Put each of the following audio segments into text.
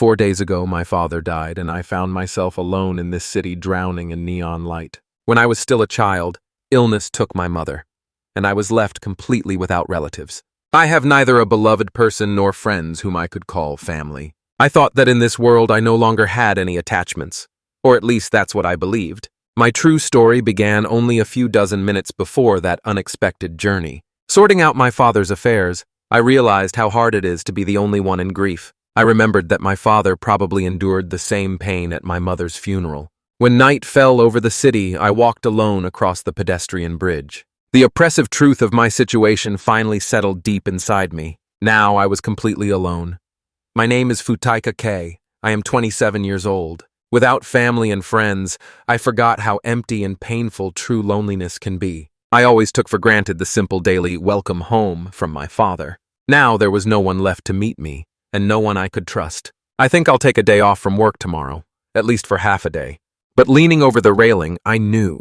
4 days ago, my father died, and I found myself alone in this city drowning in neon light. When I was still a child, illness took my mother, and I was left completely without relatives. I have neither a beloved person nor friends whom I could call family. I thought that in this world I no longer had any attachments, or at least that's what I believed. My true story began only a few dozen minutes before that unexpected journey. Sorting out my father's affairs, I realized how hard it is to be the only one in grief. I remembered that my father probably endured the same pain at my mother's funeral. When night fell over the city, I walked alone across the pedestrian bridge. The oppressive truth of my situation finally settled deep inside me. Now I was completely alone. My name is Futaika K. I am 27 years old. Without family and friends, I forgot how empty and painful true loneliness can be. I always took for granted the simple daily welcome home from my father. Now there was no one left to meet me, and no one I could trust. I think I'll take a day off from work tomorrow, at least for half a day. But leaning over the railing, I knew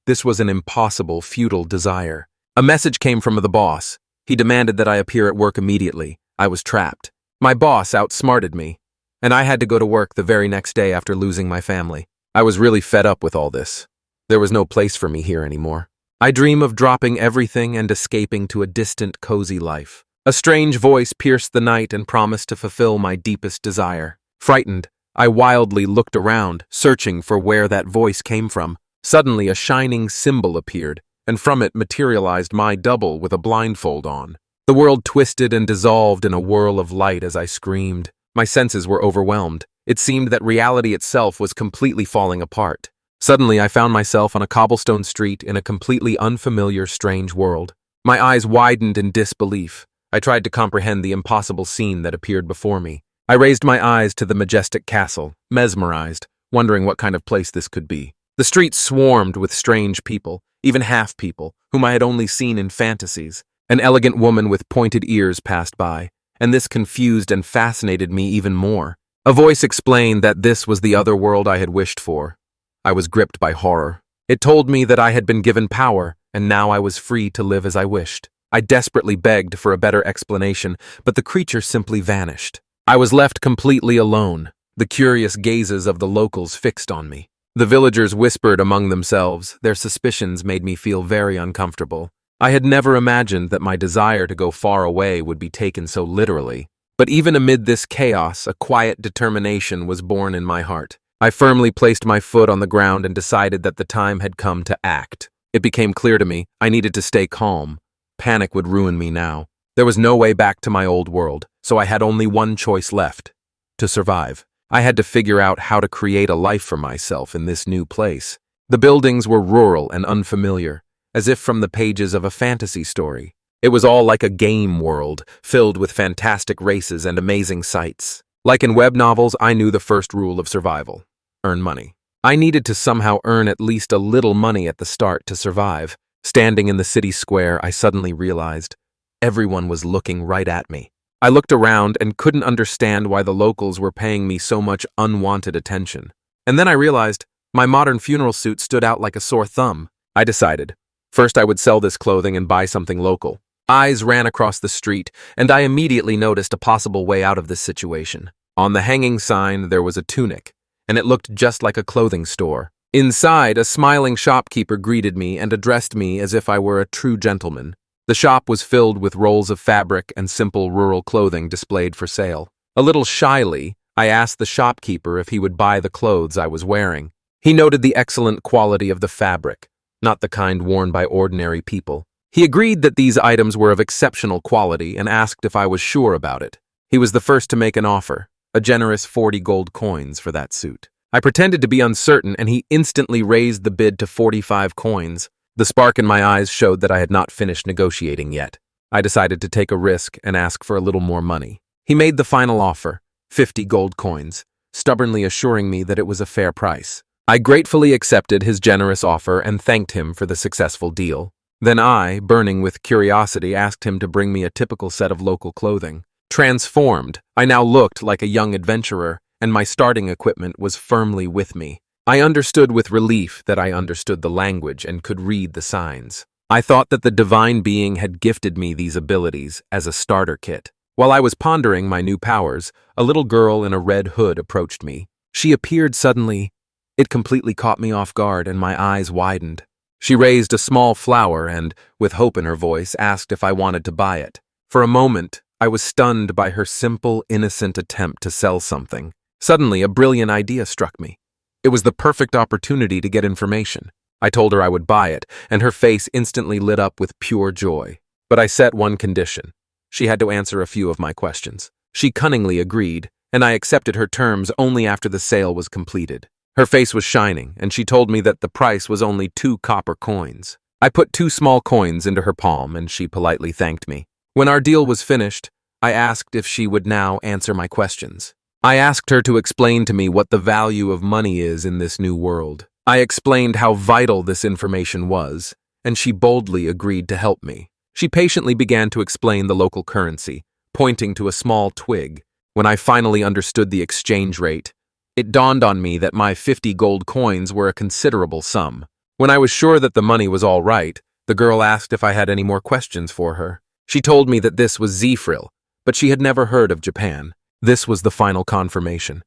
this was an impossible, futile desire. A message came from the boss. He demanded that I appear at work immediately. I was trapped. My boss outsmarted me, and I had to go to work the very next day after losing my family. I was really fed up with all this. There was no place for me here anymore. I dream of dropping everything and escaping to a distant, cozy life. A strange voice pierced the night and promised to fulfill my deepest desire. Frightened, I wildly looked around, searching for where that voice came from. Suddenly, a shining symbol appeared, and from it materialized my double with a blindfold on. The world twisted and dissolved in a whirl of light as I screamed. My senses were overwhelmed. It seemed that reality itself was completely falling apart. Suddenly, I found myself on a cobblestone street in a completely unfamiliar, strange world. My eyes widened in disbelief. I tried to comprehend the impossible scene that appeared before me. I raised my eyes to the majestic castle, mesmerized, wondering what kind of place this could be. The streets swarmed with strange people, even half-people, whom I had only seen in fantasies. An elegant woman with pointed ears passed by, and this confused and fascinated me even more. A voice explained that this was the other world I had wished for. I was gripped by horror. It told me that I had been given power, and now I was free to live as I wished. I desperately begged for a better explanation, but the creature simply vanished. I was left completely alone, the curious gazes of the locals fixed on me. The villagers whispered among themselves. Their suspicions made me feel very uncomfortable. I had never imagined that my desire to go far away would be taken so literally. But even amid this chaos, a quiet determination was born in my heart. I firmly placed my foot on the ground and decided that the time had come to act. It became clear to me I needed to stay calm. Panic would ruin me now. There was no way back to my old world, so I had only one choice left: to survive. I had to figure out how to create a life for myself in this new place. The buildings were rural and unfamiliar, as if from the pages of a fantasy story. It was all like a game world, filled with fantastic races and amazing sights. Like in web novels, I knew the first rule of survival: earn money. I needed to somehow earn at least a little money at the start to survive. Standing in the city square, I suddenly realized everyone was looking right at me. I looked around and couldn't understand why the locals were paying me so much unwanted attention. And then I realized my modern funeral suit stood out like a sore thumb. I decided, first I would sell this clothing and buy something local. Eyes ran across the street, and I immediately noticed a possible way out of this situation. On the hanging sign, there was a tunic, and it looked just like a clothing store. Inside, a smiling shopkeeper greeted me and addressed me as if I were a true gentleman. The shop was filled with rolls of fabric and simple rural clothing displayed for sale. A little shyly, I asked the shopkeeper if he would buy the clothes I was wearing. He noted the excellent quality of the fabric, not the kind worn by ordinary people. He agreed that these items were of exceptional quality and asked if I was sure about it. He was the first to make an offer, a generous 40 gold coins for that suit. I pretended to be uncertain, and he instantly raised the bid to 45 coins. The spark in my eyes showed that I had not finished negotiating yet. I decided to take a risk and ask for a little more money. He made the final offer, 50 gold coins, stubbornly assuring me that it was a fair price. I gratefully accepted his generous offer and thanked him for the successful deal. Then I, burning with curiosity, asked him to bring me a typical set of local clothing. Transformed, I now looked like a young adventurer, and my starting equipment was firmly with me. I understood with relief that I understood the language and could read the signs. I thought that the divine being had gifted me these abilities as a starter kit. While I was pondering my new powers, a little girl in a red hood approached me. She appeared suddenly. It completely caught me off guard and my eyes widened. She raised a small flower and, with hope in her voice, asked if I wanted to buy it. For a moment, I was stunned by her simple, innocent attempt to sell something. Suddenly, a brilliant idea struck me. It was the perfect opportunity to get information. I told her I would buy it, and her face instantly lit up with pure joy. But I set one condition. She had to answer a few of my questions. She cunningly agreed, and I accepted her terms only after the sale was completed. Her face was shining, and she told me that the price was only 2 copper coins. I put 2 small coins into her palm, and she politely thanked me. When our deal was finished, I asked if she would now answer my questions. I asked her to explain to me what the value of money is in this new world. I explained how vital this information was, and she boldly agreed to help me. She patiently began to explain the local currency, pointing to a small twig. When I finally understood the exchange rate, it dawned on me that my 50 gold coins were a considerable sum. When I was sure that the money was all right, the girl asked if I had any more questions for her. She told me that this was Zfril, but she had never heard of Japan. This was the final confirmation.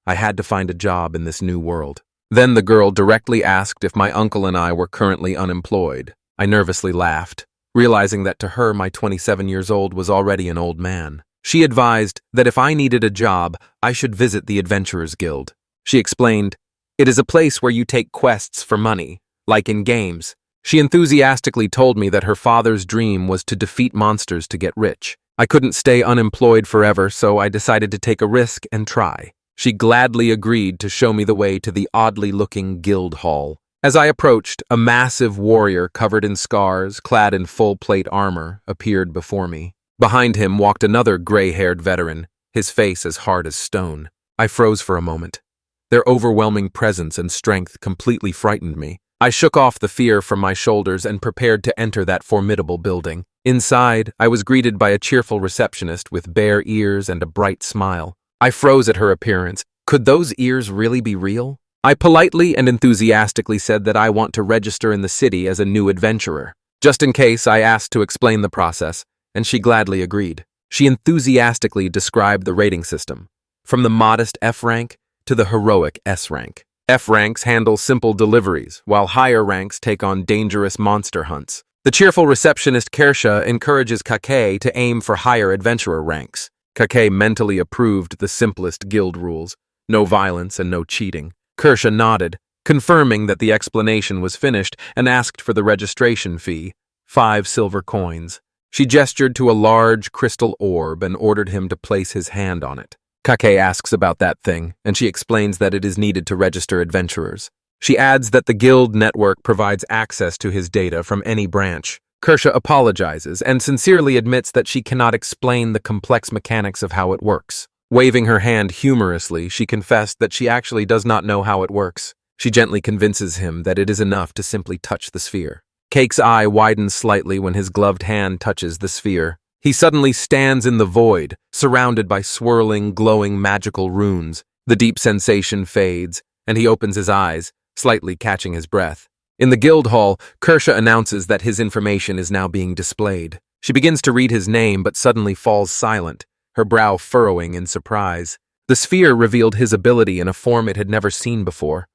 I had to find a job in this new world. Then the girl directly asked if my uncle and I were currently unemployed. I nervously laughed, realizing that to her my 27 years old was already an old man. She advised that if I needed a job, I should visit the Adventurers Guild. She explained, "It is a place where you take quests for money, like in games." She enthusiastically told me that her father's dream was to defeat monsters to get rich. I couldn't stay unemployed forever, so I decided to take a risk and try. She gladly agreed to show me the way to the oddly-looking guild hall. As I approached, a massive warrior covered in scars, clad in full-plate armor, appeared before me. Behind him walked another gray-haired veteran, his face as hard as stone. I froze for a moment. Their overwhelming presence and strength completely frightened me. I shook off the fear from my shoulders and prepared to enter that formidable building. Inside, I was greeted by a cheerful receptionist with bare ears and a bright smile. I froze at her appearance. Could those ears really be real? I politely and enthusiastically said that I want to register in the city as a new adventurer. Just in case, I asked to explain the process, and she gladly agreed. She enthusiastically described the rating system, from the modest F rank to the heroic S rank. F ranks handle simple deliveries, while higher ranks take on dangerous monster hunts. The cheerful receptionist Kersha encourages Kake to aim for higher adventurer ranks. Kake mentally approved the simplest guild rules, no violence and no cheating. Kersha nodded, confirming that the explanation was finished, and asked for the registration fee, 5 silver coins. She gestured to a large crystal orb and ordered him to place his hand on it. Kake asks about that thing, and she explains that it is needed to register adventurers. She adds that the guild network provides access to his data from any branch. Kersha apologizes and sincerely admits that she cannot explain the complex mechanics of how it works. Waving her hand humorously, she confessed that she actually does not know how it works. She gently convinces him that it is enough to simply touch the sphere. Cake's eye widens slightly when his gloved hand touches the sphere. He suddenly stands in the void, surrounded by swirling, glowing magical runes. The deep sensation fades, and he opens his eyes, slightly catching his breath. In the guild hall, Kersha announces that his information is now being displayed. She begins to read his name but suddenly falls silent, her brow furrowing in surprise. The sphere revealed his ability in a form it had never seen before.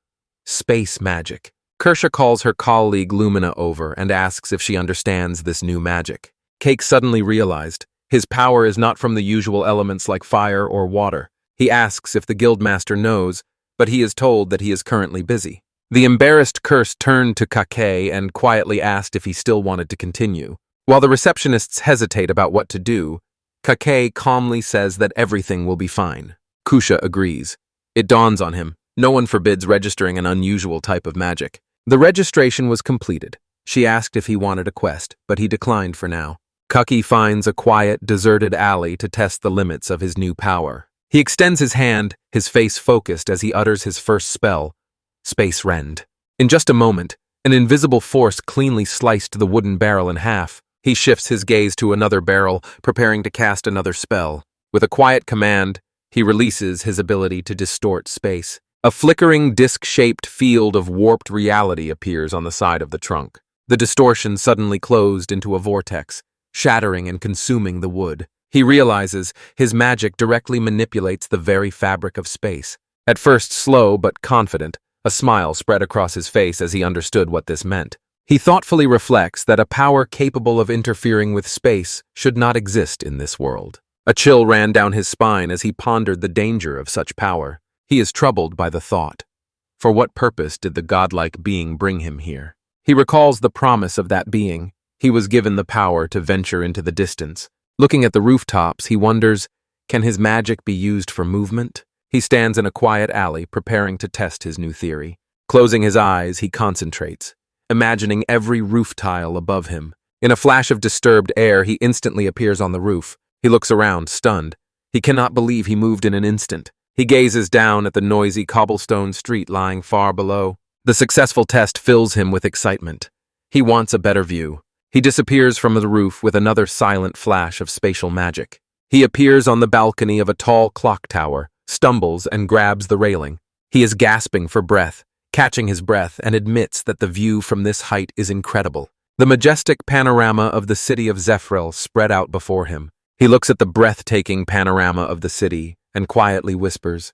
Space magic. Kersha calls her colleague Lumina over and asks if she understands this new magic. Cake suddenly realized his power is not from the usual elements like fire or water. He asks if the guildmaster knows, but he is told that he is currently busy. The embarrassed Curse turned to Kake and quietly asked if he still wanted to continue. While the receptionists hesitate about what to do, Kake calmly says that everything will be fine. Kusha agrees. It dawns on him. No one forbids registering an unusual type of magic. The registration was completed. She asked if he wanted a quest, but he declined for now. Kuki finds a quiet, deserted alley to test the limits of his new power. He extends his hand, his face focused as he utters his first spell, Space Rend. In just a moment, an invisible force cleanly sliced the wooden barrel in half. He shifts his gaze to another barrel, preparing to cast another spell. With a quiet command, he releases his ability to distort space. A flickering, disc-shaped field of warped reality appears on the side of the trunk. The distortion suddenly closed into a vortex, shattering and consuming the wood. He realizes his magic directly manipulates the very fabric of space. At first slow but confident, a smile spread across his face as he understood what this meant. He thoughtfully reflects that a power capable of interfering with space should not exist in this world. A chill ran down his spine as he pondered the danger of such power. He is troubled by the thought. For what purpose did the godlike being bring him here? He recalls the promise of that being. He was given the power to venture into the distance. Looking at the rooftops, he wonders, can his magic be used for movement? He stands in a quiet alley, preparing to test his new theory. Closing his eyes, he concentrates, imagining every roof tile above him. In a flash of disturbed air, he instantly appears on the roof. He looks around, stunned. He cannot believe he moved in an instant. He gazes down at the noisy cobblestone street lying far below. The successful test fills him with excitement. He wants a better view. He disappears from the roof with another silent flash of spatial magic. He appears on the balcony of a tall clock tower, stumbles and grabs the railing. He is gasping for breath, catching his breath, and admits that the view from this height is incredible. The majestic panorama of the city of Zephril spread out before him. He looks at the breathtaking panorama of the city and quietly whispers,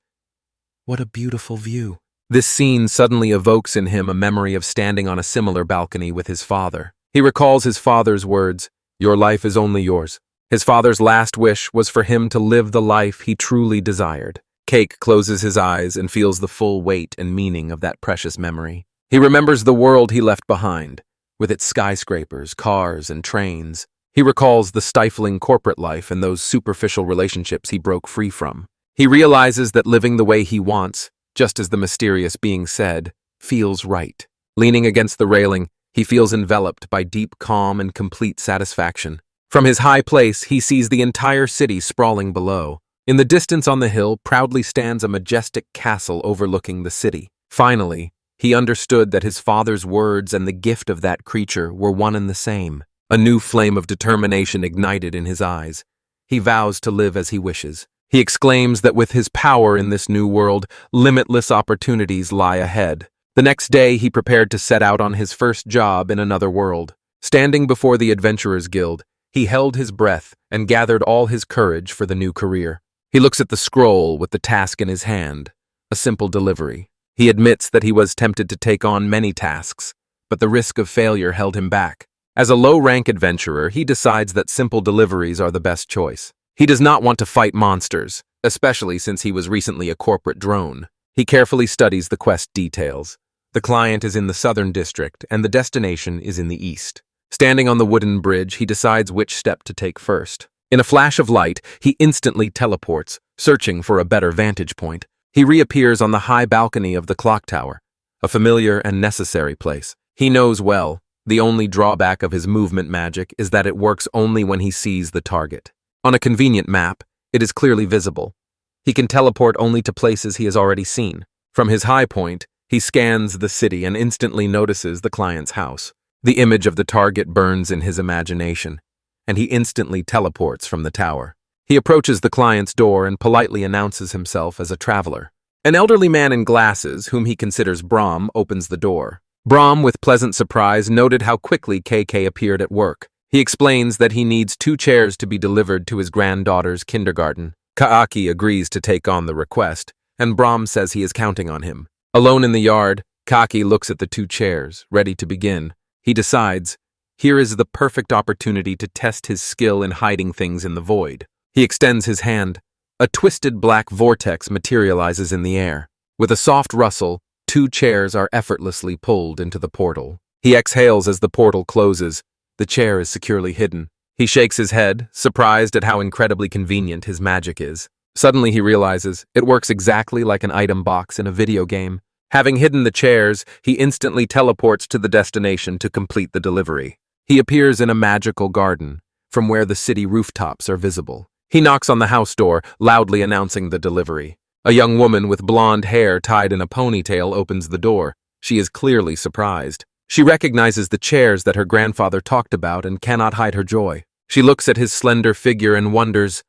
"What a beautiful view." This scene suddenly evokes in him a memory of standing on a similar balcony with his father. He recalls his father's words, "Your life is only yours." His father's last wish was for him to live the life he truly desired. Cake closes his eyes and feels the full weight and meaning of that precious memory. He remembers the world he left behind, with its skyscrapers, cars, and trains. He recalls the stifling corporate life and those superficial relationships he broke free from. He realizes that living the way he wants, just as the mysterious being said, feels right. Leaning against the railing, he feels enveloped by deep calm and complete satisfaction. From his high place, he sees the entire city sprawling below. In the distance on the hill proudly stands a majestic castle overlooking the city. Finally, he understood that his father's words and the gift of that creature were one and the same. A new flame of determination ignited in his eyes. He vows to live as he wishes. He exclaims that with his power in this new world, limitless opportunities lie ahead. The next day, he prepared to set out on his first job in another world. Standing before the Adventurers Guild, he held his breath and gathered all his courage for the new career. He looks at the scroll with the task in his hand, a simple delivery. He admits that he was tempted to take on many tasks, but the risk of failure held him back. As a low-rank adventurer, he decides that simple deliveries are the best choice. He does not want to fight monsters, especially since he was recently a corporate drone. He carefully studies the quest details. The client is in the southern district, and the destination is in the east. Standing on the wooden bridge, he decides which step to take first. In a flash of light, he instantly teleports, searching for a better vantage point. He reappears on the high balcony of the clock tower, a familiar and necessary place. He knows well, the only drawback of his movement magic is that it works only when he sees the target. On a convenient map, it is clearly visible. He can teleport only to places he has already seen. From his high point, he scans the city and instantly notices the client's house. The image of the target burns in his imagination, and he instantly teleports from the tower. He approaches the client's door and politely announces himself as a traveler. An elderly man in glasses, whom he considers Brahm, opens the door. Brahm, with pleasant surprise, noted how quickly KK appeared at work. He explains that he needs 2 chairs to be delivered to his granddaughter's kindergarten. Kaaki agrees to take on the request, and Brahm says he is counting on him. Alone in the yard, Kaaki looks at the 2 chairs, ready to begin. He decides, here is the perfect opportunity to test his skill in hiding things in the void. He extends his hand. A twisted black vortex materializes in the air. With a soft rustle, 2 chairs are effortlessly pulled into the portal. He exhales as the portal closes. The chair is securely hidden. He shakes his head, surprised at how incredibly convenient his magic is. Suddenly he realizes it works exactly like an item box in a video game. Having hidden the chairs, he instantly teleports to the destination to complete the delivery. He appears in a magical garden, from where the city rooftops are visible. He knocks on the house door, loudly announcing the delivery. A young woman with blonde hair tied in a ponytail opens the door. She is clearly surprised. She recognizes the chairs that her grandfather talked about and cannot hide her joy. She looks at his slender figure and wonders,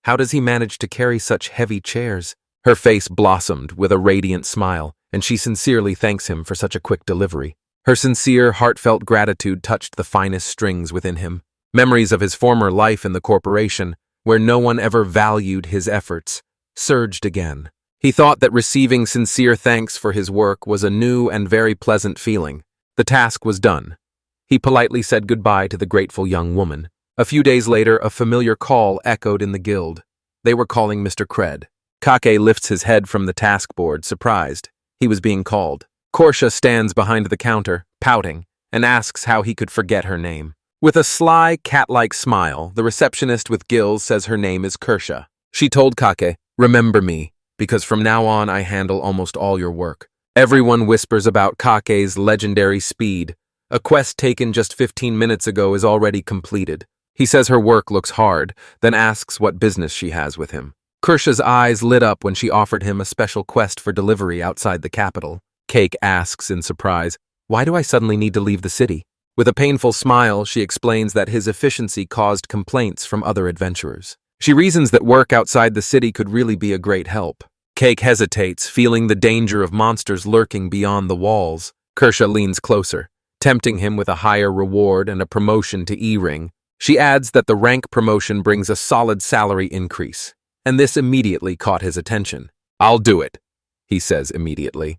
how does he manage to carry such heavy chairs? Her face blossomed with a radiant smile, and she sincerely thanks him for such a quick delivery. Her sincere, heartfelt gratitude touched the finest strings within him. Memories of his former life in the corporation, where no one ever valued his efforts, surged again. He thought that receiving sincere thanks for his work was a new and very pleasant feeling. The task was done. He politely said goodbye to the grateful young woman. A few days later, a familiar call echoed in the guild. They were calling Mr. Cred. Kake lifts his head from the task board, surprised. He was being called. Korsha stands behind the counter, pouting, and asks how he could forget her name. With a sly, cat-like smile, the receptionist with gills says her name is Korsha. She told Kake, "Remember me, because from now on I handle almost all your work." Everyone whispers about Kake's legendary speed. A quest taken just 15 minutes ago is already completed. He says her work looks hard, then asks what business she has with him. Korsha's eyes lit up when she offered him a special quest for delivery outside the capital. Cake asks in surprise, "Why do I suddenly need to leave the city?" With a painful smile, she explains that his efficiency caused complaints from other adventurers. She reasons that work outside the city could really be a great help. Cake hesitates, feeling the danger of monsters lurking beyond the walls. Korsha leans closer, tempting him with a higher reward and a promotion to E-ring. She adds that the rank promotion brings a solid salary increase, and this immediately caught his attention. "I'll do it," he says immediately.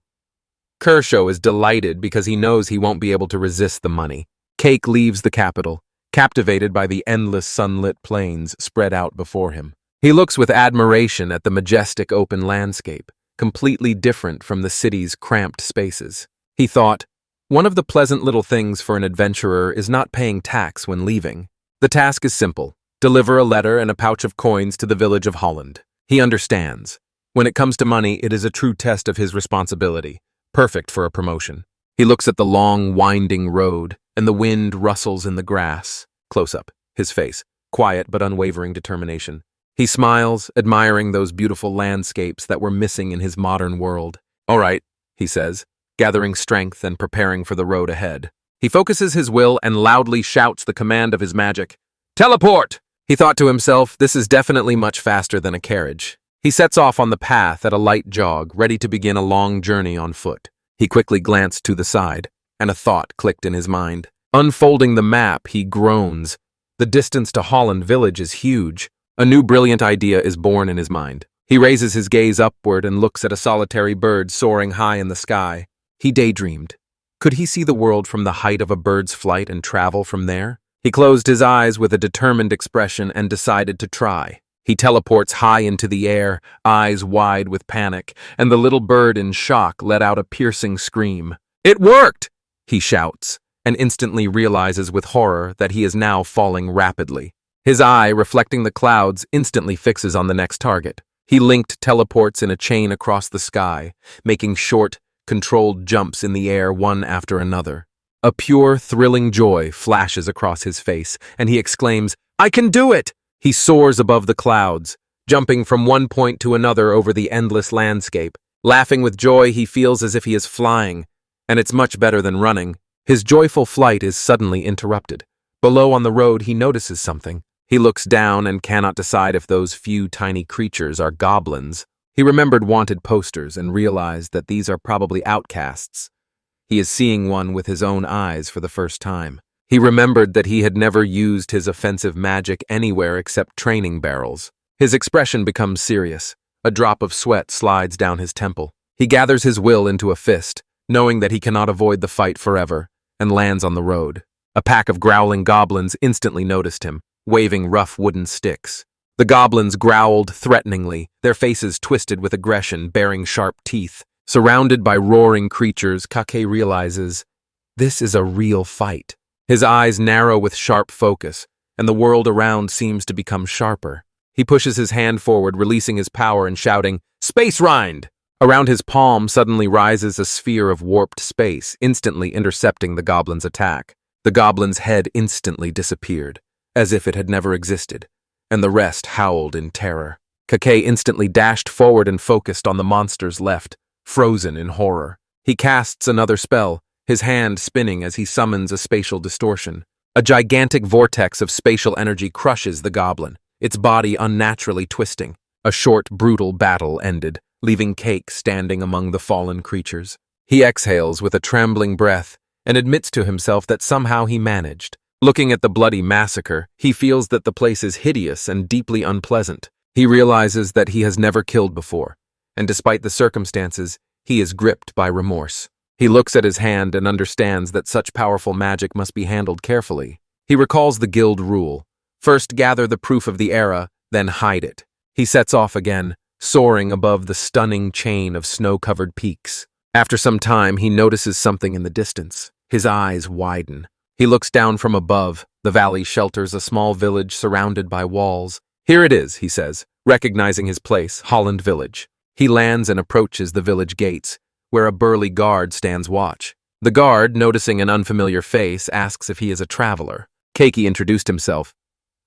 Korsha is delighted because he knows he won't be able to resist the money. Cake leaves the capital, captivated by the endless sunlit plains spread out before him. He looks with admiration at the majestic open landscape, completely different from the city's cramped spaces. He thought, one of the pleasant little things for an adventurer is not paying tax when leaving. The task is simple. Deliver a letter and a pouch of coins to the village of Holland. He understands. When it comes to money, it is a true test of his responsibility, perfect for a promotion. He looks at the long, winding road, and the wind rustles in the grass. Close up, his face, quiet but unwavering determination. He smiles, admiring those beautiful landscapes that were missing in his modern world. "All right," he says, gathering strength and preparing for the road ahead. He focuses his will and loudly shouts the command of his magic. "Teleport!" He thought to himself, this is definitely much faster than a carriage. He sets off on the path at a light jog, ready to begin a long journey on foot. He quickly glanced to the side, and a thought clicked in his mind. Unfolding the map, he groans. The distance to Holland village is huge. A new brilliant idea is born in his mind. He raises his gaze upward and looks at a solitary bird soaring high in the sky. He daydreamed. Could he see the world from the height of a bird's flight and travel from there? He closed his eyes with a determined expression and decided to try. He teleports high into the air, eyes wide with panic, and the little bird in shock let out a piercing scream. "It worked!" he shouts, and instantly realizes with horror that he is now falling rapidly. His eye, reflecting the clouds, instantly fixes on the next target. He linked teleports in a chain across the sky, making short, controlled jumps in the air one after another. A pure, thrilling joy flashes across his face, and he exclaims, "I can do it!" He soars above the clouds, jumping from one point to another over the endless landscape. Laughing with joy, he feels as if he is flying, and it's much better than running. His joyful flight is suddenly interrupted. Below on the road, he notices something. He looks down and cannot decide if those few tiny creatures are goblins. He remembered wanted posters and realized that these are probably outcasts. He is seeing one with his own eyes for the first time. He remembered that he had never used his offensive magic anywhere except training barrels. His expression becomes serious. A drop of sweat slides down his temple. He gathers his will into a fist, knowing that he cannot avoid the fight forever, and lands on the road. A pack of growling goblins instantly noticed him, waving rough wooden sticks. The goblins growled threateningly, their faces twisted with aggression, baring sharp teeth. Surrounded by roaring creatures, Kake realizes, this is a real fight. His eyes narrow with sharp focus, and the world around seems to become sharper. He pushes his hand forward, releasing his power and shouting, "Space Rind!" Around his palm suddenly rises a sphere of warped space, instantly intercepting the goblin's attack. The goblin's head instantly disappeared, as if it had never existed, and the rest howled in terror. Kake instantly dashed forward and focused on the monster's left, frozen in horror. He casts another spell, his hand spinning as he summons a spatial distortion. A gigantic vortex of spatial energy crushes the goblin, its body unnaturally twisting. A short, brutal battle ended, leaving Cake standing among the fallen creatures. He exhales with a trembling breath and admits to himself that somehow he managed. Looking at the bloody massacre, he feels that the place is hideous and deeply unpleasant. He realizes that he has never killed before, and despite the circumstances, he is gripped by remorse. He looks at his hand and understands that such powerful magic must be handled carefully. He recalls the guild rule: first gather the proof of the era, then hide it. He sets off again, soaring above the stunning chain of snow-covered peaks. After some time, he notices something in the distance. His eyes widen. He looks down from above. The valley shelters a small village surrounded by walls. Here it is, he says, recognizing his place, Holland Village. He lands and approaches the village gates, where a burly guard stands watch. The guard, noticing an unfamiliar face, asks if he is a traveler. Keiki introduced himself.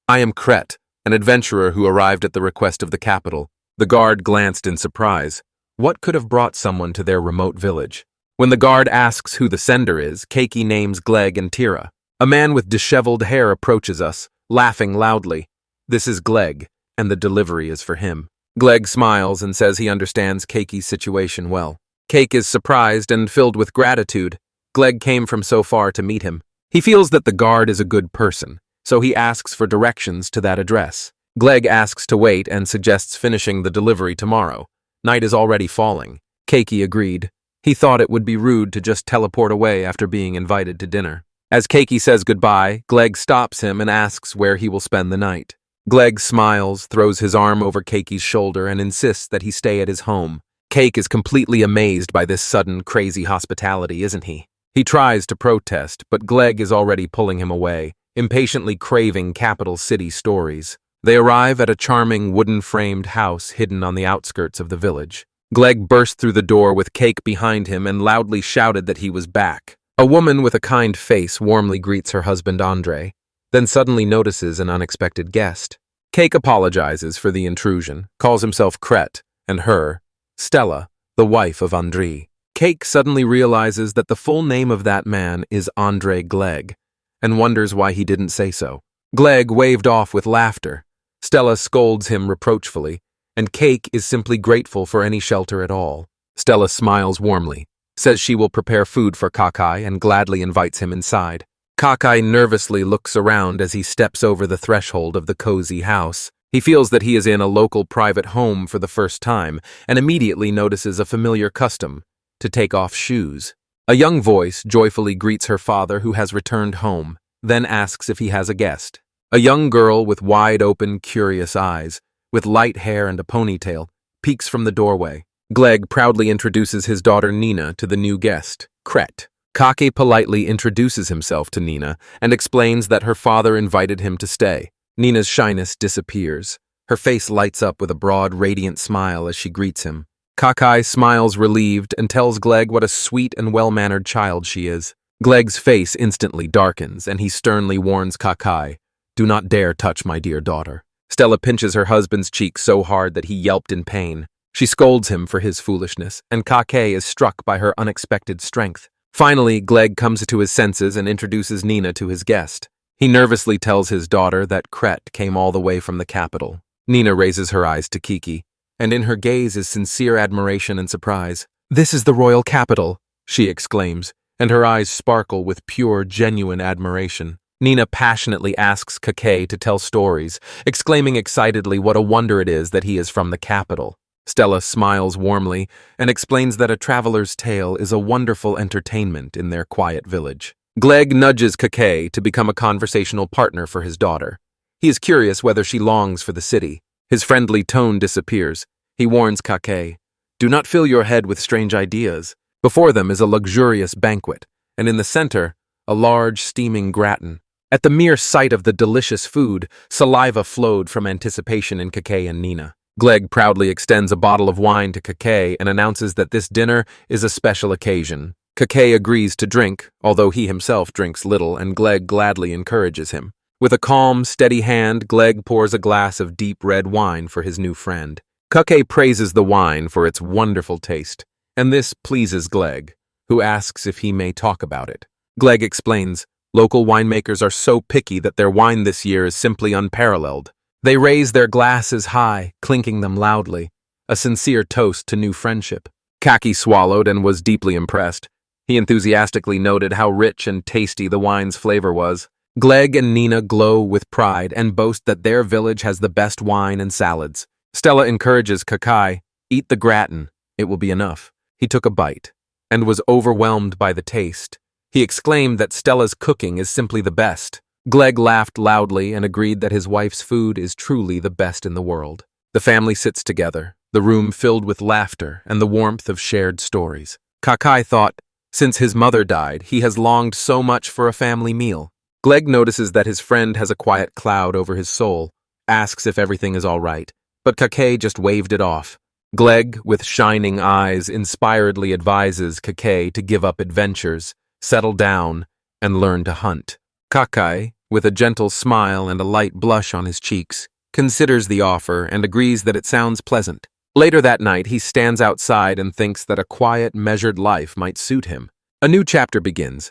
"I am Kret, an adventurer who arrived at the request of the capital." The guard glanced in surprise. What could have brought someone to their remote village? When the guard asks who the sender is, Keiki names Gleg and Tira. A man with disheveled hair approaches us, laughing loudly. This is Gleg, and the delivery is for him. Gleg smiles and says he understands Keiki's situation well. Keik is surprised and filled with gratitude. Gleg came from so far to meet him. He feels that the guard is a good person, so he asks for directions to that address. Gleg asks to wait and suggests finishing the delivery tomorrow. Night is already falling. Keiki agreed. He thought it would be rude to just teleport away after being invited to dinner. As Keiki says goodbye, Gleg stops him and asks where he will spend the night. Gleg smiles, throws his arm over Keiki's shoulder, and insists that he stay at his home. Keik is completely amazed by this sudden, crazy hospitality, isn't he? He tries to protest, but Gleg is already pulling him away, impatiently craving capital city stories. They arrive at a charming wooden-framed house hidden on the outskirts of the village. Gleg burst through the door with Keik behind him and loudly shouted that he was back. A woman with a kind face warmly greets her husband Andre, then suddenly notices an unexpected guest. Keik apologizes for the intrusion, calls himself Kret, and her, Stella, the wife of Andre. Keik suddenly realizes that the full name of that man is Andre Gleg, and wonders why he didn't say so. Gleg waved off with laughter. Stella scolds him reproachfully, and Keik is simply grateful for any shelter at all. Stella smiles warmly, says she will prepare food for Kakai, and gladly invites him inside. Kakai nervously looks around as he steps over the threshold of the cozy house. He feels that he is in a local private home for the first time, and immediately notices a familiar custom: to take off shoes. A young voice joyfully greets her father, who has returned home, then asks if he has a guest. A young girl with wide-open, curious eyes, with light hair and a ponytail, peeks from the doorway. Gleg proudly introduces his daughter Nina to the new guest, Kret. Kake politely introduces himself to Nina and explains that her father invited him to stay. Nina's shyness disappears. Her face lights up with a broad, radiant smile as she greets him. Kakai smiles relieved and tells Gleg what a sweet and well-mannered child she is. Gleg's face instantly darkens, and he sternly warns Kakai, "Do not dare touch my dear daughter." Stella pinches her husband's cheek so hard that he yelped in pain. She scolds him for his foolishness, and Kake is struck by her unexpected strength. Finally, Gleg comes to his senses and introduces Nina to his guest. He nervously tells his daughter that Kret came all the way from the capital. Nina raises her eyes to Kiki, and in her gaze is sincere admiration and surprise. "This is the royal capital," she exclaims, and her eyes sparkle with pure, genuine admiration. Nina passionately asks Kake to tell stories, exclaiming excitedly what a wonder it is that he is from the capital. Stella smiles warmly and explains that a traveler's tale is a wonderful entertainment in their quiet village. Gleg nudges Kake to become a conversational partner for his daughter. He is curious whether she longs for the city. His friendly tone disappears. He warns Kake, "Do not fill your head with strange ideas." Before them is a luxurious banquet, and in the center, a large steaming gratin. At the mere sight of the delicious food, saliva flowed from anticipation in Kake and Nina. Gleg proudly extends a bottle of wine to Kake and announces that this dinner is a special occasion. Kake agrees to drink, although he himself drinks little, and Gleg gladly encourages him. With a calm, steady hand, Gleg pours a glass of deep red wine for his new friend. Kake praises the wine for its wonderful taste, and this pleases Gleg, who asks if he may talk about it. Gleg explains, local winemakers are so picky that their wine this year is simply unparalleled. They raise their glasses high, clinking them loudly, a sincere toast to new friendship. Kaki swallowed and was deeply impressed. He enthusiastically noted how rich and tasty the wine's flavor was. Gleg and Nina glow with pride and boast that their village has the best wine and salads. Stella encourages Kakai, "Eat the gratin, it will be enough." He took a bite and was overwhelmed by the taste. He exclaimed that Stella's cooking is simply the best. Gleg laughed loudly and agreed that his wife's food is truly the best in the world. The family sits together, the room filled with laughter and the warmth of shared stories. Kakai thought, since his mother died, he has longed so much for a family meal. Gleg notices that his friend has a quiet cloud over his soul, asks if everything is all right, but Kakai just waved it off. Gleg, with shining eyes, inspiredly advises Kakai to give up adventures, settle down, and learn to hunt. Kakai, with a gentle smile and a light blush on his cheeks, considers the offer and agrees that it sounds pleasant. Later that night, he stands outside and thinks that a quiet, measured life might suit him. A new chapter begins,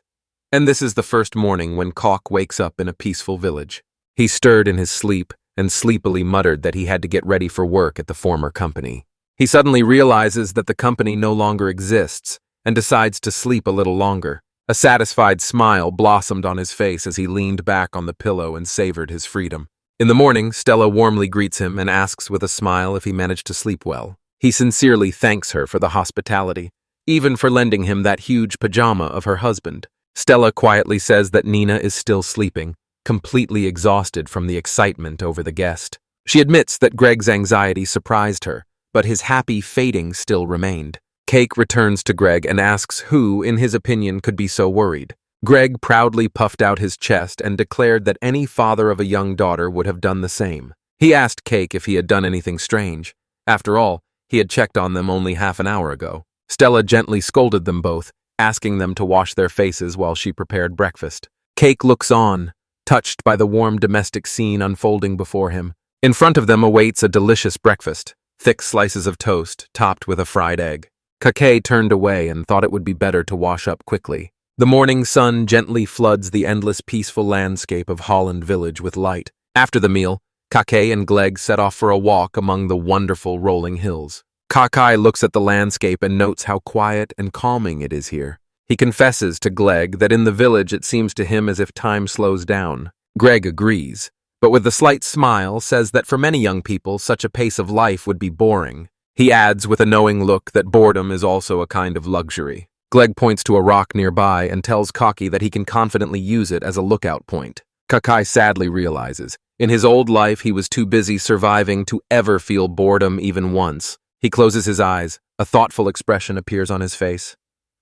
and this is the first morning when Kok wakes up in a peaceful village. He stirred in his sleep and sleepily muttered that he had to get ready for work at the former company. He suddenly realizes that the company no longer exists and decides to sleep a little longer. A satisfied smile blossomed on his face as he leaned back on the pillow and savored his freedom. In the morning, Stella warmly greets him and asks with a smile if he managed to sleep well. He sincerely thanks her for the hospitality, even for lending him that huge pajama of her husband. Stella quietly says that Nina is still sleeping, completely exhausted from the excitement over the guest. She admits that Greg's anxiety surprised her, but his happy fading still remained. Cake returns to Greg and asks who, in his opinion, could be so worried. Greg proudly puffed out his chest and declared that any father of a young daughter would have done the same. He asked Cake if he had done anything strange. After all, he had checked on them only half an hour ago. Stella gently scolded them both, asking them to wash their faces while she prepared breakfast. Cake looks on, touched by the warm domestic scene unfolding before him. In front of them awaits a delicious breakfast, thick slices of toast topped with a fried egg. Kakai turned away and thought it would be better to wash up quickly. The morning sun gently floods the endless peaceful landscape of Holland village with light. After the meal, Kakai and Gleg set off for a walk among the wonderful rolling hills. Kakai looks at the landscape and notes how quiet and calming it is here. He confesses to Gleg that in the village it seems to him as if time slows down. Greg agrees, but with a slight smile says that for many young people such a pace of life would be boring. He adds with a knowing look that boredom is also a kind of luxury. Gleg points to a rock nearby and tells Kaki that he can confidently use it as a lookout point. Kakai sadly realizes, in his old life he was too busy surviving to ever feel boredom even once. He closes his eyes, a thoughtful expression appears on his face.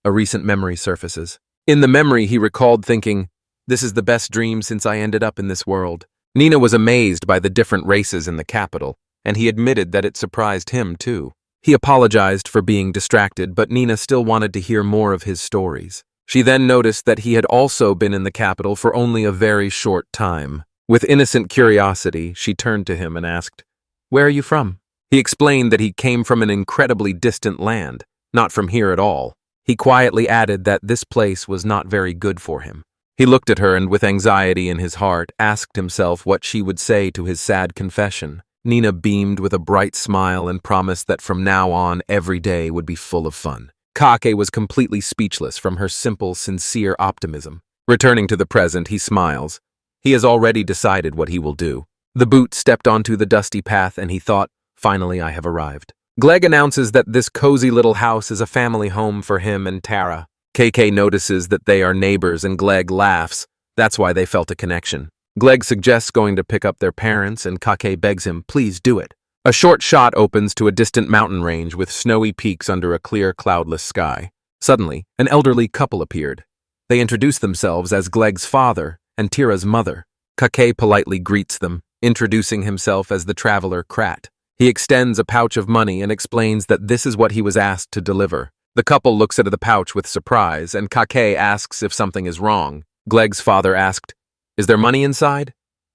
A recent memory surfaces. In the memory he recalled thinking, "This is the best dream since I ended up in this world." Nina was amazed by the different races in the capital, and he admitted that it surprised him too. He apologized for being distracted, but Nina still wanted to hear more of his stories. She then noticed that he had also been in the capital for only a very short time. With innocent curiosity, she turned to him and asked, "Where are you from?" He explained that he came from an incredibly distant land, not from here at all. He quietly added that this place was not very good for him. He looked at her and, with anxiety in his heart, asked himself what she would say to his sad confession. Nina beamed with a bright smile and promised that from now on every day would be full of fun. Kake was completely speechless from her simple, sincere optimism. Returning to the present, he smiles. He has already decided what he will do. The boot stepped onto the dusty path and he thought, "Finally I have arrived." Gleg announces that this cozy little house is a family home for him and Tara. KK notices that they are neighbors and Gleg laughs. That's why they felt a connection. Gleg suggests going to pick up their parents and Kake begs him, "Please do it." A short shot opens to a distant mountain range with snowy peaks under a clear, cloudless sky. Suddenly, an elderly couple appeared. They introduce themselves as Gleg's father and Tira's mother. Kake politely greets them, introducing himself as the traveler Krat. He extends a pouch of money and explains that this is what he was asked to deliver. The couple looks at the pouch with surprise, and Kake asks if something is wrong. Gleg's father asked, "Is there money inside?"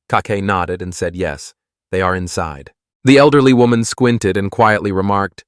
Kake nodded and said yes, they are inside. The elderly woman squinted and quietly remarked,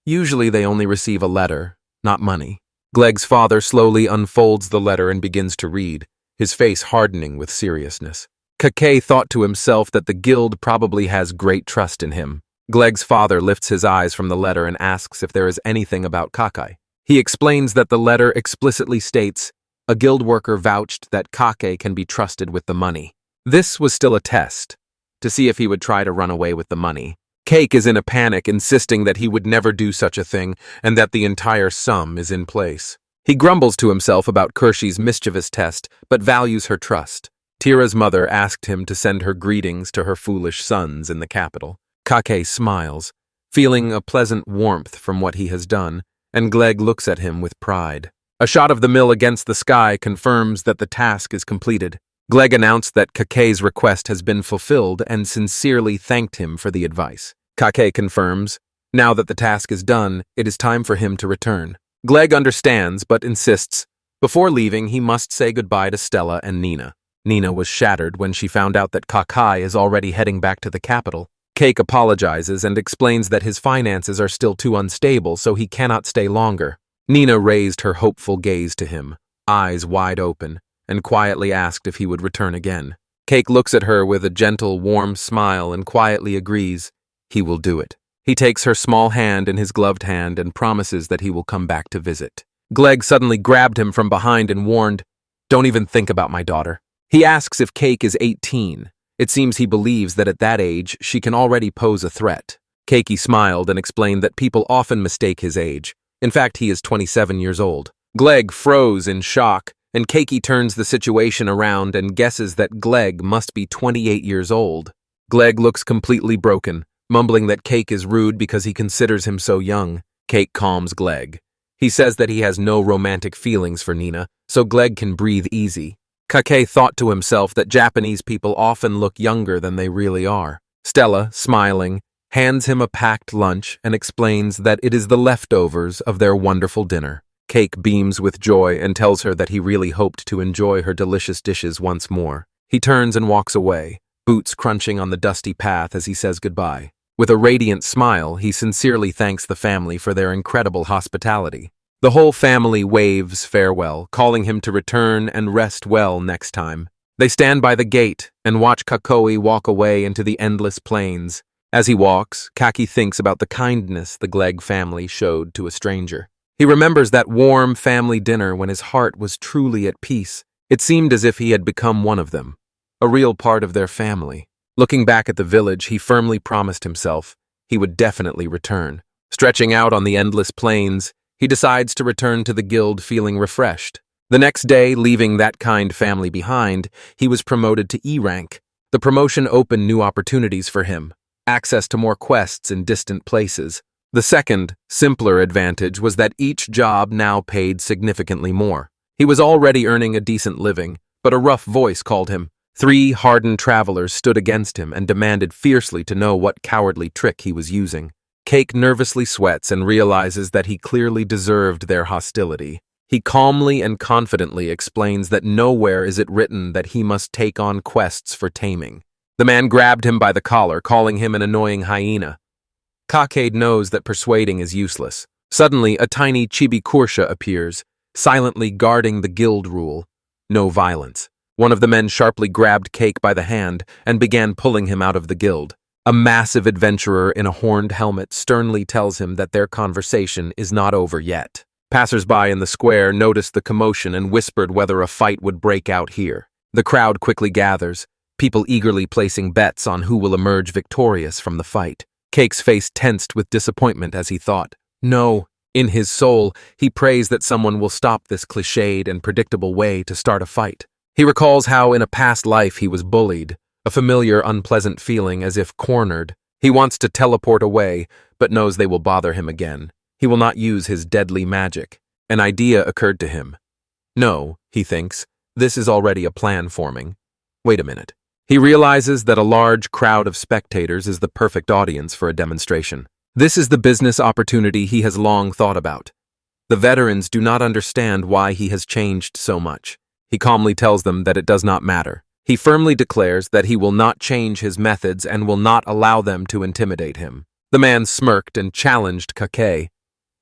"Usually they only receive a letter, not money." Gleg's father slowly unfolds the letter and begins to read, his face hardening with seriousness. Kake thought to himself that the guild probably has great trust in him. Gleg's father lifts his eyes from the letter and asks if there is anything about Kake. He explains that the letter explicitly states, A guild worker vouched that Kake can be trusted with the money. This was still a test, to see if he would try to run away with the money. Cake is in a panic, insisting that he would never do such a thing and that the entire sum is in place. He grumbles to himself about Kirshi's mischievous test, but values her trust. Tira's mother asked him to send her greetings to her foolish sons in the capital. Kake smiles, feeling a pleasant warmth from what he has done, and Gleg looks at him with pride. A shot of the mill against the sky confirms that the task is completed. Gleg announced that Kake's request has been fulfilled and sincerely thanked him for the advice. Kake confirms, now that the task is done, it is time for him to return. Gleg understands but insists. Before leaving, he must say goodbye to Stella and Nina. Nina was shattered when she found out that Kakai is already heading back to the capital. Cake apologizes and explains that his finances are still too unstable, so he cannot stay longer. Nina raised her hopeful gaze to him, eyes wide open, and quietly asked if he would return again. Cake looks at her with a gentle, warm smile and quietly agrees. He will do it. He takes her small hand in his gloved hand and promises that he will come back to visit. Gleg suddenly grabbed him from behind and warned, "Don't even think about my daughter." He asks if Cake is 18. It seems he believes that at that age, she can already pose a threat. Cakey smiled and explained that people often mistake his age. In fact, he is 27 years old. Gleg froze in shock, and Cakey turns the situation around and guesses that Gleg must be 28 years old. Gleg looks completely broken, mumbling that Cake is rude because he considers him so young. Cake calms Gleg. He says that he has no romantic feelings for Nina, so Gleg can breathe easy. Kake thought to himself that Japanese people often look younger than they really are. Stella, smiling, hands him a packed lunch and explains that it is the leftovers of their wonderful dinner. Cake beams with joy and tells her that he really hoped to enjoy her delicious dishes once more. He turns and walks away, boots crunching on the dusty path as he says goodbye. With a radiant smile, he sincerely thanks the family for their incredible hospitality. The whole family waves farewell, calling him to return and rest well next time. They stand by the gate and watch Kakoi walk away into the endless plains. As he walks, Kaki thinks about the kindness the Gleg family showed to a stranger. He remembers that warm family dinner when his heart was truly at peace. It seemed as if he had become one of them, a real part of their family. Looking back at the village, he firmly promised himself he would definitely return. Stretching out on the endless plains, he decides to return to the guild feeling refreshed. The next day, leaving that kind family behind, he was promoted to E rank. The promotion opened new opportunities for him, access to more quests in distant places. The second, simpler advantage was that each job now paid significantly more. He was already earning a decent living, but a rough voice called him. 3 hardened travelers stood against him and demanded fiercely to know what cowardly trick he was using. Cake nervously sweats and realizes that he clearly deserved their hostility. He calmly and confidently explains that nowhere is it written that he must take on quests for taming. The man grabbed him by the collar, calling him an annoying hyena. Kakade knows that persuading is useless. Suddenly, a tiny chibi kursha appears, silently guarding the guild rule: no violence. One of the men sharply grabbed Cake by the hand and began pulling him out of the guild. A massive adventurer in a horned helmet sternly tells him that their conversation is not over yet. Passers-by in the square noticed the commotion and whispered whether a fight would break out here. The crowd quickly gathers, people eagerly placing bets on who will emerge victorious from the fight. Cake's face tensed with disappointment as he thought, no. In his soul, he prays that someone will stop this cliched and predictable way to start a fight. He recalls how in a past life he was bullied, a familiar unpleasant feeling as if cornered. He wants to teleport away, but knows they will bother him again. He will not use his deadly magic. An idea occurred to him. No, he thinks, this is already a plan forming. Wait a minute. He realizes that a large crowd of spectators is the perfect audience for a demonstration. This is the business opportunity he has long thought about. The veterans do not understand why he has changed so much. He calmly tells them that it does not matter. He firmly declares that he will not change his methods and will not allow them to intimidate him. The man smirked and challenged Kake.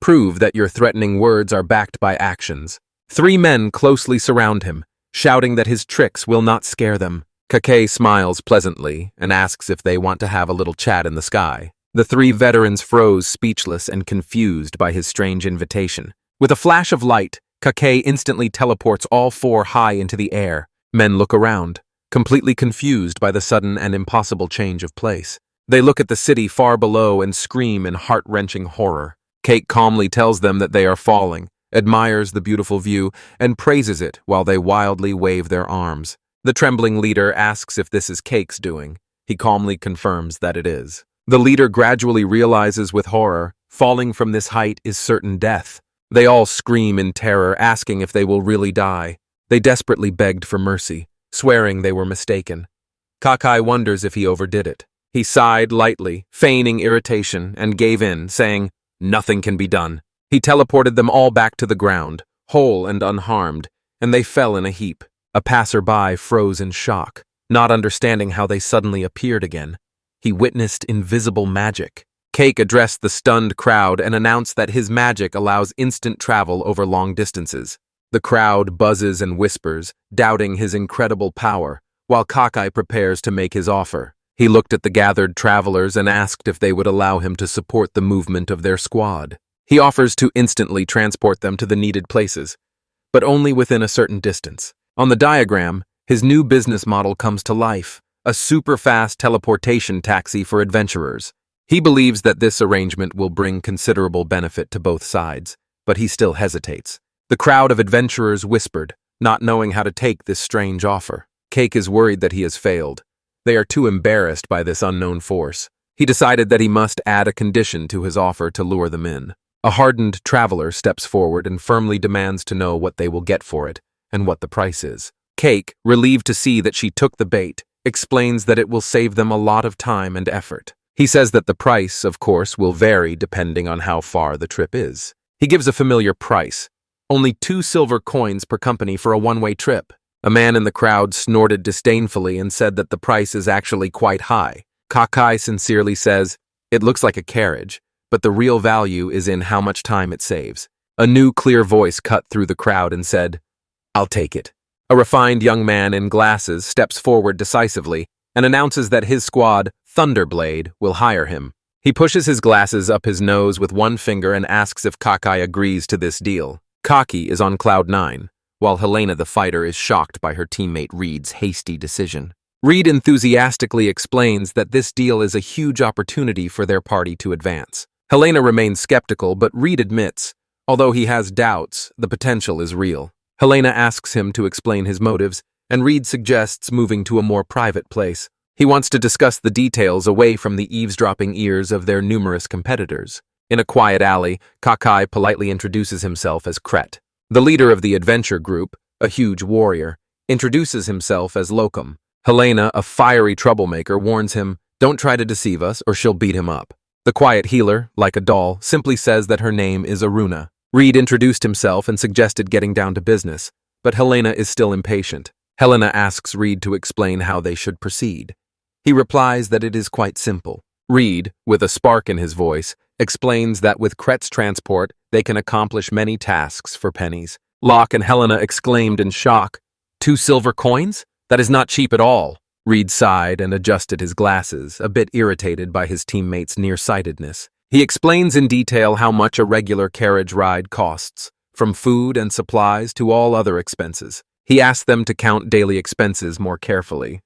Prove that your threatening words are backed by actions. 3 men closely surround him, shouting that his tricks will not scare them. Kake smiles pleasantly and asks if they want to have a little chat in the sky. The 3 veterans froze speechless and confused by his strange invitation. With a flash of light, Kake instantly teleports all four high into the air. Men look around, completely confused by the sudden and impossible change of place. They look at the city far below and scream in heart-wrenching horror. Cake calmly tells them that they are falling, admires the beautiful view, and praises it while they wildly wave their arms. The trembling leader asks if this is Cake's doing. He calmly confirms that it is. The leader gradually realizes with horror, falling from this height is certain death. They all scream in terror, asking if they will really die. They desperately begged for mercy, swearing they were mistaken. Kakai wonders if he overdid it. He sighed lightly, feigning irritation, and gave in, saying, "Nothing can be done." He teleported them all back to the ground, whole and unharmed, and they fell in a heap. A passerby froze in shock, not understanding how they suddenly appeared again. He witnessed invisible magic. Cake addressed the stunned crowd and announced that his magic allows instant travel over long distances. The crowd buzzes and whispers, doubting his incredible power, while Kakai prepares to make his offer. He looked at the gathered travelers and asked if they would allow him to support the movement of their squad. He offers to instantly transport them to the needed places, but only within a certain distance. On the diagram, his new business model comes to life, a super-fast teleportation taxi for adventurers. He believes that this arrangement will bring considerable benefit to both sides, but he still hesitates. The crowd of adventurers whispered, not knowing how to take this strange offer. Cake is worried that he has failed. They are too embarrassed by this unknown force. He decided that he must add a condition to his offer to lure them in. A hardened traveler steps forward and firmly demands to know what they will get for it and what the price is. Cake, relieved to see that she took the bait, explains that it will save them a lot of time and effort. He says that the price, of course, will vary depending on how far the trip is. He gives a familiar price, only 2 silver coins per company for a one-way trip. A man in the crowd snorted disdainfully and said that the price is actually quite high. Kakai sincerely says, "It looks like a carriage, but the real value is in how much time it saves." A new clear voice cut through the crowd and said, "I'll take it." A refined young man in glasses steps forward decisively and announces that his squad, Thunderblade, will hire him. He pushes his glasses up his nose with one finger and asks if Kakai agrees to this deal. Kaki is on cloud 9, while Helena the fighter is shocked by her teammate Reed's hasty decision. Reed enthusiastically explains that this deal is a huge opportunity for their party to advance. Helena remains skeptical, but Reed admits, although he has doubts, the potential is real. Helena asks him to explain his motives, and Reed suggests moving to a more private place. He wants to discuss the details away from the eavesdropping ears of their numerous competitors. In a quiet alley, Kakai politely introduces himself as Kret. The leader of the adventure group, a huge warrior, introduces himself as Locum. Helena, a fiery troublemaker, warns him, "Don't try to deceive us or she'll beat him up." The quiet healer, like a doll, simply says that her name is Aruna. Reed introduced himself and suggested getting down to business, but Helena is still impatient. Helena asks Reed to explain how they should proceed. He replies that it is quite simple. Reed, with a spark in his voice, explains that with Kret's transport, they can accomplish many tasks for pennies. Locke and Helena exclaimed in shock, "2 silver coins? That is not cheap at all." Reed sighed and adjusted his glasses, a bit irritated by his teammates' nearsightedness. He explains in detail how much a regular carriage ride costs, from food and supplies to all other expenses. He asks them to count daily expenses more carefully.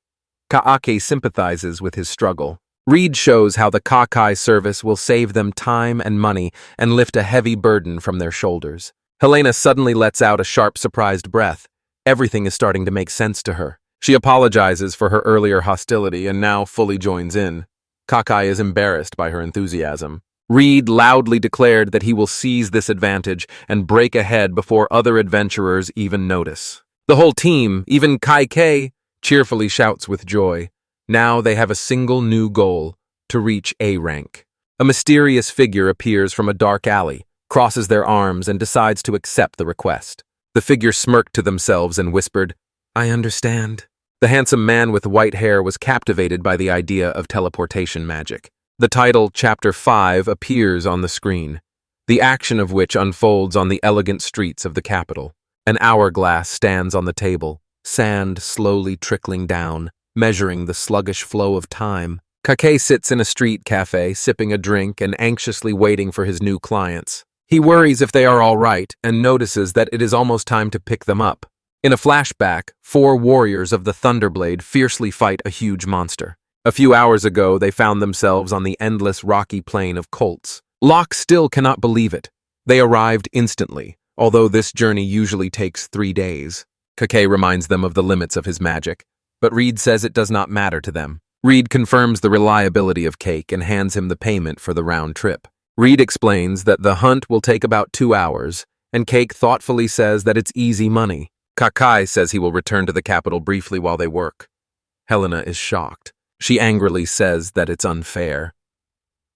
Kaake sympathizes with his struggle. Reed shows how the Kakai service will save them time and money and lift a heavy burden from their shoulders. Helena suddenly lets out a sharp, surprised breath. Everything is starting to make sense to her. She apologizes for her earlier hostility and now fully joins in. Kakai is embarrassed by her enthusiasm. Reed loudly declared that he will seize this advantage and break ahead before other adventurers even notice. The whole team, even Kai-Kei, cheerfully shouts with joy. Now they have a single new goal, to reach A rank. A mysterious figure appears from a dark alley, crosses their arms, and decides to accept the request. The figure smirked to themselves and whispered, "I understand." The handsome man with white hair was captivated by the idea of teleportation magic. The title, Chapter 5, appears on the screen, the action of which unfolds on the elegant streets of the capital. An hourglass stands on the table, sand slowly trickling down, measuring the sluggish flow of time. Kake sits in a street cafe, sipping a drink and anxiously waiting for his new clients. He worries if they are all right and notices that it is almost time to pick them up. In a flashback, 4 warriors of the Thunderblade fiercely fight a huge monster. A few hours ago, they found themselves on the endless rocky plain of Colts. Locke still cannot believe it. They arrived instantly, although this journey usually takes 3 days. Kakei reminds them of the limits of his magic, but Reed says it does not matter to them. Reed confirms the reliability of Cake and hands him the payment for the round trip. Reed explains that the hunt will take about 2 hours, and Cake thoughtfully says that it's easy money. Kakei says he will return to the capital briefly while they work. Helena is shocked. She angrily says that it's unfair.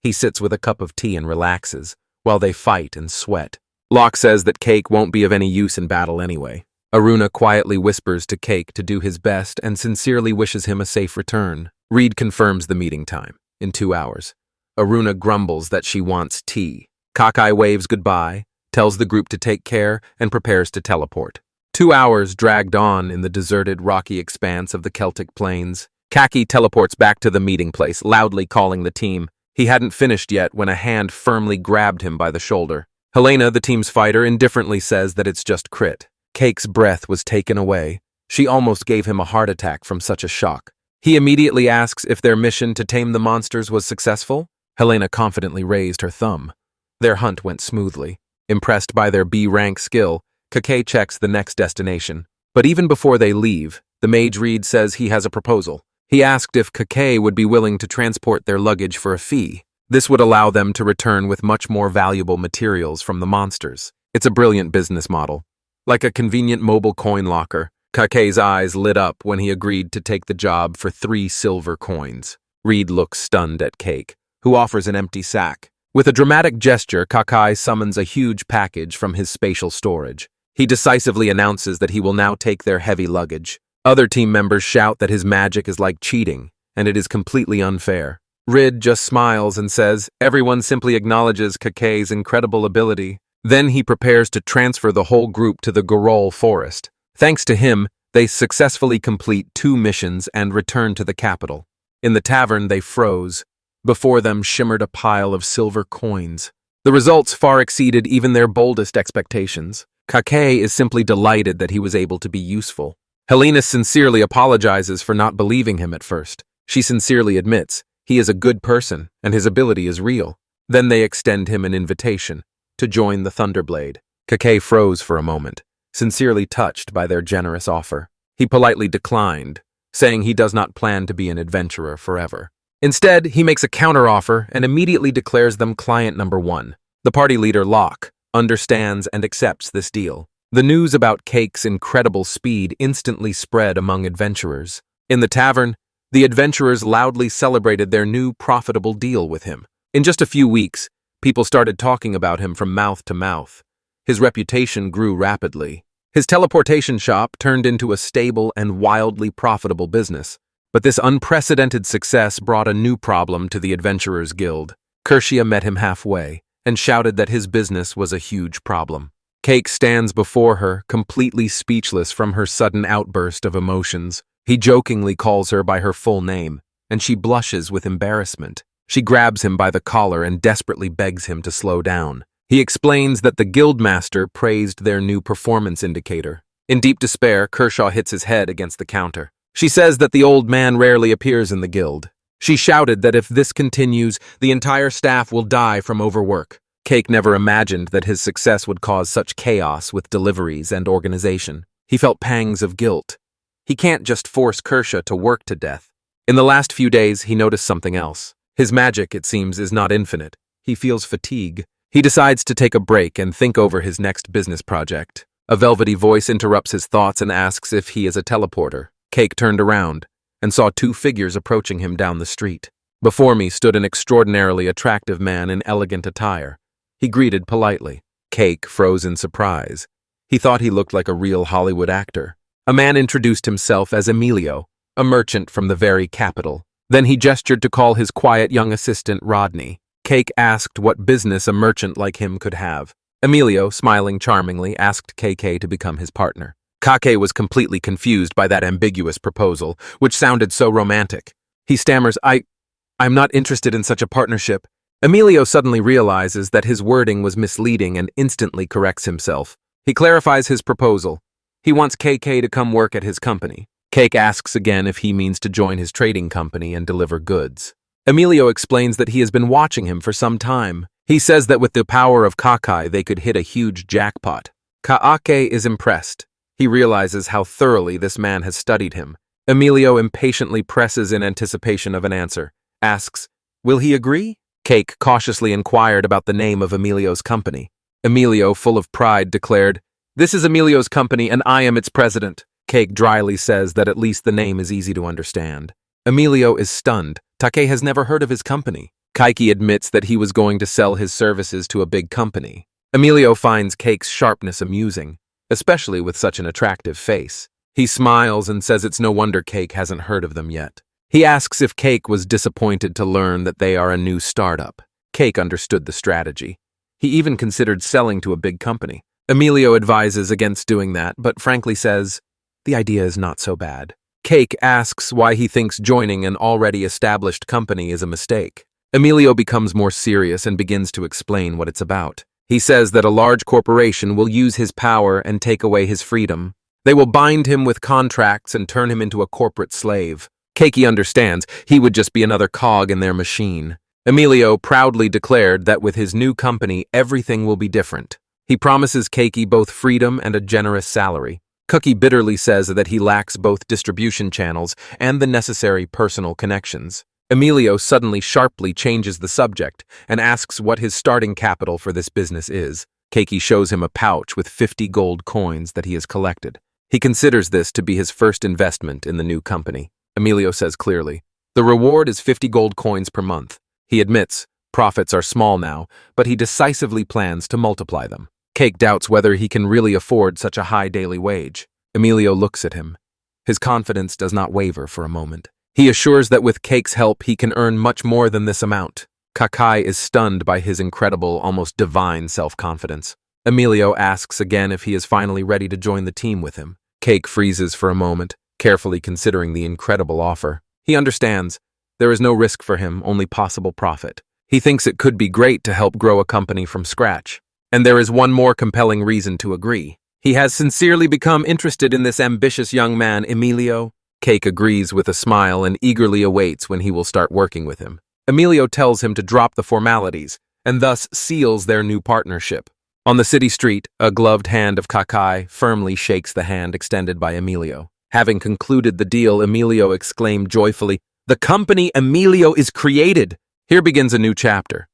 He sits with a cup of tea and relaxes, while they fight and sweat. Locke says that Cake won't be of any use in battle anyway. Aruna quietly whispers to Cake to do his best and sincerely wishes him a safe return. Reed confirms the meeting time, in 2 hours. Aruna grumbles that she wants tea. Kakei waves goodbye, tells the group to take care, and prepares to teleport. 2 hours dragged on in the deserted, rocky expanse of the Celtic Plains. Kaki teleports back to the meeting place, loudly calling the team. He hadn't finished yet when a hand firmly grabbed him by the shoulder. Helena, the team's fighter, indifferently says that it's just crit. Cake's breath was taken away. She almost gave him a heart attack from such a shock. He immediately asks if their mission to tame the monsters was successful. Helena confidently raised her thumb. Their hunt went smoothly. Impressed by their B-rank skill, Kakei checks the next destination. But even before they leave, the mage Reed says he has a proposal. He asked if Kakei would be willing to transport their luggage for a fee. This would allow them to return with much more valuable materials from the monsters. It's a brilliant business model. Like a convenient mobile coin locker, Kakei's eyes lit up when he agreed to take the job for 3 silver coins. Reed looks stunned at Cake, who offers an empty sack. With a dramatic gesture, Kakei summons a huge package from his spatial storage. He decisively announces that he will now take their heavy luggage. Other team members shout that his magic is like cheating, and it is completely unfair. Reed just smiles and says everyone simply acknowledges Kakei's incredible ability. Then he prepares to transfer the whole group to the Gorol forest. Thanks to him, they successfully complete 2 missions and return to the capital. In the tavern, they froze. Before them shimmered a pile of silver coins. The results far exceeded even their boldest expectations. Kakei is simply delighted that he was able to be useful. Helena sincerely apologizes for not believing him at first. She sincerely admits he is a good person and his ability is real. Then they extend him an invitation to join the Thunderblade. Kakei froze for a moment, sincerely touched by their generous offer. He politely declined, saying he does not plan to be an adventurer forever. Instead, he makes a counteroffer and immediately declares them client number 1. The party leader, Locke, understands and accepts this deal. The news about Cake's incredible speed instantly spread among adventurers. In the tavern, the adventurers loudly celebrated their new profitable deal with him. In just a few weeks, people started talking about him from mouth to mouth. His reputation grew rapidly. His teleportation shop turned into a stable and wildly profitable business. But this unprecedented success brought a new problem to the Adventurers Guild. Kershia met him halfway and shouted that his business was a huge problem. Cake stands before her, completely speechless from her sudden outburst of emotions. He jokingly calls her by her full name, and she blushes with embarrassment. She grabs him by the collar and desperately begs him to slow down. He explains that the guildmaster praised their new performance indicator. In deep despair, Kershaw hits his head against the counter. She says that the old man rarely appears in the guild. She shouted that if this continues, the entire staff will die from overwork. Cake never imagined that his success would cause such chaos with deliveries and organization. He felt pangs of guilt. He can't just force Kershaw to work to death. In the last few days, he noticed something else. His magic, it seems, is not infinite. He feels fatigue. He decides to take a break and think over his next business project. A velvety voice interrupts his thoughts and asks if he is a teleporter. Cake turned around and saw 2 figures approaching him down the street. Before me stood an extraordinarily attractive man in elegant attire. He greeted politely. Cake froze in surprise. He thought he looked like a real Hollywood actor. A man introduced himself as Emilio, a merchant from the very capital. Then he gestured to call his quiet young assistant Rodney. Cake asked what business a merchant like him could have. Emilio, smiling charmingly, asked KK to become his partner. Kake was completely confused by that ambiguous proposal, which sounded so romantic. He stammers, I'm not interested in such a partnership. Emilio suddenly realizes that his wording was misleading and instantly corrects himself. He clarifies his proposal. He wants KK to come work at his company. Cake asks again if he means to join his trading company and deliver goods. Emilio explains that he has been watching him for some time. He says that with the power of Kakai, they could hit a huge jackpot. Kaake is impressed. He realizes how thoroughly this man has studied him. Emilio impatiently presses in anticipation of an answer. Asks, will he agree? Cake cautiously inquired about the name of Emilio's company. Emilio, full of pride, declared, "This is Emilio's company and I am its president." Cake dryly says that at least the name is easy to understand. Emilio is stunned. Take has never heard of his company. Kaiki admits that he was going to sell his services to a big company. Emilio finds Cake's sharpness amusing, especially with such an attractive face. He smiles and says it's no wonder Cake hasn't heard of them yet. He asks if Cake was disappointed to learn that they are a new startup. Cake understood the strategy. He even considered selling to a big company. Emilio advises against doing that, but frankly says, the idea is not so bad. Cake asks why he thinks joining an already established company is a mistake. Emilio becomes more serious and begins to explain what it's about. He says that a large corporation will use his power and take away his freedom. They will bind him with contracts and turn him into a corporate slave. Keiki understands he would just be another cog in their machine. Emilio proudly declared that with his new company, everything will be different. He promises Keiki both freedom and a generous salary. Cookie bitterly says that he lacks both distribution channels and the necessary personal connections. Emilio suddenly sharply changes the subject and asks what his starting capital for this business is. Keiki shows him a pouch with 50 gold coins that he has collected. He considers this to be his first investment in the new company. Emilio says clearly, the reward is 50 gold coins per month. He admits, profits are small now, but he decisively plans to multiply them. Cake doubts whether he can really afford such a high daily wage. Emilio looks at him. His confidence does not waver for a moment. He assures that with Cake's help he can earn much more than this amount. Kakai is stunned by his incredible, almost divine self-confidence. Emilio asks again if he is finally ready to join the team with him. Cake freezes for a moment, carefully considering the incredible offer. He understands. There is no risk for him, only possible profit. He thinks it could be great to help grow a company from scratch. And there is one more compelling reason to agree. He has sincerely become interested in this ambitious young man, Emilio. Cake agrees with a smile and eagerly awaits when he will start working with him. Emilio tells him to drop the formalities, and thus seals their new partnership. On the city street, a gloved hand of Kakai firmly shakes the hand extended by Emilio. Having concluded the deal, Emilio exclaimed joyfully, "The company Emilio is created!" Here begins a new chapter.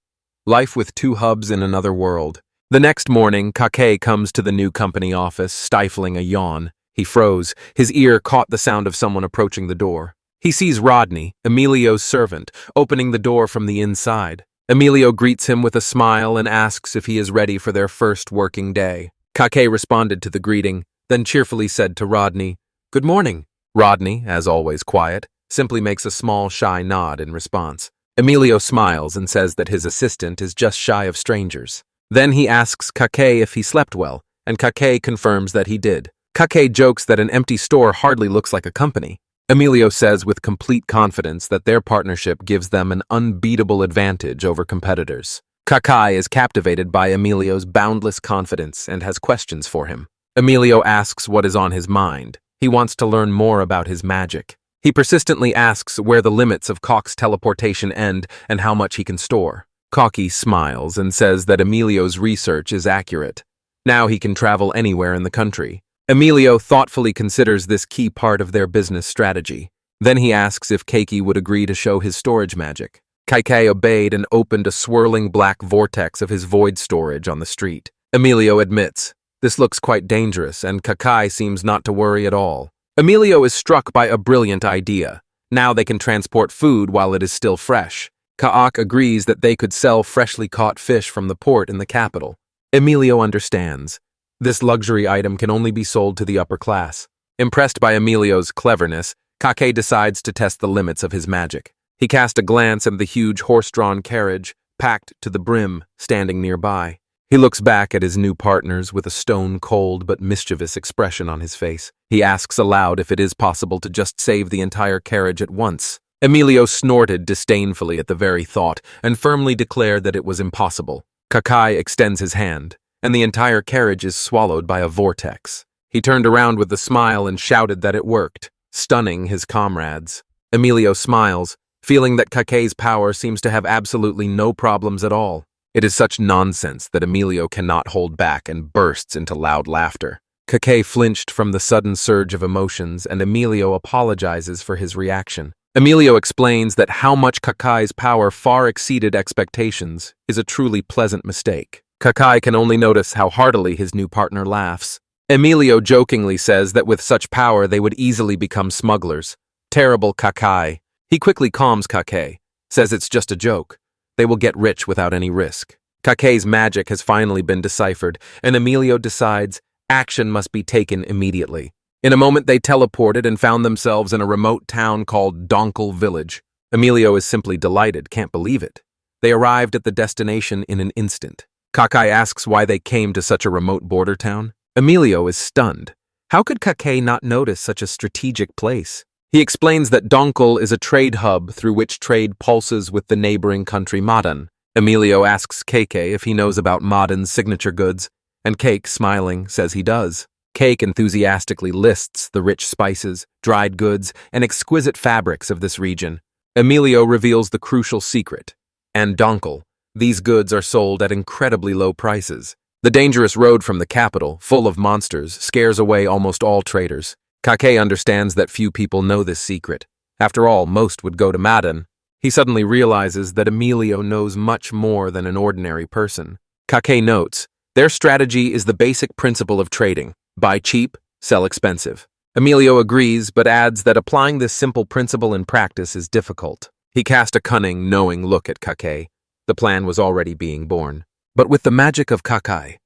Life with two hubs in another world. The next morning, Kakai comes to the new company office, stifling a yawn. He froze. His ear caught the sound of someone approaching the door. He sees Rodney, Emilio's servant, opening the door from the inside. Emilio greets him with a smile and asks if he is ready for their first working day. Kakai responded to the greeting, then cheerfully said to Rodney, "Good morning." Rodney, as always quiet, simply makes a small, shy nod in response. Emilio smiles and says that his assistant is just shy of strangers. Then he asks Kakai if he slept well, and Kakai confirms that he did. Kakai jokes that an empty store hardly looks like a company. Emilio says with complete confidence that their partnership gives them an unbeatable advantage over competitors. Kakai is captivated by Emilio's boundless confidence and has questions for him. Emilio asks what is on his mind. He wants to learn more about his magic. He persistently asks where the limits of Cock's teleportation end and how much he can store. Cocky smiles and says that Emilio's research is accurate. Now he can travel anywhere in the country. Emilio thoughtfully considers this key part of their business strategy. Then he asks if Keiki would agree to show his storage magic. Kakai obeyed and opened a swirling black vortex of his void storage on the street. Emilio admits, this looks quite dangerous, and Kakai seems not to worry at all. Emilio is struck by a brilliant idea. Now they can transport food while it is still fresh. Kaak agrees that they could sell freshly caught fish from the port in the capital. Emilio understands. This luxury item can only be sold to the upper class. Impressed by Emilio's cleverness, Kakai decides to test the limits of his magic. He cast a glance at the huge horse-drawn carriage, packed to the brim, standing nearby. He looks back at his new partners with a stone-cold but mischievous expression on his face. He asks aloud if it is possible to just save the entire carriage at once. Emilio snorted disdainfully at the very thought and firmly declared that it was impossible. Kakai extends his hand, and the entire carriage is swallowed by a vortex. He turned around with a smile and shouted that it worked, stunning his comrades. Emilio smiles, feeling that Kakei's power seems to have absolutely no problems at all. It is such nonsense that Emilio cannot hold back and bursts into loud laughter. Kakei flinched from the sudden surge of emotions, and Emilio apologizes for his reaction. Emilio explains that how much Kakei's power far exceeded expectations is a truly pleasant mistake. Kakai can only notice how heartily his new partner laughs. Emilio jokingly says that with such power they would easily become smugglers. Terrible Kakai. He quickly calms Kakei, says it's just a joke. They will get rich without any risk. Kakei's magic has finally been deciphered, and Emilio decides action must be taken immediately. In a moment they teleported and found themselves in a remote town called Donkel Village. Emilio is simply delighted, can't believe it. They arrived at the destination in an instant. Kakai asks why they came to such a remote border town. Emilio is stunned. How could Kakei not notice such a strategic place? He explains that Donkel is a trade hub through which trade pulses with the neighboring country Madan. Emilio asks Keike if he knows about Madan's signature goods, and Cake, smiling, says he does. Cake enthusiastically lists the rich spices, dried goods, and exquisite fabrics of this region. Emilio reveals the crucial secret. And Donkel, these goods are sold at incredibly low prices. The dangerous road from the capital, full of monsters, scares away almost all traders. Kakei understands that few people know this secret. After all, most would go to Madan. He suddenly realizes that Emilio knows much more than an ordinary person. Kakei notes, their strategy is the basic principle of trading. Buy cheap, sell expensive. Emilio agrees, but adds that applying this simple principle in practice is difficult. He cast a cunning, knowing look at Kakei. The plan was already being born. But with the magic of Kakei,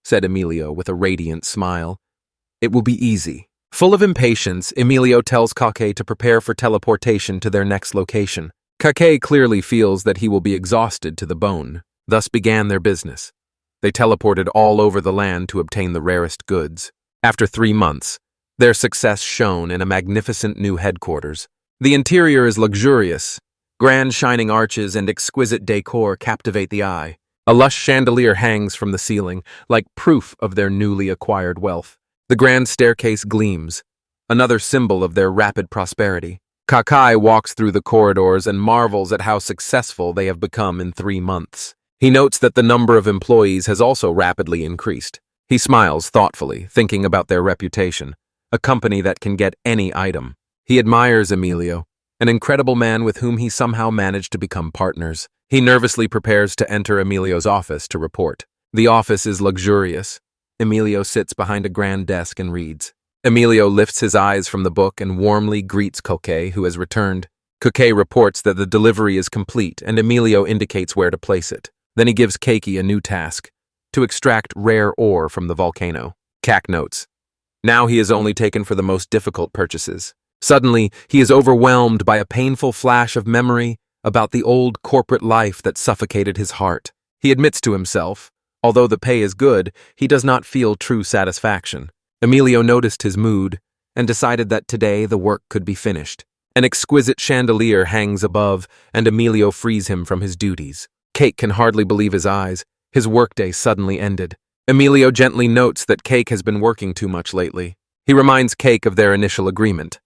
said Emilio with a radiant smile, it will be easy. Full of impatience, Emilio tells Kakei to prepare for teleportation to their next location. Kakei clearly feels that he will be exhausted to the bone. Thus began their business. They teleported all over the land to obtain the rarest goods. After 3 months, their success shone in a magnificent new headquarters. The interior is luxurious. Grand shining arches and exquisite decor captivate the eye. A lush chandelier hangs from the ceiling, like proof of their newly acquired wealth. The grand staircase gleams, another symbol of their rapid prosperity. Kakei walks through the corridors and marvels at how successful they have become in 3 months. He notes that the number of employees has also rapidly increased. He smiles thoughtfully, thinking about their reputation, a company that can get any item. He admires Emilio, an incredible man with whom he somehow managed to become partners. He nervously prepares to enter Emilio's office to report. The office is luxurious. Emilio sits behind a grand desk and reads. Emilio lifts his eyes from the book and warmly greets Kakei, who has returned. Kakei reports that the delivery is complete, and Emilio indicates where to place it. Then he gives Keiki a new task, to extract rare ore from the volcano. Kak notes. Now he is only taken for the most difficult purchases. Suddenly, he is overwhelmed by a painful flash of memory about the old corporate life that suffocated his heart. He admits to himself, although the pay is good, he does not feel true satisfaction. Emilio noticed his mood and decided that today the work could be finished. An exquisite chandelier hangs above, and Emilio frees him from his duties. Cake can hardly believe his eyes. His workday suddenly ended. Emilio gently notes that Cake has been working too much lately. He reminds Cake of their initial agreement,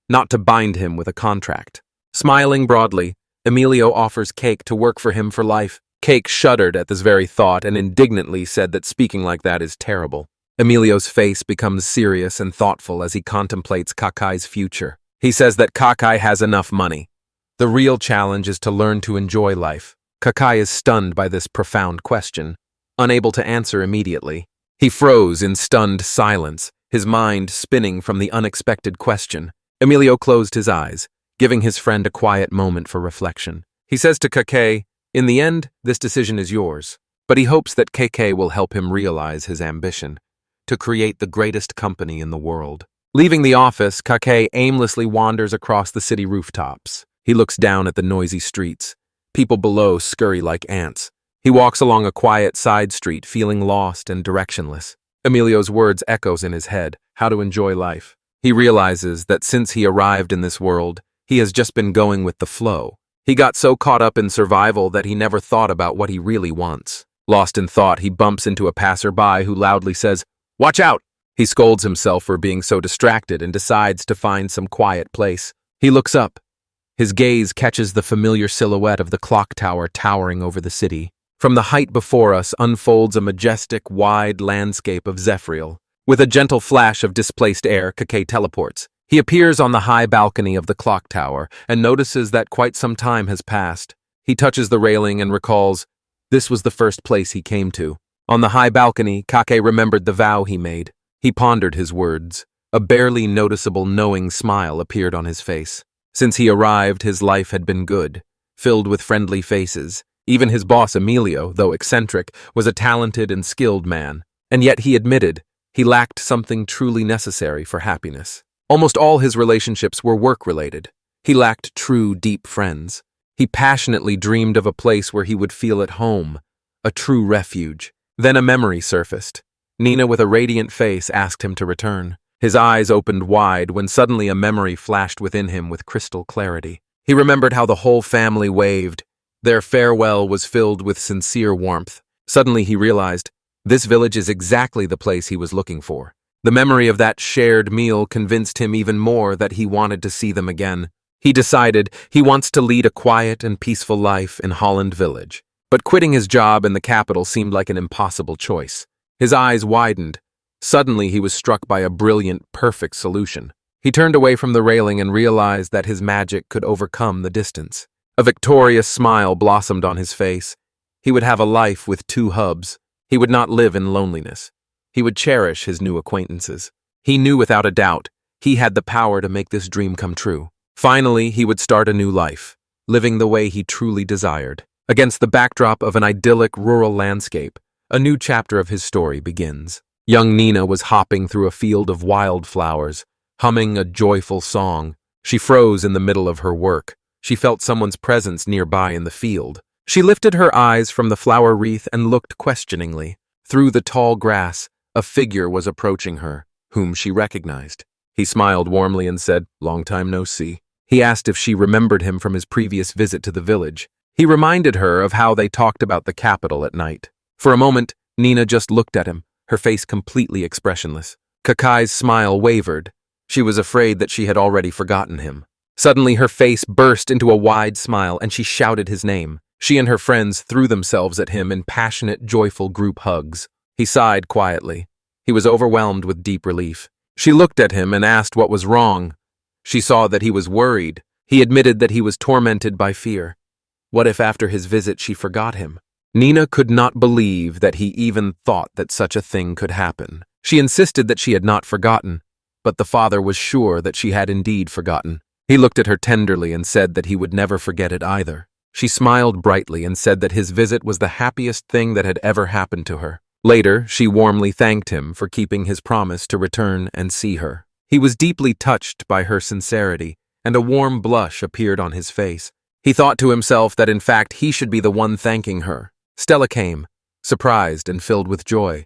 not to bind him with a contract. Smiling broadly, Emilio offers Cake to work for him for life. Cake shuddered at this very thought and indignantly said that speaking like that is terrible. Emilio's face becomes serious and thoughtful as he contemplates Kakei's future. He says that Kakei has enough money. The real challenge is to learn to enjoy life. Kakei is stunned by this profound question, unable to answer immediately. He froze in stunned silence, his mind spinning from the unexpected question. Emilio closed his eyes, giving his friend a quiet moment for reflection. He says to Kakei, in the end, this decision is yours, but he hopes that Kakei will help him realize his ambition, to create the greatest company in the world. Leaving the office, Kakei aimlessly wanders across the city rooftops. He looks down at the noisy streets. People below scurry like ants. He walks along a quiet side street, feeling lost and directionless. Emilio's words echoes in his head, how to enjoy life. He realizes that since he arrived in this world, He has just been going with the flow. He got so caught up in survival that he never thought about what he really wants. Lost in thought, he bumps into a passerby who loudly says, "Watch out!" He scolds himself for being so distracted and decides to find some quiet place. He looks up. His gaze catches the familiar silhouette of the clock tower towering over the city. From the height before us unfolds a majestic, wide landscape of Zephyriel. With a gentle flash of displaced air, Kake teleports. He appears on the high balcony of the clock tower and notices that quite some time has passed. He touches the railing and recalls, this was the first place he came to. On the high balcony, Kake remembered the vow he made. He pondered his words. A barely noticeable knowing smile appeared on his face. Since he arrived, his life had been good, filled with friendly faces. Even his boss, Emilio, though eccentric, was a talented and skilled man. And yet he admitted he lacked something truly necessary for happiness. Almost all his relationships were work-related. He lacked true, deep friends. He passionately dreamed of a place where he would feel at home, a true refuge. Then a memory surfaced. Nina, with a radiant face, asked him to return. His eyes opened wide when suddenly a memory flashed within him with crystal clarity. He remembered how the whole family waved. Their farewell was filled with sincere warmth. Suddenly he realized, this village is exactly the place he was looking for. The memory of that shared meal convinced him even more that he wanted to see them again. He decided he wants to lead a quiet and peaceful life in Holland village. But quitting his job in the capital seemed like an impossible choice. His eyes widened. Suddenly he was struck by a brilliant, perfect solution. He turned away from the railing and realized that his magic could overcome the distance. A victorious smile blossomed on his face. He would have a life with two hubs. He would not live in loneliness. He would cherish his new acquaintances. He knew without a doubt he had the power to make this dream come true. Finally, he would start a new life, living the way he truly desired. Against the backdrop of an idyllic rural landscape, a new chapter of his story begins. Young Nina was hopping through a field of wildflowers, humming a joyful song. She froze in the middle of her work. She felt someone's presence nearby in the field. She lifted her eyes from the flower wreath and looked questioningly. Through the tall grass, a figure was approaching her, whom she recognized. He smiled warmly and said, "Long time no see." He asked if she remembered him from his previous visit to the village. He reminded her of how they talked about the capital at night. For a moment, Nina just looked at him, her face completely expressionless. Kakai's smile wavered. She was afraid that she had already forgotten him. Suddenly, her face burst into a wide smile, and she shouted his name. She and her friends threw themselves at him in passionate, joyful group hugs. He sighed quietly. He was overwhelmed with deep relief. She looked at him and asked what was wrong. She saw that he was worried. He admitted that he was tormented by fear. What if after his visit she forgot him? Nina could not believe that he even thought that such a thing could happen. She insisted that she had not forgotten, but the father was sure that she had indeed forgotten. He looked at her tenderly and said that he would never forget it either. She smiled brightly and said that his visit was the happiest thing that had ever happened to her. Later, she warmly thanked him for keeping his promise to return and see her. He was deeply touched by her sincerity, and a warm blush appeared on his face. He thought to himself that in fact he should be the one thanking her. Stella came, surprised and filled with joy.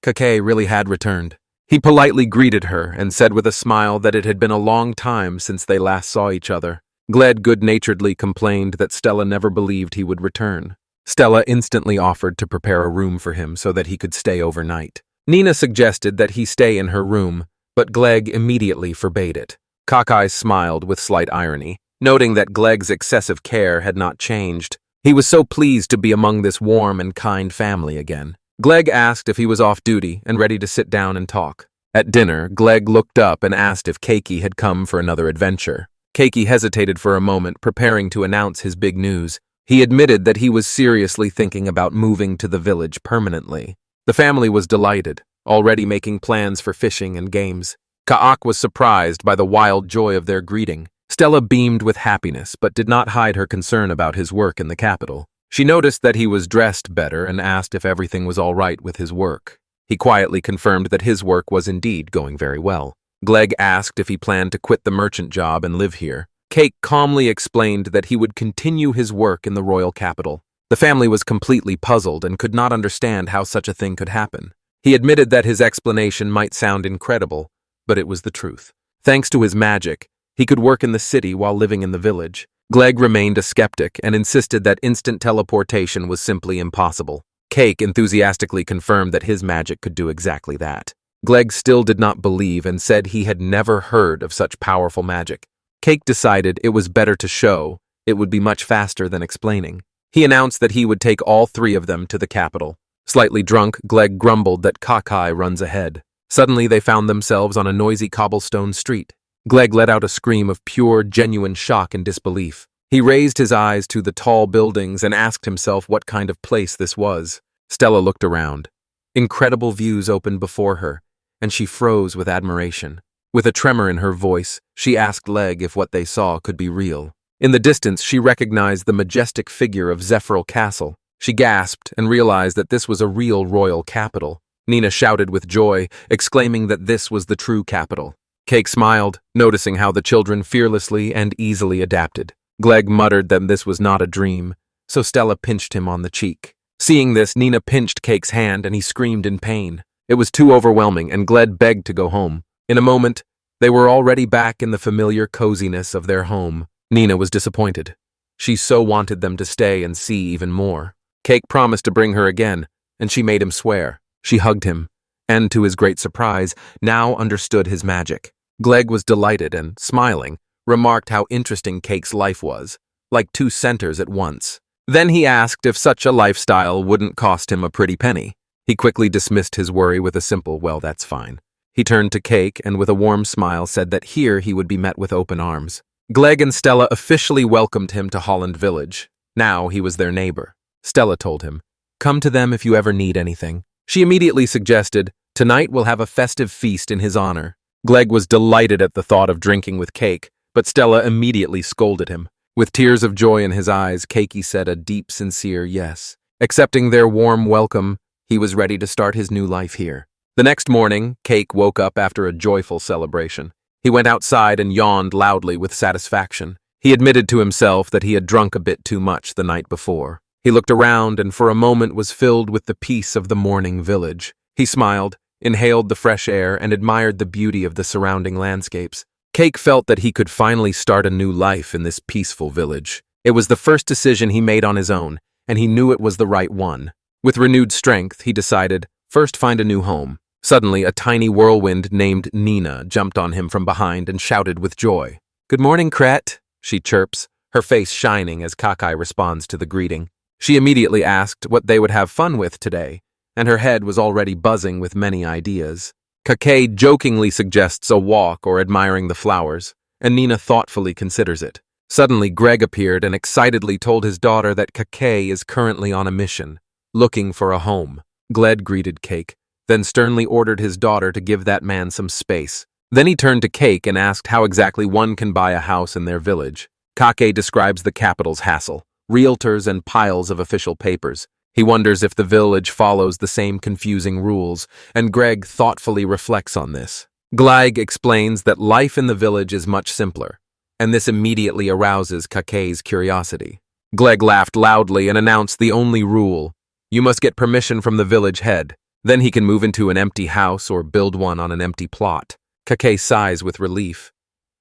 Kake really had returned. He politely greeted her and said with a smile that it had been a long time since they last saw each other. Gled good-naturedly complained that Stella never believed he would return. Stella instantly offered to prepare a room for him so that he could stay overnight. Nina suggested that he stay in her room, but Gleg immediately forbade it. Kakai smiled with slight irony, noting that Gleg's excessive care had not changed. He was so pleased to be among this warm and kind family again. Gleg asked if he was off duty and ready to sit down and talk. At dinner, Gleg looked up and asked if Keiki had come for another adventure. Keiki hesitated for a moment, preparing to announce his big news. He admitted that he was seriously thinking about moving to the village permanently. The family was delighted, already making plans for fishing and games. Kaak was surprised by the wild joy of their greeting. Stella beamed with happiness, but did not hide her concern about his work in the capital. She noticed that he was dressed better and asked if everything was all right with his work. He quietly confirmed that his work was indeed going very well. Gleg asked if he planned to quit the merchant job and live here. Cake calmly explained that he would continue his work in the royal capital. The family was completely puzzled and could not understand how such a thing could happen. He admitted that his explanation might sound incredible, but it was the truth. Thanks to his magic, he could work in the city while living in the village. Gleg remained a skeptic and insisted that instant teleportation was simply impossible. Cake enthusiastically confirmed that his magic could do exactly that. Gleg still did not believe and said he had never heard of such powerful magic. Cake decided it was better to show. It would be much faster than explaining. He announced that he would take all three of them to the capital. Slightly drunk, Gleg grumbled that Kakai runs ahead. Suddenly they found themselves on a noisy cobblestone street. Gleg let out a scream of pure, genuine shock and disbelief. He raised his eyes to the tall buildings and asked himself what kind of place this was. Stella looked around. Incredible views opened before her, and she froze with admiration. With a tremor in her voice, she asked Gleg if what they saw could be real. In the distance, she recognized the majestic figure of Zephyral Castle. She gasped and realized that this was a real royal capital. Nina shouted with joy, exclaiming that this was the true capital. Cake smiled, noticing how the children fearlessly and easily adapted. Gleg muttered that this was not a dream, so Stella pinched him on the cheek. Seeing this, Nina pinched Cake's hand and he screamed in pain. It was too overwhelming and Gleg begged to go home. In a moment, they were already back in the familiar coziness of their home. Nina was disappointed. She so wanted them to stay and see even more. Cake promised to bring her again, and she made him swear. She hugged him, and to his great surprise, now understood his magic. Gleg was delighted and, smiling, remarked how interesting Cake's life was, like two centers at once. Then he asked if such a lifestyle wouldn't cost him a pretty penny. He quickly dismissed his worry with a simple, "Well, that's fine." He turned to Cake and with a warm smile said that here he would be met with open arms. Gleg and Stella officially welcomed him to Holland Village. Now he was their neighbor. Stella told him, "Come to them if you ever need anything." She immediately suggested, "Tonight we'll have a festive feast in his honor." Gleg was delighted at the thought of drinking with Cake, but Stella immediately scolded him. With tears of joy in his eyes, Cakey said a deep, sincere yes. Accepting their warm welcome, he was ready to start his new life here. The next morning, Cake woke up after a joyful celebration. He went outside and yawned loudly with satisfaction. He admitted to himself that he had drunk a bit too much the night before. He looked around and for a moment was filled with the peace of the morning village. He smiled, inhaled the fresh air, and admired the beauty of the surrounding landscapes. Cake felt that he could finally start a new life in this peaceful village. It was the first decision he made on his own, and he knew it was the right one. With renewed strength, he decided, first find a new home. Suddenly, a tiny whirlwind named Nina jumped on him from behind and shouted with joy. "Good morning, Cret," she chirps, her face shining as Kakai responds to the greeting. She immediately asked what they would have fun with today, and her head was already buzzing with many ideas. Kakai jokingly suggests a walk or admiring the flowers, and Nina thoughtfully considers it. Suddenly, Greg appeared and excitedly told his daughter that Kakai is currently on a mission, looking for a home. Gleg greeted Cake, then sternly ordered his daughter to give that man some space. Then he turned to Cake and asked how exactly one can buy a house in their village. Kakai describes the capital's hassle, realtors and piles of official papers. He wonders if the village follows the same confusing rules, and Greg thoughtfully reflects on this. Gleg explains that life in the village is much simpler, and this immediately arouses Kakei's curiosity. Gleg laughed loudly and announced the only rule: you must get permission from the village head. Then he can move into an empty house or build one on an empty plot. Kakei sighs with relief.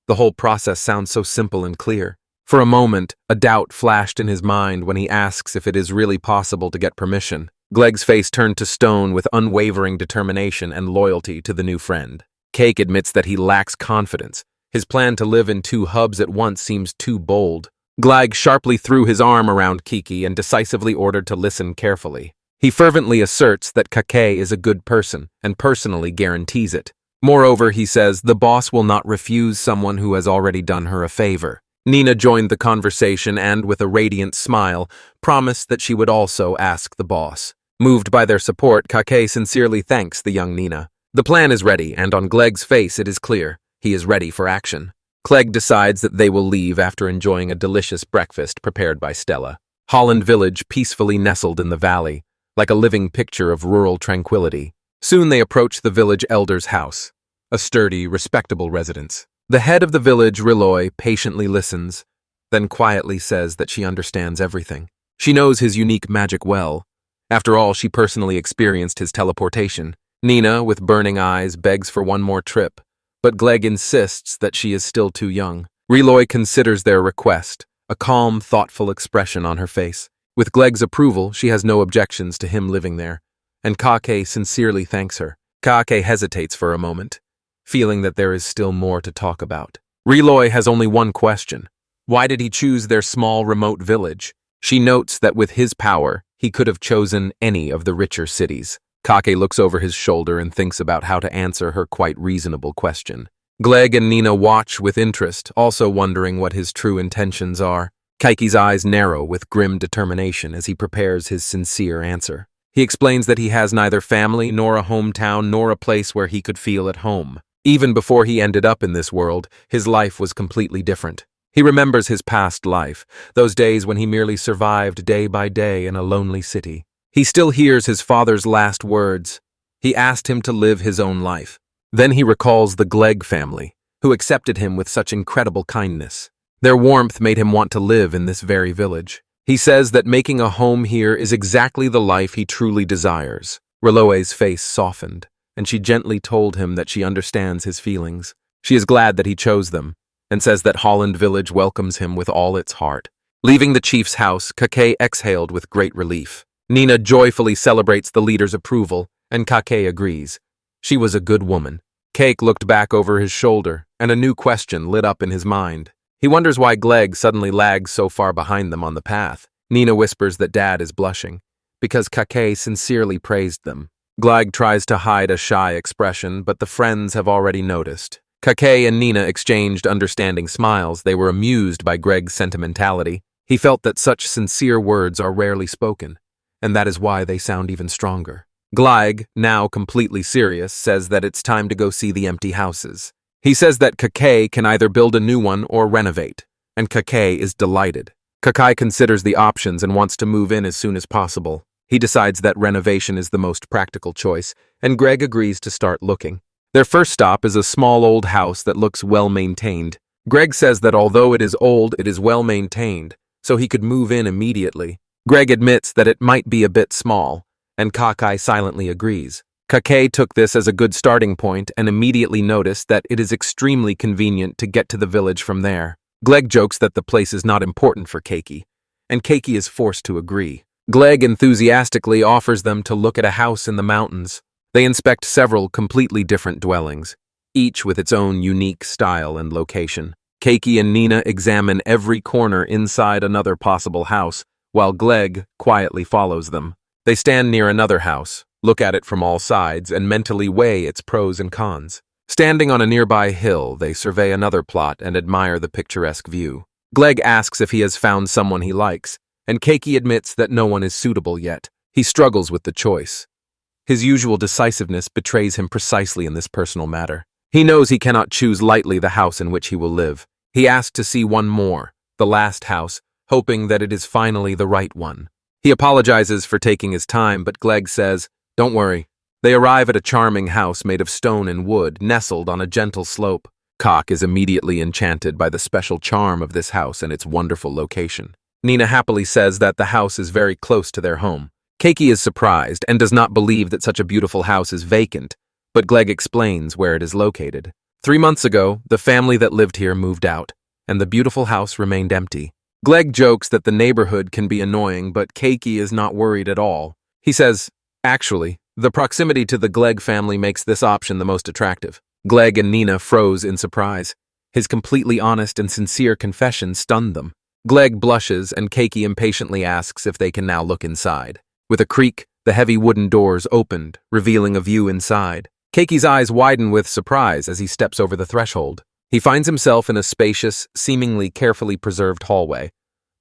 The whole process sounds so simple and clear. For a moment, a doubt flashed in his mind when he asks if it is really possible to get permission. Gleg's face turned to stone with unwavering determination and loyalty to the new friend. Cake admits that he lacks confidence. His plan to live in two hubs at once seems too bold. Gleg sharply threw his arm around Kiki and decisively ordered to listen carefully. He fervently asserts that Kakei is a good person and personally guarantees it. Moreover, he says the boss will not refuse someone who has already done her a favor. Nina joined the conversation and, with a radiant smile, promised that she would also ask the boss. Moved by their support, Kakei sincerely thanks the young Nina. The plan is ready, and on Gleg's face it is clear. He is ready for action. Gleg decides that they will leave after enjoying a delicious breakfast prepared by Stella. Holland Village peacefully nestled in the valley, like a living picture of rural tranquility. Soon they approach the village elder's house, a sturdy, respectable residence. The head of the village, Riloy, patiently listens, then quietly says that she understands everything. She knows his unique magic well. After all, she personally experienced his teleportation. Nina, with burning eyes, begs for one more trip, but Gleg insists that she is still too young. Reloy considers their request, a calm, thoughtful expression on her face. With Gleg's approval, she has no objections to him living there, and Kake sincerely thanks her. Kake hesitates for a moment, feeling that there is still more to talk about. Reloy has only one question. Why did he choose their small, remote village? She notes that with his power, he could have chosen any of the richer cities. Kake looks over his shoulder and thinks about how to answer her quite reasonable question. Gleg and Nina watch with interest, also wondering what his true intentions are. Kaike's eyes narrow with grim determination as he prepares his sincere answer. He explains that he has neither family, nor a hometown, nor a place where he could feel at home. Even before he ended up in this world, his life was completely different. He remembers his past life, those days when he merely survived day by day in a lonely city. He still hears his father's last words. He asked him to live his own life. Then he recalls the Gleg family, who accepted him with such incredible kindness. Their warmth made him want to live in this very village. He says that making a home here is exactly the life he truly desires. Reloe's face softened, and she gently told him that she understands his feelings. She is glad that he chose them, and says that Holland village welcomes him with all its heart. Leaving the chief's house, Kake exhaled with great relief. Nina joyfully celebrates the leader's approval, and Kake agrees. She was a good woman. Cake looked back over his shoulder, and a new question lit up in his mind. He wonders why Gleg suddenly lags so far behind them on the path. Nina whispers that Dad is blushing, because Kake sincerely praised them. Gleg tries to hide a shy expression, but the friends have already noticed. Kake and Nina exchanged understanding smiles. They were amused by Greg's sentimentality. He felt that such sincere words are rarely spoken, and that is why they sound even stronger. Gleg, now completely serious, says that it's time to go see the empty houses. He says that Kake can either build a new one or renovate, and Kake is delighted. Kake considers the options and wants to move in as soon as possible. He decides that renovation is the most practical choice, and Greg agrees to start looking. Their first stop is a small old house that looks well-maintained. Greg says that although it is old, it is well-maintained, so he could move in immediately. Greg admits that it might be a bit small, and Kake silently agrees. Kake took this as a good starting point and immediately noticed that it is extremely convenient to get to the village from there. Gleg jokes that the place is not important for Kake, and Kake is forced to agree. Gleg enthusiastically offers them to look at a house in the mountains. They inspect several completely different dwellings, each with its own unique style and location. Kake and Nina examine every corner inside another possible house, while Gleg quietly follows them. They stand near another house, look at it from all sides, and mentally weigh its pros and cons. Standing on a nearby hill, they survey another plot and admire the picturesque view. Gleg asks if he has found someone he likes, and Kake admits that no one is suitable yet. He struggles with the choice. His usual decisiveness betrays him precisely in this personal matter. He knows he cannot choose lightly the house in which he will live. He asks to see one more, the last house, hoping that it is finally the right one. He apologizes for taking his time, but Gleg says, "Don't worry." They arrive at a charming house made of stone and wood, nestled on a gentle slope. Kake is immediately enchanted by the special charm of this house and its wonderful location. Nina happily says that the house is very close to their home. Kake is surprised and does not believe that such a beautiful house is vacant, but Gleg explains where it is located. 3 months ago, the family that lived here moved out, and the beautiful house remained empty. Gleg jokes that the neighborhood can be annoying, but Kake is not worried at all. He says, "Actually, the proximity to the Gleg family makes this option the most attractive." Gleg and Nina froze in surprise. His completely honest and sincere confession stunned them. Gleg blushes, and Kake impatiently asks if they can now look inside. With a creak, the heavy wooden doors opened, revealing a view inside. Kake's eyes widen with surprise as he steps over the threshold. He finds himself in a spacious, seemingly carefully preserved hallway.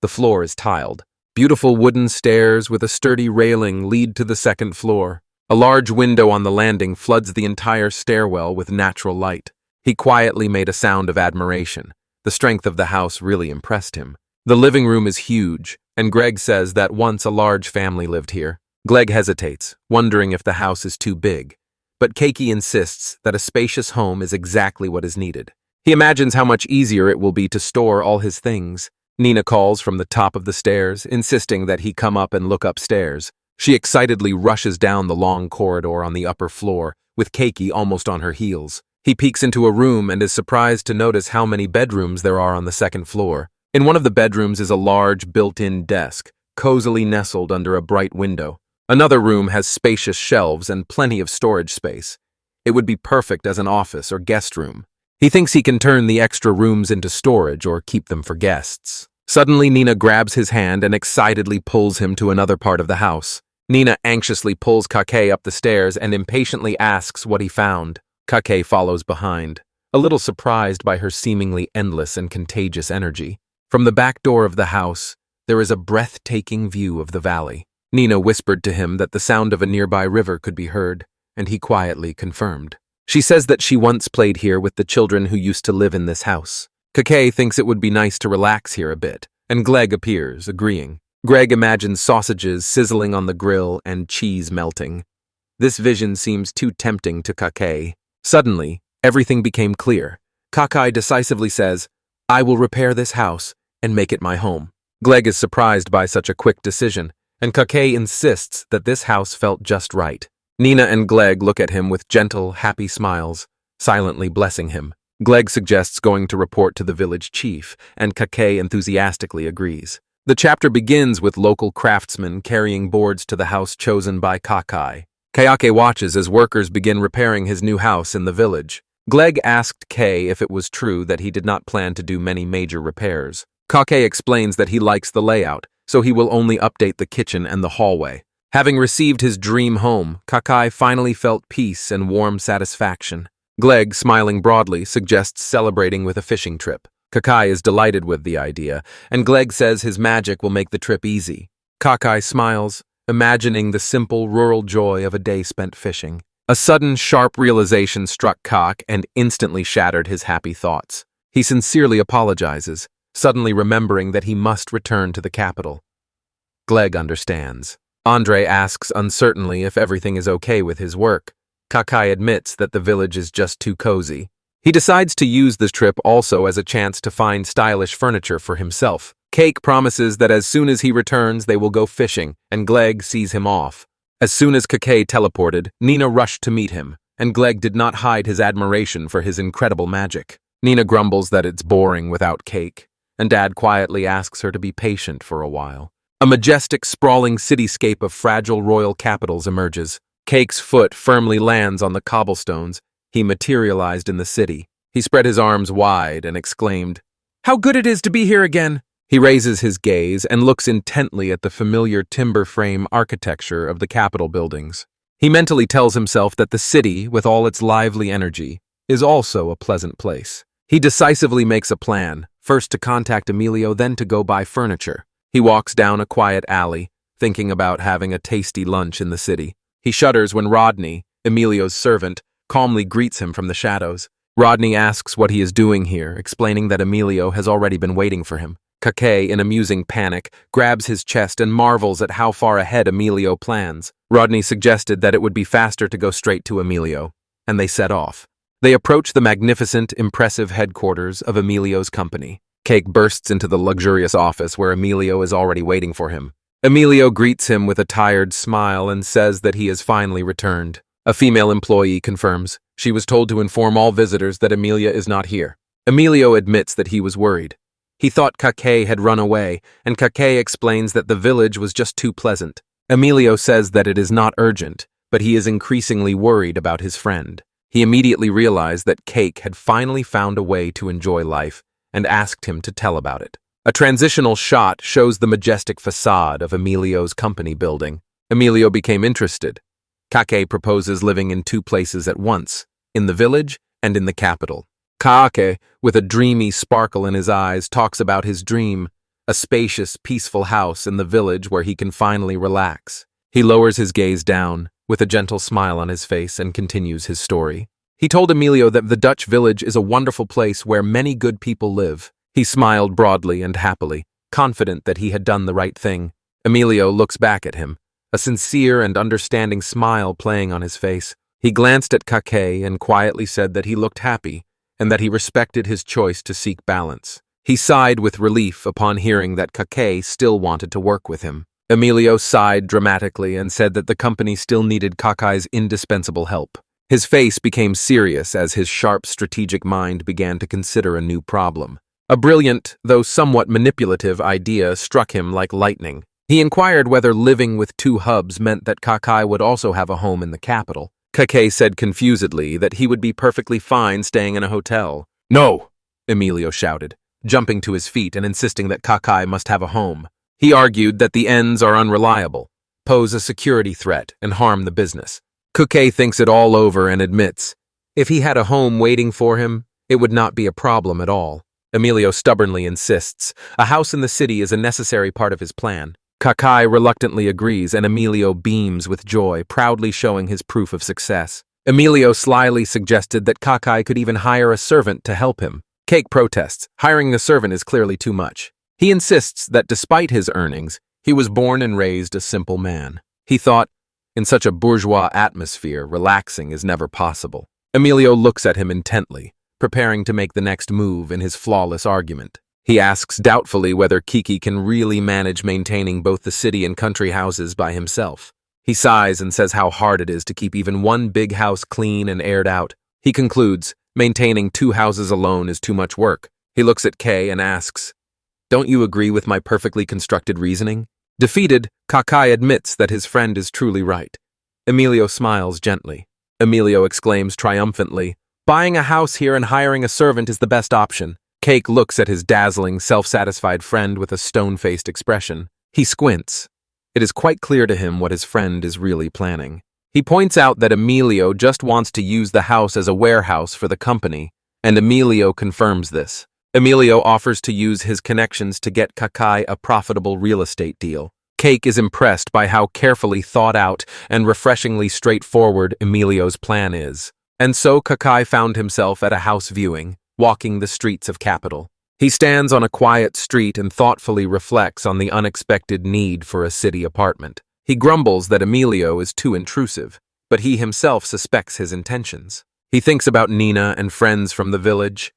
The floor is tiled. Beautiful wooden stairs with a sturdy railing lead to the second floor. A large window on the landing floods the entire stairwell with natural light. He quietly made a sound of admiration. The strength of the house really impressed him. The living room is huge, and Gleg says that once a large family lived here. Gleg hesitates, wondering if the house is too big, but Kake insists that a spacious home is exactly what is needed. He imagines how much easier it will be to store all his things. Nina calls from the top of the stairs, insisting that he come up and look upstairs. She excitedly rushes down the long corridor on the upper floor, with Kake almost on her heels. He peeks into a room and is surprised to notice how many bedrooms there are on the second floor. In one of the bedrooms is a large built-in desk, cozily nestled under a bright window. Another room has spacious shelves and plenty of storage space. It would be perfect as an office or guest room. He thinks he can turn the extra rooms into storage or keep them for guests. Suddenly, Nina grabs his hand and excitedly pulls him to another part of the house. Nina anxiously pulls Kake up the stairs and impatiently asks what he found. Kake follows behind, a little surprised by her seemingly endless and contagious energy. From the back door of the house, there is a breathtaking view of the valley. Nina whispered to him that the sound of a nearby river could be heard, and he quietly confirmed. She says that she once played here with the children who used to live in this house. Kake thinks it would be nice to relax here a bit, and Gleg appears, agreeing. Greg imagines sausages sizzling on the grill and cheese melting. This vision seems too tempting to Kake. Suddenly, everything became clear. Kake decisively says, "I will repair this house and make it my home." Gleg is surprised by such a quick decision, and Kake insists that this house felt just right. Nina and Gleg look at him with gentle, happy smiles, silently blessing him. Gleg suggests going to report to the village chief, and Kake enthusiastically agrees. The chapter begins with local craftsmen carrying boards to the house chosen by Kake. Kayake watches as workers begin repairing his new house in the village. Gleg asked Kay if it was true that he did not plan to do many major repairs. Kake explains that he likes the layout, so he will only update the kitchen and the hallway. Having received his dream home, Kake finally felt peace and warm satisfaction. Gleg, smiling broadly, suggests celebrating with a fishing trip. Kake is delighted with the idea, and Gleg says his magic will make the trip easy. Kake smiles, imagining the simple rural joy of a day spent fishing. A sudden, sharp realization struck Kake and instantly shattered his happy thoughts. He sincerely apologizes, suddenly remembering that he must return to the capital. Gleg understands. Andre asks uncertainly if everything is okay with his work. Kake admits that the village is just too cozy. He decides to use this trip also as a chance to find stylish furniture for himself. Cake promises that as soon as he returns, they will go fishing, and Gleg sees him off. As soon as Kake teleported, Nina rushed to meet him, and Gleg did not hide his admiration for his incredible magic. Nina grumbles that it's boring without Cake, and Dad quietly asks her to be patient for a while. A majestic, sprawling cityscape of fragile royal capitals emerges. Cake's foot firmly lands on the cobblestones. He materialized in the city. He spread his arms wide and exclaimed, "How good it is to be here again!" He raises his gaze and looks intently at the familiar timber frame architecture of the Capitol buildings. He mentally tells himself that the city, with all its lively energy, is also a pleasant place. He decisively makes a plan, first to contact Emilio, then to go buy furniture. He walks down a quiet alley, thinking about having a tasty lunch in the city. He shudders when Rodney, Emilio's servant, calmly greets him from the shadows. Rodney asks what he is doing here, explaining that Emilio has already been waiting for him. Kake, in amusing panic, grabs his chest and marvels at how far ahead Emilio plans. Rodney suggested that it would be faster to go straight to Emilio, and they set off. They approach the magnificent, impressive headquarters of Emilio's company. Cake bursts into the luxurious office where Emilio is already waiting for him. Emilio greets him with a tired smile and says that he has finally returned. A female employee confirms. She was told to inform all visitors that Emilia is not here. Emilio admits that he was worried. He thought Kake had run away, and Kake explains that the village was just too pleasant. Emilio says that it is not urgent, but he is increasingly worried about his friend. He immediately realized that Cake had finally found a way to enjoy life and asked him to tell about it. A transitional shot shows the majestic facade of Emilio's company building. Emilio became interested. Kake proposes living in two places at once, in the village and in the capital. Kake, with a dreamy sparkle in his eyes, talks about his dream, a spacious, peaceful house in the village where he can finally relax. He lowers his gaze down, with a gentle smile on his face, and continues his story. He told Emilio that the Dutch village is a wonderful place where many good people live. He smiled broadly and happily, confident that he had done the right thing. Emilio looks back at him, a sincere and understanding smile playing on his face. He glanced at Kake and quietly said that he looked happy and that he respected his choice to seek balance. He sighed with relief upon hearing that Kake still wanted to work with him. Emilio sighed dramatically and said that the company still needed Kake's indispensable help. His face became serious as his sharp strategic mind began to consider a new problem. A brilliant, though somewhat manipulative idea struck him like lightning. He inquired whether living with two hubs meant that Kakai would also have a home in the capital. Kakai said confusedly that he would be perfectly fine staying in a hotel. "No!" Emilio shouted, jumping to his feet and insisting that Kakai must have a home. He argued that the ends are unreliable, pose a security threat, and harm the business. Kakai thinks it all over and admits, if he had a home waiting for him, it would not be a problem at all. Emilio stubbornly insists a house in the city is a necessary part of his plan. Kakai reluctantly agrees and Emilio beams with joy, proudly showing his proof of success. Emilio slyly suggested that Kakai could even hire a servant to help him. Cake protests, hiring a servant is clearly too much. He insists that despite his earnings, he was born and raised a simple man. He thought, in such a bourgeois atmosphere, relaxing is never possible. Emilio looks at him intently, preparing to make the next move in his flawless argument. He asks doubtfully whether Kiki can really manage maintaining both the city and country houses by himself. He sighs and says how hard it is to keep even one big house clean and aired out. He concludes, maintaining two houses alone is too much work. He looks at Kay and asks, "Don't you agree with my perfectly constructed reasoning?" Defeated, Kakai admits that his friend is truly right. Emilio smiles gently. Emilio exclaims triumphantly, "Buying a house here and hiring a servant is the best option." Cake looks at his dazzling, self-satisfied friend with a stone-faced expression. He squints. It is quite clear to him what his friend is really planning. He points out that Emilio just wants to use the house as a warehouse for the company, and Emilio confirms this. Emilio offers to use his connections to get Kakai a profitable real estate deal. Cake is impressed by how carefully thought out and refreshingly straightforward Emilio's plan is. And so Kakai found himself at a house viewing, walking the streets of capital. He stands on a quiet street and thoughtfully reflects on the unexpected need for a city apartment. He grumbles that Emilio is too intrusive, but he himself suspects his intentions. He thinks about Nina and friends from the village,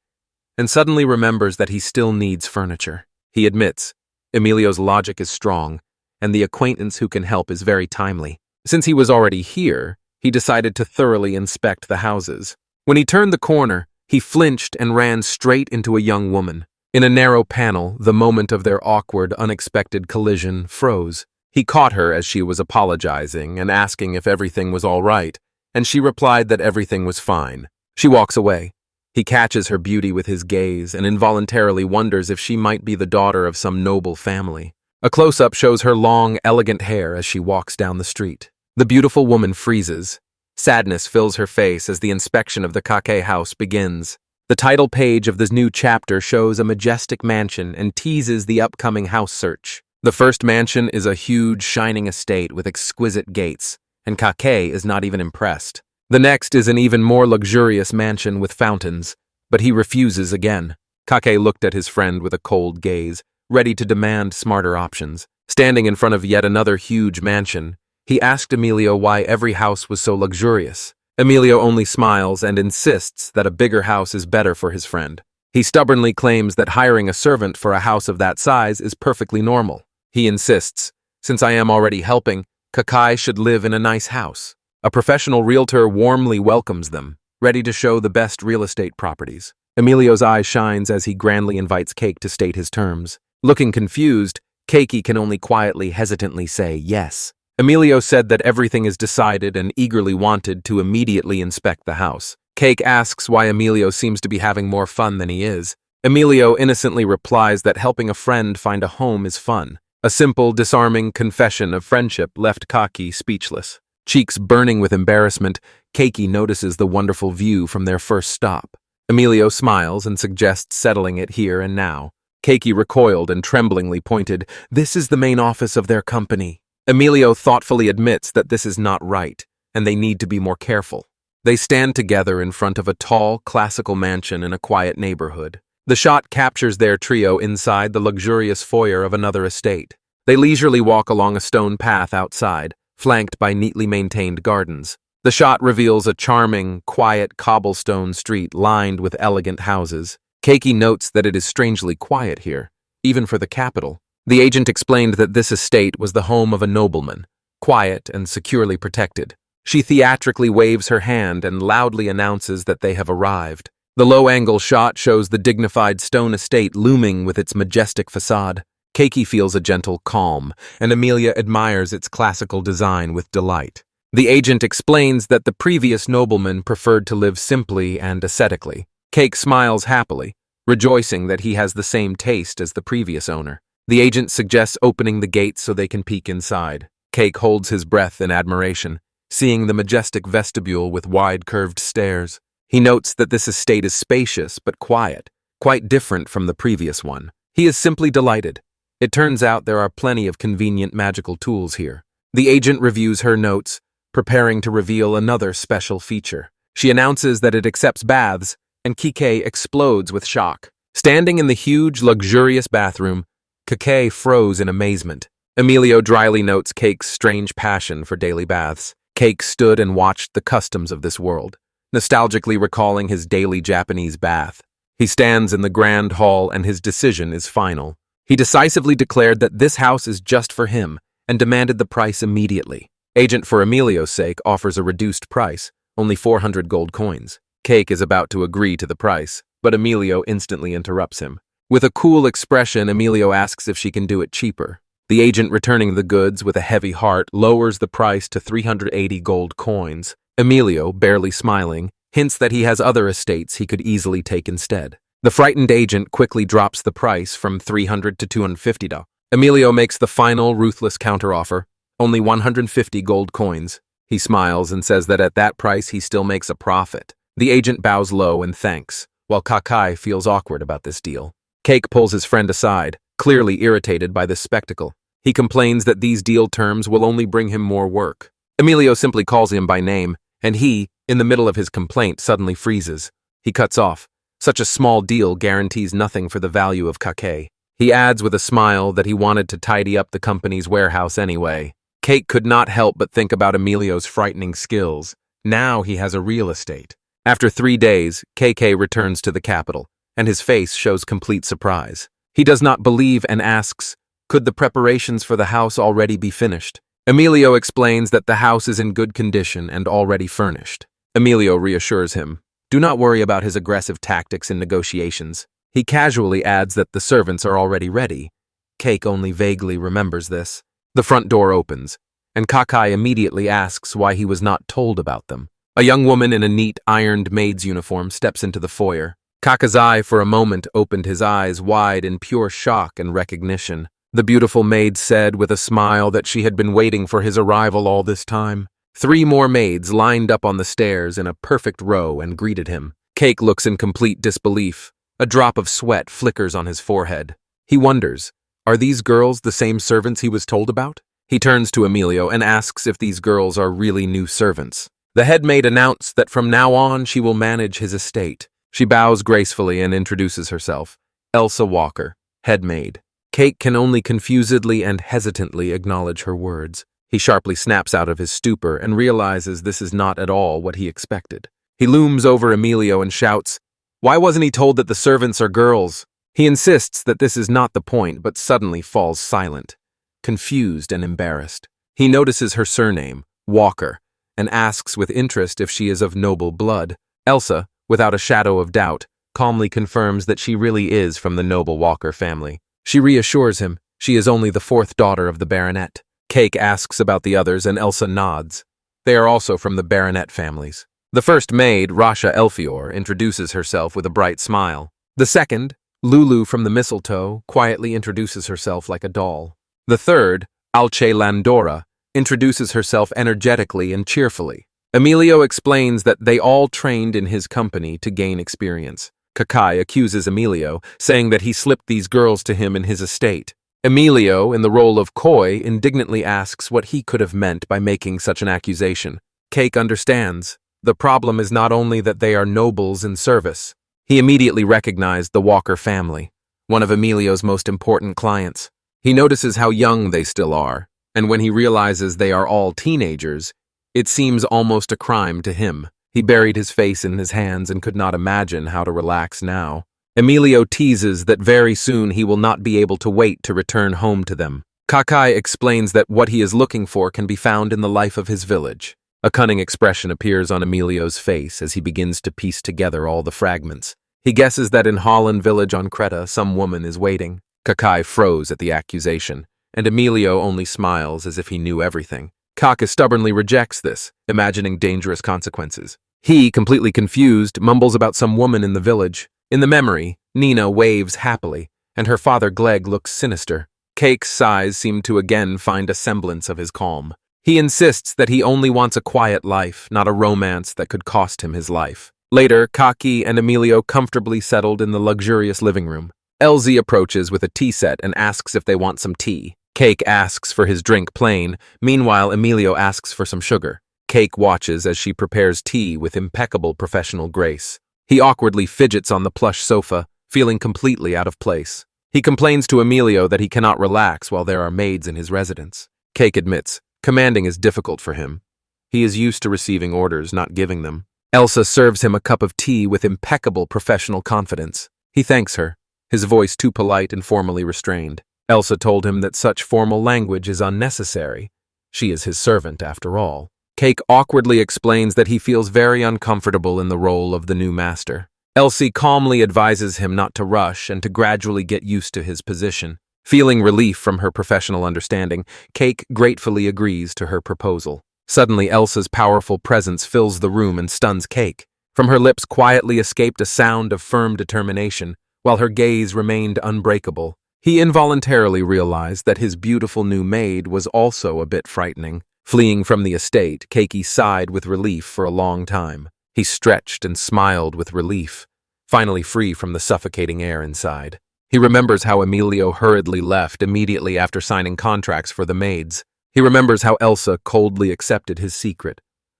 and suddenly remembers that he still needs furniture. He admits, Emilio's logic is strong, and the acquaintance who can help is very timely. Since he was already here, he decided to thoroughly inspect the houses. When he turned the corner, he flinched and ran straight into a young woman. In a narrow panel, the moment of their awkward, unexpected collision froze. He caught her as she was apologizing and asking if everything was all right, and she replied that everything was fine. She walks away. He catches her beauty with his gaze and involuntarily wonders if she might be the daughter of some noble family. A close-up shows her long, elegant hair as she walks down the street. The beautiful woman freezes. Sadness fills her face as the inspection of the Kake house begins. The title page of this new chapter shows a majestic mansion and teases the upcoming house search. The first mansion is a huge, shining estate with exquisite gates, and Kake is not even impressed. The next is an even more luxurious mansion with fountains, but he refuses again. Kake looked at his friend with a cold gaze, ready to demand smarter options. Standing in front of yet another huge mansion, he asked Emilio why every house was so luxurious. Emilio only smiles and insists that a bigger house is better for his friend. He stubbornly claims that hiring a servant for a house of that size is perfectly normal. He insists, since I am already helping, Kakai should live in a nice house. A professional realtor warmly welcomes them, ready to show the best real estate properties. Emilio's eye shines as he grandly invites Cake to state his terms. Looking confused, Cakey can only quietly, hesitantly say yes. Emilio said that everything is decided and eagerly wanted to immediately inspect the house. Cake asks why Emilio seems to be having more fun than he is. Emilio innocently replies that helping a friend find a home is fun. A simple, disarming confession of friendship left Kaki speechless. Cheeks burning with embarrassment, Keiki notices the wonderful view from their first stop. Emilio smiles and suggests settling it here and now. Keiki recoiled and tremblingly pointed, "This is the main office of their company." Emilio thoughtfully admits that this is not right, and they need to be more careful. They stand together in front of a tall, classical mansion in a quiet neighborhood. The shot captures their trio inside the luxurious foyer of another estate. They leisurely walk along a stone path outside, flanked by neatly maintained gardens. The shot reveals a charming, quiet cobblestone street lined with elegant houses. Keiki notes that it is strangely quiet here, even for the capital. The agent explained that this estate was the home of a nobleman, quiet and securely protected. She theatrically waves her hand and loudly announces that they have arrived. The low-angle shot shows the dignified stone estate looming with its majestic facade. Keiki feels a gentle calm, and Amelia admires its classical design with delight. The agent explains that the previous nobleman preferred to live simply and ascetically. Keiki smiles happily, rejoicing that he has the same taste as the previous owner. The agent suggests opening the gates so they can peek inside. Keiki holds his breath in admiration, seeing the majestic vestibule with wide curved stairs. He notes that this estate is spacious but quiet, quite different from the previous one. He is simply delighted. It turns out there are plenty of convenient magical tools here. The agent reviews her notes, preparing to reveal another special feature. She announces that it accepts baths, and Kike explodes with shock. Standing in the huge, luxurious bathroom, Kike froze in amazement. Emilio dryly notes Cake's strange passion for daily baths. Cake stood and watched the customs of this world, nostalgically recalling his daily Japanese bath. He stands in the grand hall and his decision is final. He decisively declared that this house is just for him and demanded the price immediately. Agent, for Emilio's sake, offers a reduced price, only 400 gold coins. Cake is about to agree to the price, but Emilio instantly interrupts him. With a cool expression, Emilio asks if she can do it cheaper. The agent, returning the goods with a heavy heart, lowers the price to 380 gold coins. Emilio, barely smiling, hints that he has other estates he could easily take instead. The frightened agent quickly drops the price from 300 to 250. Emilio makes the final, ruthless counteroffer, only 150 gold coins. He smiles and says that at that price he still makes a profit. The agent bows low and thanks, while Kakai feels awkward about this deal. Cake pulls his friend aside, clearly irritated by this spectacle. He complains that these deal terms will only bring him more work. Emilio simply calls him by name, and he, in the middle of his complaint, suddenly freezes. He cuts off. Such a small deal guarantees nothing for the value of Kake. He adds with a smile that he wanted to tidy up the company's warehouse anyway. Cake could not help but think about Emilio's frightening skills. Now he has a real estate. After 3 days, KK returns to the capital, and his face shows complete surprise. He does not believe and asks, could the preparations for the house already be finished? Emilio explains that the house is in good condition and already furnished. Emilio reassures him. Do not worry about his aggressive tactics in negotiations. He casually adds that the servants are already ready. Cake only vaguely remembers this. The front door opens, and Kakai immediately asks why he was not told about them. A young woman in a neat, ironed maid's uniform steps into the foyer. Kakazai for a moment opened his eyes wide in pure shock and recognition. The beautiful maid said with a smile that she had been waiting for his arrival all this time. 3 more maids lined up on the stairs in a perfect row and greeted him. Cake looks in complete disbelief. A drop of sweat flickers on his forehead. He wonders, are these girls the same servants he was told about? He turns to Emilio and asks if these girls are really new servants. The head maid announced that from now on she will manage his estate. She bows gracefully and introduces herself. Elsa Walker, head maid. Cake can only confusedly and hesitantly acknowledge her words. He sharply snaps out of his stupor and realizes this is not at all what he expected. He looms over Emilio and shouts, "Why wasn't he told that the servants are girls?" He insists that this is not the point, but suddenly falls silent, confused and embarrassed. He notices her surname, Walker, and asks with interest if she is of noble blood. Elsa, without a shadow of doubt, calmly confirms that she really is from the noble Walker family. She reassures him she is only the 4th daughter of the baronet. Cake asks about the others and Elsa nods. They are also from the baronet families. The first maid, Rasha Elfior, introduces herself with a bright smile. The second, Lulu from the mistletoe, quietly introduces herself like a doll. The third, Alche Landora, introduces herself energetically and cheerfully. Emilio explains that they all trained in his company to gain experience. Kakai accuses Emilio, saying that he slipped these girls to him in his estate. Emilio, in the role of Koi, indignantly asks what he could have meant by making such an accusation. Cake understands. The problem is not only that they are nobles in service. He immediately recognized the Walker family, one of Emilio's most important clients. He notices how young they still are, and when he realizes they are all teenagers, it seems almost a crime to him. He buried his face in his hands and could not imagine how to relax now. Emilio teases that very soon he will not be able to wait to return home to them. Kakai explains that what he is looking for can be found in the life of his village. A cunning expression appears on Emilio's face as he begins to piece together all the fragments. He guesses that in Holland village on Creta, some woman is waiting. Kakai froze at the accusation, and Emilio only smiles as if he knew everything. Kaka stubbornly rejects this, imagining dangerous consequences. He, completely confused, mumbles about some woman in the village. In the memory, Nina waves happily, and her father Gleg looks sinister. Cake's sighs seem to again find a semblance of his calm. He insists that he only wants a quiet life, not a romance that could cost him his life. Later, Kaki and Emilio comfortably settled in the luxurious living room. Elsie approaches with a tea set and asks if they want some tea. Cake asks for his drink plain. Meanwhile, Emilio asks for some sugar. Cake watches as she prepares tea with impeccable professional grace. He awkwardly fidgets on the plush sofa, feeling completely out of place. He complains to Emilio that he cannot relax while there are maids in his residence. Cake admits, commanding is difficult for him. He is used to receiving orders, not giving them. Elsa serves him a cup of tea with impeccable professional confidence. He thanks her, his voice too polite and formally restrained. Elsa told him that such formal language is unnecessary. She is his servant, after all. Cake awkwardly explains that he feels very uncomfortable in the role of the new master. Elsie calmly advises him not to rush and to gradually get used to his position. Feeling relief from her professional understanding, Cake gratefully agrees to her proposal. Suddenly, Elsa's powerful presence fills the room and stuns Cake. From her lips quietly escaped a sound of firm determination, while her gaze remained unbreakable. He involuntarily realized that his beautiful new maid was also a bit frightening. Fleeing from the estate, Keiki sighed with relief for a long time. He stretched and smiled with relief, finally free from the suffocating air inside. He remembers how Emilio hurriedly left immediately after signing contracts for the maids. He remembers how Elsa coldly accepted his secret.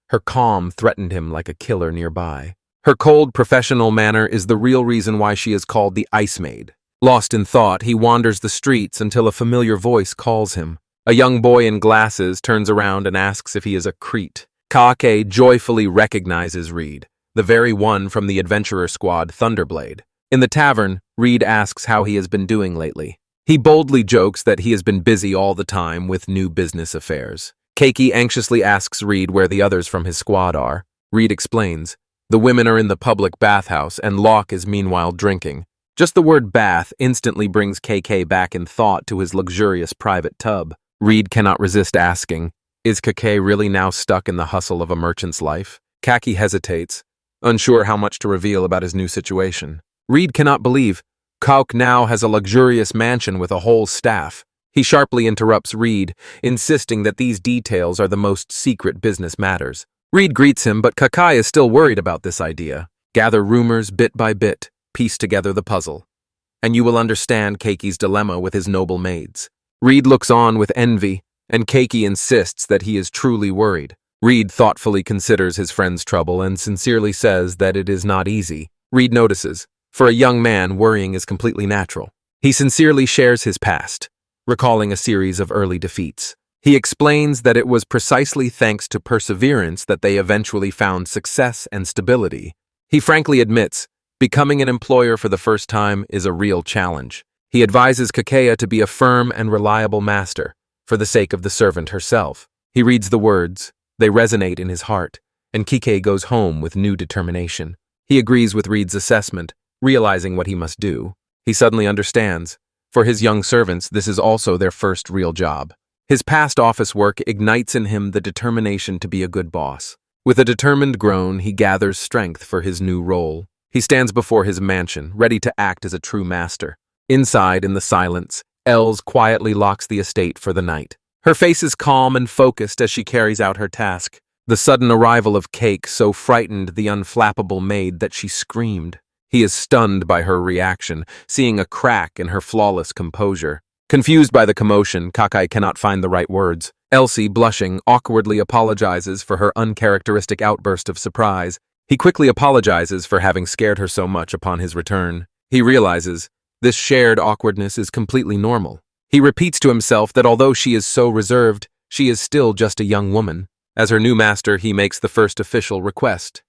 Her calm threatened him like a killer nearby. Her cold, professional manner is the real reason why she is called the Ice Maid. Lost in thought, he wanders the streets until a familiar voice calls him. A young boy in glasses turns around and asks if he is a Crete. Kake joyfully recognizes Reed, the very one from the adventurer squad Thunderblade. In the tavern, Reed asks how he has been doing lately. He boldly jokes that he has been busy all the time with new business affairs. Keiki anxiously asks Reed where the others from his squad are. Reed explains, the women are in the public bathhouse and Locke is meanwhile drinking. Just the word bath instantly brings KK back in thought to his luxurious private tub. Reed cannot resist asking, is KK really now stuck in the hustle of a merchant's life? Kaki hesitates, unsure how much to reveal about his new situation. Reed cannot believe Kauk now has a luxurious mansion with a whole staff. He sharply interrupts Reed, insisting that these details are the most secret business matters. Reed greets him, but Kakai is still worried about this idea. Gather rumors bit by bit, piece together the puzzle, and you will understand Keiki's dilemma with his noble maids. Reed looks on with envy, and Keiki insists that he is truly worried. Reed thoughtfully considers his friend's trouble and sincerely says that it is not easy. Reed notices, for a young man, worrying is completely natural. He sincerely shares his past, recalling a series of early defeats. He explains that it was precisely thanks to perseverance that they eventually found success and stability. He frankly admits, becoming an employer for the first time is a real challenge. He advises Kakeya to be a firm and reliable master, for the sake of the servant herself. He reads the words, they resonate in his heart, and Kike goes home with new determination. He agrees with Reed's assessment, realizing what he must do. He suddenly understands. For his young servants, this is also their first real job. His past office work ignites in him the determination to be a good boss. With a determined groan, he gathers strength for his new role. He stands before his mansion, ready to act as a true master. Inside, in the silence, Els quietly locks the estate for the night. Her face is calm and focused as she carries out her task. The sudden arrival of Cake so frightened the unflappable maid that she screamed. He is stunned by her reaction, seeing a crack in her flawless composure. Confused by the commotion, Kakai cannot find the right words. Elsie, blushing, awkwardly apologizes for her uncharacteristic outburst of surprise. He quickly apologizes for having scared her so much upon his return. He realizes this shared awkwardness is completely normal. He repeats to himself that although she is so reserved, she is still just a young woman. As her new master, he makes the first official request,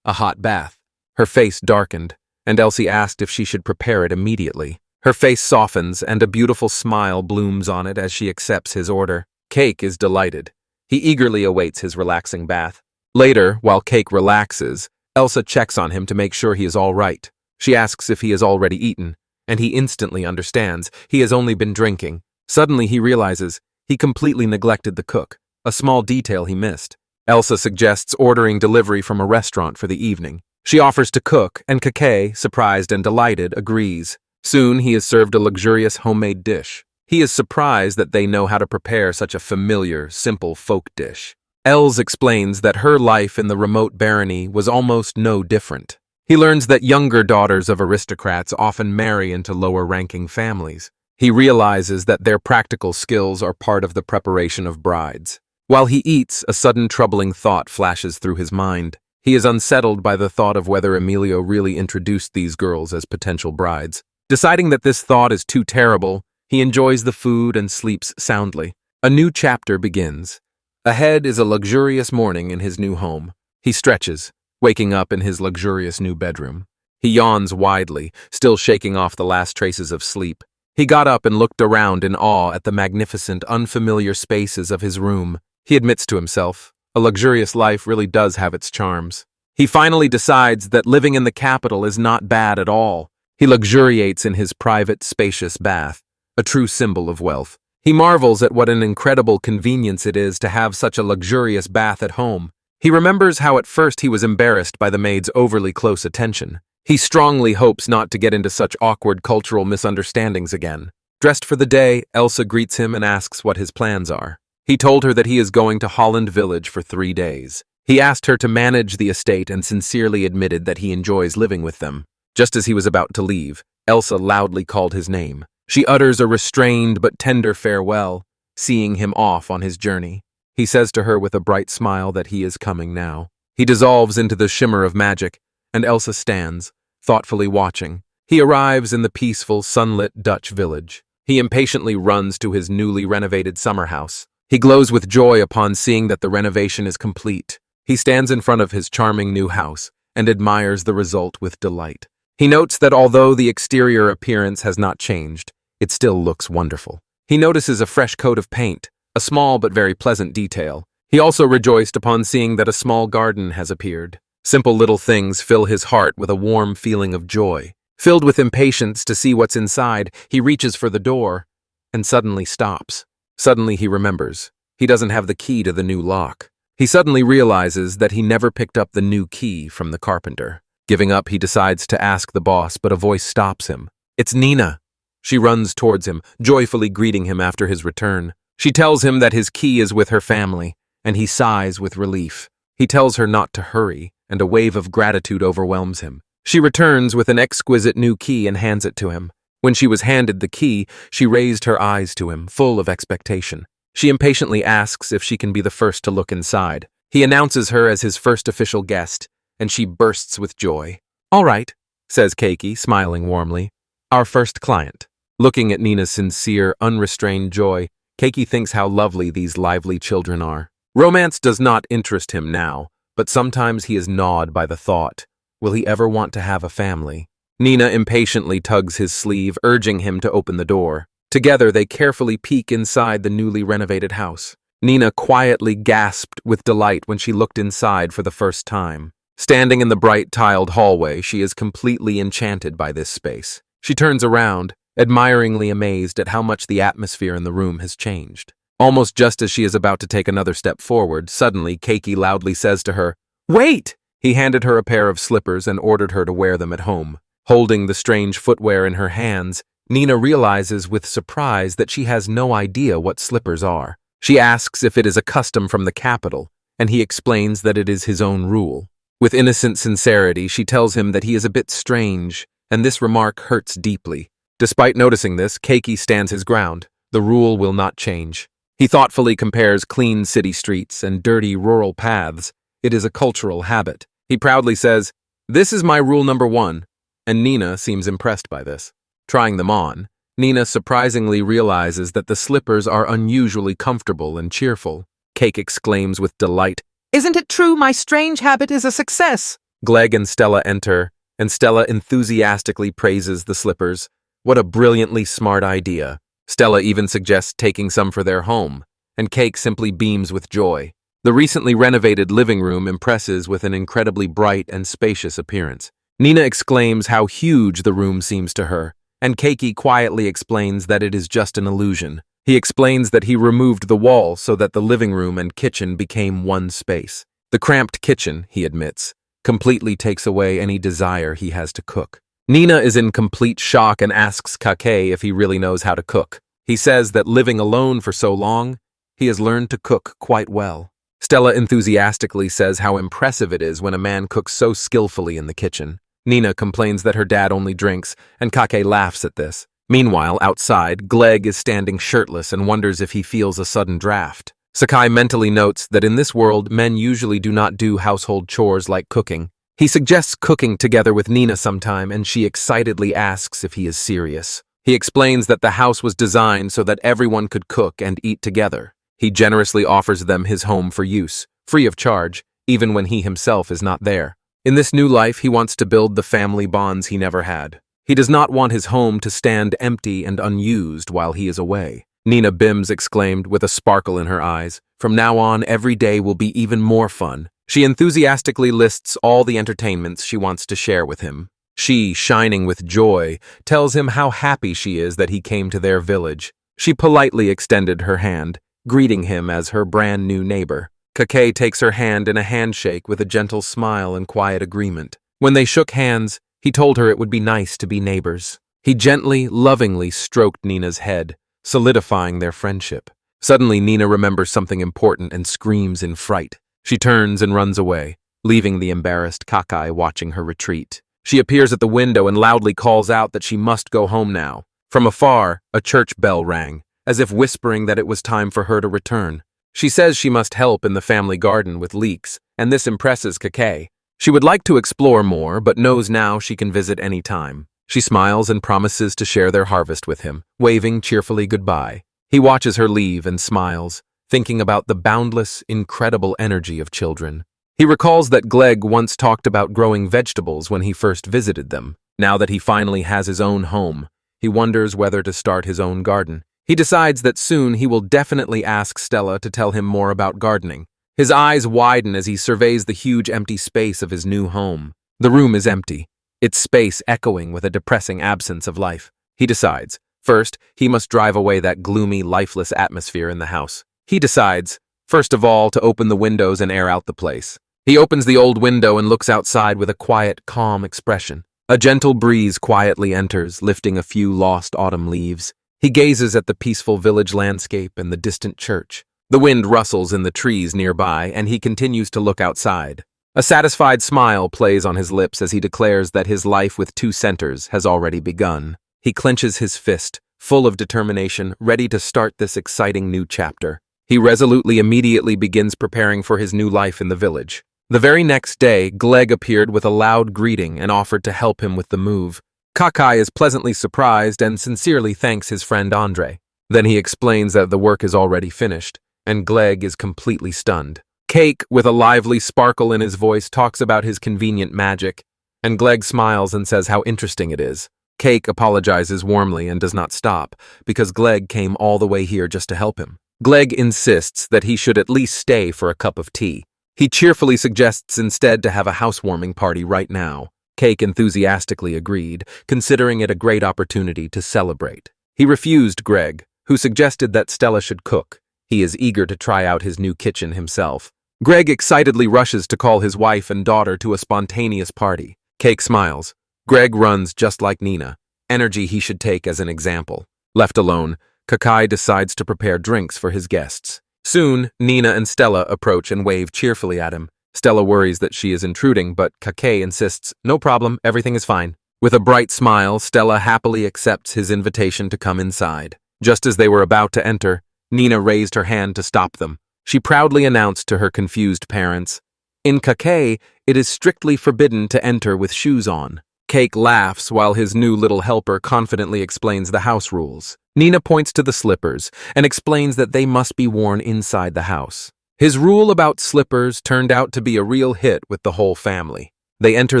a hot bath. Her face darkened, and Elsie asked if she should prepare it immediately. Her face softens, and a beautiful smile blooms on it as she accepts his order. Cake is delighted. He eagerly awaits his relaxing bath. Later, while Cake relaxes, Elsa checks on him to make sure he is all right. She asks if he has already eaten, and he instantly understands he has only been drinking. Suddenly he realizes he completely neglected the cook, a small detail he missed. Elsa suggests ordering delivery from a restaurant for the evening. She offers to cook, and Cake, surprised and delighted, agrees. Soon he is served a luxurious homemade dish. He is surprised that they know how to prepare such a familiar, simple folk dish. Els explains that her life in the remote barony was almost no different. He learns that younger daughters of aristocrats often marry into lower-ranking families. He realizes that their practical skills are part of the preparation of brides. While he eats, a sudden troubling thought flashes through his mind. He is unsettled by the thought of whether Emilio really introduced these girls as potential brides. Deciding that this thought is too terrible, he enjoys the food and sleeps soundly. A new chapter begins. Ahead is a luxurious morning in his new home. He stretches, waking up in his luxurious new bedroom. He yawns widely, still shaking off the last traces of sleep. He got up and looked around in awe at the magnificent, unfamiliar spaces of his room. He admits to himself, a luxurious life really does have its charms. He finally decides that living in the capital is not bad at all. He luxuriates in his private, spacious bath, a true symbol of wealth. He marvels at what an incredible convenience it is to have such a luxurious bath at home. He remembers how at first he was embarrassed by the maid's overly close attention. He strongly hopes not to get into such awkward cultural misunderstandings again. Dressed for the day, Elsa greets him and asks what his plans are. He told her that he is going to Holland village for 3 days. He asked her to manage the estate and sincerely admitted that he enjoys living with them. Just as he was about to leave, Elsa loudly called his name. She utters a restrained but tender farewell, seeing him off on his journey. He says to her with a bright smile that he is coming now. He dissolves into the shimmer of magic, and Elsa stands, thoughtfully watching. He arrives in the peaceful, sunlit Dutch village. He impatiently runs to his newly renovated summer house. He glows with joy upon seeing that the renovation is complete. He stands in front of his charming new house and admires the result with delight. He notes that although the exterior appearance has not changed, it still looks wonderful. He notices a fresh coat of paint, a small but very pleasant detail. He also rejoiced upon seeing that a small garden has appeared. Simple little things fill his heart with a warm feeling of joy. Filled with impatience to see what's inside, he reaches for the door and suddenly stops. Suddenly he remembers. He doesn't have the key to the new lock. He suddenly realizes that he never picked up the new key from the carpenter. Giving up, he decides to ask the boss, but a voice stops him. It's Nina. She runs towards him, joyfully greeting him after his return. She tells him that his key is with her family, and he sighs with relief. He tells her not to hurry, and a wave of gratitude overwhelms him. She returns with an exquisite new key and hands it to him. When she was handed the key, she raised her eyes to him, full of expectation. She impatiently asks if she can be the first to look inside. He announces her as his first official guest, and she bursts with joy. All right, says Cake, smiling warmly. Our first client. Looking at Nina's sincere, unrestrained joy, Cake thinks how lovely these lively children are. Romance does not interest him now, but sometimes he is gnawed by the thought, will he ever want to have a family? Nina impatiently tugs his sleeve, urging him to open the door. Together, they carefully peek inside the newly renovated house. Nina quietly gasped with delight when she looked inside for the first time. Standing in the bright tiled hallway, she is completely enchanted by this space. She turns around, admiringly amazed at how much the atmosphere in the room has changed. Almost just as she is about to take another step forward, suddenly Cake loudly says to her, "Wait!" He handed her a pair of slippers and ordered her to wear them at home. Holding the strange footwear in her hands, Nina realizes with surprise that she has no idea what slippers are. She asks if it is a custom from the capital, and he explains that it is his own rule. With innocent sincerity, she tells him that he is a bit strange, and this remark hurts deeply. Despite noticing this, Cake stands his ground. The rule will not change. He thoughtfully compares clean city streets and dirty rural paths. It is a cultural habit. He proudly says, "This is my rule number 1, and Nina seems impressed by this. Trying them on, Nina surprisingly realizes that the slippers are unusually comfortable and cheerful. Cake exclaims with delight, "Isn't it true my strange habit is a success?" Gleg and Stella enter, and Stella enthusiastically praises the slippers. What a brilliantly smart idea. Stella even suggests taking some for their home, and Cake simply beams with joy. The recently renovated living room impresses with an incredibly bright and spacious appearance. Nina exclaims how huge the room seems to her, and Keiki quietly explains that it is just an illusion. He explains that he removed the wall so that the living room and kitchen became one space. The cramped kitchen, he admits, completely takes away any desire he has to cook. Nina is in complete shock and asks Kake if he really knows how to cook. He says that living alone for so long, he has learned to cook quite well. Stella enthusiastically says how impressive it is when a man cooks so skillfully in the kitchen. Nina complains that her dad only drinks, and Kake laughs at this. Meanwhile, outside, Gleg is standing shirtless and wonders if he feels a sudden draft. Sakai mentally notes that in this world, men usually do not do household chores like cooking. He suggests cooking together with Nina sometime, and she excitedly asks if he is serious. He explains that the house was designed so that everyone could cook and eat together. He generously offers them his home for use, free of charge, even when he himself is not there. In this new life, he wants to build the family bonds he never had. He does not want his home to stand empty and unused while he is away. Nina Bims exclaimed with a sparkle in her eyes. From now on, every day will be even more fun. She enthusiastically lists all the entertainments she wants to share with him. She, shining with joy, tells him how happy she is that he came to their village. She politely extended her hand, greeting him as her brand new neighbor. Kake takes her hand in a handshake with a gentle smile and quiet agreement. When they shook hands, he told her it would be nice to be neighbors. He gently, lovingly stroked Nina's head, solidifying their friendship. Suddenly, Nina remembers something important and screams in fright. She turns and runs away, leaving the embarrassed Kakai watching her retreat. She appears at the window and loudly calls out that she must go home now. From afar, a church bell rang, as if whispering that it was time for her to return. She says she must help in the family garden with leeks, and this impresses Kake. She would like to explore more, but knows now she can visit any time. She smiles and promises to share their harvest with him, waving cheerfully goodbye. He watches her leave and smiles, thinking about the boundless, incredible energy of children. He recalls that Gleg once talked about growing vegetables when he first visited them. Now that he finally has his own home, he wonders whether to start his own garden. He decides that soon he will definitely ask Stella to tell him more about gardening. His eyes widen as he surveys the huge empty space of his new home. The room is empty, its space echoing with a depressing absence of life. He decides, first, he must drive away that gloomy, lifeless atmosphere in the house. He decides, first of all, to open the windows and air out the place. He opens the old window and looks outside with a quiet, calm expression. A gentle breeze quietly enters, lifting a few lost autumn leaves. He gazes at the peaceful village landscape and the distant church. The wind rustles in the trees nearby, and he continues to look outside. A satisfied smile plays on his lips as he declares that his life with 2 centers has already begun. He clenches his fist, full of determination, ready to start this exciting new chapter. He resolutely immediately begins preparing for his new life in the village. The very next day, Gleg appeared with a loud greeting and offered to help him with the move. Kakai is pleasantly surprised and sincerely thanks his friend Andre. Then he explains that the work is already finished, and Gleg is completely stunned. Cake, with a lively sparkle in his voice, talks about his convenient magic, and Gleg smiles and says how interesting it is. Cake apologizes warmly and does not stop, because Gleg came all the way here just to help him. Gleg insists that he should at least stay for a cup of tea. He cheerfully suggests instead to have a housewarming party right now. Cake enthusiastically agreed, considering it a great opportunity to celebrate. He refused Greg, who suggested that Stella should cook. He is eager to try out his new kitchen himself. Greg excitedly rushes to call his wife and daughter to a spontaneous party. Cake smiles. Greg runs just like Nina, energy he should take as an example. Left alone, Kakai decides to prepare drinks for his guests. Soon, Nina and Stella approach and wave cheerfully at him. Stella worries that she is intruding, but Kake insists, no problem, everything is fine. With a bright smile, Stella happily accepts his invitation to come inside. Just as they were about to enter, Nina raised her hand to stop them. She proudly announced to her confused parents, "In Kake, it is strictly forbidden to enter with shoes on." Cake laughs while his new little helper confidently explains the house rules. Nina points to the slippers and explains that they must be worn inside the house. His rule about slippers turned out to be a real hit with the whole family. They enter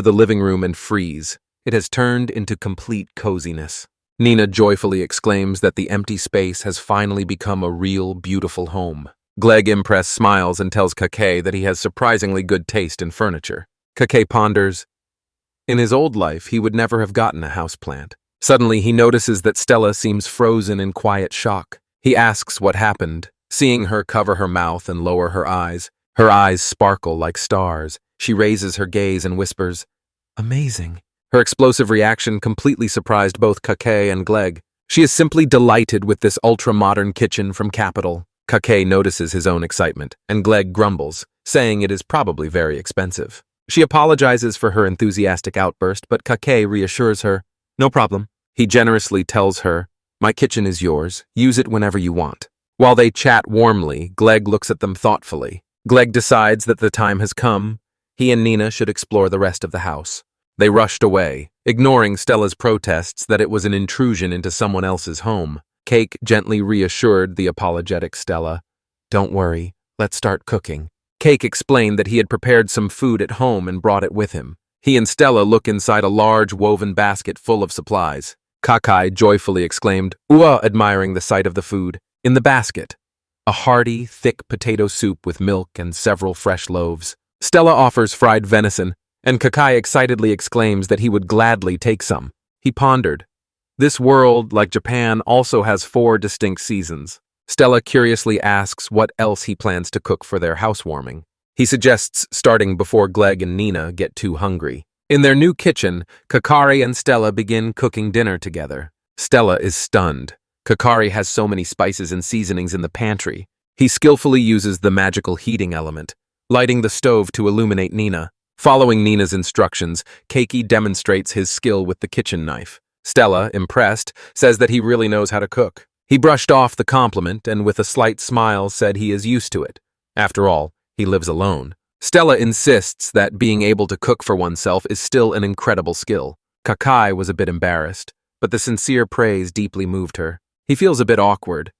the living room and freeze. It has turned into complete coziness. Nina joyfully exclaims that the empty space has finally become a real, beautiful home. Gleg, impressed, smiles and tells Kake that he has surprisingly good taste in furniture. Kake ponders. In his old life, he would never have gotten a houseplant. Suddenly, he notices that Stella seems frozen in quiet shock. He asks what happened. Seeing her cover her mouth and lower her eyes sparkle like stars. She raises her gaze and whispers, "Amazing." Her explosive reaction completely surprised both Kake and Gleg. She is simply delighted with this ultra-modern kitchen from Capital. Kake notices his own excitement, and Gleg grumbles, saying it is probably very expensive. She apologizes for her enthusiastic outburst, but Kake reassures her, "No problem." He generously tells her, "My kitchen is yours. Use it whenever you want." While they chat warmly, Gleg looks at them thoughtfully. Gleg decides that the time has come. He and Nina should explore the rest of the house. They rushed away, ignoring Stella's protests that it was an intrusion into someone else's home. Cake gently reassured the apologetic Stella, "Don't worry, let's start cooking." Cake explained that he had prepared some food at home and brought it with him. He and Stella look inside a large woven basket full of supplies. Kake joyfully exclaimed, "Ooh," admiring the sight of the food. In the basket, a hearty, thick potato soup with milk and several fresh loaves. Stella offers fried venison, and Kake excitedly exclaims that he would gladly take some. He pondered. This world, like Japan, also has 4 distinct seasons. Stella curiously asks what else he plans to cook for their housewarming. He suggests starting before Gleg and Nina get too hungry. In their new kitchen, Kakari and Stella begin cooking dinner together. Stella is stunned. Kakari has so many spices and seasonings in the pantry. He skillfully uses the magical heating element, lighting the stove to illuminate Nina. Following Nina's instructions, Keiki demonstrates his skill with the kitchen knife. Stella, impressed, says that he really knows how to cook. He brushed off the compliment and with a slight smile said he is used to it. After all, he lives alone. Stella insists that being able to cook for oneself is still an incredible skill. Kakai was a bit embarrassed, but the sincere praise deeply moved her. He feels a bit awkward,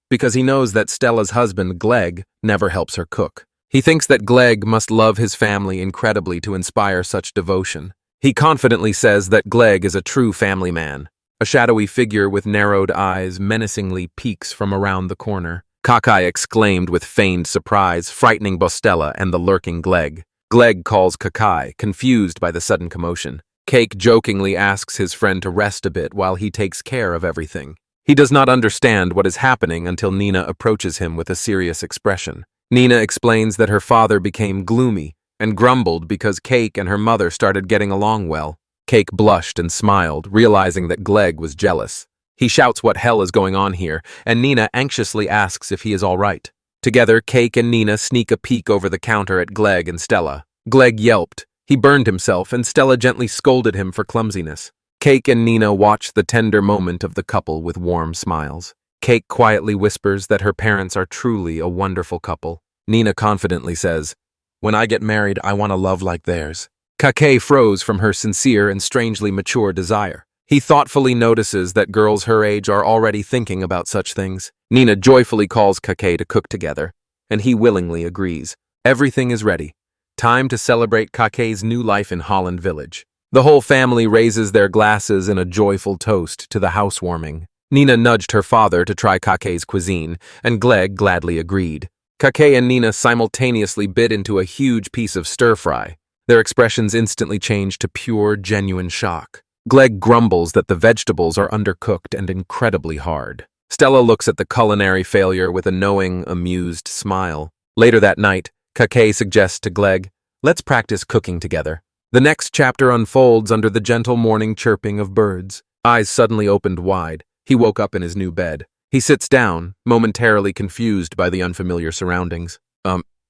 because he knows that Stella's husband, Gleg, never helps her cook. He thinks that Gleg must love his family incredibly to inspire such devotion. He confidently says that Gleg is a true family man. A shadowy figure with narrowed eyes menacingly peeks from around the corner. Kakai exclaimed with feigned surprise, frightening both Stella and the lurking Gleg. Gleg calls Kakai, confused by the sudden commotion. Cake jokingly asks his friend to rest a bit while he takes care of everything. He does not understand what is happening until Nina approaches him with a serious expression. Nina explains that her father became gloomy and grumbled because Cake and her mother started getting along well. Cake blushed and smiled, realizing that Gleg was jealous. He shouts what hell is going on here, and Nina anxiously asks if he is all right. Together, Cake and Nina sneak a peek over the counter at Gleg and Stella. Gleg yelped. He burned himself, and Stella gently scolded him for clumsiness. Cake and Nina watch the tender moment of the couple with warm smiles. Cake quietly whispers that her parents are truly a wonderful couple. Nina confidently says, "When I get married, I want a love like theirs." Kake froze from her sincere and strangely mature desire. He thoughtfully notices that girls her age are already thinking about such things. Nina joyfully calls Kake to cook together, and he willingly agrees. Everything is ready. Time to celebrate Kake's new life in Holland village. The whole family raises their glasses in a joyful toast to the housewarming. Nina nudged her father to try Kake's cuisine, and Gleg gladly agreed. Kake and Nina simultaneously bit into a huge piece of stir-fry. Their expressions instantly change to pure, genuine shock. Gleg grumbles that the vegetables are undercooked and incredibly hard. Stella looks at the culinary failure with a knowing, amused smile. Later that night, Kake suggests to Gleg, "Let's practice cooking together." The next chapter unfolds under the gentle morning chirping of birds. Eyes suddenly opened wide. He woke up in his new bed. He sits down, momentarily confused by the unfamiliar surroundings.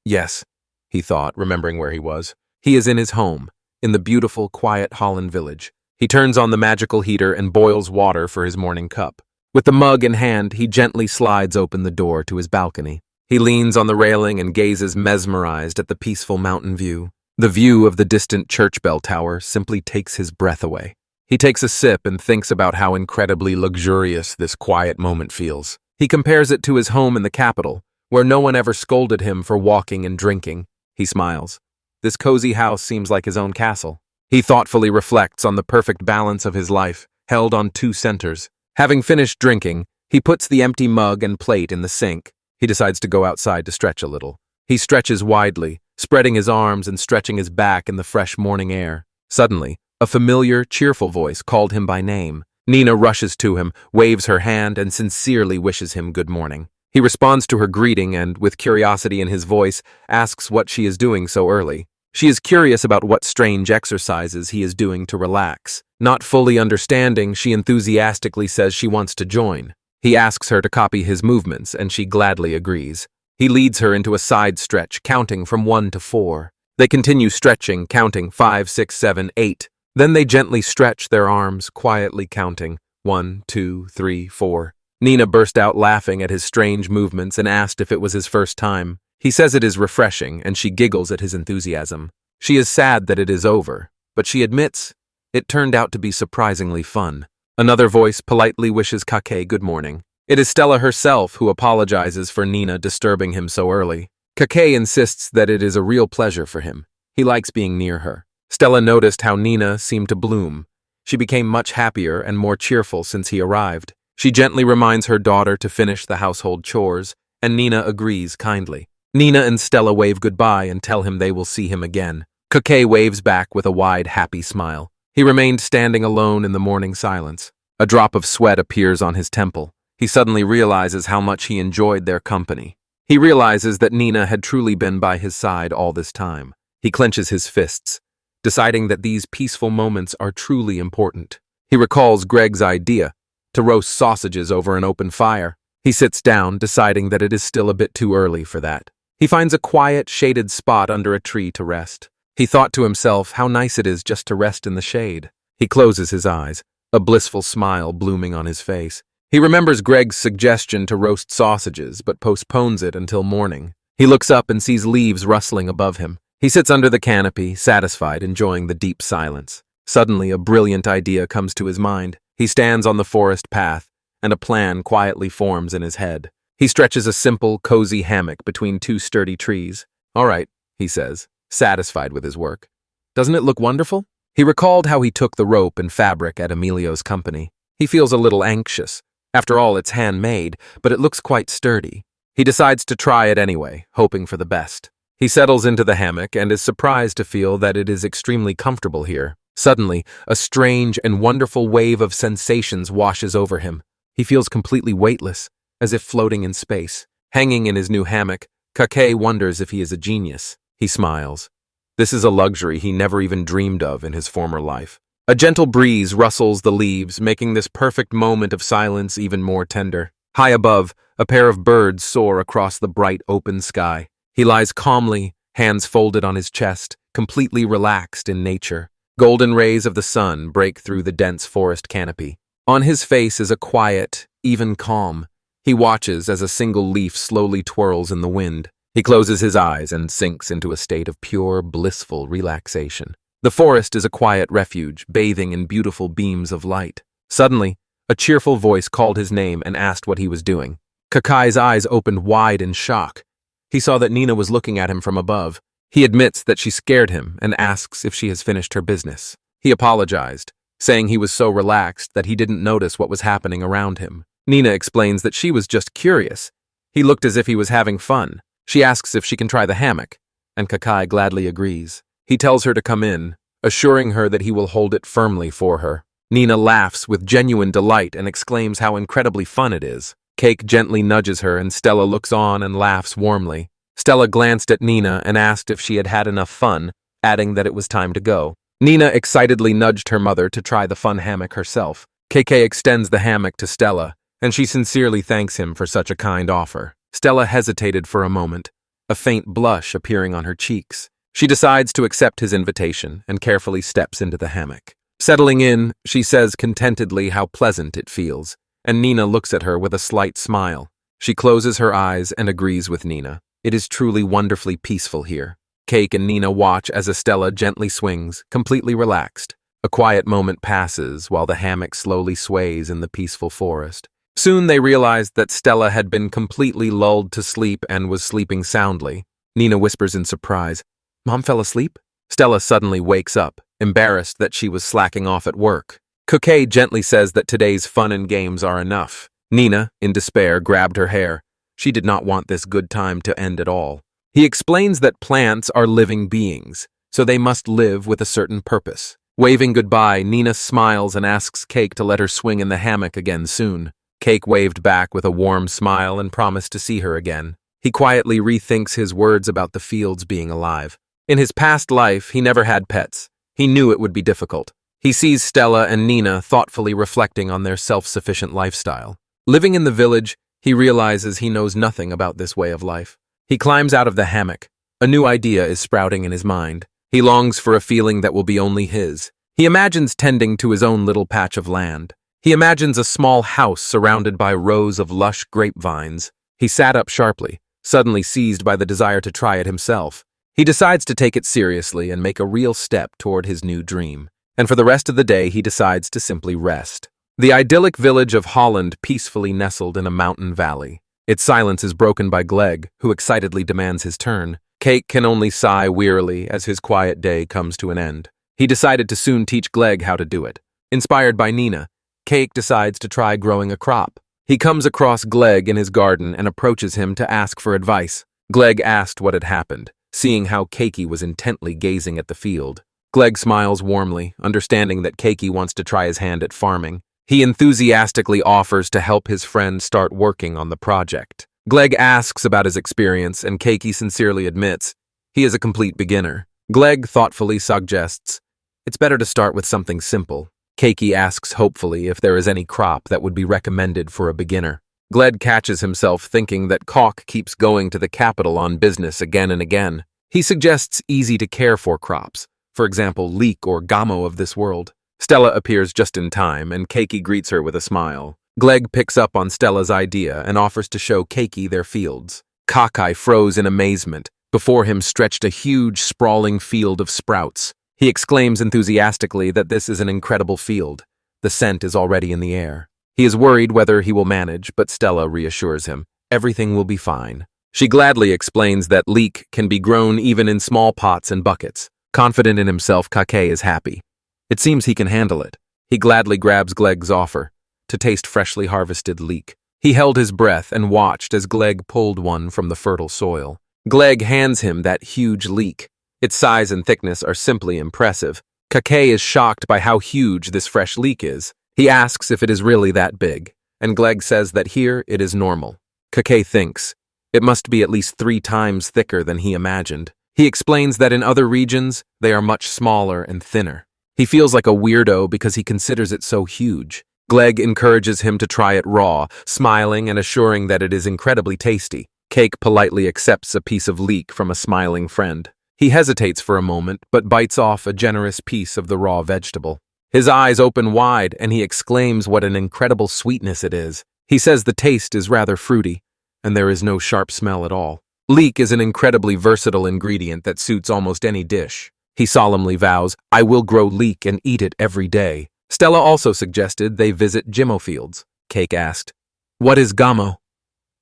Yes, he thought, remembering where he was. He is in his home, in the beautiful, quiet Holland village. He turns on the magical heater and boils water for his morning cup. With the mug in hand, he gently slides open the door to his balcony. He leans on the railing and gazes mesmerized at the peaceful mountain view. The view of the distant church bell tower simply takes his breath away. He takes a sip and thinks about how incredibly luxurious this quiet moment feels. He compares it to his home in the capital, where no one ever scolded him for walking and drinking. He smiles. This cozy house seems like his own castle. He thoughtfully reflects on the perfect balance of his life, held on 2 centers. Having finished drinking, he puts the empty mug and plate in the sink. He decides to go outside to stretch a little. He stretches widely, spreading his arms and stretching his back in the fresh morning air. Suddenly, a familiar, cheerful voice called him by name. Nina rushes to him, waves her hand, and sincerely wishes him good morning. He responds to her greeting and, with curiosity in his voice, asks what she is doing so early. She is curious about what strange exercises he is doing to relax. Not fully understanding, she enthusiastically says she wants to join. He asks her to copy his movements, and she gladly agrees. He leads her into a side stretch, counting from 1 to 4. They continue stretching, counting 5, 6, 7, 8. Then they gently stretch their arms, quietly counting 1, 2, 3, 4. Nina burst out laughing at his strange movements and asked if it was his first time. He says it is refreshing, and she giggles at his enthusiasm. She is sad that it is over, but she admits it turned out to be surprisingly fun. Another voice politely wishes Kake good morning. It is Stella herself who apologizes for Nina disturbing him so early. Kake insists that it is a real pleasure for him. He likes being near her. Stella noticed how Nina seemed to bloom. She became much happier and more cheerful since he arrived. She gently reminds her daughter to finish the household chores, and Nina agrees kindly. Nina and Stella wave goodbye and tell him they will see him again. Kake waves back with a wide, happy smile. He remained standing alone in the morning silence. A drop of sweat appears on his temple. He suddenly realizes how much he enjoyed their company. He realizes that Nina had truly been by his side all this time. He clenches his fists, deciding that these peaceful moments are truly important. He recalls Greg's idea to roast sausages over an open fire. He sits down, deciding that it is still a bit too early for that. He finds a quiet, shaded spot under a tree to rest. He thought to himself how nice it is just to rest in the shade. He closes his eyes, a blissful smile blooming on his face. He remembers Greg's suggestion to roast sausages, but postpones it until morning. He looks up and sees leaves rustling above him. He sits under the canopy, satisfied, enjoying the deep silence. Suddenly, a brilliant idea comes to his mind. He stands on the forest path, and a plan quietly forms in his head. He stretches a simple, cozy hammock between 2 sturdy trees. "All right," he says, satisfied with his work. "Doesn't it look wonderful?" He recalled how he took the rope and fabric at Emilio's company. He feels a little anxious. After all, it's handmade, but it looks quite sturdy. He decides to try it anyway, hoping for the best. He settles into the hammock and is surprised to feel that it is extremely comfortable here. Suddenly, a strange and wonderful wave of sensations washes over him. He feels completely weightless, as if floating in space. Hanging in his new hammock, Kake wonders if he is a genius. He smiles. This is a luxury he never even dreamed of in his former life. A gentle breeze rustles the leaves, making this perfect moment of silence even more tender. High above, a pair of birds soar across the bright open sky. He lies calmly, hands folded on his chest, completely relaxed in nature. Golden rays of the sun break through the dense forest canopy. On his face is a quiet, even calm. He watches as a single leaf slowly twirls in the wind. He closes his eyes and sinks into a state of pure, blissful relaxation. The forest is a quiet refuge, bathing in beautiful beams of light. Suddenly, a cheerful voice called his name and asked what he was doing. Kakai's eyes opened wide in shock. He saw that Nina was looking at him from above. He admits that she scared him and asks if she has finished her business. He apologized, saying he was so relaxed that he didn't notice what was happening around him. Nina explains that she was just curious. He looked as if he was having fun. She asks if she can try the hammock, and Kakai gladly agrees. He tells her to come in, assuring her that he will hold it firmly for her. Nina laughs with genuine delight and exclaims how incredibly fun it is. Cake gently nudges her and Stella looks on and laughs warmly. Stella glanced at Nina and asked if she had had enough fun, adding that it was time to go. Nina excitedly nudged her mother to try the fun hammock herself. KK extends the hammock to Stella, and she sincerely thanks him for such a kind offer. Stella hesitated for a moment, a faint blush appearing on her cheeks. She decides to accept his invitation and carefully steps into the hammock. Settling in, she says contentedly how pleasant it feels, and Nina looks at her with a slight smile. She closes her eyes and agrees with Nina. It is truly wonderfully peaceful here. Cake and Nina watch as Estella gently swings, completely relaxed. A quiet moment passes while the hammock slowly sways in the peaceful forest. Soon they realized that Stella had been completely lulled to sleep and was sleeping soundly. Nina whispers in surprise, "Mom fell asleep?" Stella suddenly wakes up, embarrassed that she was slacking off at work. Cookie gently says that today's fun and games are enough. Nina, in despair, grabbed her hair. She did not want this good time to end at all. He explains that plants are living beings, so they must live with a certain purpose. Waving goodbye, Nina smiles and asks Cake to let her swing in the hammock again soon. Cake waved back with a warm smile and promised to see her again. He quietly rethinks his words about the fields being alive. In his past life, he never had pets. He knew it would be difficult. He sees Stella and Nina thoughtfully reflecting on their self-sufficient lifestyle. Living in the village, he realizes he knows nothing about this way of life. He climbs out of the hammock. A new idea is sprouting in his mind. He longs for a feeling that will be only his. He imagines tending to his own little patch of land. He imagines a small house surrounded by rows of lush grapevines. He sat up sharply, suddenly seized by the desire to try it himself. He decides to take it seriously and make a real step toward his new dream. And for the rest of the day, he decides to simply rest. The idyllic village of Holland peacefully nestled in a mountain valley. Its silence is broken by Glegg, who excitedly demands his turn. Cake can only sigh wearily as his quiet day comes to an end. He decided to soon teach Glegg how to do it. Inspired by Nina, Cake decides to try growing a crop. He comes across Glegg in his garden and approaches him to ask for advice. Glegg asked what had happened, seeing how Cakey was intently gazing at the field. Glegg smiles warmly, understanding that Cakey wants to try his hand at farming. He enthusiastically offers to help his friend start working on the project. Glegg asks about his experience, and Cakey sincerely admits he is a complete beginner. Glegg thoughtfully suggests, "It's better to start with something simple." Cakey asks hopefully if there is any crop that would be recommended for a beginner. Glegg catches himself thinking that Caulk keeps going to the capital on business again and again. He suggests easy-to-care-for crops, for example, leek or gamo of this world. Stella appears just in time, and Cakey greets her with a smile. Glegg picks up on Stella's idea and offers to show Cakey their fields. Kakai froze in amazement. Before him stretched a huge, sprawling field of sprouts. He exclaims enthusiastically that this is an incredible field. The scent is already in the air. He is worried whether he will manage, but Stella reassures him. Everything will be fine. She gladly explains that leek can be grown even in small pots and buckets. Confident in himself, Kake is happy. It seems he can handle it. He gladly grabs Glegg's offer to taste freshly harvested leek. He held his breath and watched as Glegg pulled one from the fertile soil. Glegg hands him that huge leek. Its size and thickness are simply impressive. Kake is shocked by how huge this fresh leek is. He asks if it is really that big, and Glegg says that here it is normal. Kake thinks it must be at least 3 times thicker than he imagined. He explains that in other regions, they are much smaller and thinner. He feels like a weirdo because he considers it so huge. Glegg encourages him to try it raw, smiling and assuring that it is incredibly tasty. Cake politely accepts a piece of leek from a smiling friend. He hesitates for a moment, but bites off a generous piece of the raw vegetable. His eyes open wide, and he exclaims what an incredible sweetness it is. He says the taste is rather fruity, and there is no sharp smell at all. Leek is an incredibly versatile ingredient that suits almost any dish. He solemnly vows, "I will grow leek and eat it every day." Stella also suggested they visit Jimmo fields. Cake asked, "What is gamo?"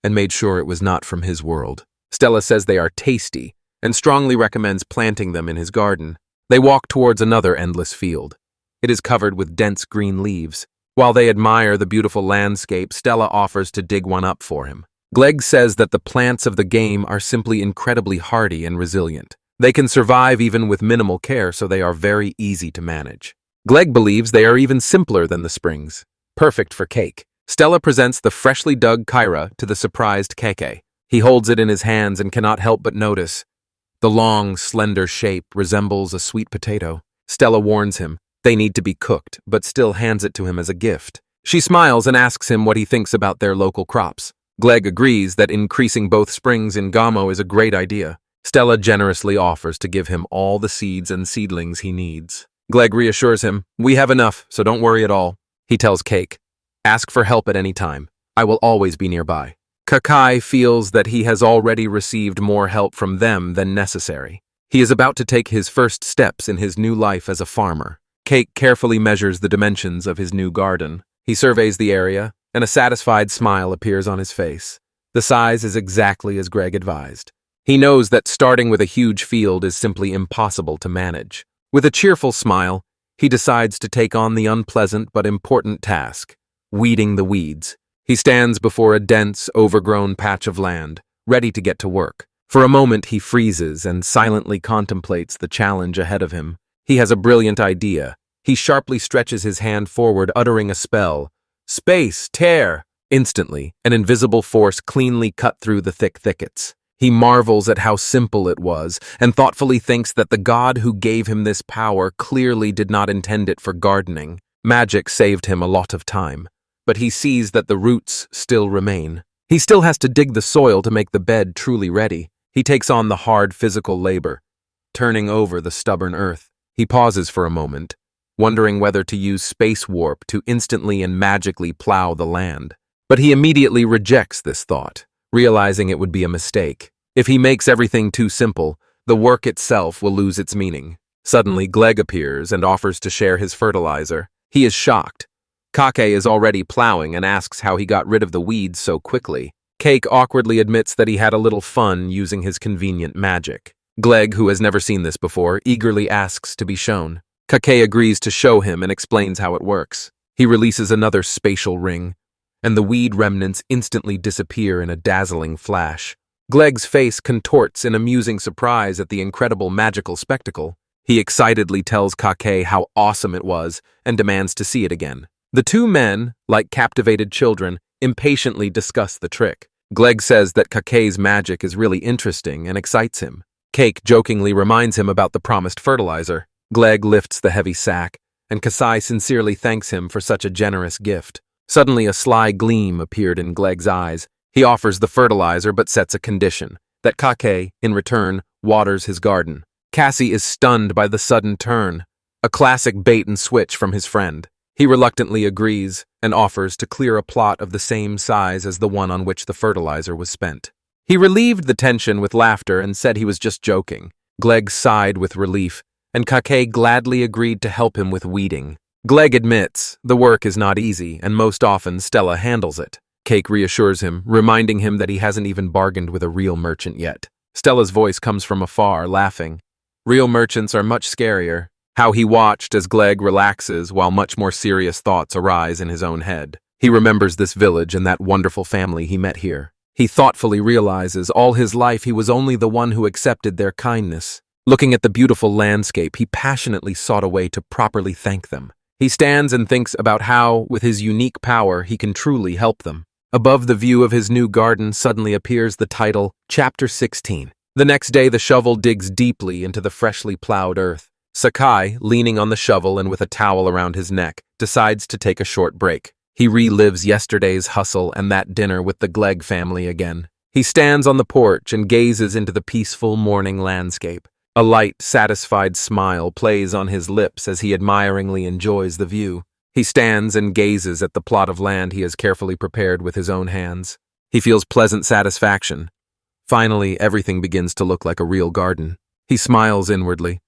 and made sure it was not from his world. Stella says they are tasty and strongly recommends planting them in his garden. They walk towards another endless field. It is covered with dense green leaves. While they admire the beautiful landscape, Stella offers to dig one up for him. Glegg says that the plants of the game are simply incredibly hardy and resilient. They can survive even with minimal care, so they are very easy to manage. Glegg believes they are even simpler than the springs. Perfect for Cake. Stella presents the freshly dug Kyra to the surprised Keke. He holds it in his hands and cannot help but notice. The long, slender shape resembles a sweet potato. Stella warns him they need to be cooked, but still hands it to him as a gift. She smiles and asks him what he thinks about their local crops. Glegg agrees that increasing both springs in Gamo is a great idea. Stella generously offers to give him all the seeds and seedlings he needs. Glegg reassures him, "We have enough, so don't worry at all." He tells Cake, "Ask for help at any time. I will always be nearby." Kakai feels that he has already received more help from them than necessary. He is about to take his first steps in his new life as a farmer. Cake carefully measures the dimensions of his new garden. He surveys the area, and a satisfied smile appears on his face. The size is exactly as Gregg advised. He knows that starting with a huge field is simply impossible to manage. With a cheerful smile, he decides to take on the unpleasant but important task, weeding the weeds. He stands before a dense, overgrown patch of land, ready to get to work. For a moment he freezes and silently contemplates the challenge ahead of him. He has a brilliant idea. He sharply stretches his hand forward, uttering a spell. Space, tear! Instantly, an invisible force cleanly cut through the thick thickets. He marvels at how simple it was, and thoughtfully thinks that the god who gave him this power clearly did not intend it for gardening. Magic saved him a lot of time, but he sees that the roots still remain. He still has to dig the soil to make the bed truly ready. He takes on the hard physical labor, turning over the stubborn earth. He pauses for a moment, wondering whether to use space warp to instantly and magically plow the land. But he immediately rejects this thought, realizing it would be a mistake. If he makes everything too simple, the work itself will lose its meaning. Suddenly, Gleg appears and offers to share his fertilizer. He is shocked. Kake is already plowing and asks how he got rid of the weeds so quickly. Cake awkwardly admits that he had a little fun using his convenient magic. Gleg, who has never seen this before, eagerly asks to be shown. Kake agrees to show him and explains how it works. He releases another spatial ring, and the weed remnants instantly disappear in a dazzling flash. Gleg's face contorts in amusing surprise at the incredible magical spectacle. He excitedly tells Kake how awesome it was and demands to see it again. The two men, like captivated children, impatiently discuss the trick. Gleg says that Kake's magic is really interesting and excites him. Cake jokingly reminds him about the promised fertilizer. Gleg lifts the heavy sack, and Kasai sincerely thanks him for such a generous gift. Suddenly a sly gleam appeared in Gleg's eyes. He offers the fertilizer but sets a condition, that Kake, in return, waters his garden. Cassie is stunned by the sudden turn, a classic bait and switch from his friend. He reluctantly agrees and offers to clear a plot of the same size as the one on which the fertilizer was spent. He relieved the tension with laughter and said he was just joking. Gleg sighed with relief, and Kake gladly agreed to help him with weeding. Gleg admits the work is not easy, and most often Stella handles it. Cake reassures him, reminding him that he hasn't even bargained with a real merchant yet. Stella's voice comes from afar, laughing. Real merchants are much scarier. How he watched as Gleg relaxes while much more serious thoughts arise in his own head. He remembers this village and that wonderful family he met here. He thoughtfully realizes all his life he was only the one who accepted their kindness. Looking at the beautiful landscape, he passionately sought a way to properly thank them. He stands and thinks about how, with his unique power, he can truly help them. Above the view of his new garden suddenly appears the title, Chapter 16. The next day the shovel digs deeply into the freshly plowed earth. Sakai, leaning on the shovel and with a towel around his neck, decides to take a short break. He relives yesterday's hustle and that dinner with the Gleg family again. He stands on the porch and gazes into the peaceful morning landscape. A light, satisfied smile plays on his lips as he admiringly enjoys the view. He stands and gazes at the plot of land he has carefully prepared with his own hands. He feels pleasant satisfaction. Finally, everything begins to look like a real garden. He smiles inwardly.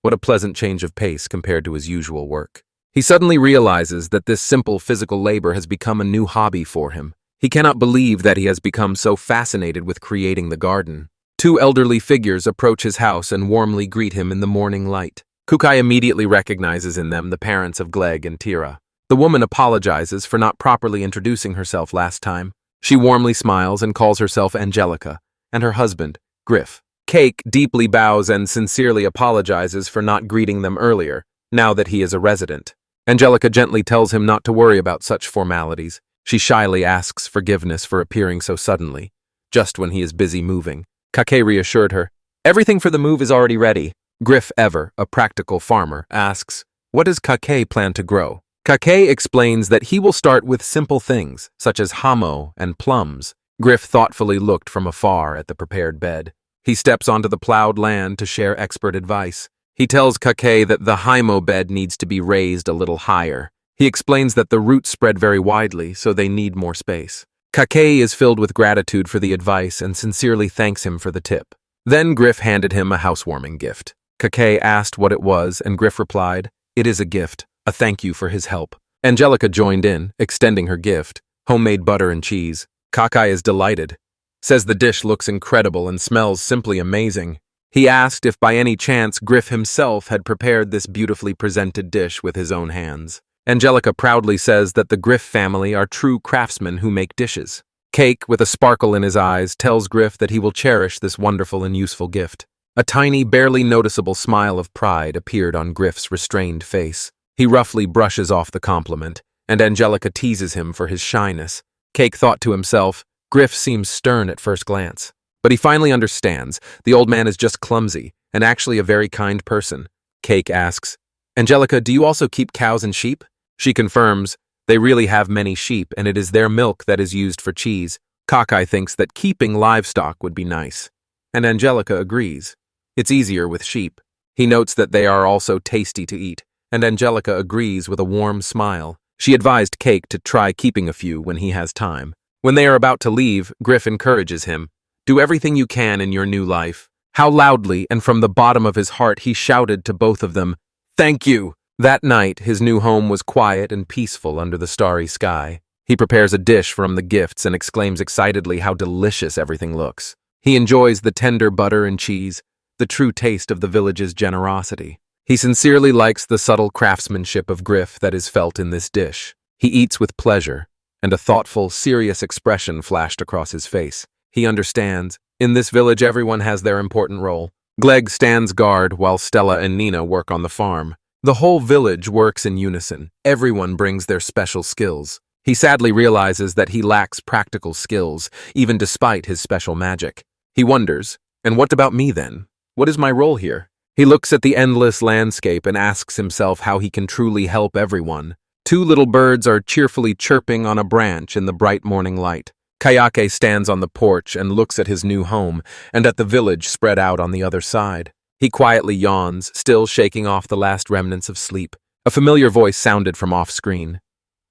What a pleasant change of pace compared to his usual work. He suddenly realizes that this simple physical labor has become a new hobby for him. He cannot believe that he has become so fascinated with creating the garden. Two elderly figures approach his house and warmly greet him in the morning light. Kukai immediately recognizes in them the parents of Gleg and Tira. The woman apologizes for not properly introducing herself last time. She warmly smiles and calls herself Angelica, and her husband, Griff. Cake deeply bows and sincerely apologizes for not greeting them earlier, now that he is a resident. Angelica gently tells him not to worry about such formalities. She shyly asks forgiveness for appearing so suddenly, just when he is busy moving. Kake reassured her, everything for the move is already ready. Griff Ever, a practical farmer, asks, what does Kake plan to grow? Kake explains that he will start with simple things, such as hamo and plums. Griff thoughtfully looked from afar at the prepared bed. He steps onto the plowed land to share expert advice. He tells Kake that the hamo bed needs to be raised a little higher. He explains that the roots spread very widely, so they need more space. Kake is filled with gratitude for the advice and sincerely thanks him for the tip. Then Griff handed him a housewarming gift. Kake asked what it was, and Griff replied, it is a gift, a thank you for his help. Angelica joined in, extending her gift, homemade butter and cheese. Kake is delighted, says the dish looks incredible and smells simply amazing. He asked if by any chance Griff himself had prepared this beautifully presented dish with his own hands. Angelica proudly says that the Griff family are true craftsmen who make dishes. Cake, with a sparkle in his eyes, tells Griff that he will cherish this wonderful and useful gift. A tiny, barely noticeable smile of pride appeared on Griff's restrained face. He roughly brushes off the compliment, and Angelica teases him for his shyness. Cake thought to himself, Griff seems stern at first glance. But he finally understands. The old man is just clumsy, and actually a very kind person. Cake asks, Angelica, do you also keep cows and sheep? She confirms, they really have many sheep, and it is their milk that is used for cheese. Cockeye thinks that keeping livestock would be nice. And Angelica agrees. It's easier with sheep. He notes that they are also tasty to eat, and Angelica agrees with a warm smile. She advised Cake to try keeping a few when he has time. When they are about to leave, Griff encourages him. Do everything you can in your new life. How loudly and from the bottom of his heart he shouted to both of them, Thank you! That night, his new home was quiet and peaceful under the starry sky. He prepares a dish from the gifts and exclaims excitedly how delicious everything looks. He enjoys the tender butter and cheese, the true taste of the village's generosity. He sincerely likes the subtle craftsmanship of Griff that is felt in this dish. He eats with pleasure, and a thoughtful, serious expression flashed across his face. He understands. In this village, everyone has their important role. Gleg stands guard while Stella and Nina work on the farm. The whole village works in unison. Everyone brings their special skills. He sadly realizes that he lacks practical skills, even despite his special magic. He wonders, and what about me then? What is my role here? He looks at the endless landscape and asks himself how he can truly help everyone. Two little birds are cheerfully chirping on a branch in the bright morning light. Kayake stands on the porch and looks at his new home and at the village spread out on the other side. He quietly yawns, still shaking off the last remnants of sleep. A familiar voice sounded from off-screen.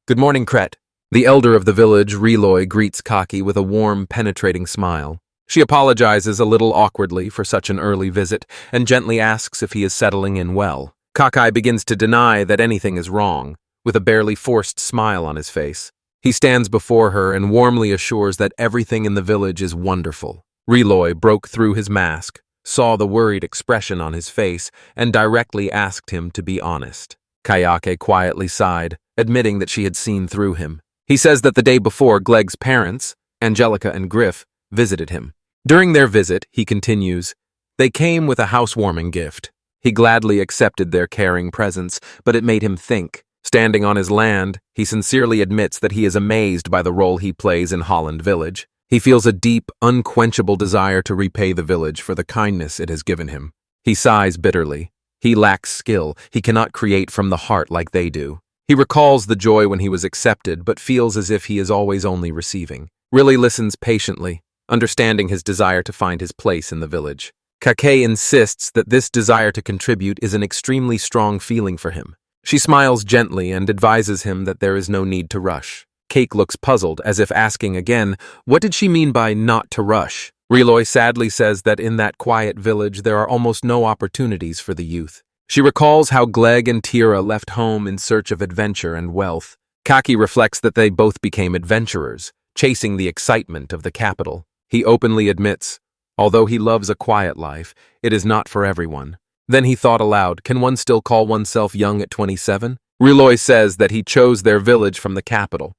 Good morning, Kret. The elder of the village, Reloy, greets Kaki with a warm, penetrating smile. She apologizes a little awkwardly for such an early visit and gently asks if he is settling in well. Kakai begins to deny that anything is wrong, with a barely forced smile on his face. He stands before her and warmly assures that everything in the village is wonderful. Reloy broke through his mask, saw the worried expression on his face, and directly asked him to be honest. Kayake quietly sighed, admitting that she had seen through him. He says that the day before, Gleg's parents, Angelica and Griff, visited him. During their visit, he continues, they came with a housewarming gift. He gladly accepted their caring presence, but it made him think. Standing on his land, he sincerely admits that he is amazed by the role he plays in Holland village. He feels a deep, unquenchable desire to repay the village for the kindness it has given him. He sighs bitterly. He lacks skill. He cannot create from the heart like they do. He recalls the joy when he was accepted, but feels as if he is always only receiving. Really listens patiently, understanding his desire to find his place in the village. Kake insists that this desire to contribute is an extremely strong feeling for him. She smiles gently and advises him that there is no need to rush. Cake looks puzzled, as if asking again, what did she mean by not to rush? Reloy sadly says that in that quiet village there are almost no opportunities for the youth. She recalls how Gleg and Tira left home in search of adventure and wealth. Kaki reflects that they both became adventurers, chasing the excitement of the capital. He openly admits, although he loves a quiet life, it is not for everyone. Then he thought aloud, can one still call oneself young at 27? Reloy says that he chose their village from the capital,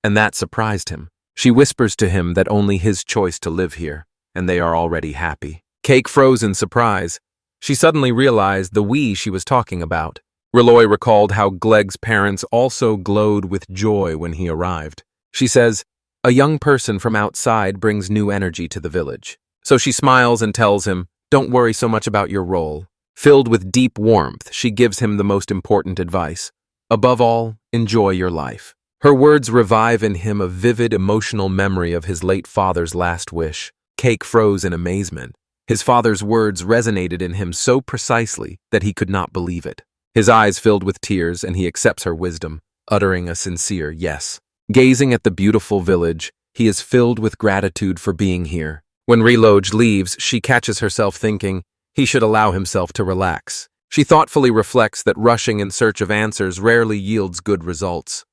and that surprised him. She whispers to him that only his choice to live here, and they are already happy. Cake froze in surprise. She suddenly realized the we she was talking about. Reloy recalled how Gleg's parents also glowed with joy when he arrived. She says, a young person from outside brings new energy to the village. So she smiles and tells him, don't worry so much about your role. Filled with deep warmth, she gives him the most important advice. Above all, enjoy your life. Her words revive in him a vivid emotional memory of his late father's last wish. Cake froze in amazement. His father's words resonated in him so precisely that he could not believe it. His eyes filled with tears, and he accepts her wisdom, uttering a sincere yes. Gazing at the beautiful village, he is filled with gratitude for being here. When Reloge leaves, she catches herself thinking, he should allow himself to relax. She thoughtfully reflects that rushing in search of answers rarely yields good results.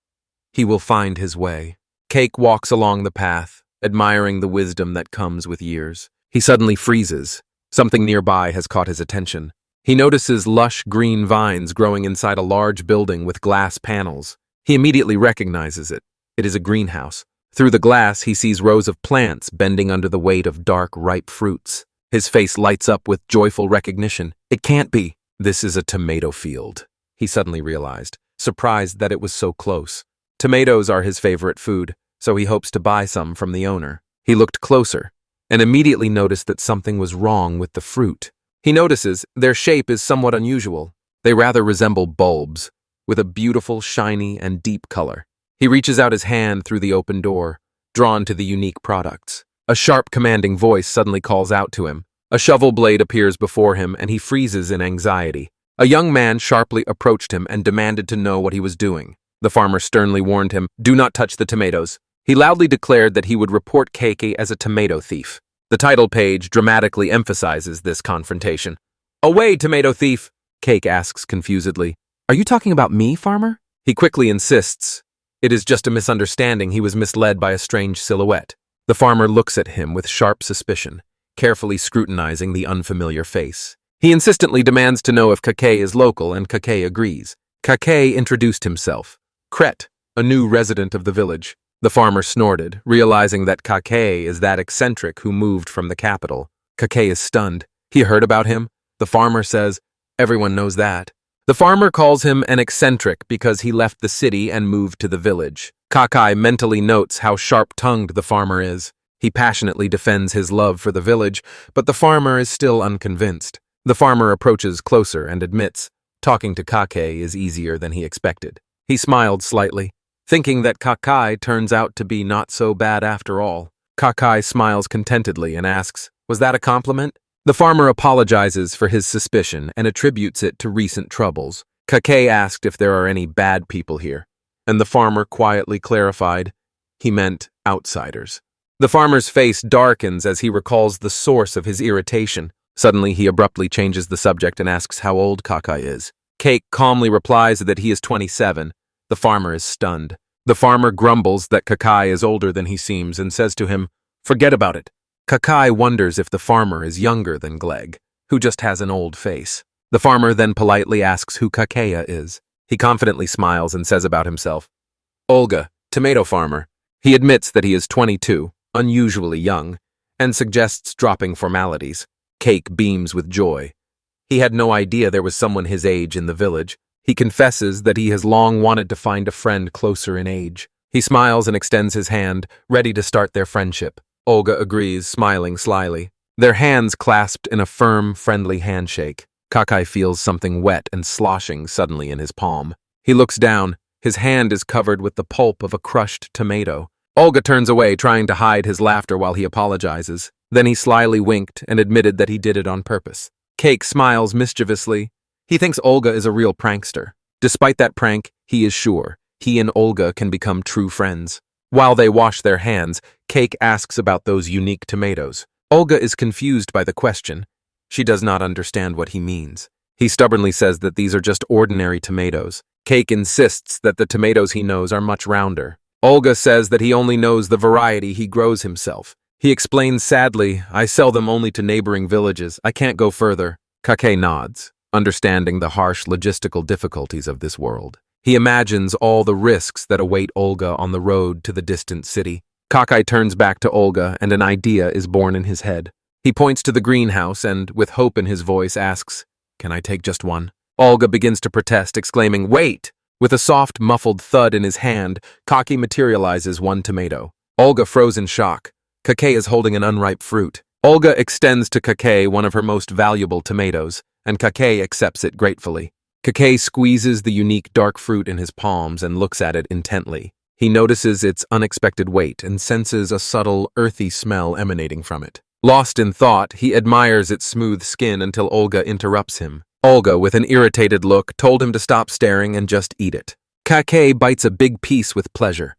He will find his way. Cake walks along the path, admiring the wisdom that comes with years. He suddenly freezes. Something nearby has caught his attention. He notices lush green vines growing inside a large building with glass panels. He immediately recognizes it. It is a greenhouse. Through the glass, he sees rows of plants bending under the weight of dark, ripe fruits. His face lights up with joyful recognition. It can't be. This is a tomato field, he suddenly realized, surprised that it was so close. Tomatoes are his favorite food, so he hopes to buy some from the owner. He looked closer and immediately noticed that something was wrong with the fruit. He notices their shape is somewhat unusual. They rather resemble bulbs, with a beautiful, shiny, and deep color. He reaches out his hand through the open door, drawn to the unique products. A sharp, commanding voice suddenly calls out to him. A shovel blade appears before him, and he freezes in anxiety. A young man sharply approached him and demanded to know what he was doing. The farmer sternly warned him, "Do not touch the tomatoes." He loudly declared that he would report Keiki as a tomato thief. The title page dramatically emphasizes this confrontation. "Away, tomato thief!" Keiki asks confusedly. "Are you talking about me, farmer?" He quickly insists. It is just a misunderstanding. He was misled by a strange silhouette. The farmer looks at him with sharp suspicion, carefully scrutinizing the unfamiliar face. He insistently demands to know if Keiki is local, and Keiki agrees. Keiki introduced himself. Kret, a new resident of the village. The farmer snorted, realizing that Keiki is that eccentric who moved from the capital. Keiki is stunned. He heard about him. The farmer says, "Everyone knows that." The farmer calls him an eccentric because he left the city and moved to the village. Keiki mentally notes how sharp-tongued the farmer is. He passionately defends his love for the village, but the farmer is still unconvinced. The farmer approaches closer and admits, talking to Keiki is easier than he expected. He smiled slightly, thinking that Keiki turns out to be not so bad after all. Keiki smiles contentedly and asks, "Was that a compliment?" The farmer apologizes for his suspicion and attributes it to recent troubles. Keiki asked if there are any bad people here, and the farmer quietly clarified he meant outsiders. The farmer's face darkens as he recalls the source of his irritation. Suddenly, he abruptly changes the subject and asks how old Keiki is. Keiki calmly replies that he is 27. The farmer is stunned. The farmer grumbles that Keiki is older than he seems and says to him, "Forget about it." Keiki wonders if the farmer is younger than Gleg, who just has an old face. The farmer then politely asks who Keiki is. He confidently smiles and says about himself, "Olga, tomato farmer." He admits that he is 22, unusually young, and suggests dropping formalities. Keiki beams with joy. He had no idea there was someone his age in the village. He confesses that he has long wanted to find a friend closer in age. He smiles and extends his hand, ready to start their friendship. Olga agrees, smiling slyly. Their hands clasped in a firm, friendly handshake. Keiki feels something wet and sloshing suddenly in his palm. He looks down. His hand is covered with the pulp of a crushed tomato. Olga turns away, trying to hide his laughter while he apologizes. Then he slyly winked and admitted that he did it on purpose. Keiki smiles mischievously. He thinks Olga is a real prankster. Despite that prank, he is sure he and Olga can become true friends. While they wash their hands, Keiki asks about those unique tomatoes. Olga is confused by the question. She does not understand what he means. He stubbornly says that these are just ordinary tomatoes. Keiki insists that the tomatoes he knows are much rounder. Olga says that he only knows the variety he grows himself. He explains sadly, "I sell them only to neighboring villages. I can't go further." Keiki nods, understanding the harsh logistical difficulties of this world. He imagines all the risks that await Olga on the road to the distant city. Keiki turns back to Olga, and an idea is born in his head. He points to the greenhouse and, with hope in his voice, asks, "Can I take just one?" Olga begins to protest, exclaiming, "Wait!" With a soft, muffled thud in his hand, Keiki materializes one tomato. Olga froze in shock. Keiki is holding an unripe fruit. Olga extends to Keiki one of her most valuable tomatoes, and Keiki accepts it gratefully. Keiki squeezes the unique dark fruit in his palms and looks at it intently. He notices its unexpected weight and senses a subtle, earthy smell emanating from it. Lost in thought, he admires its smooth skin until Olga interrupts him. Olga, with an irritated look, told him to stop staring and just eat it. Keiki bites a big piece with pleasure.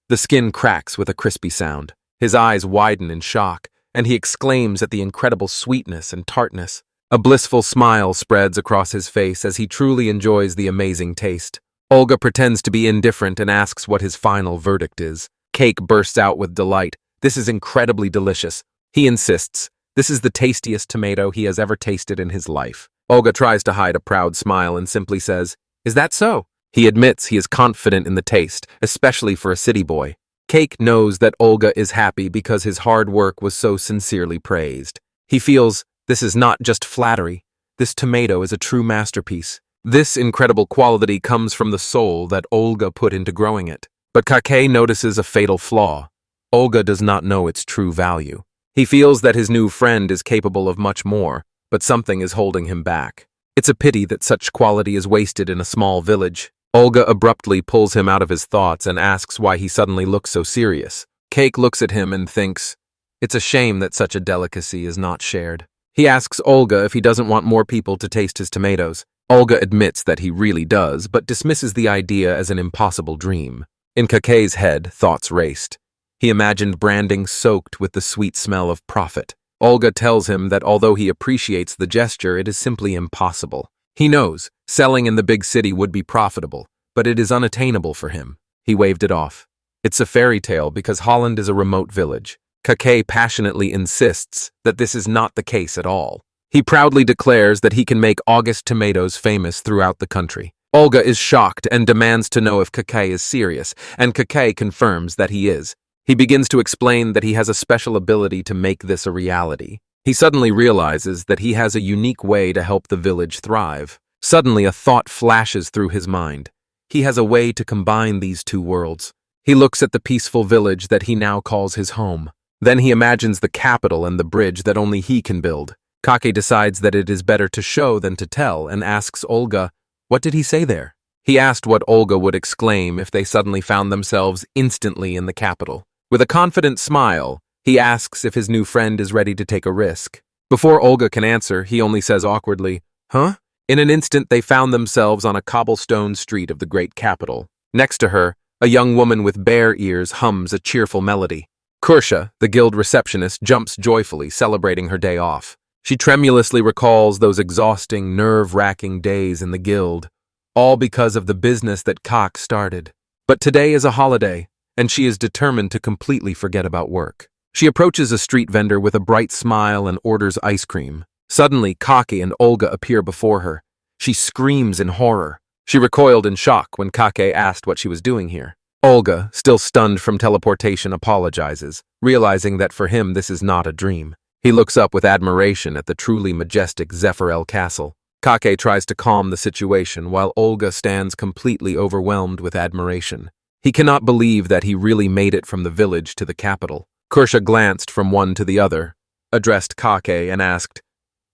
The skin cracks with a crispy sound. His eyes widen in shock, and he exclaims at the incredible sweetness and tartness. A blissful smile spreads across his face as he truly enjoys the amazing taste. Olga pretends to be indifferent and asks what his final verdict is. Keiki bursts out with delight. "This is incredibly delicious." He insists. This is the tastiest tomato he has ever tasted in his life. Olga tries to hide a proud smile and simply says, "Is that so?" He admits he is confident in the taste, especially for a city boy. Cake knows that Olga is happy because his hard work was so sincerely praised. He feels this is not just flattery. This tomato is a true masterpiece. This incredible quality comes from the soul that Olga put into growing it. But Kake notices a fatal flaw. Olga does not know its true value. He feels that his new friend is capable of much more, but something is holding him back. It's a pity that such quality is wasted in a small village. Olga abruptly pulls him out of his thoughts and asks why he suddenly looks so serious. Cake looks at him and thinks, it's a shame that such a delicacy is not shared. He asks Olga if he doesn't want more people to taste his tomatoes. Olga admits that he really does, but dismisses the idea as an impossible dream. In Kake's head, thoughts raced. He imagined branding soaked with the sweet smell of profit. Olga tells him that although he appreciates the gesture, it is simply impossible. He knows selling in the big city would be profitable, but it is unattainable for him. He waved it off. It's a fairy tale because Holland is a remote village. Kake passionately insists that this is not the case at all. He proudly declares that he can make August tomatoes famous throughout the country. Olga is shocked and demands to know if Kake is serious, and Kake confirms that he is. He begins to explain that he has a special ability to make this a reality. He suddenly realizes that he has a unique way to help the village thrive. Suddenly, a thought flashes through his mind. He has a way to combine these two worlds. He looks at the peaceful village that he now calls his home. Then he imagines the capital and the bridge that only he can build. Kake decides that it is better to show than to tell and asks Olga, "What did he say there?" He asked what Olga would exclaim if they suddenly found themselves instantly in the capital. With a confident smile, he asks if his new friend is ready to take a risk. Before Olga can answer, he only says awkwardly, "Huh?" In an instant, they found themselves on a cobblestone street of the great capital. Next to her, a young woman with bare ears hums a cheerful melody. Kursha, the guild receptionist, jumps joyfully, celebrating her day off. She tremulously recalls those exhausting, nerve-wracking days in the guild, all because of the business that Kak started. But today is a holiday, and she is determined to completely forget about work. She approaches a street vendor with a bright smile and orders ice cream. Suddenly, Kake and Olga appear before her. She screams in horror. She recoiled in shock when Kake asked what she was doing here. Olga, still stunned from teleportation, apologizes, realizing that for him this is not a dream. He looks up with admiration at the truly majestic Zephyr Castle. Kake tries to calm the situation while Olga stands completely overwhelmed with admiration. He cannot believe that he really made it from the village to the capital. Kursha glanced from one to the other, addressed Kake, and asked,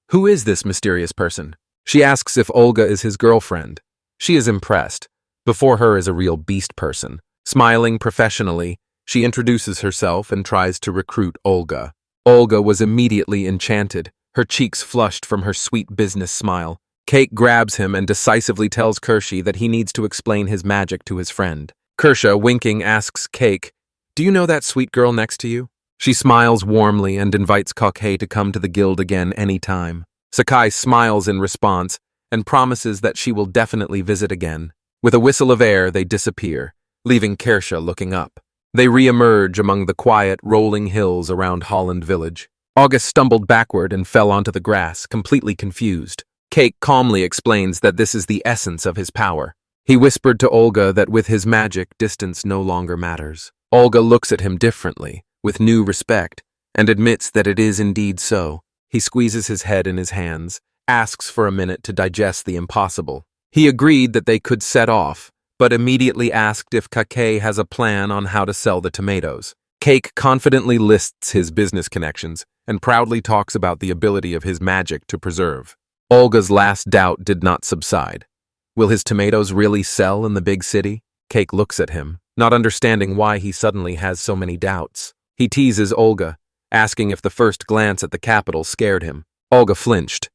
"Who is this mysterious person?" She asks if Olga is his girlfriend. She is impressed. Before her is a real beast person. Smiling professionally, she introduces herself and tries to recruit Olga. Olga was immediately enchanted, her cheeks flushed from her sweet business smile. Cake grabs him and decisively tells Kershi that he needs to explain his magic to his friend. Kersha, winking, asks Cake, "Do you know that sweet girl next to you?" She smiles warmly and invites Kake to come to the guild again anytime. Sakai smiles in response and promises that she will definitely visit again. With a whistle of air, they disappear, leaving Kersha looking up. They re-emerge among the quiet, rolling hills around Holland village. August stumbled backward and fell onto the grass, completely confused. Cake calmly explains that this is the essence of his power. He whispered to Olga that with his magic, distance no longer matters. Olga looks at him differently, with new respect, and admits that it is indeed so. He squeezes his head in his hands, asks for a minute to digest the impossible. He agreed that they could set off, but immediately asked if Kake has a plan on how to sell the tomatoes. Cake confidently lists his business connections and proudly talks about the ability of his magic to preserve. Olga's last doubt did not subside. Will his tomatoes really sell in the big city? Cake looks at him, not understanding why he suddenly has so many doubts. He teases Olga, asking if the first glance at the capital scared him. Olga flinched.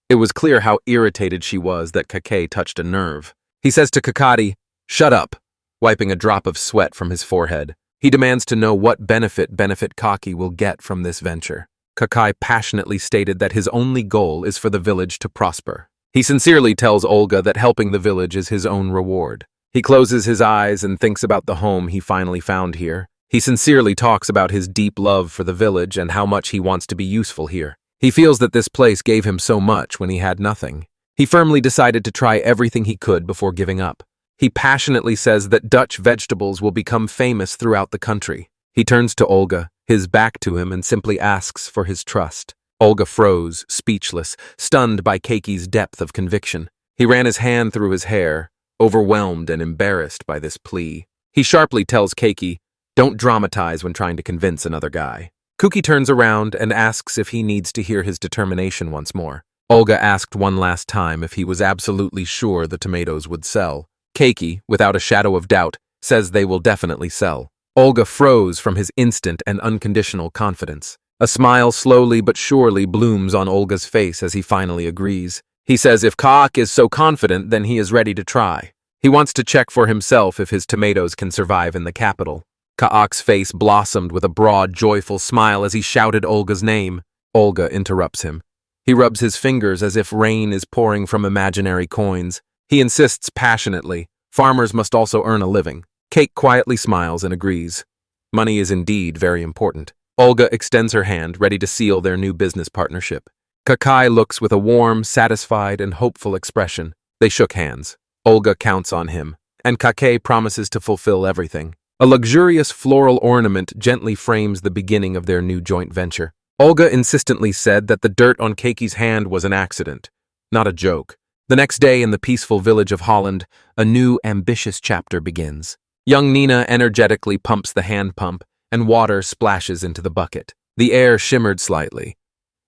It was clear how irritated she was that Kake touched a nerve. He says to Kakari, "Shut up," wiping a drop of sweat from his forehead. He demands to know what benefit Kaki will get from this venture. Kakai passionately stated that his only goal is for the village to prosper. He sincerely tells Olga that helping the village is his own reward. He closes his eyes and thinks about the home he finally found here. He sincerely talks about his deep love for the village and how much he wants to be useful here. He feels that this place gave him so much when he had nothing. He firmly decided to try everything he could before giving up. He passionately says that Dutch vegetables will become famous throughout the country. He turns to Olga, his back to him, and simply asks for his trust. Olga froze, speechless, stunned by Keiki's depth of conviction. He ran his hand through his hair, overwhelmed and embarrassed by this plea. He sharply tells Keiki, "Don't dramatize when trying to convince another guy." Kuki turns around and asks if he needs to hear his determination once more. Olga asked one last time if he was absolutely sure the tomatoes would sell. Keiki, without a shadow of doubt, says they will definitely sell. Olga froze from his instant and unconditional confidence. A smile slowly but surely blooms on Olga's face as he finally agrees. He says if Kaak is so confident, then he is ready to try. He wants to check for himself if his tomatoes can survive in the capital. Kaak's face blossomed with a broad, joyful smile as he shouted Olga's name. Olga interrupts him. He rubs his fingers as if rain is pouring from imaginary coins. He insists passionately, farmers must also earn a living. Kate quietly smiles and agrees. Money is indeed very important. Olga extends her hand, ready to seal their new business partnership. Kakai looks with a warm, satisfied, and hopeful expression. They shook hands. Olga counts on him, and Kake promises to fulfill everything. A luxurious floral ornament gently frames the beginning of their new joint venture. Olga insistently said that the dirt on Keiki's hand was an accident, not a joke. The next day in the peaceful village of Holland, a new, ambitious chapter begins. Young Nina energetically pumps the hand pump, and water splashes into the bucket. The air shimmered slightly,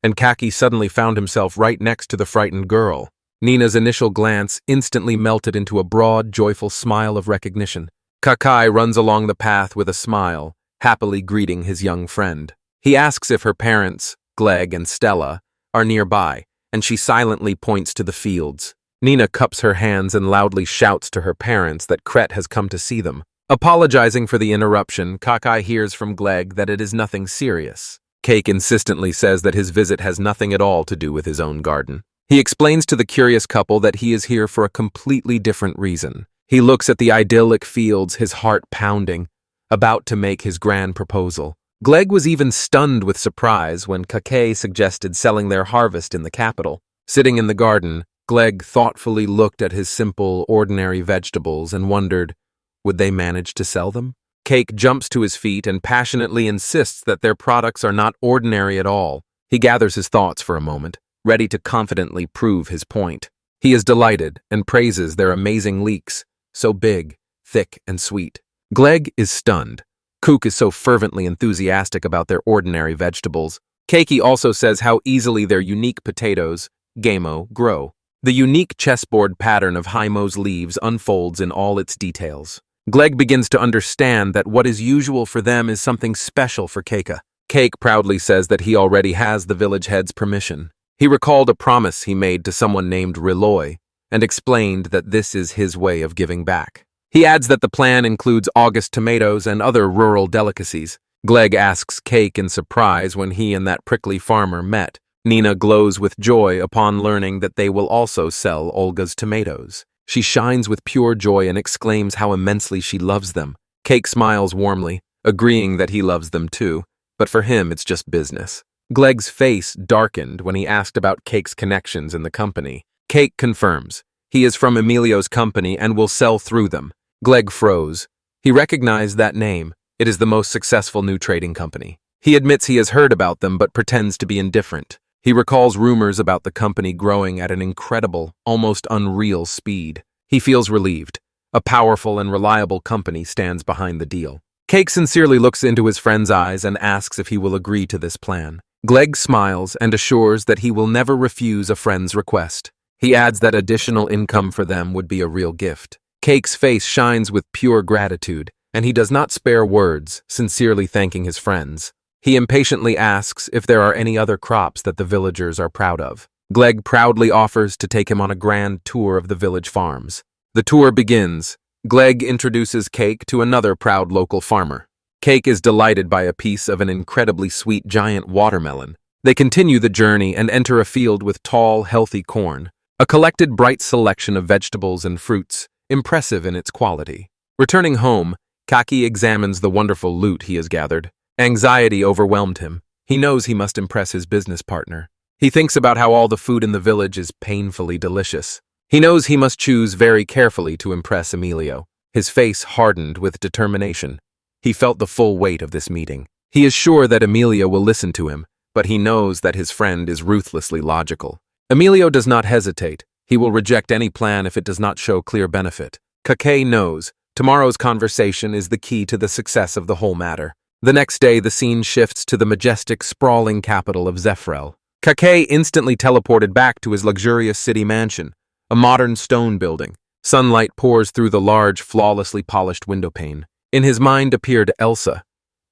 and Kaki suddenly found himself right next to the frightened girl. Nina's initial glance instantly melted into a broad, joyful smile of recognition. Kakai runs along the path with a smile, happily greeting his young friend. He asks if her parents, Gleg and Stella, are nearby, and she silently points to the fields. Nina cups her hands and loudly shouts to her parents that Kret has come to see them. Apologizing for the interruption, Kakai hears from Gleg that it is nothing serious. Cake insistently says that his visit has nothing at all to do with his own garden. He explains to the curious couple that he is here for a completely different reason. He looks at the idyllic fields, his heart pounding, about to make his grand proposal. Gleg was even stunned with surprise when Kake suggested selling their harvest in the capital. Sitting in the garden, Gleg thoughtfully looked at his simple, ordinary vegetables and wondered, would they manage to sell them? Cake jumps to his feet and passionately insists that their products are not ordinary at all. He gathers his thoughts for a moment, ready to confidently prove his point. He is delighted and praises their amazing leeks, so big, thick, and sweet. Gleg is stunned. Kook is so fervently enthusiastic about their ordinary vegetables. Keiki also says how easily their unique potatoes, gamo, grow. The unique chessboard pattern of Haimo's leaves unfolds in all its details. Gleg begins to understand that what is usual for them is something special for Keika. Cake proudly says that he already has the village head's permission. He recalled a promise he made to someone named Riloy and explained that this is his way of giving back. He adds that the plan includes August tomatoes and other rural delicacies. Gleg asks Cake in surprise when he and that prickly farmer met. Nina glows with joy upon learning that they will also sell Olga's tomatoes. She shines with pure joy and exclaims how immensely she loves them. Cake smiles warmly, agreeing that he loves them too, but for him it's just business. Gleg's face darkened when he asked about Cake's connections in the company. Cake confirms. He is from Emilio's company and will sell through them. Gleg froze. He recognized that name. It is the most successful new trading company. He admits he has heard about them but pretends to be indifferent. He recalls rumors about the company growing at an incredible, almost unreal speed. He feels relieved. A powerful and reliable company stands behind the deal. Cake sincerely looks into his friend's eyes and asks if he will agree to this plan. Gleg smiles and assures that he will never refuse a friend's request. He adds that additional income for them would be a real gift. Cake's face shines with pure gratitude, and he does not spare words, sincerely thanking his friends. He impatiently asks if there are any other crops that the villagers are proud of. Gleg proudly offers to take him on a grand tour of the village farms. The tour begins. Gleg introduces Cake to another proud local farmer. Cake is delighted by a piece of an incredibly sweet giant watermelon. They continue the journey and enter a field with tall, healthy corn. A collected bright selection of vegetables and fruits, impressive in its quality. Returning home, Kaki examines the wonderful loot he has gathered. Anxiety overwhelmed him. He knows he must impress his business partner. He thinks about how all the food in the village is painfully delicious. He knows he must choose very carefully to impress Emilio. His face hardened with determination. He felt the full weight of this meeting. He is sure that Emilio will listen to him, but he knows that his friend is ruthlessly logical. Emilio does not hesitate. He will reject any plan if it does not show clear benefit. Kake knows tomorrow's conversation is the key to the success of the whole matter. The next day, the scene shifts to the majestic, sprawling capital of Zephrel. Kake instantly teleported back to his luxurious city mansion, a modern stone building. Sunlight pours through the large, flawlessly polished windowpane. In his mind appeared Elsa.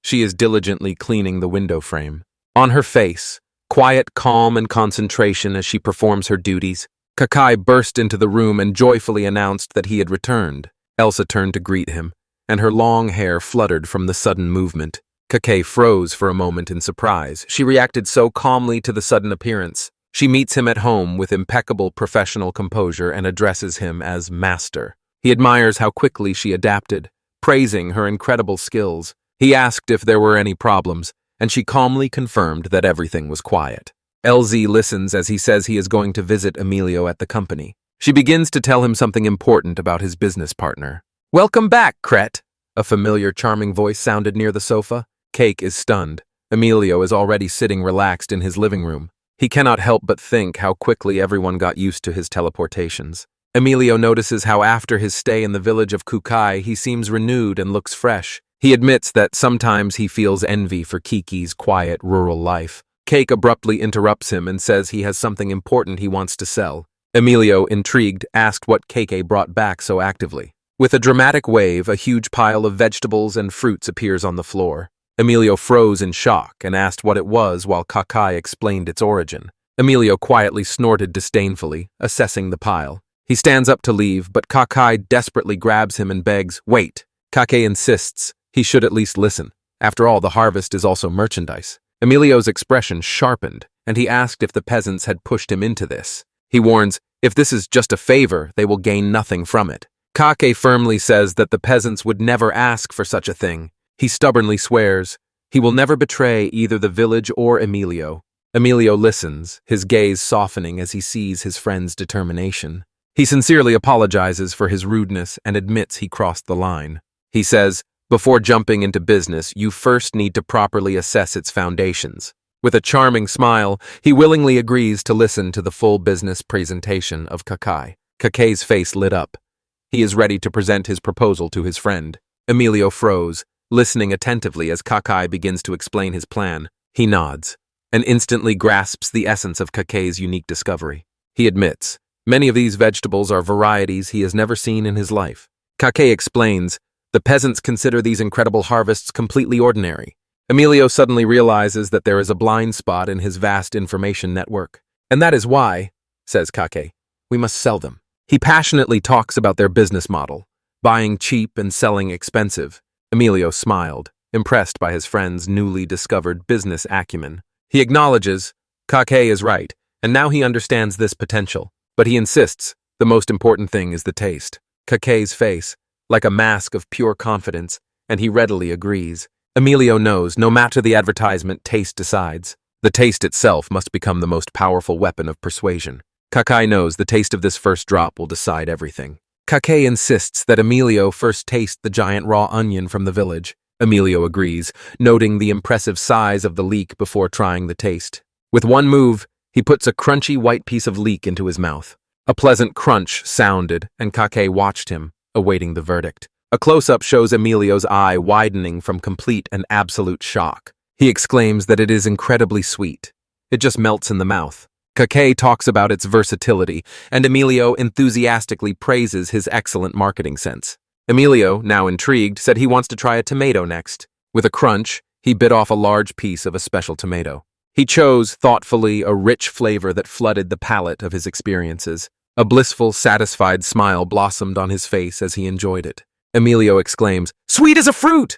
She is diligently cleaning the window frame. On her face, quiet calm and concentration as she performs her duties. Kakai burst into the room and joyfully announced that he had returned. Elsa turned to greet him, and her long hair fluttered from the sudden movement. Kake froze for a moment in surprise. She reacted so calmly to the sudden appearance. She meets him at home with impeccable professional composure and addresses him as master. He admires how quickly she adapted, praising her incredible skills. He asked if there were any problems, and she calmly confirmed that everything was quiet. LZ listens as he says he is going to visit Emilio at the company. She begins to tell him something important about his business partner. "Welcome back, Cret!" A familiar, charming voice sounded near the sofa. Cake is stunned. Emilio is already sitting relaxed in his living room. He cannot help but think how quickly everyone got used to his teleportations. Emilio notices how after his stay in the village of Kukai, he seems renewed and looks fresh. He admits that sometimes he feels envy for Kiki's quiet, rural life. Cake abruptly interrupts him and says he has something important he wants to sell. Emilio, intrigued, asked what Keke brought back so actively. With a dramatic wave, a huge pile of vegetables and fruits appears on the floor. Emilio froze in shock and asked what it was while Kakai explained its origin. Emilio quietly snorted disdainfully, assessing the pile. He stands up to leave, but Kakai desperately grabs him and begs, "Wait." Kake insists he should at least listen. After all, the harvest is also merchandise. Emilio's expression sharpened, and he asked if the peasants had pushed him into this. He warns, if this is just a favor, they will gain nothing from it. Kake firmly says that the peasants would never ask for such a thing. He stubbornly swears he will never betray either the village or Emilio. Emilio listens, his gaze softening as he sees his friend's determination. He sincerely apologizes for his rudeness and admits he crossed the line. He says, "Before jumping into business, you first need to properly assess its foundations." With a charming smile, he willingly agrees to listen to the full business presentation of Kakai. Kakei's face lit up. He is ready to present his proposal to his friend. Emilio froze, listening attentively as Kakai begins to explain his plan. He nods and instantly grasps the essence of Kakei's unique discovery. He admits, many of these vegetables are varieties he has never seen in his life. Kakei explains, the peasants consider these incredible harvests completely ordinary. Emilio suddenly realizes that there is a blind spot in his vast information network. "And that is why," says Kake, "we must sell them." He passionately talks about their business model, buying cheap and selling expensive. Emilio smiled, impressed by his friend's newly discovered business acumen. He acknowledges Kake is right, and now he understands this potential. But he insists the most important thing is the taste. Kake's face, like a mask of pure confidence, and he readily agrees. Emilio knows no matter the advertisement, taste decides. The taste itself must become the most powerful weapon of persuasion. Kakai knows the taste of this first drop will decide everything. Kake insists that Emilio first taste the giant raw onion from the village. Emilio agrees, noting the impressive size of the leek before trying the taste. With one move, he puts a crunchy white piece of leek into his mouth. A pleasant crunch sounded, and Kake watched him, awaiting the verdict. A close-up shows Emilio's eye widening from complete and absolute shock. He exclaims that it is incredibly sweet. It just melts in the mouth. Kake talks about its versatility, and Emilio enthusiastically praises his excellent marketing sense. Emilio, now intrigued, said he wants to try a tomato next. With a crunch, he bit off a large piece of a special tomato. He chose, thoughtfully, a rich flavor that flooded the palate of his experiences. A blissful, satisfied smile blossomed on his face as he enjoyed it. Emilio exclaims, "Sweet as a fruit!"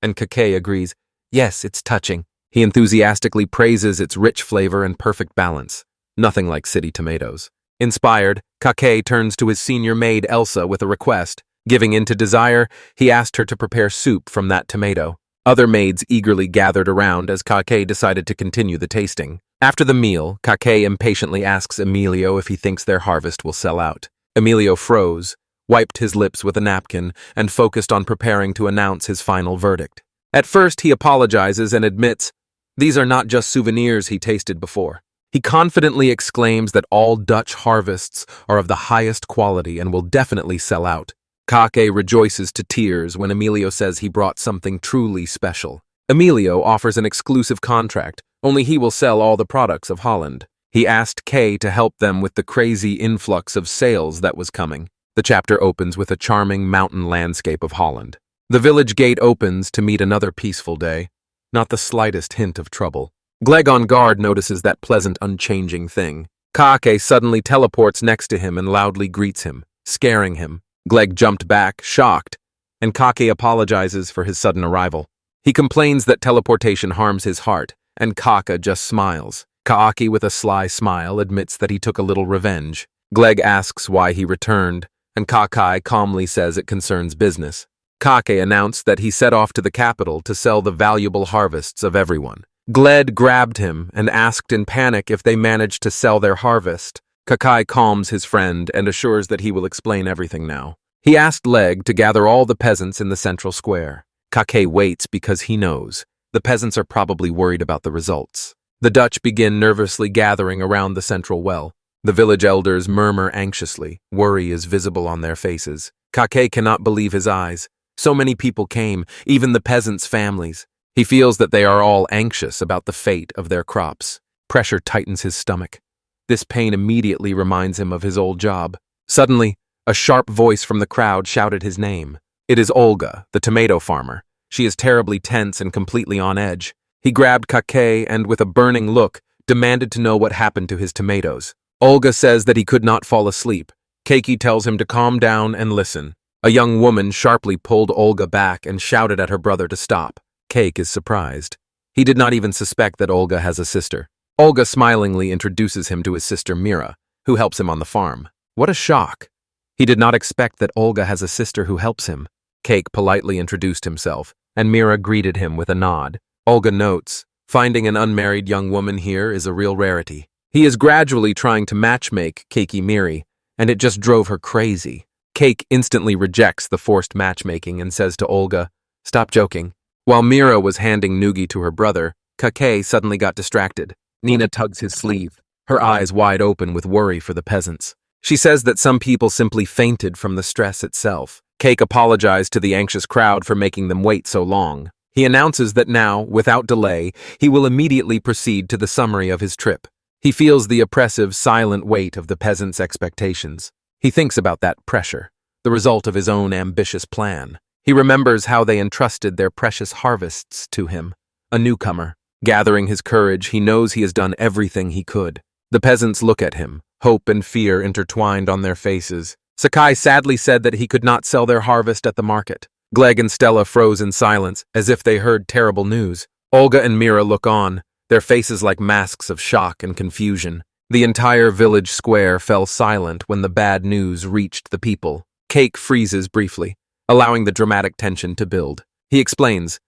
And Kake agrees, "Yes, it's touching." He enthusiastically praises its rich flavor and perfect balance. Nothing like city tomatoes. Inspired, Kake turns to his senior maid Elsa with a request. Giving in to desire, he asked her to prepare soup from that tomato. Other maids eagerly gathered around as Kake decided to continue the tasting. After the meal, Kake impatiently asks Emilio if he thinks their harvest will sell out. Emilio froze, wiped his lips with a napkin, and focused on preparing to announce his final verdict. At first, he apologizes and admits these are not just souvenirs he tasted before. He confidently exclaims that all Dutch harvests are of the highest quality and will definitely sell out. Kake rejoices to tears when Emilio says he brought something truly special. Emilio offers an exclusive contract, only he will sell all the products of Holland. He asked Kay to help them with the crazy influx of sales that was coming. The chapter opens with a charming mountain landscape of Holland. The village gate opens to meet another peaceful day. Not the slightest hint of trouble. Gleg on guard notices that pleasant, unchanging thing. Kake suddenly teleports next to him and loudly greets him, scaring him. Gleg jumped back, shocked, and Kake apologizes for his sudden arrival. He complains that teleportation harms his heart, and Kaka just smiles. Kaaki, with a sly smile, admits that he took a little revenge. Gleg asks why he returned, and Kakai calmly says it concerns business. Kake announced that he set off to the capital to sell the valuable harvests of everyone. Gled grabbed him and asked in panic if they managed to sell their harvest. Kakai calms his friend and assures that he will explain everything now. He asked Leg to gather all the peasants in the central square. Kake waits because he knows the peasants are probably worried about the results. The Dutch begin nervously gathering around the central well. The village elders murmur anxiously. Worry is visible on their faces. Kake cannot believe his eyes. So many people came, even the peasants' families. He feels that they are all anxious about the fate of their crops. Pressure tightens his stomach. This pain immediately reminds him of his old job. Suddenly, a sharp voice from the crowd shouted his name. It is Olga, the tomato farmer. She is terribly tense and completely on edge. He grabbed Kake and, with a burning look, demanded to know what happened to his tomatoes. Olga says that he could not fall asleep. Keiki tells him to calm down and listen. A young woman sharply pulled Olga back and shouted at her brother to stop. Cake is surprised. He did not even suspect that Olga has a sister. Olga smilingly introduces him to his sister Mira, who helps him on the farm. What a shock. He did not expect that Olga has a sister who helps him. Cake politely introduced himself, and Mira greeted him with a nod. Olga notes, finding an unmarried young woman here is a real rarity. He is gradually trying to matchmake Keiki Miri, and it just drove her crazy. Cake instantly rejects the forced matchmaking and says to Olga, "Stop joking." While Mira was handing noogie to her brother, Kake suddenly got distracted. Nina tugs his sleeve, her eyes wide open with worry for the peasants. She says that some people simply fainted from the stress itself. Cake apologized to the anxious crowd for making them wait so long. He announces that now, without delay, he will immediately proceed to the summary of his trip. He feels the oppressive, silent weight of the peasants' expectations. He thinks about that pressure, the result of his own ambitious plan. He remembers how they entrusted their precious harvests to him, a newcomer. Gathering his courage, he knows he has done everything he could. The peasants look at him, hope and fear intertwined on their faces. Sakai sadly said that he could not sell their harvest at the market. Gleg and Stella froze in silence, as if they heard terrible news. Olga and Mira look on, their faces like masks of shock and confusion. The entire village square fell silent when the bad news reached the people. Cake freezes briefly, allowing the dramatic tension to build. He explains,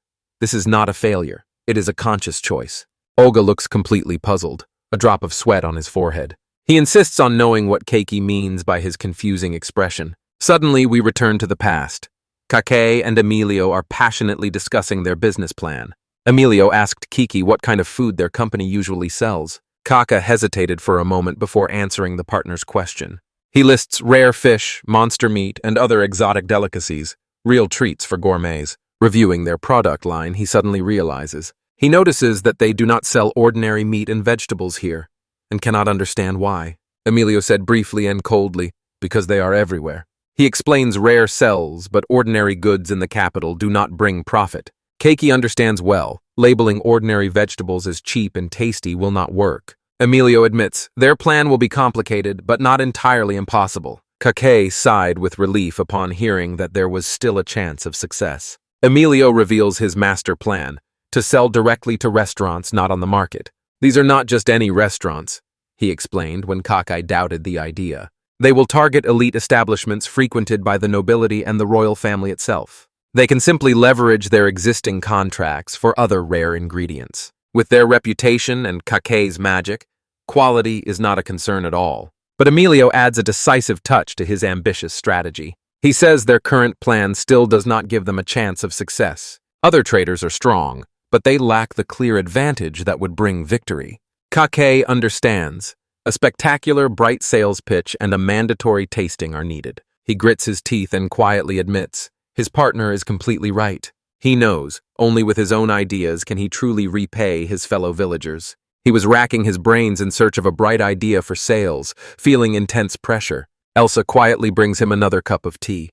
"This is not a failure. It is a conscious choice." Olga looks completely puzzled, a drop of sweat on his forehead. He insists on knowing what Keiki means by his confusing expression. Suddenly, we return to the past. Kake and Emilio are passionately discussing their business plan. Emilio asked Kiki what kind of food their company usually sells. Kaka hesitated for a moment before answering the partner's question. He lists rare fish, monster meat, and other exotic delicacies, real treats for gourmets. Reviewing their product line, he suddenly realizes. He notices that they do not sell ordinary meat and vegetables here, and cannot understand why. Emilio said briefly and coldly, "Because they are everywhere." He explains rare sells, but ordinary goods in the capital do not bring profit. Keiki understands well. Labeling ordinary vegetables as cheap and tasty will not work. Emilio admits their plan will be complicated, but not entirely impossible. Kake sighed with relief upon hearing that there was still a chance of success. Emilio reveals his master plan, to sell directly to restaurants not on the market. These are not just any restaurants, he explained when Kake doubted the idea. They will target elite establishments frequented by the nobility and the royal family itself. They can simply leverage their existing contracts for other rare ingredients. With their reputation and Kake's magic, quality is not a concern at all. But Emilio adds a decisive touch to his ambitious strategy. He says their current plan still does not give them a chance of success. Other traders are strong, but they lack the clear advantage that would bring victory. Kake understands. A spectacular, bright sales pitch and a mandatory tasting are needed. He grits his teeth and quietly admits, his partner is completely right. He knows, only with his own ideas can he truly repay his fellow villagers. He was racking his brains in search of a bright idea for sales, feeling intense pressure. Elsa quietly brings him another cup of tea.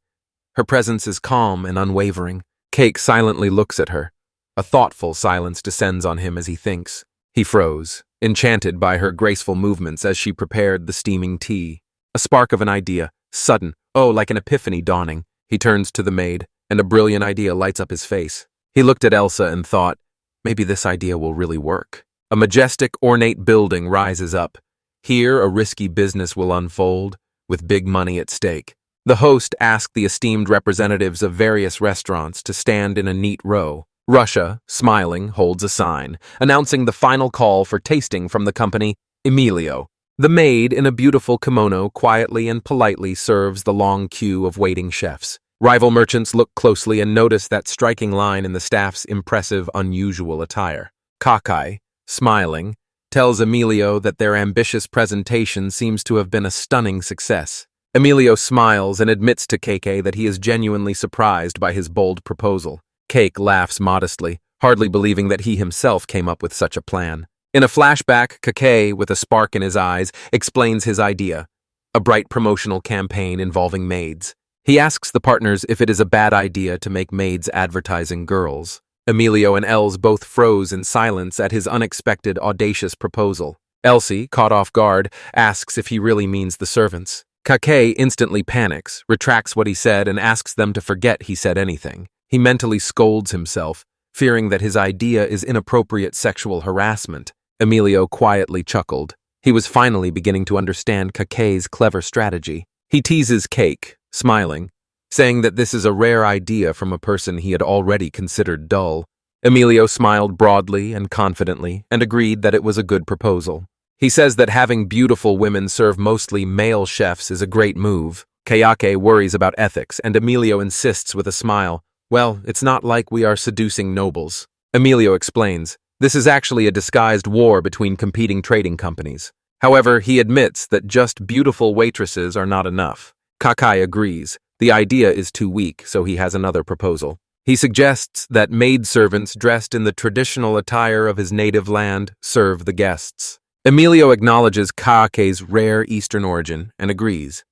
Her presence is calm and unwavering. Cake silently looks at her. A thoughtful silence descends on him as he thinks. He froze, enchanted by her graceful movements as she prepared the steaming tea. A spark of an idea, sudden, like an epiphany dawning. He turns to the maid, and a brilliant idea lights up his face. He looked at Elsa and thought, maybe this idea will really work. A majestic, ornate building rises up. Here, a risky business will unfold, with big money at stake. The host asked the esteemed representatives of various restaurants to stand in a neat row. Russia, smiling, holds a sign, announcing the final call for tasting from the company, Emilio. The maid, in a beautiful kimono, quietly and politely serves the long queue of waiting chefs. Rival merchants look closely and notice that striking line in the staff's impressive, unusual attire. Kakai, smiling, tells Emilio that their ambitious presentation seems to have been a stunning success. Emilio smiles and admits to Keke that he is genuinely surprised by his bold proposal. Cake laughs modestly, hardly believing that he himself came up with such a plan. In a flashback, Keke, with a spark in his eyes, explains his idea, a bright promotional campaign involving maids. He asks the partners if it is a bad idea to make maids advertising girls. Emilio and Els both froze in silence at his unexpected, audacious proposal. Elsie, caught off guard, asks if he really means the servants. Kake instantly panics, retracts what he said, and asks them to forget he said anything. He mentally scolds himself, fearing that his idea is inappropriate sexual harassment. Emilio quietly chuckled. He was finally beginning to understand Kake's clever strategy. He teases Cake, smiling, saying that this is a rare idea from a person he had already considered dull. Emilio smiled broadly and confidently and agreed that it was a good proposal. He says that having beautiful women serve mostly male chefs is a great move. Kayake worries about ethics, and Emilio insists with a smile, well, it's not like we are seducing nobles. Emilio explains, this is actually a disguised war between competing trading companies. However, he admits that just beautiful waitresses are not enough. Kakai agrees. The idea is too weak, so he has another proposal. He suggests that maidservants dressed in the traditional attire of his native land serve the guests. Emilio acknowledges Kaake's rare Eastern origin and agrees.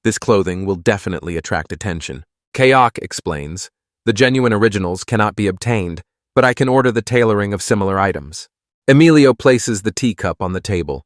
This clothing will definitely attract attention. Kayak explains, the genuine originals cannot be obtained, but I can order the tailoring of similar items. Emilio places the teacup on the table.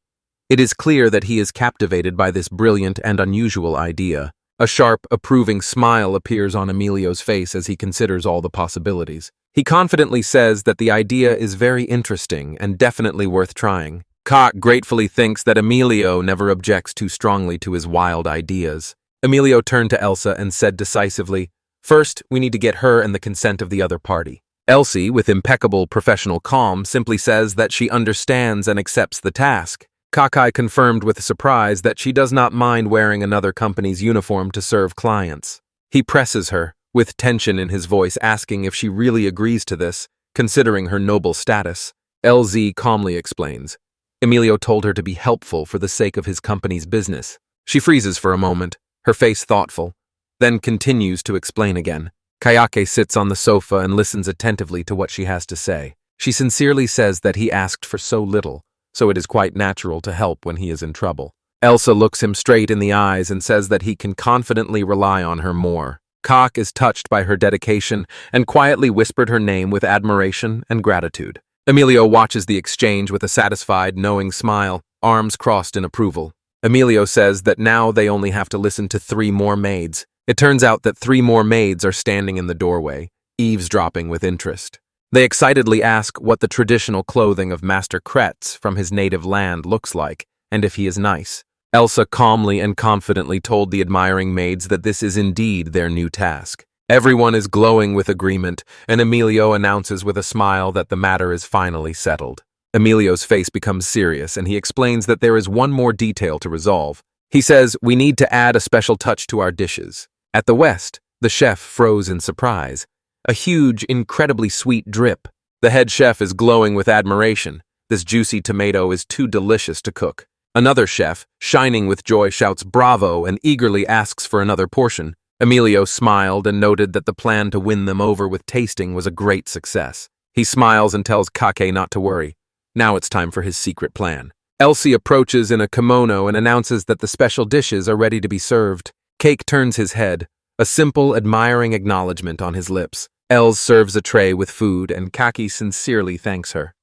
It is clear that he is captivated by this brilliant and unusual idea. A sharp, approving smile appears on Emilio's face as he considers all the possibilities. He confidently says that the idea is very interesting and definitely worth trying. Kak gratefully thinks that Emilio never objects too strongly to his wild ideas. Emilio turned to Elsa and said decisively, first, we need to get her and the consent of the other party. Elsie, with impeccable professional calm, simply says that she understands and accepts the task. Kakai confirmed with surprise that she does not mind wearing another company's uniform to serve clients. He presses her, with tension in his voice, asking if she really agrees to this, considering her noble status. LZ calmly explains. Emilio told her to be helpful for the sake of his company's business. She freezes for a moment, her face thoughtful, then continues to explain again. Kayake sits on the sofa and listens attentively to what she has to say. She sincerely says that he asked for so little, so it is quite natural to help when he is in trouble. Elsa looks him straight in the eyes and says that he can confidently rely on her more. Kak is touched by her dedication and quietly whispered her name with admiration and gratitude. Emilio watches the exchange with a satisfied, knowing smile, arms crossed in approval. Emilio says that now they only have to listen to 3 more maids. It turns out that 3 more maids are standing in the doorway, eavesdropping with interest. They excitedly ask what the traditional clothing of Master Kretz from his native land looks like, and if he is nice. Elsa calmly and confidently told the admiring maids that this is indeed their new task. Everyone is glowing with agreement, and Emilio announces with a smile that the matter is finally settled. Emilio's face becomes serious and he explains that there is one more detail to resolve. He says, "We need to add a special touch to our dishes." At the West, the chef froze in surprise. A huge, incredibly sweet drip. The head chef is glowing with admiration. This juicy tomato is too delicious to cook. Another chef, shining with joy, shouts "Bravo" and eagerly asks for another portion. Emilio smiled and noted that the plan to win them over with tasting was a great success. He smiles and tells Kake not to worry. Now it's time for his secret plan. Elsie approaches in a kimono and announces that the special dishes are ready to be served. Cake turns his head, a simple, admiring acknowledgement on his lips. Els serves a tray with food and Kaki sincerely thanks her.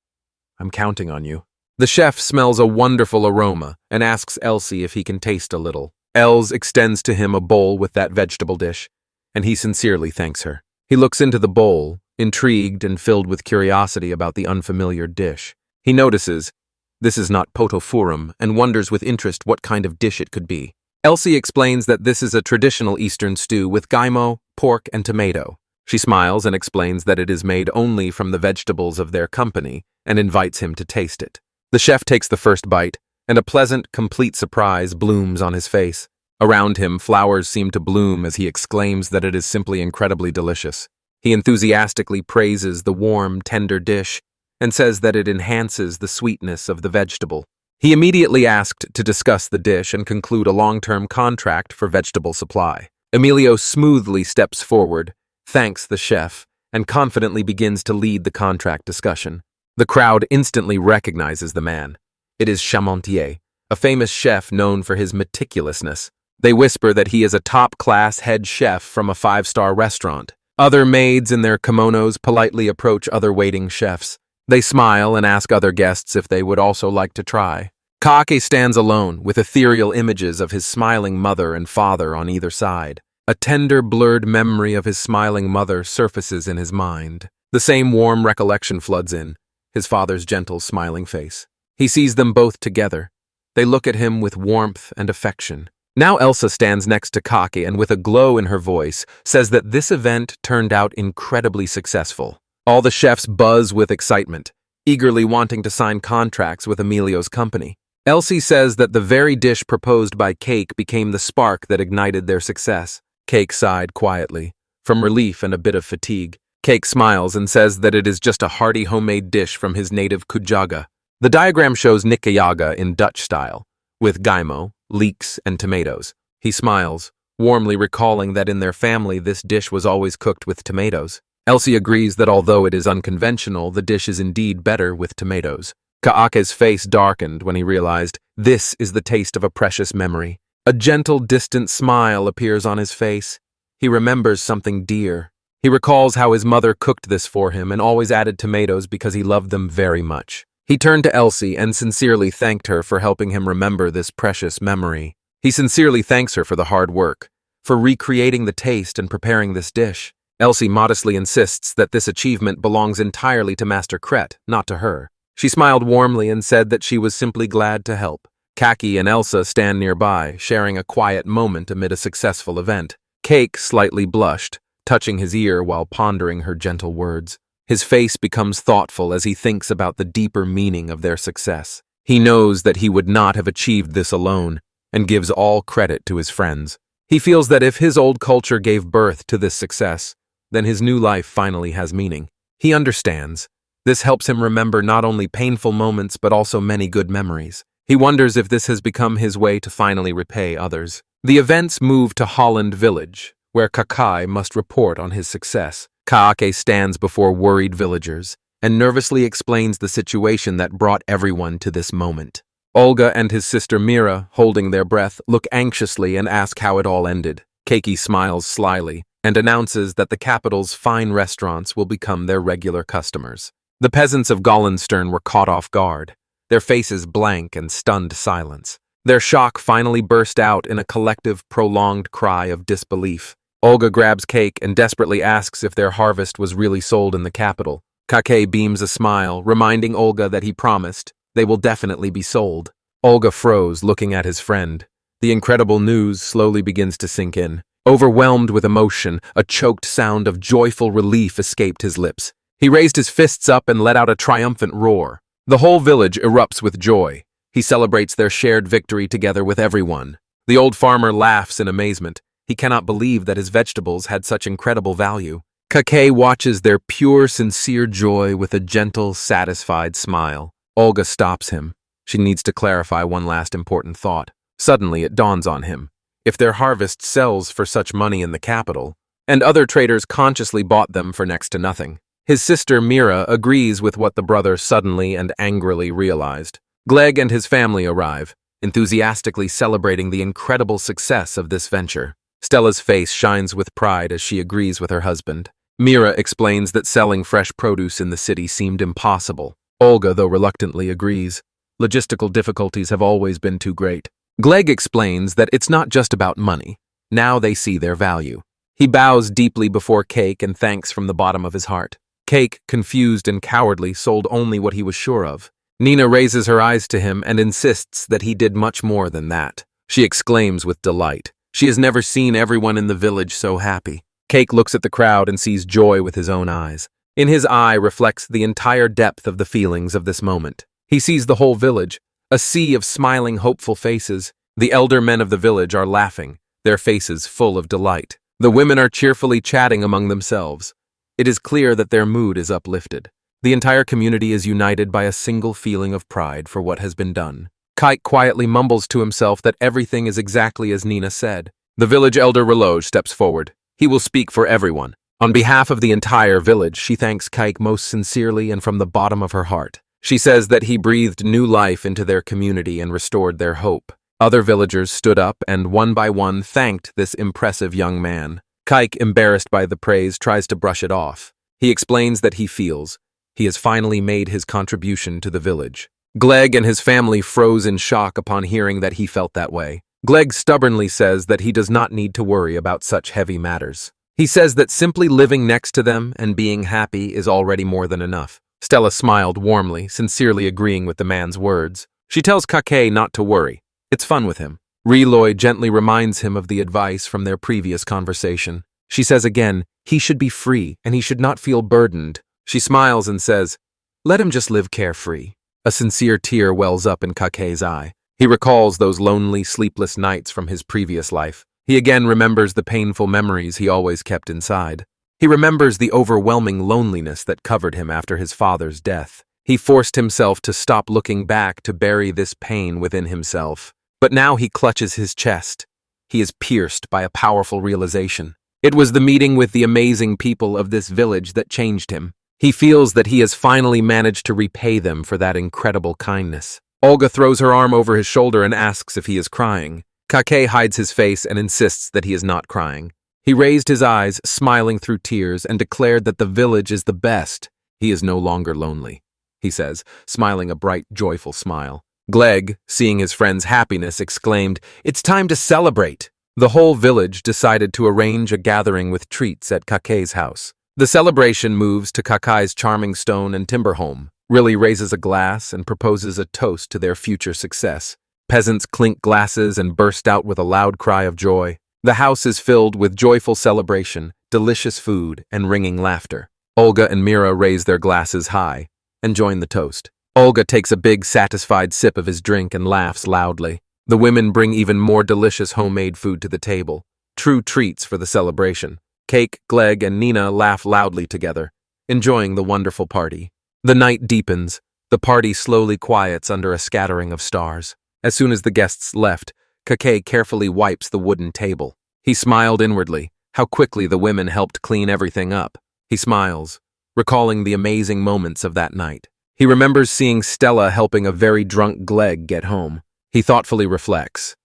"I'm counting on you." The chef smells a wonderful aroma and asks Elsie if he can taste a little. Els extends to him a bowl with that vegetable dish, and he sincerely thanks her. He looks into the bowl, intrigued and filled with curiosity about the unfamiliar dish. He notices this is not potofurum and wonders with interest what kind of dish it could be. Elsie explains that this is a traditional Eastern stew with gaimo, pork, and tomato. She smiles and explains that it is made only from the vegetables of their company and invites him to taste it. The chef takes the first bite, and a pleasant, complete surprise blooms on his face. Around him, flowers seem to bloom as he exclaims that it is simply incredibly delicious. He enthusiastically praises the warm, tender dish and says that it enhances the sweetness of the vegetable. He immediately asked to discuss the dish and conclude a long-term contract for vegetable supply. Emilio smoothly steps forward, thanks the chef, and confidently begins to lead the contract discussion. The crowd instantly recognizes the man. It is Chamontier, a famous chef known for his meticulousness. They whisper that he is a top-class head chef from a 5-star restaurant. Other maids in their kimonos politely approach other waiting chefs. They smile and ask other guests if they would also like to try. Kake stands alone, with ethereal images of his smiling mother and father on either side. A tender, blurred memory of his smiling mother surfaces in his mind. The same warm recollection floods in, his father's gentle, smiling face. He sees them both together. They look at him with warmth and affection. Now Elsa stands next to Kake and with a glow in her voice says that this event turned out incredibly successful. All the chefs buzz with excitement, eagerly wanting to sign contracts with Emilio's company. Elsie says that the very dish proposed by Cake became the spark that ignited their success. Cake sighed quietly, from relief and a bit of fatigue. Cake smiles and says that it is just a hearty homemade dish from his native Kujaga. The diagram shows Nikayaga in Dutch style, with gaimo, leeks, and tomatoes. He smiles, warmly recalling that in their family this dish was always cooked with tomatoes. Elsie agrees that although it is unconventional, the dish is indeed better with tomatoes. Kaake's face darkened when he realized this is the taste of a precious memory. A gentle, distant smile appears on his face. He remembers something dear. He recalls how his mother cooked this for him and always added tomatoes because he loved them very much. He turned to Elsie and sincerely thanked her for helping him remember this precious memory. He sincerely thanks her for the hard work, for recreating the taste and preparing this dish. Elsie modestly insists that this achievement belongs entirely to Master Kret, not to her. She smiled warmly and said that she was simply glad to help. Kaki and Elsa stand nearby, sharing a quiet moment amid a successful event. Cake slightly blushed, touching his ear while pondering her gentle words. His face becomes thoughtful as he thinks about the deeper meaning of their success. He knows that he would not have achieved this alone, and gives all credit to his friends. He feels that if his old culture gave birth to this success, then his new life finally has meaning. He understands. This helps him remember not only painful moments but also many good memories. He wonders if this has become his way to finally repay others. The events move to Holland village, where Kakai must report on his success. Kaake stands before worried villagers and nervously explains the situation that brought everyone to this moment. Olga and his sister Mira, holding their breath, look anxiously and ask how it all ended. Keiki smiles slyly and announces that the capital's fine restaurants will become their regular customers. The peasants of Gollenstern were caught off guard, their faces blank and stunned silence. Their shock finally burst out in a collective, prolonged cry of disbelief. Olga grabs Cake and desperately asks if their harvest was really sold in the capital. Kake beams a smile, reminding Olga that he promised they will definitely be sold. Olga froze, looking at his friend. The incredible news slowly begins to sink in. Overwhelmed with emotion, a choked sound of joyful relief escaped his lips. He raised his fists up and let out a triumphant roar. The whole village erupts with joy. He celebrates their shared victory together with everyone. The old farmer laughs in amazement. He cannot believe that his vegetables had such incredible value. Kake watches their pure, sincere joy with a gentle, satisfied smile. Olga stops him. She needs to clarify one last important thought. Suddenly, it dawns on him. If their harvest sells for such money in the capital, and other traders consciously bought them for next to nothing, his sister Mira agrees with what the brother suddenly and angrily realized. Gleg and his family arrive, enthusiastically celebrating the incredible success of this venture. Stella's face shines with pride as she agrees with her husband. Mira explains that selling fresh produce in the city seemed impossible. Olga, though reluctantly, agrees. Logistical difficulties have always been too great. Gleg explains that it's not just about money. Now they see their value. He bows deeply before Cake and thanks from the bottom of his heart. Cake, confused and cowardly, sold only what he was sure of. Nina raises her eyes to him and insists that he did much more than that. She exclaims with delight. She has never seen everyone in the village so happy. Cake looks at the crowd and sees joy with his own eyes. In his eye reflects the entire depth of the feelings of this moment. He sees the whole village, a sea of smiling, hopeful faces. The elder men of the village are laughing, their faces full of delight. The women are cheerfully chatting among themselves. It is clear that their mood is uplifted. The entire community is united by a single feeling of pride for what has been done. Kike quietly mumbles to himself that everything is exactly as Nina said. The village elder Reloge steps forward. He will speak for everyone. On behalf of the entire village, she thanks Kike most sincerely and from the bottom of her heart. She says that he breathed new life into their community and restored their hope. Other villagers stood up and one by one thanked this impressive young man. Kike, embarrassed by the praise, tries to brush it off. He explains that he feels he has finally made his contribution to the village. Gleg and his family froze in shock upon hearing that he felt that way. Gleg stubbornly says that he does not need to worry about such heavy matters. He says that simply living next to them and being happy is already more than enough. Stella smiled warmly, sincerely agreeing with the man's words. She tells Kake not to worry. It's fun with him. Reloy gently reminds him of the advice from their previous conversation. She says again, he should be free and he should not feel burdened. She smiles and says, let him just live carefree. A sincere tear wells up in Kake's eye. He recalls those lonely, sleepless nights from his previous life. He again remembers the painful memories he always kept inside. He remembers the overwhelming loneliness that covered him after his father's death. He forced himself to stop looking back to bury this pain within himself. But now he clutches his chest. He is pierced by a powerful realization. It was the meeting with the amazing people of this village that changed him. He feels that he has finally managed to repay them for that incredible kindness. Olga throws her arm over his shoulder and asks if he is crying. Kake hides his face and insists that he is not crying. He raised his eyes, smiling through tears, and declared that the village is the best. He is no longer lonely, he says, smiling a bright, joyful smile. Gleg, seeing his friend's happiness, exclaimed, it's time to celebrate. The whole village decided to arrange a gathering with treats at Kake's house. The celebration moves to Kake's charming stone and timber home. Rilly raises a glass and proposes a toast to their future success. Peasants clink glasses and burst out with a loud cry of joy. The house is filled with joyful celebration, delicious food, and ringing laughter. Olga and Mira raise their glasses high and join the toast. Olga takes a big, satisfied sip of his drink and laughs loudly. The women bring even more delicious homemade food to the table, true treats for the celebration. Cake, Gleg, and Nina laugh loudly together, enjoying the wonderful party. The night deepens. The party slowly quiets under a scattering of stars. As soon as the guests left, Kake carefully wipes the wooden table. He smiled inwardly, how quickly the women helped clean everything up. He smiles, recalling the amazing moments of that night. He remembers seeing Stella helping a very drunk Gleg get home. He thoughtfully reflects.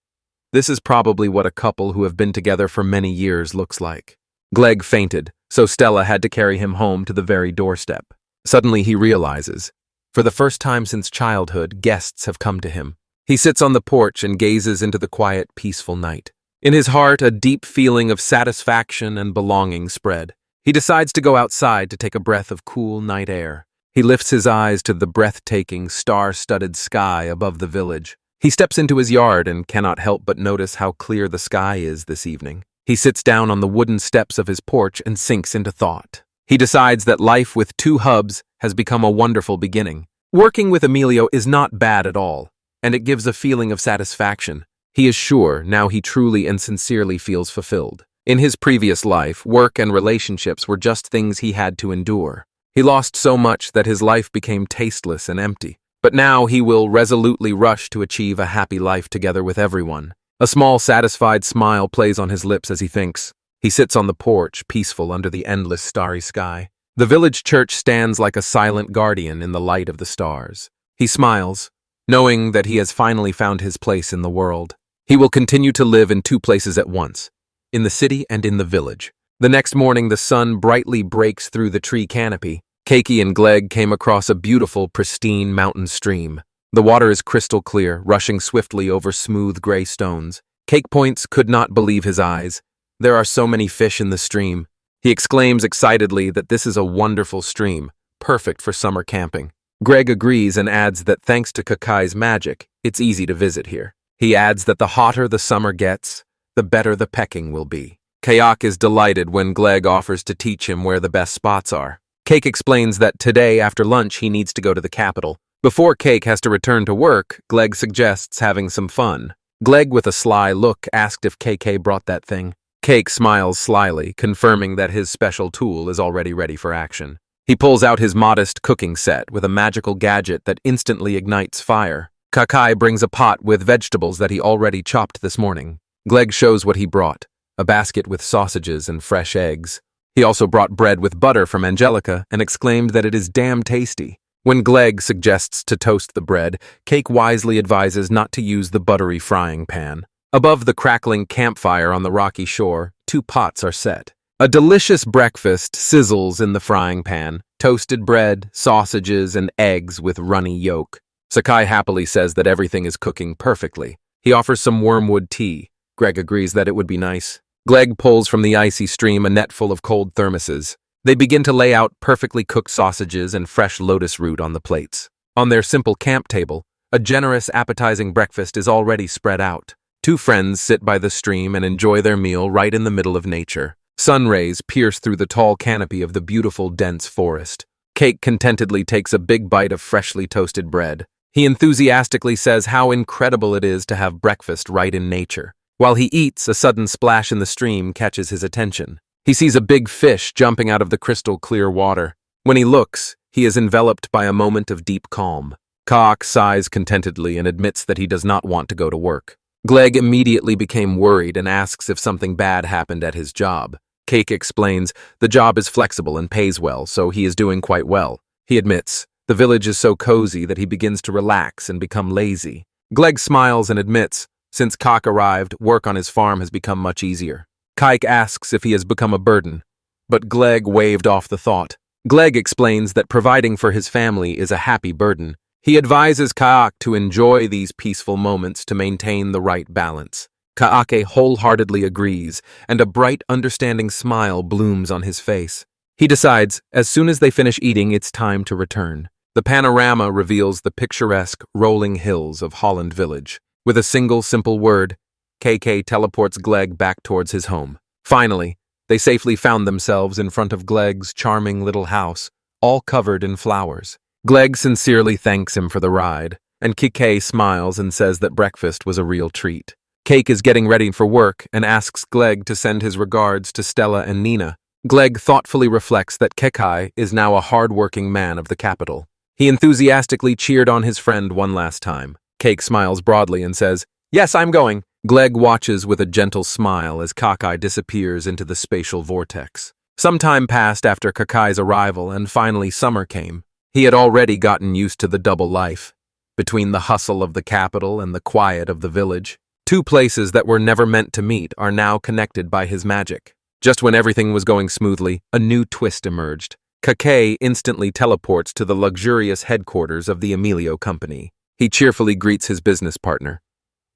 This is probably what a couple who have been together for many years looks like. Gleg fainted, so Stella had to carry him home to the very doorstep. Suddenly he realizes, for the first time since childhood, guests have come to him. He sits on the porch and gazes into the quiet, peaceful night. In his heart, a deep feeling of satisfaction and belonging spread. He decides to go outside to take a breath of cool night air. He lifts his eyes to the breathtaking, star-studded sky above the village. He steps into his yard and cannot help but notice how clear the sky is this evening. He sits down on the wooden steps of his porch and sinks into thought. He decides that life with two hubs has become a wonderful beginning. Working with Emilio is not bad at all, and it gives a feeling of satisfaction. He is sure now he truly and sincerely feels fulfilled. In his previous life, work and relationships were just things he had to endure. He lost so much that his life became tasteless and empty. But now he will resolutely rush to achieve a happy life together with everyone. A small, satisfied smile plays on his lips as he thinks. He sits on the porch, peaceful under the endless starry sky. The village church stands like a silent guardian in the light of the stars. He smiles, knowing that he has finally found his place in the world. He will continue to live in two places at once, in the city and in the village. The next morning, the sun brightly breaks through the tree canopy. Keiki and Gleg came across a beautiful, pristine mountain stream. The water is crystal clear, rushing swiftly over smooth gray stones. Cake Points could not believe his eyes. There are so many fish in the stream. He exclaims excitedly that this is a wonderful stream, perfect for summer camping. Greg agrees and adds that thanks to Kakai's magic, it's easy to visit here. He adds that the hotter the summer gets, the better the pecking will be. Kayak is delighted when Gleg offers to teach him where the best spots are. Cake explains that today after lunch he needs to go to the capital. Before Cake has to return to work, Gleg suggests having some fun. Gleg, with a sly look, asked if KK brought that thing. Cake smiles slyly, confirming that his special tool is already ready for action. He pulls out his modest cooking set with a magical gadget that instantly ignites fire. Kakai brings a pot with vegetables that he already chopped this morning. Gleg shows what he brought, a basket with sausages and fresh eggs. He also brought bread with butter from Angelica and exclaimed that it is damn tasty. When Gleg suggests to toast the bread, Cake wisely advises not to use the buttery frying pan. Above the crackling campfire on the rocky shore, two pots are set. A delicious breakfast sizzles in the frying pan, toasted bread, sausages, and eggs with runny yolk. Sakai happily says that everything is cooking perfectly. He offers some wormwood tea. Greg agrees that it would be nice. Gleg pulls from the icy stream a net full of cold thermoses. They begin to lay out perfectly cooked sausages and fresh lotus root on the plates. On their simple camp table, a generous, appetizing breakfast is already spread out. Two friends sit by the stream and enjoy their meal right in the middle of nature. Sun rays pierce through the tall canopy of the beautiful, dense forest. Cake contentedly takes a big bite of freshly toasted bread. He enthusiastically says how incredible it is to have breakfast right in nature. While he eats, a sudden splash in the stream catches his attention. He sees a big fish jumping out of the crystal clear water. When he looks, he is enveloped by a moment of deep calm. Kaak sighs contentedly and admits that he does not want to go to work. Gleg immediately became worried and asks if something bad happened at his job. Cake explains the job is flexible and pays well, so he is doing quite well. He admits the village is so cozy that he begins to relax and become lazy. Gleg smiles and admits since Kaak arrived, work on his farm has become much easier. Kike asks if he has become a burden, but Gleg waved off the thought. Gleg explains that providing for his family is a happy burden. He advises Kaak to enjoy these peaceful moments to maintain the right balance. Kaake wholeheartedly agrees, and a bright, understanding smile blooms on his face. He decides, as soon as they finish eating, it's time to return. The panorama reveals the picturesque, rolling hills of Holland village. With a single, simple word, KK teleports Gleg back towards his home. Finally, they safely found themselves in front of Gleg's charming little house, all covered in flowers. Gleg sincerely thanks him for the ride, and Kike smiles and says that breakfast was a real treat. Cake is getting ready for work and asks Gleg to send his regards to Stella and Nina. Gleg thoughtfully reflects that Kekai is now a hard-working man of the capital. He enthusiastically cheered on his friend one last time. Cake smiles broadly and says, "Yes, I'm going." Gleg watches with a gentle smile as Kakai disappears into the spatial vortex. Some time passed after Kakai's arrival, and finally summer came. He had already gotten used to the double life, between the hustle of the capital and the quiet of the village. Two places that were never meant to meet are now connected by his magic. Just when everything was going smoothly, a new twist emerged. Kake instantly teleports to the luxurious headquarters of the Emilio company. He cheerfully greets his business partner.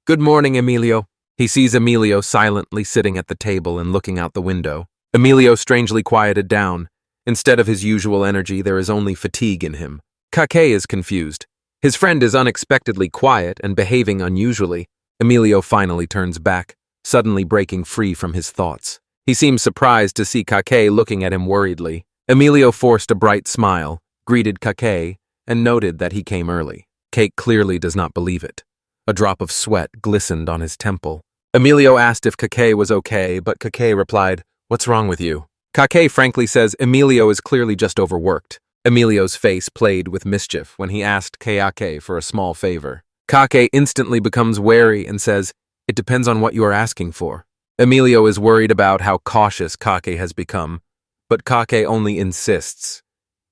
"Good morning, Emilio." He sees Emilio silently sitting at the table and looking out the window. Emilio strangely quieted down. Instead of his usual energy, there is only fatigue in him. Kake is confused. His friend is unexpectedly quiet and behaving unusually. Emilio finally turns back, suddenly breaking free from his thoughts. He seems surprised to see Kake looking at him worriedly. Emilio forced a bright smile, greeted Kake, and noted that he came early. Cake clearly does not believe it. A drop of sweat glistened on his temple. Emilio asked if Kake was okay, but Kake replied, "What's wrong with you?" Kake frankly says Emilio is clearly just overworked. Emilio's face played with mischief when he asked Kake for a small favor. Kake instantly becomes wary and says, "It depends on what you are asking for." Emilio is worried about how cautious Kake has become, but Kake only insists.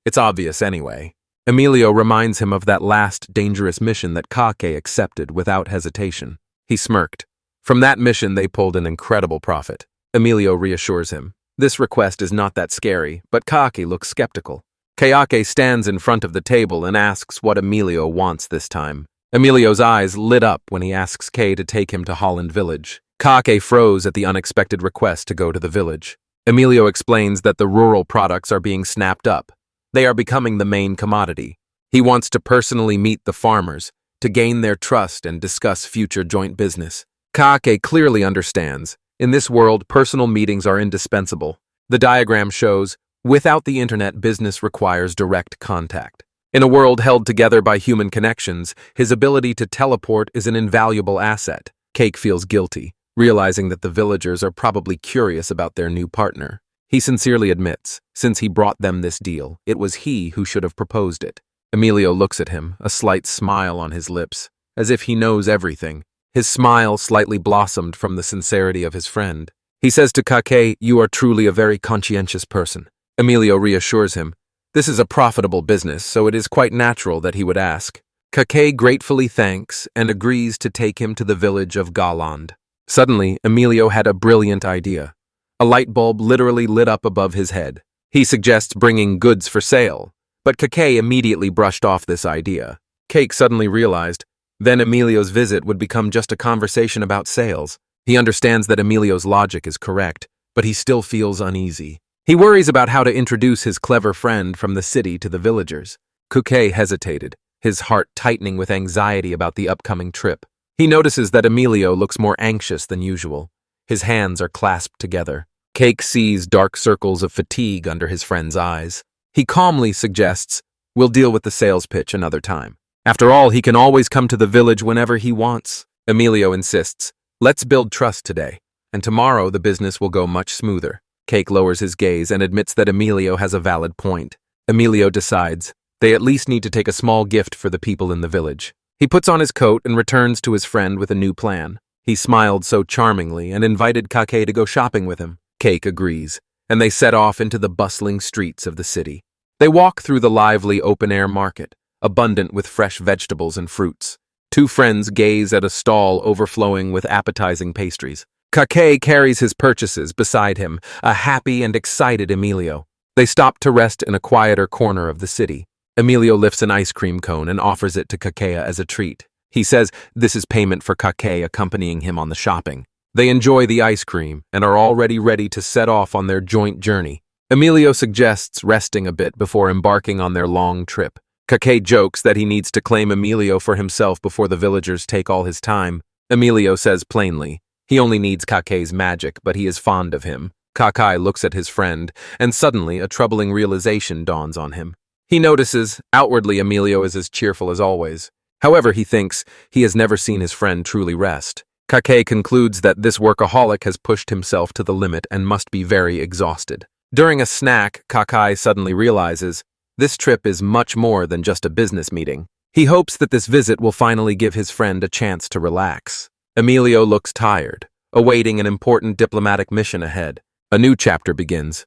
It's obvious anyway. Emilio reminds him of that last dangerous mission that Kake accepted without hesitation. He smirked. From that mission, they pulled an incredible profit. Emilio reassures him. This request is not that scary, but Kake looks skeptical. Kake stands in front of the table and asks what Emilio wants this time. Emilio's eyes lit up when he asks Kay to take him to Holland village. Kake froze at the unexpected request to go to the village. Emilio explains that the rural products are being snapped up. They are becoming the main commodity. He wants to personally meet the farmers, to gain their trust and discuss future joint business. Kake clearly understands. In this world, personal meetings are indispensable. The diagram shows, without the internet, business requires direct contact. In a world held together by human connections, his ability to teleport is an invaluable asset. Cake feels guilty, realizing that the villagers are probably curious about their new partner. He sincerely admits, since he brought them this deal, it was he who should have proposed it. Emilio looks at him, a slight smile on his lips, as if he knows everything. His smile slightly blossomed from the sincerity of his friend. He says to Kake, "You are truly a very conscientious person." Emilio reassures him. This is a profitable business, so it is quite natural that he would ask. Kake gratefully thanks and agrees to take him to the village of Holland. Suddenly, Emilio had a brilliant idea. A light bulb literally lit up above his head. He suggests bringing goods for sale, but Kake immediately brushed off this idea. Cake suddenly realized, then Emilio's visit would become just a conversation about sales. He understands that Emilio's logic is correct, but he still feels uneasy. He worries about how to introduce his clever friend from the city to the villagers. Kake hesitated, his heart tightening with anxiety about the upcoming trip. He notices that Emilio looks more anxious than usual. His hands are clasped together. Cake sees dark circles of fatigue under his friend's eyes. He calmly suggests, "We'll deal with the sales pitch another time. After all, he can always come to the village whenever he wants." Emilio insists, "Let's build trust today, and tomorrow the business will go much smoother." Cake lowers his gaze and admits that Emilio has a valid point. Emilio decides they at least need to take a small gift for the people in the village. He puts on his coat and returns to his friend with a new plan. He smiled so charmingly and invited Kake to go shopping with him. Cake agrees, and they set off into the bustling streets of the city. They walk through the lively open-air market, abundant with fresh vegetables and fruits. Two friends gaze at a stall overflowing with appetizing pastries. Kake carries his purchases beside him, a happy and excited Emilio. They stop to rest in a quieter corner of the city. Emilio lifts an ice cream cone and offers it to Kake as a treat. He says this is payment for Kake accompanying him on the shopping. They enjoy the ice cream and are already ready to set off on their joint journey. Emilio suggests resting a bit before embarking on their long trip. Kake jokes that he needs to claim Emilio for himself before the villagers take all his time. Emilio says plainly, he only needs Kake's magic, but he is fond of him. Kake looks at his friend, and suddenly a troubling realization dawns on him. He notices, outwardly Emilio is as cheerful as always. However, he thinks he has never seen his friend truly rest. Kake concludes that this workaholic has pushed himself to the limit and must be very exhausted. During a snack, Kake suddenly realizes this trip is much more than just a business meeting. He hopes that this visit will finally give his friend a chance to relax. Emilio looks tired, awaiting an important diplomatic mission ahead. A new chapter begins,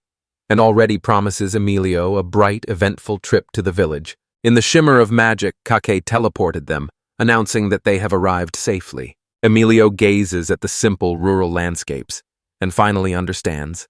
and already promises Emilio a bright, eventful trip to the village. In the shimmer of magic, Kake teleported them, announcing that they have arrived safely. Emilio gazes at the simple rural landscapes, and finally understands.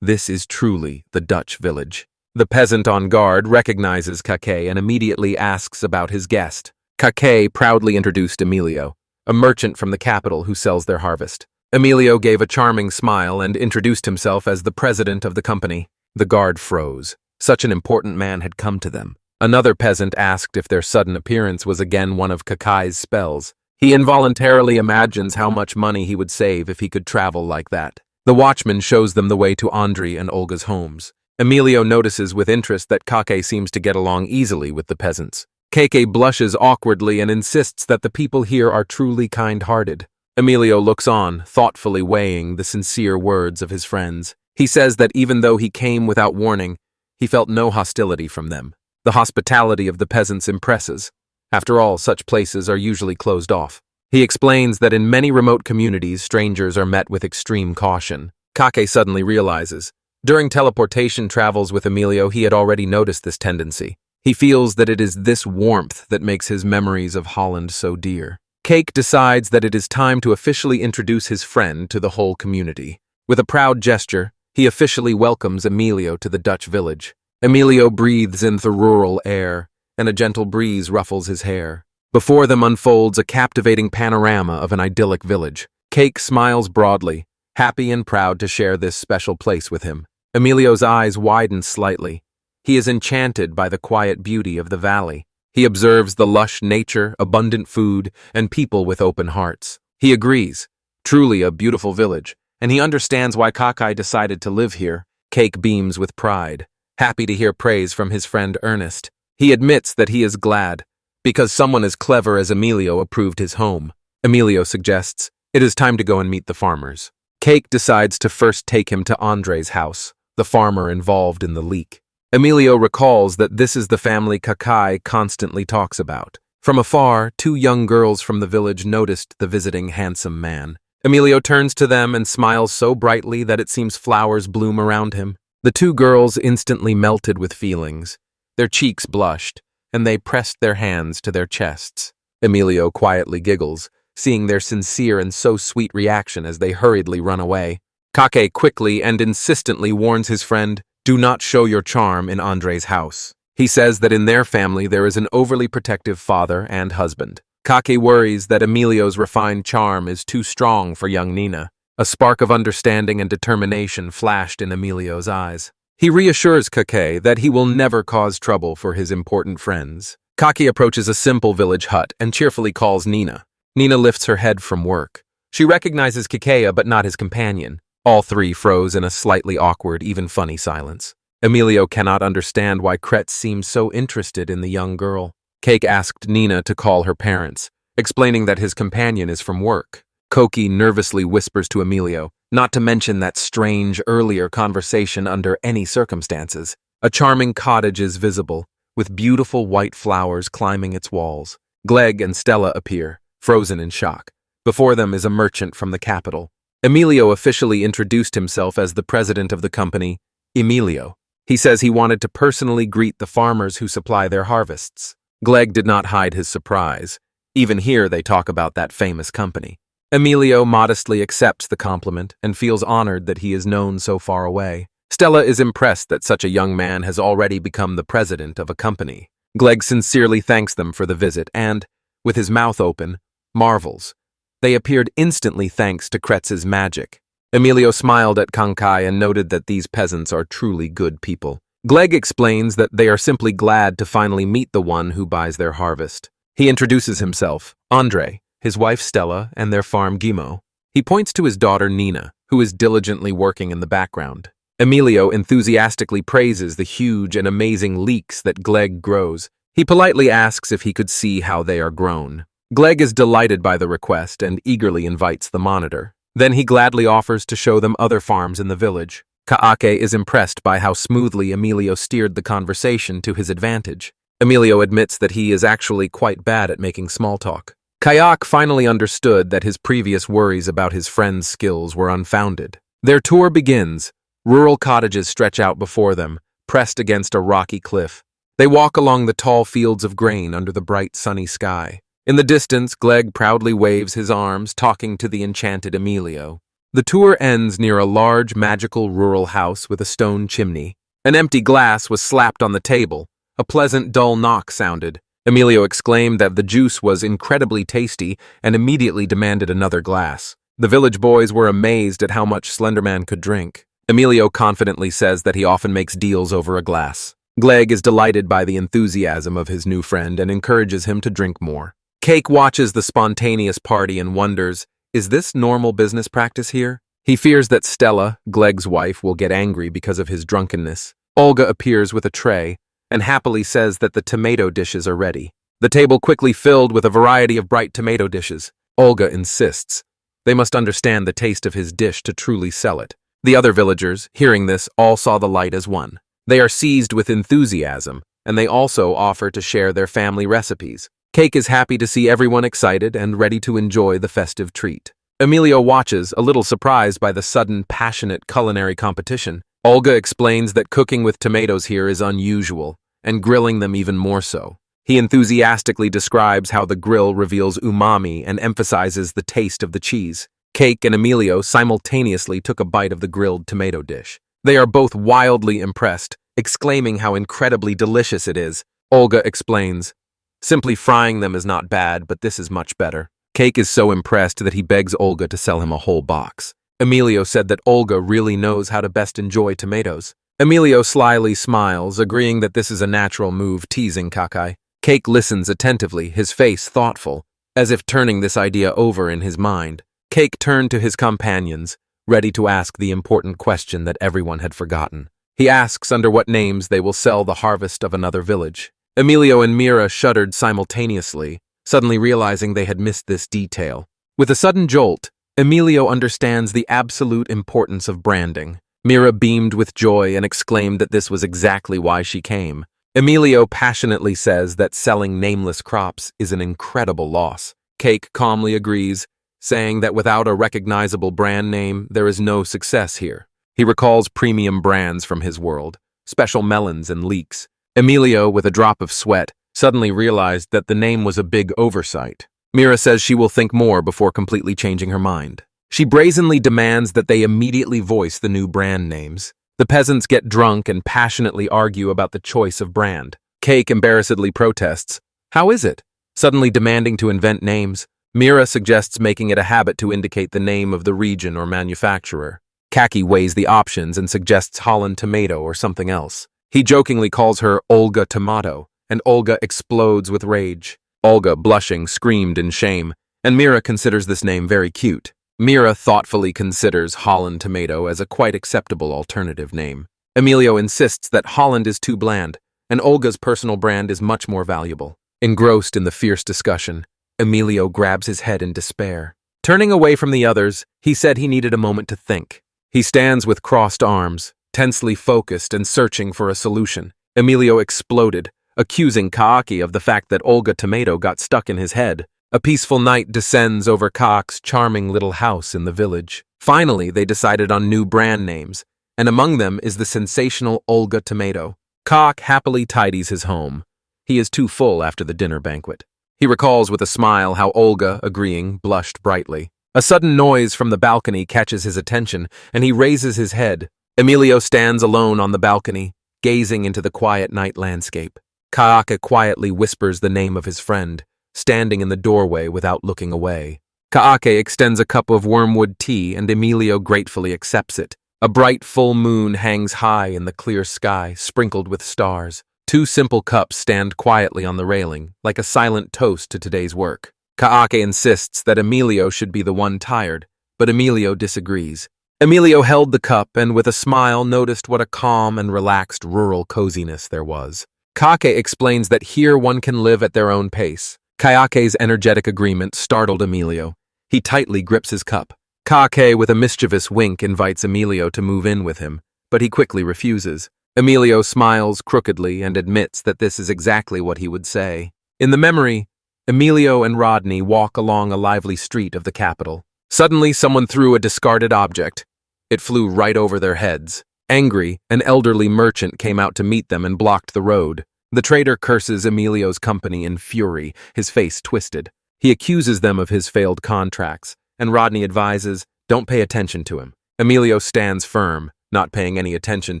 This is truly the Dutch village. The peasant on guard recognizes Kake and immediately asks about his guest. Kake proudly introduced Emilio, a merchant from the capital who sells their harvest. Emilio gave a charming smile and introduced himself as the president of the company. The guard froze. Such an important man had come to them. Another peasant asked if their sudden appearance was again one of Kake's spells. He involuntarily imagines how much money he would save if he could travel like that. The watchman shows them the way to Andrei and Olga's homes. Emilio notices with interest that Kake seems to get along easily with the peasants. Keke blushes awkwardly and insists that the people here are truly kind-hearted. Emilio looks on, thoughtfully weighing the sincere words of his friends. He says that even though he came without warning, he felt no hostility from them. The hospitality of the peasants impresses. After all, such places are usually closed off. He explains that in many remote communities, strangers are met with extreme caution. Kake suddenly realizes. During teleportation travels with Emilio, he had already noticed this tendency. He feels that it is this warmth that makes his memories of Holland so dear. Cake decides that it is time to officially introduce his friend to the whole community. With a proud gesture, he officially welcomes Emilio to the Dutch village. Emilio breathes in the rural air, and a gentle breeze ruffles his hair. Before them unfolds a captivating panorama of an idyllic village. Cake smiles broadly, happy and proud to share this special place with him. Emilio's eyes widen slightly. He is enchanted by the quiet beauty of the valley. He observes the lush nature, abundant food, and people with open hearts. He agrees. Truly a beautiful village, and he understands why Kakai decided to live here. Cake beams with pride, happy to hear praise from his friend Ernest. He admits that he is glad, because someone as clever as Emilio approved his home. Emilio suggests, it is time to go and meet the farmers. Cake decides to first take him to Andre's house, the farmer involved in the leak. Emilio recalls that this is the family Kakai constantly talks about. From afar, two young girls from the village noticed the visiting handsome man. Emilio turns to them and smiles so brightly that it seems flowers bloom around him. The two girls instantly melted with feelings. Their cheeks blushed, and they pressed their hands to their chests. Emilio quietly giggles, seeing their sincere and so sweet reaction as they hurriedly run away. Kake quickly and insistently warns his friend, do not show your charm in Andre's house. He says that in their family there is an overly protective father and husband. Kake worries that Emilio's refined charm is too strong for young Nina. A spark of understanding and determination flashed in Emilio's eyes. He reassures Kake that he will never cause trouble for his important friends. Kake approaches a simple village hut and cheerfully calls Nina. Nina lifts her head from work. She recognizes Kikeya but not his companion. All three froze in a slightly awkward, even funny silence. Emilio cannot understand why Kretz seems so interested in the young girl. Cake asked Nina to call her parents, explaining that his companion is from work. Koki nervously whispers to Emilio, not to mention that strange earlier conversation under any circumstances. A charming cottage is visible, with beautiful white flowers climbing its walls. Gleg and Stella appear, frozen in shock. Before them is a merchant from the capital. Emilio officially introduced himself as the president of the company, Emilio. He says he wanted to personally greet the farmers who supply their harvests. Gleg did not hide his surprise. Even here they talk about that famous company. Emilio modestly accepts the compliment and feels honored that he is known so far away. Stella is impressed that such a young man has already become the president of a company. Gleg sincerely thanks them for the visit and, with his mouth open, marvels. They appeared instantly thanks to Kretz's magic. Emilio smiled at Kankai and noted that these peasants are truly good people. Gleg explains that they are simply glad to finally meet the one who buys their harvest. He introduces himself, Andre, his wife Stella, and their farm Gimo. He points to his daughter Nina, who is diligently working in the background. Emilio enthusiastically praises the huge and amazing leeks that Gleg grows. He politely asks if he could see how they are grown. Gleg is delighted by the request and eagerly invites the monitor. Then he gladly offers to show them other farms in the village. Kaake is impressed by how smoothly Emilio steered the conversation to his advantage. Emilio admits that he is actually quite bad at making small talk. Kayak finally understood that his previous worries about his friend's skills were unfounded. Their tour begins. Rural cottages stretch out before them, pressed against a rocky cliff. They walk along the tall fields of grain under the bright sunny sky. In the distance, Gleg proudly waves his arms, talking to the enchanted Emilio. The tour ends near a large, magical rural house with a stone chimney. An empty glass was slapped on the table. A pleasant, dull knock sounded. Emilio exclaimed that the juice was incredibly tasty and immediately demanded another glass. The village boys were amazed at how much Slenderman could drink. Emilio confidently says that he often makes deals over a glass. Gleg is delighted by the enthusiasm of his new friend and encourages him to drink more. Cake watches the spontaneous party and wonders, is this normal business practice here? He fears that Stella, Gleg's wife, will get angry because of his drunkenness. Olga appears with a tray and happily says that the tomato dishes are ready. The table quickly filled with a variety of bright tomato dishes. Olga insists. They must understand the taste of his dish to truly sell it. The other villagers, hearing this, all saw the light as one. They are seized with enthusiasm, and they also offer to share their family recipes. Cake is happy to see everyone excited and ready to enjoy the festive treat. Emilio watches, a little surprised by the sudden, passionate culinary competition. Olga explains that cooking with tomatoes here is unusual, and grilling them even more so. He enthusiastically describes how the grill reveals umami and emphasizes the taste of the cheese. Cake and Emilio simultaneously took a bite of the grilled tomato dish. They are both wildly impressed, exclaiming how incredibly delicious it is. Olga explains, simply frying them is not bad, but this is much better. Cake is so impressed that he begs Olga to sell him a whole box. Emilio said that Olga really knows how to best enjoy tomatoes. Emilio slyly smiles, agreeing that this is a natural move, teasing Kakai. Cake listens attentively, his face thoughtful, as if turning this idea over in his mind. Cake turned to his companions, ready to ask the important question that everyone had forgotten. He asks under what names they will sell the harvest of another village. Emilio and Mira shuddered simultaneously, suddenly realizing they had missed this detail. With a sudden jolt, Emilio understands the absolute importance of branding. Mira beamed with joy and exclaimed that this was exactly why she came. Emilio passionately says that selling nameless crops is an incredible loss. Cake calmly agrees, saying that without a recognizable brand name, there is no success here. He recalls premium brands from his world, special melons and leeks. Emilio, with a drop of sweat, suddenly realized that the name was a big oversight. Mira says she will think more before completely changing her mind. She brazenly demands that they immediately voice the new brand names. The peasants get drunk and passionately argue about the choice of brand. Cake embarrassedly protests. How is it? Suddenly demanding to invent names. Mira suggests making it a habit to indicate the name of the region or manufacturer. Kaki weighs the options and suggests Holland tomato or something else. He jokingly calls her Olga Tomato, and Olga explodes with rage. Olga, blushing, screamed in shame, and Mira considers this name very cute. Mira thoughtfully considers Holland tomato as a quite acceptable alternative name. Emilio insists that Holland is too bland, and Olga's personal brand is much more valuable. Engrossed in the fierce discussion, Emilio grabs his head in despair. Turning away from the others, he said he needed a moment to think. He stands with crossed arms, tensely focused and searching for a solution. Emilio exploded, accusing Kaaki of the fact that Olga Tomato got stuck in his head. A peaceful night descends over Kaak's charming little house in the village. Finally, they decided on new brand names, and among them is the sensational Olga Tomato. Kaak happily tidies his home. He is too full after the dinner banquet. He recalls with a smile how Olga, agreeing, blushed brightly. A sudden noise from the balcony catches his attention, and he raises his head. Emilio stands alone on the balcony, gazing into the quiet night landscape. Kaaka quietly whispers the name of his friend, standing in the doorway without looking away. Kaake extends a cup of wormwood tea, and Emilio gratefully accepts it. A bright full moon hangs high in the clear sky, sprinkled with stars. Two simple cups stand quietly on the railing, like a silent toast to today's work. Kaake insists that Emilio should be the one tired, but Emilio disagrees. Emilio held the cup and with a smile noticed what a calm and relaxed rural coziness there was. Kaake explains that here one can live at their own pace. Kayake's energetic agreement startled Emilio. He tightly grips his cup. Kaake, with a mischievous wink, invites Emilio to move in with him, but he quickly refuses. Emilio smiles crookedly and admits that this is exactly what he would say. In the memory, Emilio and Rodney walk along a lively street of the capital. Suddenly, someone threw a discarded object. It flew right over their heads. Angry, an elderly merchant came out to meet them and blocked the road. The trader curses Emilio's company in fury, his face twisted. He accuses them of his failed contracts, and Rodney advises, don't pay attention to him. Emilio stands firm, not paying any attention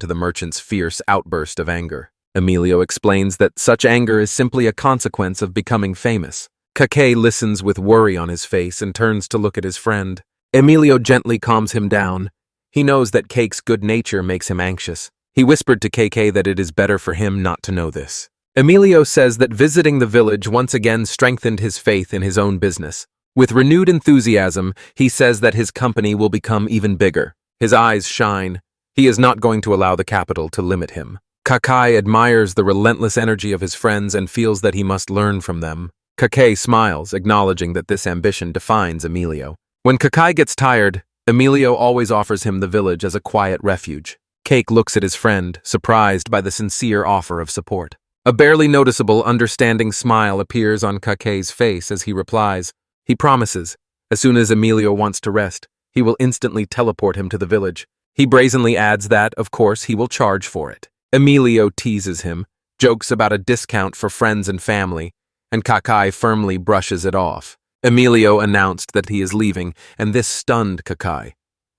to the merchant's fierce outburst of anger. Emilio explains that such anger is simply a consequence of becoming famous. Kake listens with worry on his face and turns to look at his friend. Emilio gently calms him down. He knows that Cake's good nature makes him anxious. He whispered to Kake that it is better for him not to know this. Emilio says that visiting the village once again strengthened his faith in his own business. With renewed enthusiasm, he says that his company will become even bigger. His eyes shine. He is not going to allow the capital to limit him. Kakai admires the relentless energy of his friends and feels that he must learn from them. Kakai smiles, acknowledging that this ambition defines Emilio. When Kakai gets tired, Emilio always offers him the village as a quiet refuge. Cake looks at his friend, surprised by the sincere offer of support. A barely noticeable, understanding smile appears on Kakei's face as he replies. He promises, as soon as Emilio wants to rest, he will instantly teleport him to the village. He brazenly adds that, of course, he will charge for it. Emilio teases him, jokes about a discount for friends and family, and Kakai firmly brushes it off. Emilio announced that he is leaving, and this stunned Kakai.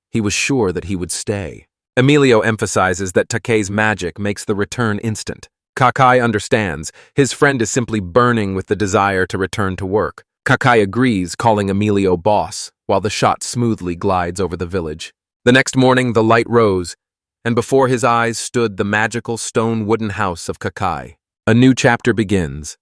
He was sure that he would stay. Emilio emphasizes that Takei's magic makes the return instant. Kakai understands. His friend is simply burning with the desire to return to work. Kakai agrees, calling Emilio boss, while the shot smoothly glides over the village. The next morning, the light rose, and before his eyes stood the magical stone wooden house of Kakai. A new chapter begins.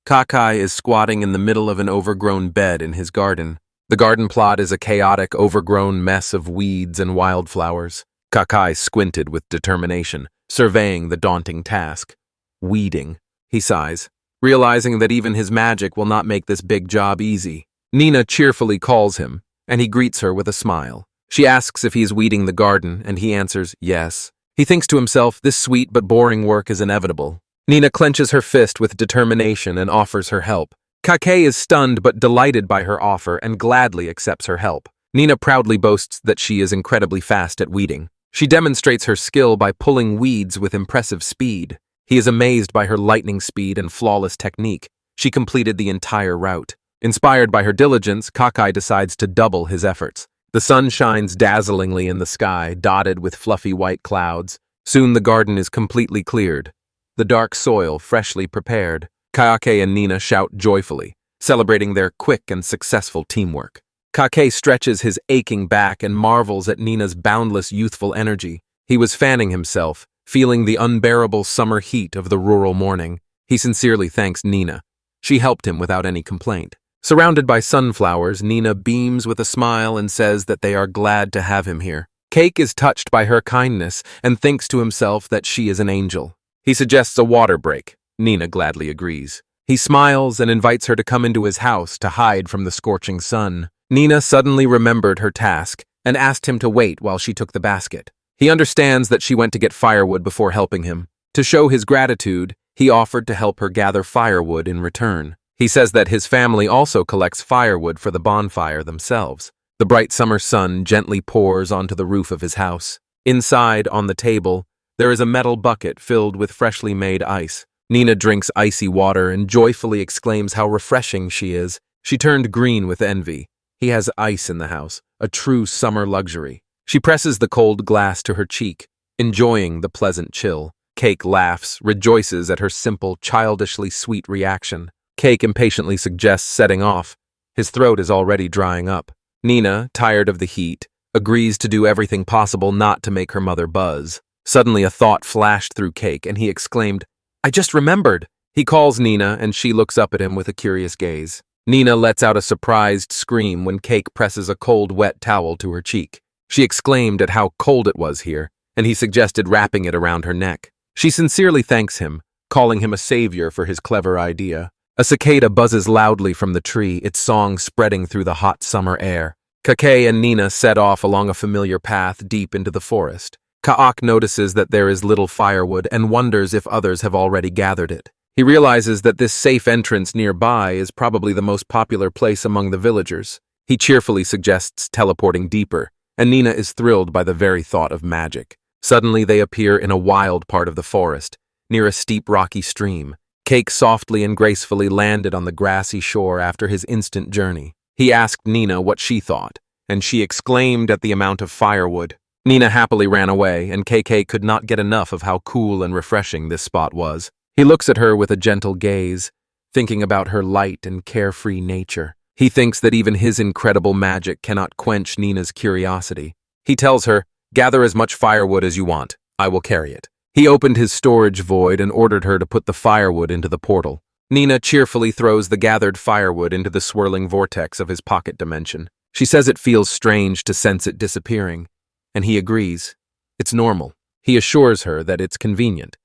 Kakai is squatting in the middle of an overgrown bed in his garden. The garden plot is a chaotic, overgrown mess of weeds and wildflowers. Kakai squinted with determination, surveying the daunting task. Weeding, he sighs, realizing that even his magic will not make this big job easy. Nina cheerfully calls him, and he greets her with a smile. She asks if he is weeding the garden, and he answers yes. He thinks to himself, this sweet but boring work is inevitable. Nina clenches her fist with determination and offers her help. Kakai is stunned but delighted by her offer and gladly accepts her help. Nina proudly boasts that she is incredibly fast at weeding. She demonstrates her skill by pulling weeds with impressive speed. He is amazed by her lightning speed and flawless technique. She completed the entire route. Inspired by her diligence, Kakai decides to double his efforts. The sun shines dazzlingly in the sky, dotted with fluffy white clouds. Soon the garden is completely cleared, the dark soil freshly prepared. Kakai and Nina shout joyfully, celebrating their quick and successful teamwork. Kakai stretches his aching back and marvels at Nina's boundless youthful energy. He was fanning himself, feeling the unbearable summer heat of the rural morning. He sincerely thanks Nina. She helped him without any complaint. Surrounded by sunflowers, Nina beams with a smile and says that they are glad to have him here. Cake is touched by her kindness and thinks to himself that she is an angel. He suggests a water break. Nina gladly agrees. He smiles and invites her to come into his house to hide from the scorching sun. Nina suddenly remembered her task and asked him to wait while she took the basket. He understands that she went to get firewood before helping him. To show his gratitude, he offered to help her gather firewood in return. He says that his family also collects firewood for the bonfire themselves. The bright summer sun gently pours onto the roof of his house. Inside, on the table, there is a metal bucket filled with freshly made ice. Nina drinks icy water and joyfully exclaims how refreshing she is. She turned green with envy. He has ice in the house, a true summer luxury. She presses the cold glass to her cheek, enjoying the pleasant chill. Cake laughs, rejoices at her simple, childishly sweet reaction. Cake impatiently suggests setting off. His throat is already drying up. Nina, tired of the heat, agrees to do everything possible not to make her mother buzz. Suddenly a thought flashed through Cake, and he exclaimed, "I just remembered!" He calls Nina, and she looks up at him with a curious gaze. Nina lets out a surprised scream when Cake presses a cold, wet towel to her cheek. She exclaimed at how cold it was here, and he suggested wrapping it around her neck. She sincerely thanks him, calling him a savior for his clever idea. A cicada buzzes loudly from the tree, its song spreading through the hot summer air. Kakai and Nina set off along a familiar path deep into the forest. Kaak notices that there is little firewood and wonders if others have already gathered it. He realizes that this safe entrance nearby is probably the most popular place among the villagers. He cheerfully suggests teleporting deeper, and Nina is thrilled by the very thought of magic. Suddenly they appear in a wild part of the forest, near a steep rocky stream. Cake softly and gracefully landed on the grassy shore after his instant journey. He asked Nina what she thought, and she exclaimed at the amount of firewood. Nina happily ran away, and KK could not get enough of how cool and refreshing this spot was. He looks at her with a gentle gaze, thinking about her light and carefree nature. He thinks that even his incredible magic cannot quench Nina's curiosity. He tells her, "Gather as much firewood as you want. I will carry it." He opened his storage void and ordered her to put the firewood into the portal. Nina cheerfully throws the gathered firewood into the swirling vortex of his pocket dimension. She says it feels strange to sense it disappearing, and he agrees. It's normal. He assures her that it's convenient,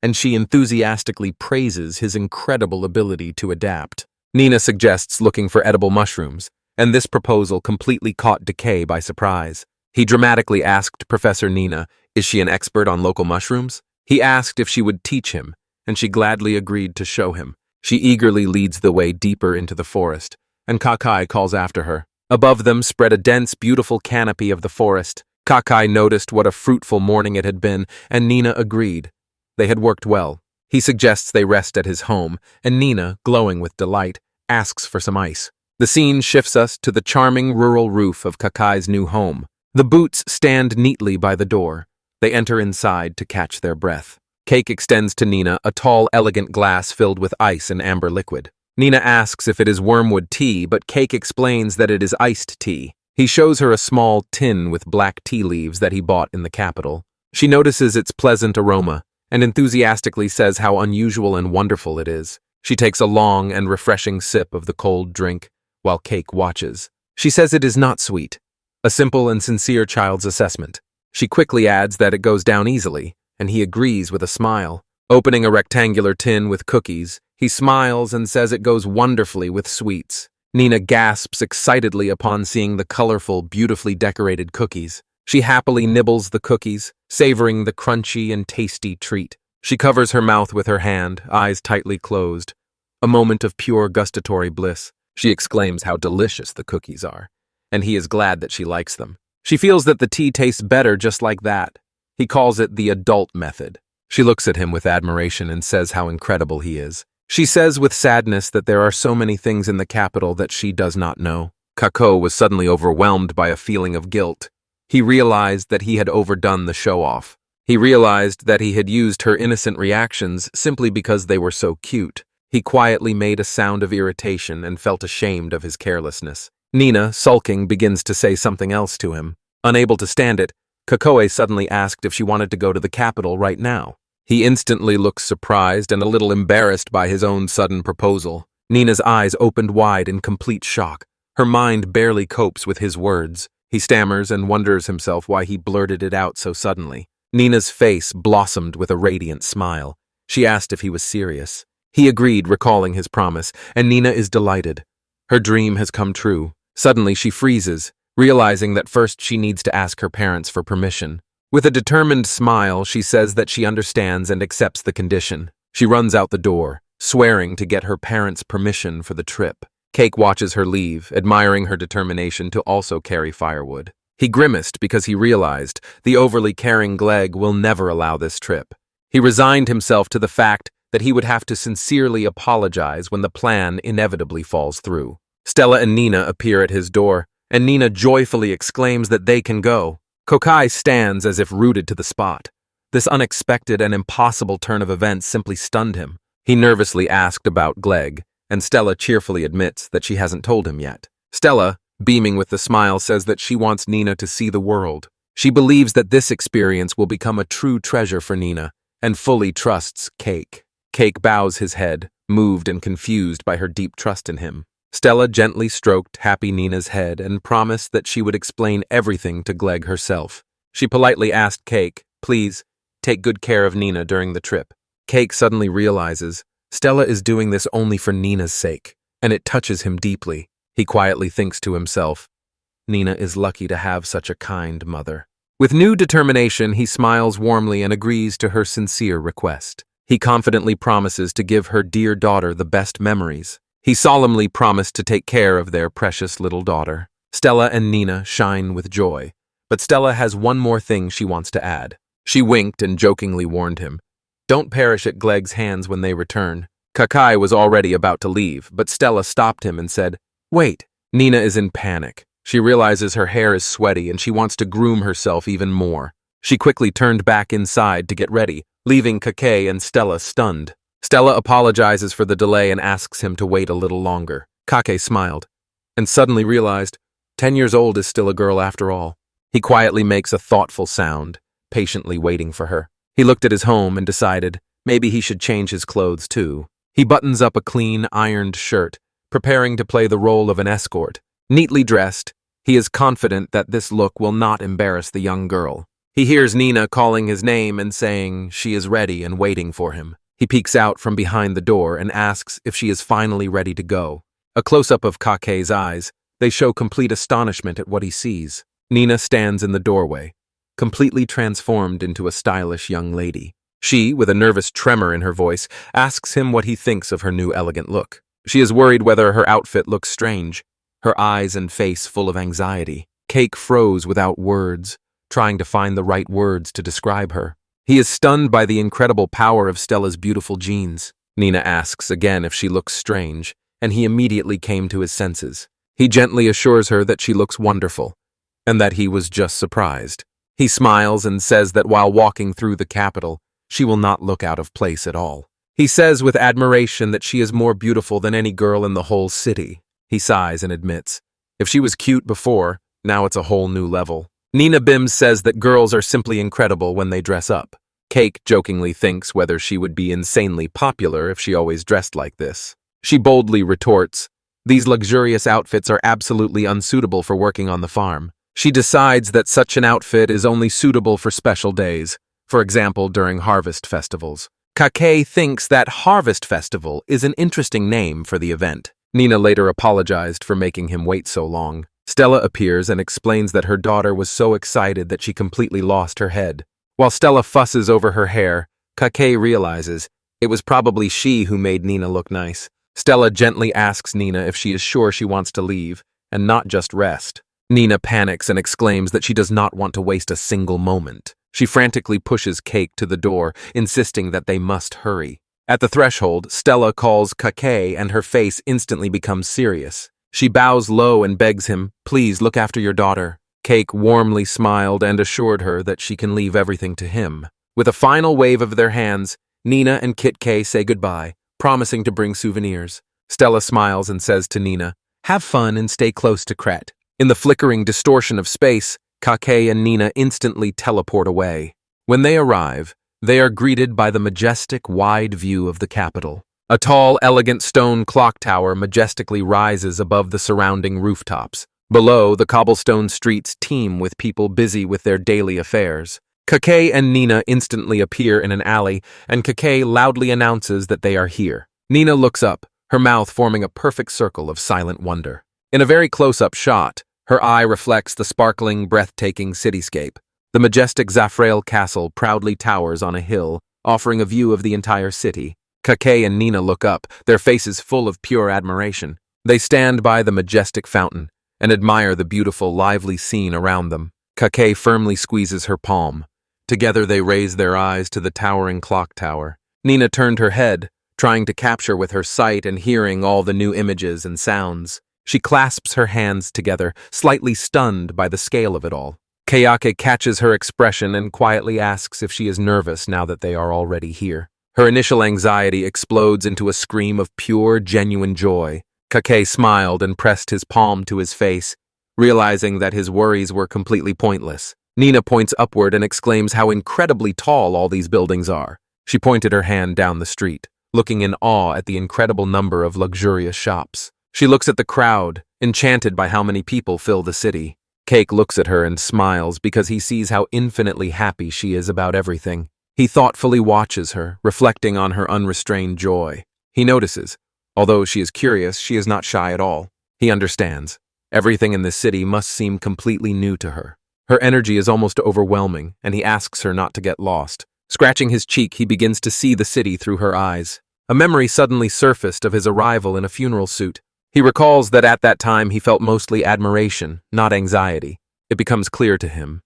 and she enthusiastically praises his incredible ability to adapt. Nina suggests looking for edible mushrooms, and this proposal completely caught Decay by surprise. He dramatically asked Professor Nina, is she an expert on local mushrooms? He asked if she would teach him, and she gladly agreed to show him. She eagerly leads the way deeper into the forest, and Kakai calls after her. Above them spread a dense, beautiful canopy of the forest. Kakai noticed what a fruitful morning it had been, and Nina agreed. They had worked well. He suggests they rest at his home, and Nina, glowing with delight, asks for some ice. The scene shifts us to the charming rural roof of Kakai's new home. The boots stand neatly by the door. They enter inside to catch their breath. Cake extends to Nina a tall, elegant glass filled with ice and amber liquid. Nina asks if it is wormwood tea, but Cake explains that it is iced tea. He shows her a small tin with black tea leaves that he bought in the capital. She notices its pleasant aroma and enthusiastically says how unusual and wonderful it is. She takes a long and refreshing sip of the cold drink while Cake watches. She says it is not sweet, a simple and sincere child's assessment. She quickly adds that it goes down easily, and he agrees with a smile. Opening a rectangular tin with cookies, he smiles and says it goes wonderfully with sweets. Nina gasps excitedly upon seeing the colorful, beautifully decorated cookies. She happily nibbles the cookies, savoring the crunchy and tasty treat. She covers her mouth with her hand, eyes tightly closed. A moment of pure gustatory bliss. She exclaims how delicious the cookies are, and he is glad that she likes them. She feels that the tea tastes better just like that. He calls it the adult method. She looks at him with admiration and says how incredible he is. She says with sadness that there are so many things in the capital that she does not know. Kako was suddenly overwhelmed by a feeling of guilt. He realized that he had overdone the show-off. He realized that he had used her innocent reactions simply because they were so cute. He quietly made a sound of irritation and felt ashamed of his carelessness. Nina, sulking, begins to say something else to him. Unable to stand it, Kakoe suddenly asked if she wanted to go to the capital right now. He instantly looks surprised and a little embarrassed by his own sudden proposal. Nina's eyes opened wide in complete shock. Her mind barely copes with his words. He stammers and wonders himself why he blurted it out so suddenly. Nina's face blossomed with a radiant smile. She asked if he was serious. He agreed, recalling his promise, and Nina is delighted. Her dream has come true. Suddenly she freezes, realizing that first she needs to ask her parents for permission. With a determined smile, she says that she understands and accepts the condition. She runs out the door, swearing to get her parents' permission for the trip. Cake watches her leave, admiring her determination to also carry firewood. He grimaced because he realized the overly caring Glegg will never allow this trip. He resigned himself to the fact that he would have to sincerely apologize when the plan inevitably falls through. Stella and Nina appear at his door, and Nina joyfully exclaims that they can go. Kokai stands as if rooted to the spot. This unexpected and impossible turn of events simply stunned him. He nervously asked about Glegg, and Stella cheerfully admits that she hasn't told him yet. Stella, beaming with the smile, says that she wants Nina to see the world. She believes that this experience will become a true treasure for Nina, and fully trusts Cake. Cake bows his head, moved and confused by her deep trust in him. Stella gently stroked happy Nina's head and promised that she would explain everything to Glegg herself. She politely asked Cake, please, take good care of Nina during the trip. Cake suddenly realizes Stella is doing this only for Nina's sake, and it touches him deeply. He quietly thinks to himself, Nina is lucky to have such a kind mother. With new determination, he smiles warmly and agrees to her sincere request. He confidently promises to give her dear daughter the best memories. He solemnly promised to take care of their precious little daughter. Stella and Nina shine with joy, but Stella has one more thing she wants to add. She winked and jokingly warned him, don't perish at Glegg's hands when they return. Kakai was already about to leave, but Stella stopped him and said, wait. Nina is in panic. She realizes her hair is sweaty and she wants to groom herself even more. She quickly turned back inside to get ready, leaving Kakai and Stella stunned. Stella apologizes for the delay and asks him to wait a little longer. Kake smiled, and suddenly realized 10 years old is still a girl after all. He quietly makes a thoughtful sound, patiently waiting for her. He looked at his home and decided maybe he should change his clothes too. He buttons up a clean, ironed shirt, preparing to play the role of an escort. Neatly dressed, he is confident that this look will not embarrass the young girl. He hears Nina calling his name and saying she is ready and waiting for him. He peeks out from behind the door and asks if she is finally ready to go. A close-up of Kake's eyes. They show complete astonishment at what he sees. Nina stands in the doorway, completely transformed into a stylish young lady. She, with a nervous tremor in her voice, asks him what he thinks of her new elegant look. She is worried whether her outfit looks strange, her eyes and face full of anxiety. Cake froze without words, trying to find the right words to describe her. He is stunned by the incredible power of Stella's beautiful genes. Nina asks again if she looks strange, and he immediately came to his senses. He gently assures her that she looks wonderful, and that he was just surprised. He smiles and says that while walking through the capital, she will not look out of place at all. He says with admiration that she is more beautiful than any girl in the whole city. He sighs and admits, if she was cute before, now it's a whole new level. Nina Bims says that girls are simply incredible when they dress up. Cake jokingly thinks whether she would be insanely popular if she always dressed like this. She boldly retorts, these luxurious outfits are absolutely unsuitable for working on the farm. She decides that such an outfit is only suitable for special days, for example during harvest festivals. Kake thinks that Harvest Festival is an interesting name for the event. Nina later apologized for making him wait so long. Stella appears and explains that her daughter was so excited that she completely lost her head. While Stella fusses over her hair, Kake realizes it was probably she who made Nina look nice. Stella gently asks Nina if she is sure she wants to leave, and not just rest. Nina panics and exclaims that she does not want to waste a single moment. She frantically pushes Cake to the door, insisting that they must hurry. At the threshold, Stella calls Kake and her face instantly becomes serious. She bows low and begs him, please look after your daughter. Cake warmly smiled and assured her that she can leave everything to him. With a final wave of their hands, Nina and Kit K say goodbye, promising to bring souvenirs. Stella smiles and says to Nina, have fun and stay close to Kret. In the flickering distortion of space, Kake and Nina instantly teleport away. When they arrive, they are greeted by the majestic, wide view of the capital. A tall, elegant stone clock tower majestically rises above the surrounding rooftops. Below, the cobblestone streets teem with people busy with their daily affairs. Kake and Nina instantly appear in an alley, and Kake loudly announces that they are here. Nina looks up, her mouth forming a perfect circle of silent wonder. In a very close-up shot, her eye reflects the sparkling, breathtaking cityscape. The majestic Zafrael Castle proudly towers on a hill, offering a view of the entire city. Kake and Nina look up, their faces full of pure admiration. They stand by the majestic fountain and admire the beautiful, lively scene around them. Kake firmly squeezes her palm. Together they raise their eyes to the towering clock tower. Nina turned her head, trying to capture with her sight and hearing all the new images and sounds. She clasps her hands together, slightly stunned by the scale of it all. Kayake catches her expression and quietly asks if she is nervous now that they are already here. Her initial anxiety explodes into a scream of pure, genuine joy. Kake smiled and pressed his palm to his face, realizing that his worries were completely pointless. Nina points upward and exclaims how incredibly tall all these buildings are. She pointed her hand down the street, looking in awe at the incredible number of luxurious shops. She looks at the crowd, enchanted by how many people fill the city. Cake looks at her and smiles because he sees how infinitely happy she is about everything. He thoughtfully watches her, reflecting on her unrestrained joy. He notices, although she is curious, she is not shy at all. He understands. Everything in this city must seem completely new to her. Her energy is almost overwhelming, and he asks her not to get lost. Scratching his cheek, he begins to see the city through her eyes. A memory suddenly surfaced of his arrival in a funeral suit. He recalls that at that time he felt mostly admiration, not anxiety. It becomes clear to him.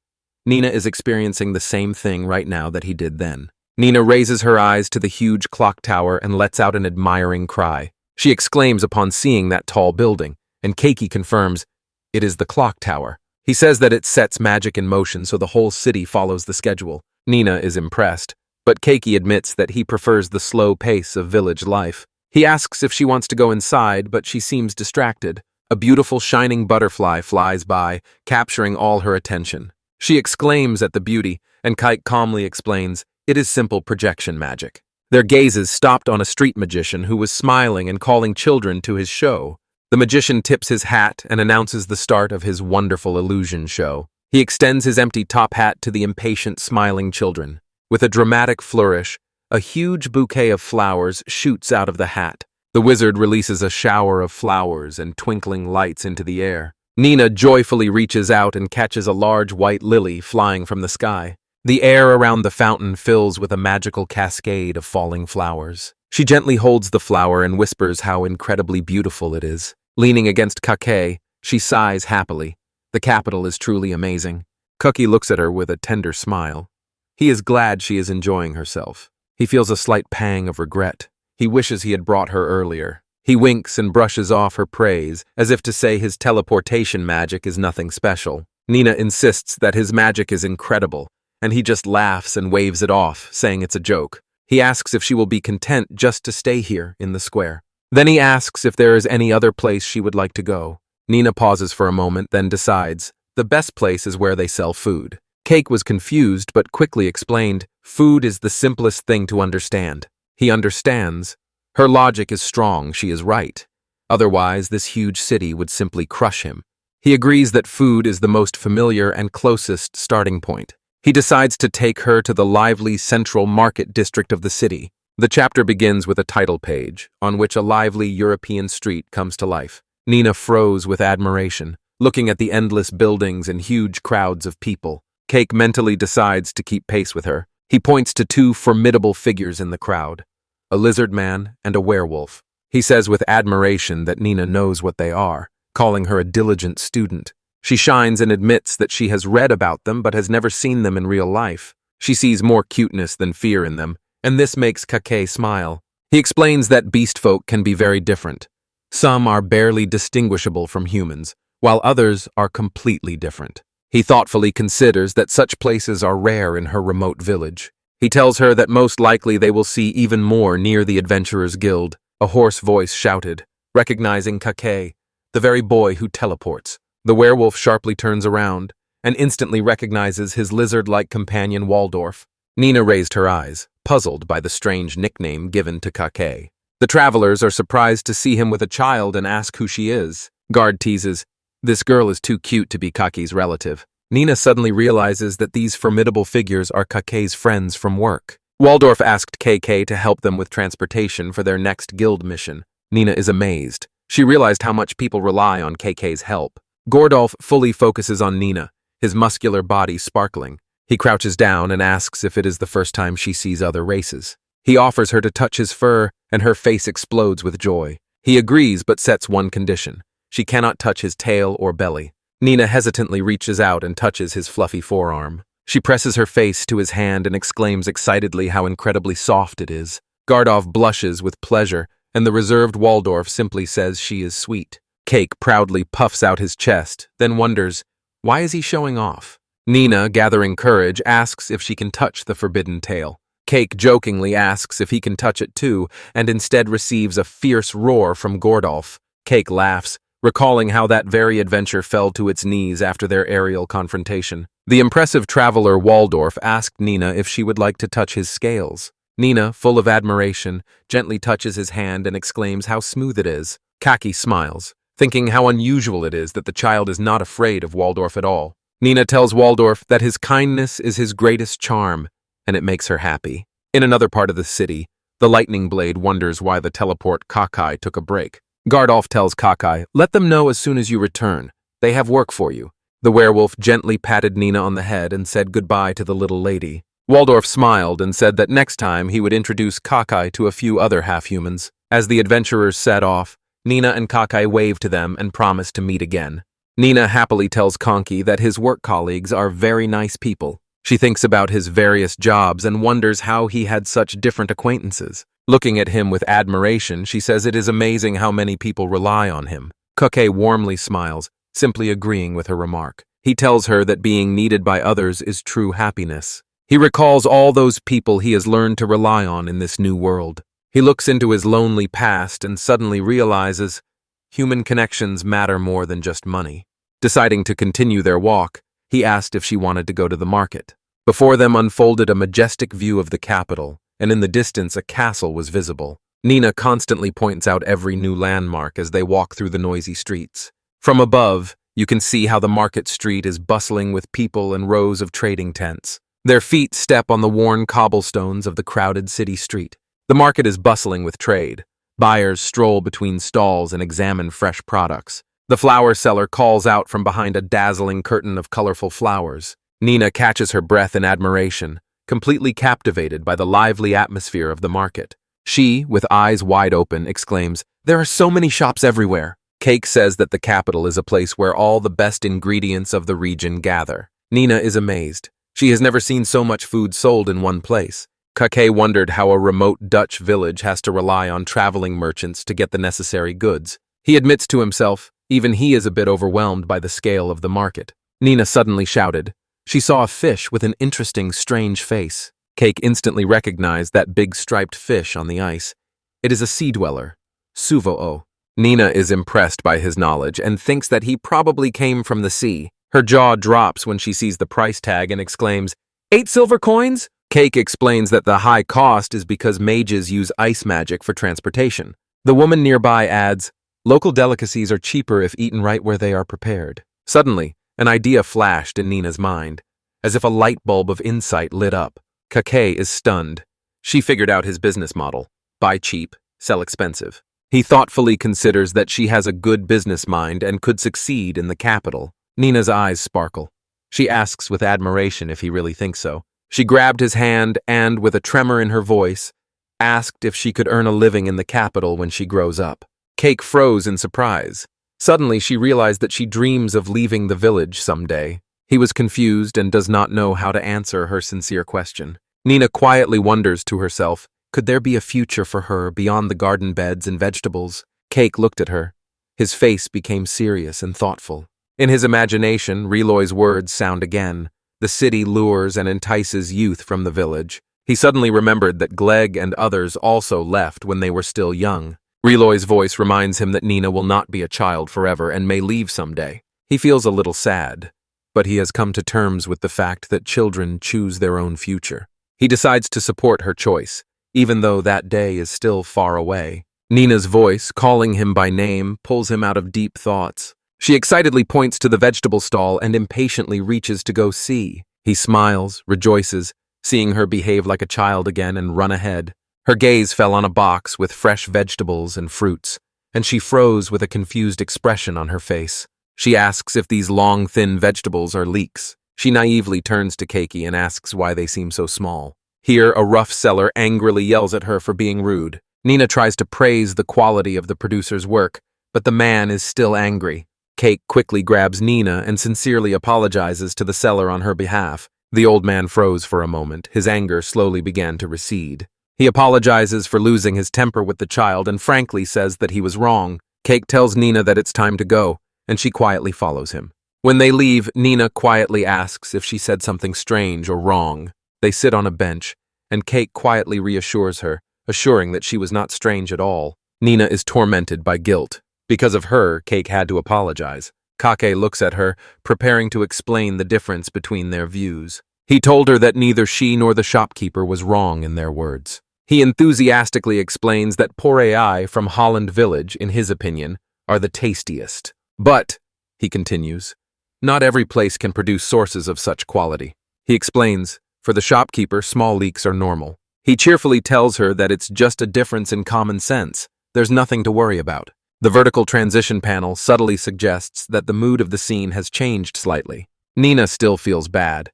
Nina is experiencing the same thing right now that he did then. Nina raises her eyes to the huge clock tower and lets out an admiring cry. She exclaims upon seeing that tall building, and Keiki confirms, it is the clock tower. He says that it sets magic in motion so the whole city follows the schedule. Nina is impressed, but Keiki admits that he prefers the slow pace of village life. He asks if she wants to go inside, but she seems distracted. A beautiful shining butterfly flies by, capturing all her attention. She exclaims at the beauty, and Kite calmly explains, it is simple projection magic. Their gazes stopped on a street magician who was smiling and calling children to his show. The magician tips his hat and announces the start of his wonderful illusion show. He extends his empty top hat to the impatient, smiling children. With a dramatic flourish, a huge bouquet of flowers shoots out of the hat. The wizard releases a shower of flowers and twinkling lights into the air. Nina joyfully reaches out and catches a large white lily flying from the sky. The air around the fountain fills with a magical cascade of falling flowers. She gently holds the flower and whispers how incredibly beautiful it is. Leaning against Kake, she sighs happily. The capital is truly amazing. Cookie looks at her with a tender smile. He is glad she is enjoying herself. He feels a slight pang of regret. He wishes he had brought her earlier. He winks and brushes off her praise, as if to say his teleportation magic is nothing special. Nina insists that his magic is incredible, and he just laughs and waves it off, saying it's a joke. He asks if she will be content just to stay here in the square. Then he asks if there is any other place she would like to go. Nina pauses for a moment, then decides, the best place is where they sell food. Cake was confused, but quickly explained, food is the simplest thing to understand. He understands. Her logic is strong, she is right. Otherwise, this huge city would simply crush him. He agrees that food is the most familiar and closest starting point. He decides to take her to the lively central market district of the city. The chapter begins with a title page, on which a lively European street comes to life. Nina froze with admiration, looking at the endless buildings and huge crowds of people. Cake mentally decides to keep pace with her. He points to two formidable figures in the crowd, a lizard man and a werewolf. He says with admiration that Nina knows what they are, calling her a diligent student. She shines and admits that she has read about them but has never seen them in real life. She sees more cuteness than fear in them, and this makes Kake smile. He explains that beast folk can be very different. Some are barely distinguishable from humans, while others are completely different. He thoughtfully considers that such places are rare in her remote village. He tells her that most likely they will see even more near the Adventurers Guild. A hoarse voice shouted, recognizing Kake, the very boy who teleports. The werewolf sharply turns around and instantly recognizes his lizard-like companion Waldorf. Nina raised her eyes, puzzled by the strange nickname given to Kake. The travelers are surprised to see him with a child and ask who she is. Guard teases, this girl is too cute to be Kake's relative. Nina suddenly realizes that these formidable figures are Kake's friends from work. Waldorf asked Kake to help them with transportation for their next guild mission. Nina is amazed. She realized how much people rely on Kake's help. Gordolf fully focuses on Nina, his muscular body sparkling. He crouches down and asks if it is the first time she sees other races. He offers her to touch his fur, and her face explodes with joy. He agrees but sets one condition. She cannot touch his tail or belly. Nina hesitantly reaches out and touches his fluffy forearm. She presses her face to his hand and exclaims excitedly how incredibly soft it is. Gardov blushes with pleasure, and the reserved Waldorf simply says she is sweet. Cake proudly puffs out his chest, then wonders, why is he showing off? Nina, gathering courage, asks if she can touch the forbidden tail. Cake jokingly asks if he can touch it too, and instead receives a fierce roar from Gordolf. Cake laughs, recalling how that very adventure fell to its knees after their aerial confrontation. The impressive traveler Waldorf asked Nina if she would like to touch his scales. Nina, full of admiration, gently touches his hand and exclaims how smooth it is. Kaki smiles, thinking how unusual it is that the child is not afraid of Waldorf at all. Nina tells Waldorf that his kindness is his greatest charm, and it makes her happy. In another part of the city, the lightning blade wonders why the teleport Kakai took a break. Gardolf tells Kakai, let them know as soon as you return. They have work for you. The werewolf gently patted Nina on the head and said goodbye to the little lady. Waldorf smiled and said that next time he would introduce Kakai to a few other half-humans. As the adventurers set off, Nina and Kakai waved to them and promised to meet again. Nina happily tells Konki that his work colleagues are very nice people. She thinks about his various jobs and wonders how he had such different acquaintances. Looking at him with admiration, she says it is amazing how many people rely on him. Kake warmly smiles, simply agreeing with her remark. He tells her that being needed by others is true happiness. He recalls all those people he has learned to rely on in this new world. He looks into his lonely past and suddenly realizes human connections matter more than just money. Deciding to continue their walk, he asked if she wanted to go to the market. Before them unfolded a majestic view of the capital, and in the distance a castle was visible. Nina constantly points out every new landmark as they walk through the noisy streets. From above, You can see how the market street is bustling with people and rows of trading tents. Their feet step on the worn cobblestones of the crowded city street. The market is bustling with trade. Buyers stroll between stalls and examine fresh products. The flower seller calls out from behind a dazzling curtain of colorful flowers. Nina catches her breath in admiration, completely captivated by the lively atmosphere of the market. She, with eyes wide open, exclaims, "There are so many shops everywhere." Cake says that the capital is a place where all the best ingredients of the region gather. Nina is amazed. She has never seen so much food sold in one place. Kake wondered how a remote Dutch village has to rely on traveling merchants to get the necessary goods. He admits to himself, even he is a bit overwhelmed by the scale of the market. Nina suddenly shouted. She saw a fish with an interesting, strange face. Cake instantly recognized that big striped fish on the ice. It is a sea dweller, Suvo-o. Nina is impressed by his knowledge and thinks that he probably came from the sea. Her jaw drops when she sees the price tag and exclaims, 8 silver coins? Cake explains that the high cost is because mages use ice magic for transportation. The woman nearby adds, local delicacies are cheaper if eaten right where they are prepared. Suddenly, an idea flashed in Nina's mind, as if a light bulb of insight lit up. Kake is stunned. She figured out his business model. Buy cheap, sell expensive. He thoughtfully considers that she has a good business mind and could succeed in the capital. Nina's eyes sparkle. She asks with admiration if he really thinks so. She grabbed his hand and, with a tremor in her voice, asked if she could earn a living in the capital when she grows up. Cake froze in surprise. Suddenly she realized that she dreams of leaving the village someday. He was confused and does not know how to answer her sincere question. Nina quietly wonders to herself, could there be a future for her beyond the garden beds and vegetables? Cake looked at her. His face became serious and thoughtful. In his imagination, Reloy's words sound again. The city lures and entices youth from the village. He suddenly remembered that Gleg and others also left when they were still young. Reloy's voice reminds him that Nina will not be a child forever and may leave someday. He feels a little sad, but he has come to terms with the fact that children choose their own future. He decides to support her choice, even though that day is still far away. Nina's voice, calling him by name, pulls him out of deep thoughts. She excitedly points to the vegetable stall and impatiently reaches to go see. He smiles, rejoices, seeing her behave like a child again and run ahead. Her gaze fell on a box with fresh vegetables and fruits, and she froze with a confused expression on her face. She asks if these long, thin vegetables are leeks. She naively turns to Keiki and asks why they seem so small. Here, a rough seller angrily yells at her for being rude. Nina tries to praise the quality of the producer's work, but the man is still angry. Cake quickly grabs Nina and sincerely apologizes to the seller on her behalf. The old man froze for a moment. His anger slowly began to recede. He apologizes for losing his temper with the child and frankly says that he was wrong. Cake tells Nina that it's time to go, and she quietly follows him. When they leave, Nina quietly asks if she said something strange or wrong. They sit on a bench, and Cake quietly reassures her, assuring that she was not strange at all. Nina is tormented by guilt. Because of her, Cake had to apologize. Kake looks at her, preparing to explain the difference between their views. He told her that neither she nor the shopkeeper was wrong in their words. He enthusiastically explains that porei from Holland village, in his opinion, are the tastiest. But, he continues, not every place can produce sources of such quality. He explains, for the shopkeeper, small leaks are normal. He cheerfully tells her that it's just a difference in common sense. There's nothing to worry about. The vertical transition panel subtly suggests that the mood of the scene has changed slightly. Nina still feels bad.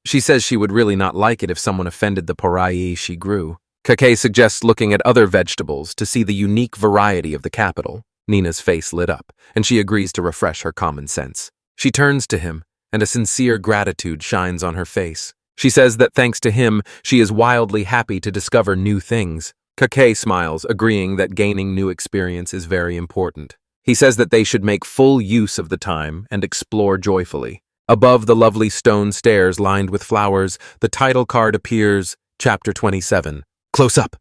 She says she would really not like it if someone offended the porei she grew. Kake suggests looking at other vegetables to see the unique variety of the capital. Nina's face lit up, and she agrees to refresh her common sense. She turns to him, and a sincere gratitude shines on her face. She says that thanks to him, she is wildly happy to discover new things. Kake smiles, agreeing that gaining new experience is very important. He says that they should make full use of the time and explore joyfully. Above the lovely stone stairs lined with flowers, the title card appears, Chapter 27. Close up!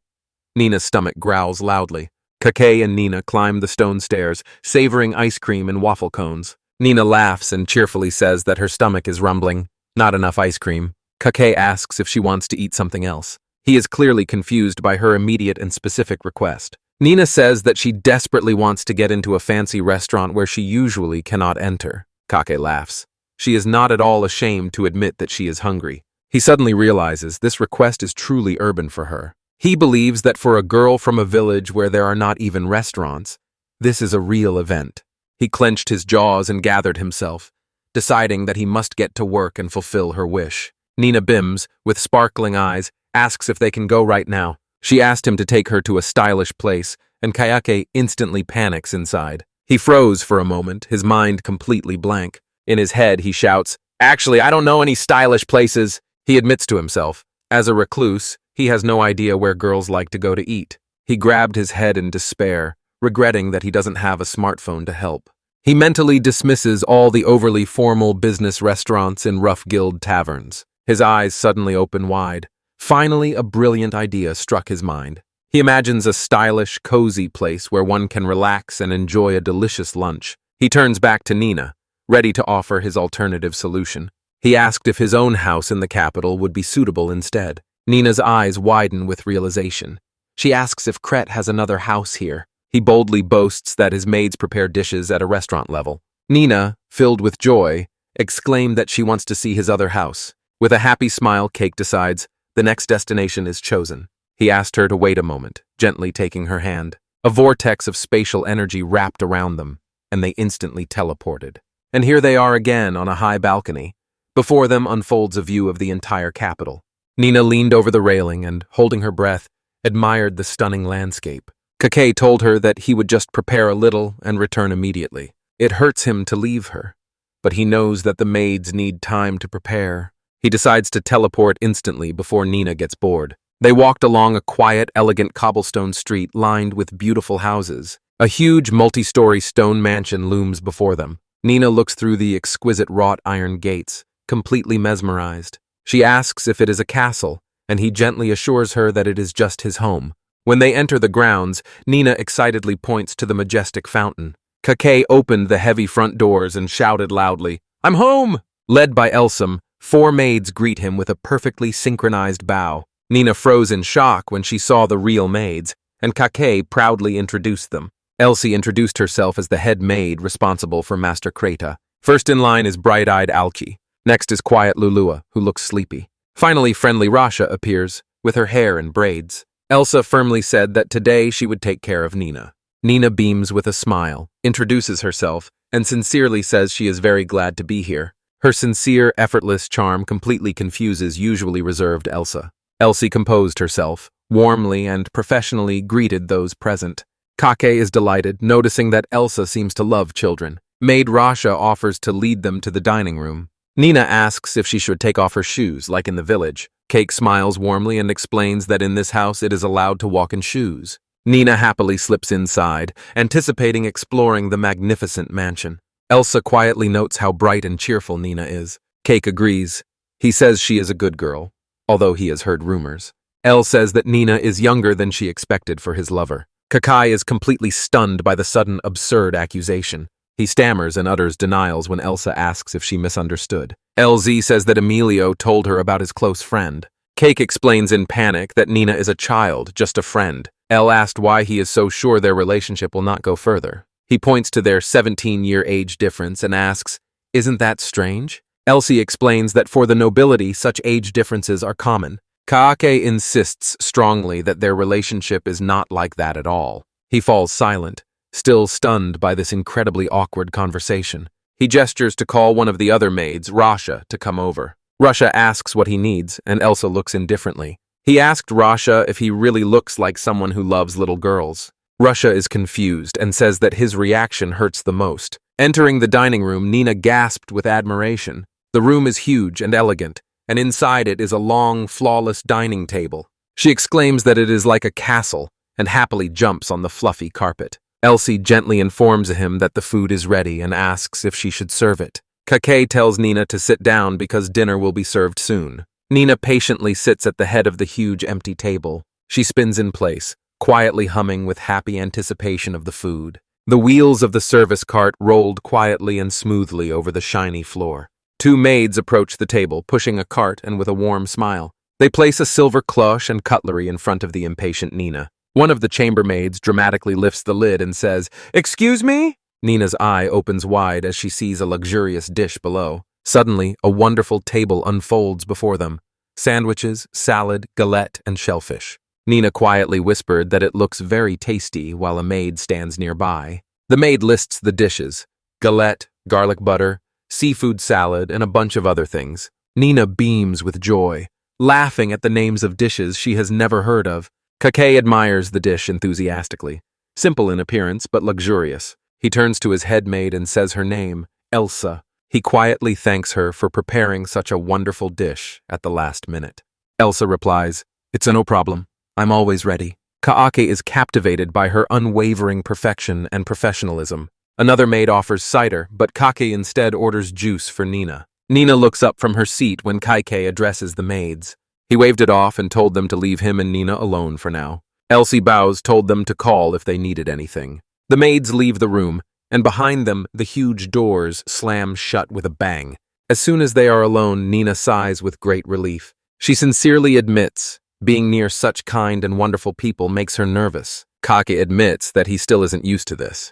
Nina's stomach growls loudly. Kake and Nina climb the stone stairs, savoring ice cream and waffle cones. Nina laughs and cheerfully says that her stomach is rumbling. Not enough ice cream. Kake asks if she wants to eat something else. He is clearly confused by her immediate and specific request. Nina says that she desperately wants to get into a fancy restaurant where she usually cannot enter. Kake laughs. She is not at all ashamed to admit that she is hungry. He suddenly realizes this request is truly urban for her. He believes that for a girl from a village where there are not even restaurants, this is a real event. He clenched his jaws and gathered himself, deciding that he must get to work and fulfill her wish. Nina Bims, with sparkling eyes, asks if they can go right now. She asked him to take her to a stylish place, and Kayake instantly panics inside. He froze for a moment, his mind completely blank. In his head, he shouts, "Actually, I don't know any stylish places." He admits to himself, as a recluse, he has no idea where girls like to go to eat. He grabbed his head in despair, regretting that he doesn't have a smartphone to help. He mentally dismisses all the overly formal business restaurants and rough guild taverns. His eyes suddenly open wide. Finally, a brilliant idea struck his mind. He imagines a stylish, cozy place where one can relax and enjoy a delicious lunch. He turns back to Nina, ready to offer his alternative solution. He asked if his own house in the capital would be suitable instead. Nina's eyes widen with realization. She asks if Kret has another house here. He boldly boasts that his maids prepare dishes at a restaurant level. Nina, filled with joy, exclaimed that she wants to see his other house. With a happy smile, Cake decides the next destination is chosen. He asked her to wait a moment, gently taking her hand. A vortex of spatial energy wrapped around them, and they instantly teleported. And here they are again on a high balcony. Before them unfolds a view of the entire capital. Nina leaned over the railing and, holding her breath, admired the stunning landscape. Kake told her that he would just prepare a little and return immediately. It hurts him to leave her, but he knows that the maids need time to prepare. He decides to teleport instantly before Nina gets bored. They walked along a quiet, elegant cobblestone street lined with beautiful houses. A huge multi-story stone mansion looms before them. Nina looks through the exquisite wrought iron gates, completely mesmerized. She asks if it is a castle, and he gently assures her that it is just his home. When they enter the grounds, Nina excitedly points to the majestic fountain. Kake opened the heavy front doors and shouted loudly, "I'm home!" Led by Elsem, 4 maids greet him with a perfectly synchronized bow. Nina froze in shock when she saw the real maids, and Kake proudly introduced them. Elsie introduced herself as the head maid responsible for Master Kreta. First in line is bright-eyed Alki. Next is quiet Lulua, who looks sleepy. Finally, friendly Rasha appears, with her hair in braids. Elsa firmly said that today she would take care of Nina. Nina beams with a smile, introduces herself, and sincerely says she is very glad to be here. Her sincere, effortless charm completely confuses usually reserved Elsa. Elsie composed herself, warmly and professionally greeted those present. Kake is delighted, noticing that Elsa seems to love children. Maid Rasha offers to lead them to the dining room. Nina asks if she should take off her shoes, like in the village. Cake smiles warmly and explains that in this house it is allowed to walk in shoes. Nina happily slips inside, anticipating exploring the magnificent mansion. Elsa quietly notes how bright and cheerful Nina is. Cake agrees. He says she is a good girl, although he has heard rumors. Elle says that Nina is younger than she expected for his lover. Kakai is completely stunned by the sudden absurd accusation. He stammers and utters denials when Elsa asks if she misunderstood. LZ says that Emilio told her about his close friend. Cake explains in panic that Nina is a child, just a friend. Elle asked why he is so sure their relationship will not go further. He points to their 17-year age difference and asks, "Isn't that strange?" Elsie explains that for the nobility, such age differences are common. Kaake insists strongly that their relationship is not like that at all. He falls silent, still stunned by this incredibly awkward conversation. He gestures to call one of the other maids, Rasha, to come over. Rasha asks what he needs, and Elsa looks indifferently. He asked Rasha if he really looks like someone who loves little girls. Rasha is confused and says that his reaction hurts the most. Entering the dining room, Nina gasped with admiration. The room is huge and elegant, and inside it is a long, flawless dining table. She exclaims that it is like a castle, and happily jumps on the fluffy carpet. Elsie gently informs him that the food is ready and asks if she should serve it. Kake tells Nina to sit down because dinner will be served soon. Nina patiently sits at the head of the huge empty table. She spins in place, quietly humming with happy anticipation of the food. The wheels of the service cart rolled quietly and smoothly over the shiny floor. 2 maids approach the table, pushing a cart and with a warm smile. They place a silver cloche and cutlery in front of the impatient Nina. One of the chambermaids dramatically lifts the lid and says, "Excuse me?" Nina's eye opens wide as she sees a luxurious dish below. Suddenly, a wonderful table unfolds before them. Sandwiches, salad, galette, and shellfish. Nina quietly whispered that it looks very tasty while a maid stands nearby. The maid lists the dishes: galette, garlic butter, seafood salad, and a bunch of other things. Nina beams with joy, laughing at the names of dishes she has never heard of. Kake admires the dish enthusiastically. Simple in appearance, but luxurious. He turns to his head maid and says her name, Elsa. He quietly thanks her for preparing such a wonderful dish at the last minute. Elsa replies, "It's no problem. I'm always ready." Kaake is captivated by her unwavering perfection and professionalism. Another maid offers cider, but Kake instead orders juice for Nina. Nina looks up from her seat when Kaike addresses the maids. He waved it off and told them to leave him and Nina alone for now. Elsie bows, told them to call if they needed anything. The maids leave the room, and behind them, the huge doors slam shut with a bang. As soon as they are alone, Nina sighs with great relief. She sincerely admits being near such kind and wonderful people makes her nervous. Kake admits that he still isn't used to this.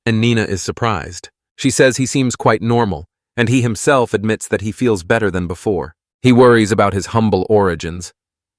And Nina is surprised. She says he seems quite normal, and he himself admits that he feels better than before. He worries about his humble origins.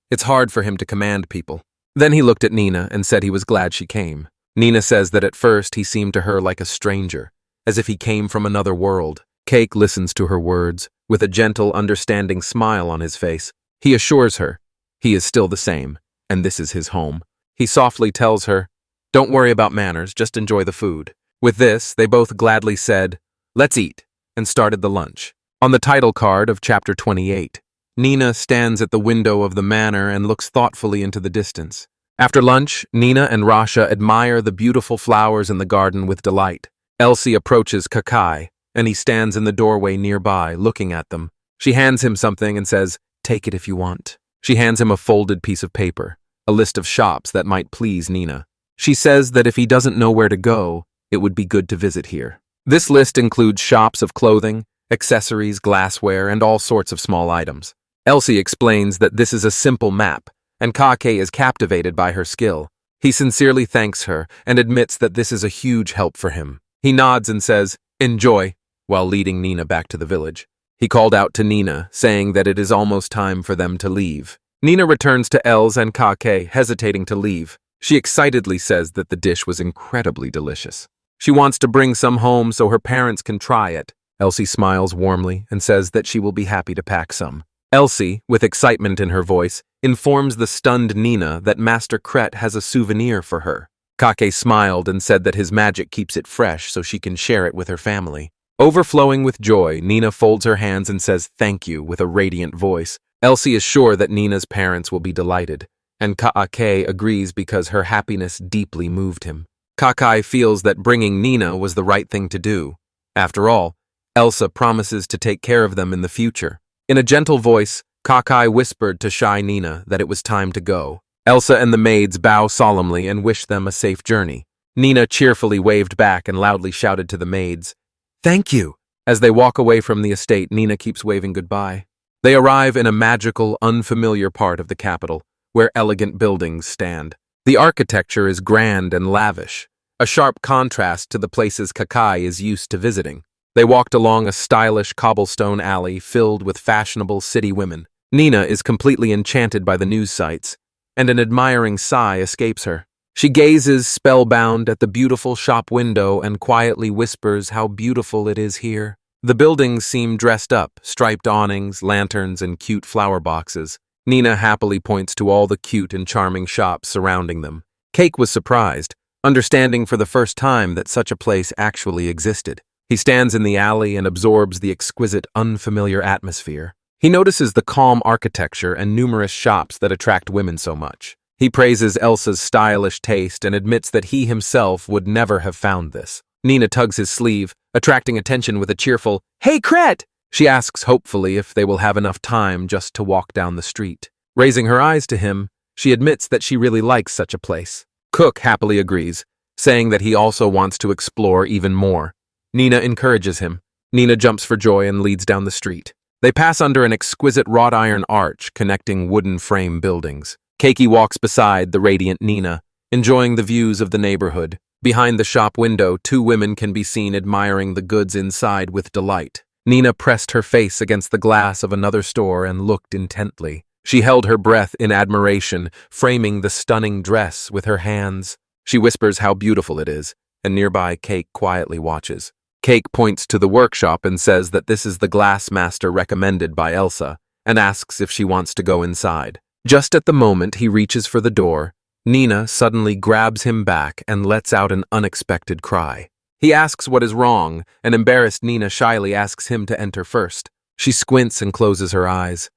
It's hard for him to command people. Then he looked at Nina and said he was glad she came. Nina says that at first he seemed to her like a stranger, as if he came from another world. Cake listens to her words, with a gentle, understanding smile on his face. He assures her he is still the same, and this is his home. He softly tells her, "Don't worry about manners, just enjoy the food." With this, they both gladly said, "Let's eat," and started the lunch. On the title card of Chapter 28, Nina stands at the window of the manor and looks thoughtfully into the distance. After lunch, Nina and Rasha admire the beautiful flowers in the garden with delight. Elsie approaches Kakai, and he stands in the doorway nearby, looking at them. She hands him something and says, "Take it if you want." She hands him a folded piece of paper, a list of shops that might please Nina. She says that if he doesn't know where to go, it would be good to visit here. This list includes shops of clothing, accessories, glassware, and all sorts of small items. Elsie explains that this is a simple map, and Kake is captivated by her skill. He sincerely thanks her and admits that this is a huge help for him. He nods and says, "Enjoy," while leading Nina back to the village. He called out to Nina, saying that it is almost time for them to leave. Nina returns to Els and Kake, hesitating to leave. She excitedly says that the dish was incredibly delicious. She wants to bring some home so her parents can try it. Elsie smiles warmly and says that she will be happy to pack some. Elsie, with excitement in her voice, informs the stunned Nina that Master Kret has a souvenir for her. Kake smiled and said that his magic keeps it fresh so she can share it with her family. Overflowing with joy, Nina folds her hands and says thank you with a radiant voice. Elsie is sure that Nina's parents will be delighted, and Kake agrees because her happiness deeply moved him. Kake feels that bringing Nina was the right thing to do. After all, Elsa promises to take care of them in the future. In a gentle voice, Kake whispered to shy Nina that it was time to go. Elsa and the maids bow solemnly and wish them a safe journey. Nina cheerfully waved back and loudly shouted to the maids, "Thank you!" As they walk away from the estate, Nina keeps waving goodbye. They arrive in a magical, unfamiliar part of the capital, where elegant buildings stand. The architecture is grand and lavish, a sharp contrast to the places Kake is used to visiting. They walked along a stylish cobblestone alley filled with fashionable city women. Nina is completely enchanted by the news sites, and an admiring sigh escapes her. She gazes spellbound at the beautiful shop window and quietly whispers how beautiful it is here. The buildings seem dressed up, striped awnings, lanterns, and cute flower boxes. Nina happily points to all the cute and charming shops surrounding them. Cake was surprised, understanding for the first time that such a place actually existed. He stands in the alley and absorbs the exquisite, unfamiliar atmosphere. He notices the calm architecture and numerous shops that attract women so much. He praises Elsa's stylish taste and admits that he himself would never have found this. Nina tugs his sleeve, attracting attention with a cheerful, "Hey, Kret!" She asks hopefully if they will have enough time just to walk down the street. Raising her eyes to him, she admits that she really likes such a place. Cook happily agrees, saying that he also wants to explore even more. Nina encourages him. Nina jumps for joy and leads down the street. They pass under an exquisite wrought iron arch connecting wooden frame buildings. Keiki walks beside the radiant Nina, enjoying the views of the neighborhood. Behind the shop window, two women can be seen admiring the goods inside with delight. Nina pressed her face against the glass of another store and looked intently. She held her breath in admiration, framing the stunning dress with her hands. She whispers how beautiful it is, and nearby Cake quietly watches. Cake points to the workshop and says that this is the glass master recommended by Elsa, and asks if she wants to go inside. Just at the moment he reaches for the door, Nina suddenly grabs him back and lets out an unexpected cry. He asks what is wrong, and embarrassed Nina shyly asks him to enter first. She squints and closes her eyes.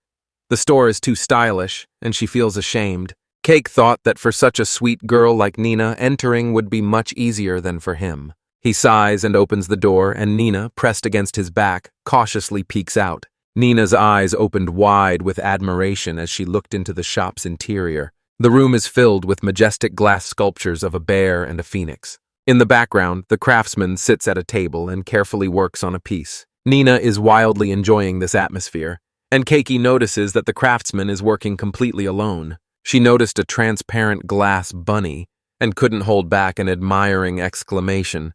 The store is too stylish, and she feels ashamed. Cake thought that for such a sweet girl like Nina, entering would be much easier than for him. He sighs and opens the door, and Nina, pressed against his back, cautiously peeks out. Nina's eyes opened wide with admiration as she looked into the shop's interior. The room is filled with majestic glass sculptures of a bear and a phoenix. In the background, the craftsman sits at a table and carefully works on a piece. Nina is wildly enjoying this atmosphere, and Keiki notices that the craftsman is working completely alone. She noticed a transparent glass bunny and couldn't hold back an admiring exclamation.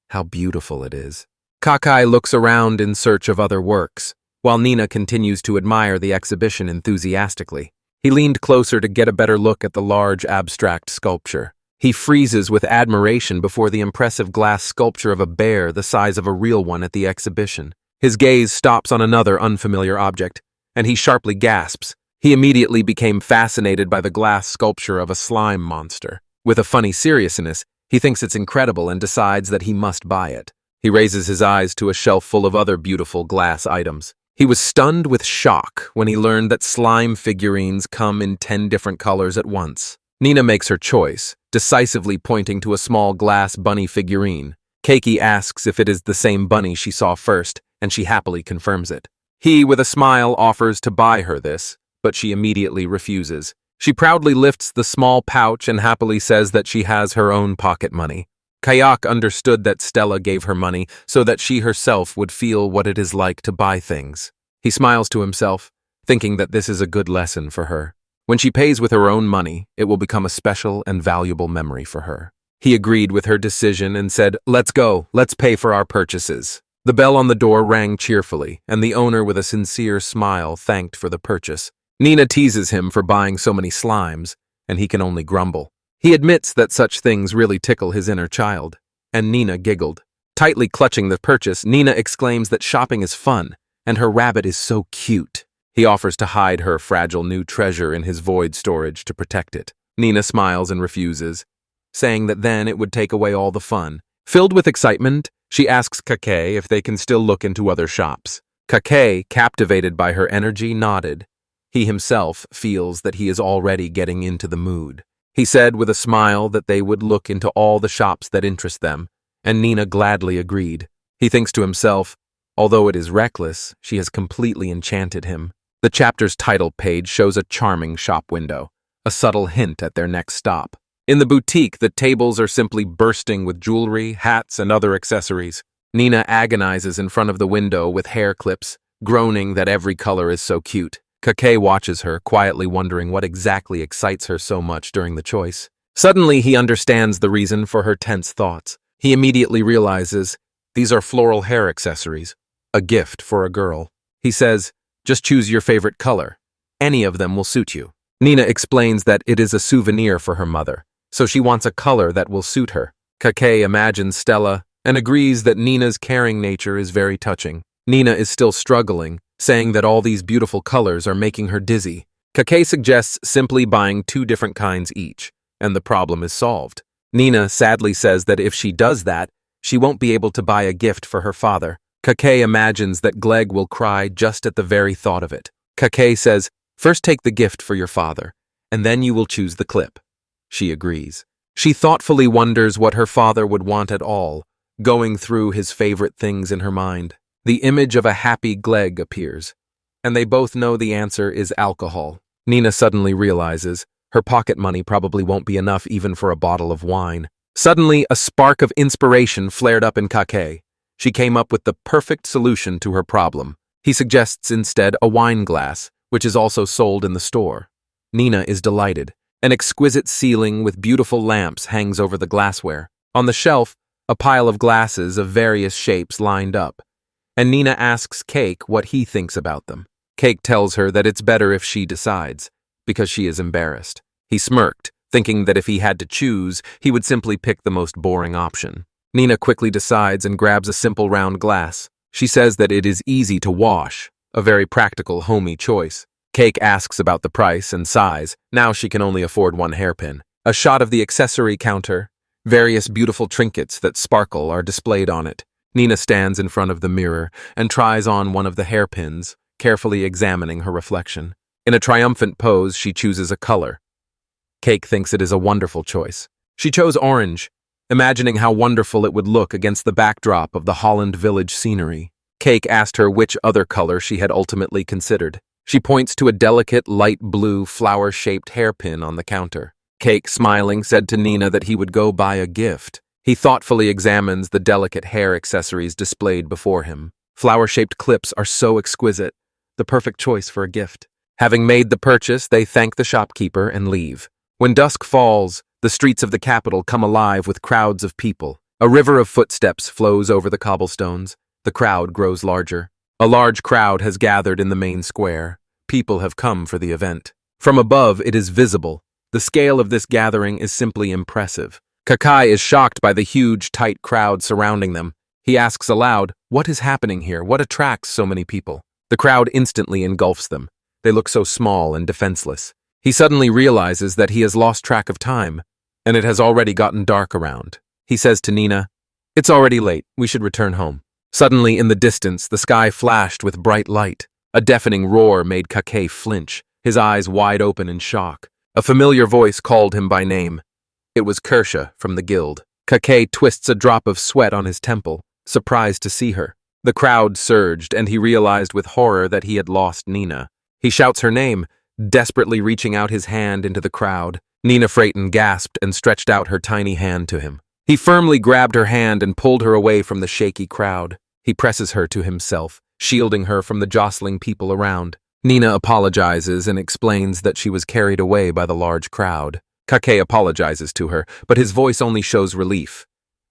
How beautiful it is. Kakai looks around in search of other works, while Nina continues to admire the exhibition enthusiastically. He leaned closer to get a better look at the large abstract sculpture. He freezes with admiration before the impressive glass sculpture of a bear the size of a real one at the exhibition. His gaze stops on another unfamiliar object, and he sharply gasps. He immediately became fascinated by the glass sculpture of a slime monster. With a funny seriousness, he thinks it's incredible and decides that he must buy it. He raises his eyes to a shelf full of other beautiful glass items. He was stunned with shock when he learned that slime figurines come in 10 different colors at once. Nina makes her choice, decisively pointing to a small glass bunny figurine. Keiki asks if it is the same bunny she saw first, and she happily confirms it. He, with a smile, offers to buy her this, but she immediately refuses. She proudly lifts the small pouch and happily says that she has her own pocket money. Kayak understood that Stella gave her money so that she herself would feel what it is like to buy things. He smiles to himself, thinking that this is a good lesson for her. When she pays with her own money, it will become a special and valuable memory for her. He agreed with her decision and said, "Let's go, let's pay for our purchases." The bell on the door rang cheerfully, and the owner with a sincere smile thanked for the purchase. Nina teases him for buying so many slimes, and he can only grumble. He admits that such things really tickle his inner child, and Nina giggled. Tightly clutching the purchase, Nina exclaims that shopping is fun, and her rabbit is so cute. He offers to hide her fragile new treasure in his void storage to protect it. Nina smiles and refuses, saying that then it would take away all the fun. Filled with excitement, she asks Kake if they can still look into other shops. Kake, captivated by her energy, nodded. He himself feels that he is already getting into the mood. He said with a smile that they would look into all the shops that interest them, and Nina gladly agreed. He thinks to himself, although it is reckless, she has completely enchanted him. The chapter's title page shows a charming shop window, a subtle hint at their next stop. In the boutique, the tables are simply bursting with jewelry, hats, and other accessories. Nina agonizes in front of the window with hair clips, groaning that every color is so cute. Kake watches her, quietly wondering what exactly excites her so much during the choice. Suddenly, he understands the reason for her tense thoughts. He immediately realizes, these are floral hair accessories, a gift for a girl. He says, just choose your favorite color. Any of them will suit you. Nina explains that it is a souvenir for her mother, so she wants a color that will suit her. Kake imagines Stella and agrees that Nina's caring nature is very touching. Nina is still struggling, saying that all these beautiful colors are making her dizzy. Kake suggests simply buying 2 different kinds each, and the problem is solved. Nina sadly says that if she does that, she won't be able to buy a gift for her father. Kake imagines that Gleg will cry just at the very thought of it. Kake says, first take the gift for your father, and then you will choose the clip. She agrees. She thoughtfully wonders what her father would want at all, going through his favorite things in her mind. The image of a happy Gleg appears, and they both know the answer is alcohol. Nina suddenly realizes her pocket money probably won't be enough even for a bottle of wine. Suddenly, a spark of inspiration flared up in Kake. She came up with the perfect solution to her problem. He suggests instead a wine glass, which is also sold in the store. Nina is delighted. An exquisite ceiling with beautiful lamps hangs over the glassware. On the shelf, a pile of glasses of various shapes lined up, and Nina asks Cake what he thinks about them. Cake tells her that it's better if she decides, because she is embarrassed. He smirked, thinking that if he had to choose, he would simply pick the most boring option. Nina quickly decides and grabs a simple round glass. She says that it is easy to wash, a very practical, homey choice. Cake asks about the price and sighs. Now she can only afford one hairpin. A shot of the accessory counter. Various beautiful trinkets that sparkle are displayed on it. Nina stands in front of the mirror and tries on one of the hairpins, carefully examining her reflection. In a triumphant pose, she chooses a color. Cake thinks it is a wonderful choice. She chose orange, imagining how wonderful it would look against the backdrop of the Holland village scenery. Cake asked her which other color she had ultimately considered. She points to a delicate light blue flower-shaped hairpin on the counter. Cake, smiling, said to Nina that he would go buy a gift. He thoughtfully examines the delicate hair accessories displayed before him. Flower-shaped clips are so exquisite, the perfect choice for a gift. Having made the purchase, they thank the shopkeeper and leave. When dusk falls, the streets of the capital come alive with crowds of people. A river of footsteps flows over the cobblestones. The crowd grows larger. A large crowd has gathered in the main square. People have come for the event. From above, it is visible. The scale of this gathering is simply impressive. Kakai is shocked by the huge, tight crowd surrounding them. He asks aloud, "What is happening here? What attracts so many people?" The crowd instantly engulfs them. They look so small and defenseless. He suddenly realizes that he has lost track of time, and it has already gotten dark around. He says to Nina, "It's already late. We should return home." Suddenly, in the distance, the sky flashed with bright light. A deafening roar made Kakai flinch, his eyes wide open in shock. A familiar voice called him by name. It was Kersha from the guild. Kakai twists a drop of sweat on his temple, surprised to see her. The crowd surged, and he realized with horror that he had lost Nina. He shouts her name, desperately reaching out his hand into the crowd. Nina Freyton gasped and stretched out her tiny hand to him. He firmly grabbed her hand and pulled her away from the shaky crowd. He presses her to himself, shielding her from the jostling people around. Nina apologizes and explains that she was carried away by the large crowd. Kakai apologizes to her, but his voice only shows relief.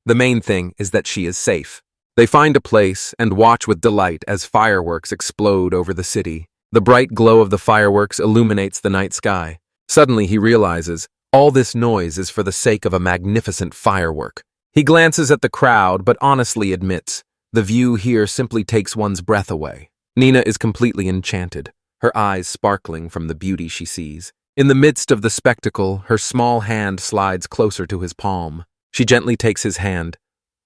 The main thing is that she is safe. They find a place and watch with delight as fireworks explode over the city. The bright glow of the fireworks illuminates the night sky. Suddenly he realizes, all this noise is for the sake of a magnificent firework. He glances at the crowd, but honestly admits, the view here simply takes one's breath away. Nina is completely enchanted, her eyes sparkling from the beauty she sees. In the midst of the spectacle, her small hand slides closer to his palm. She gently takes his hand,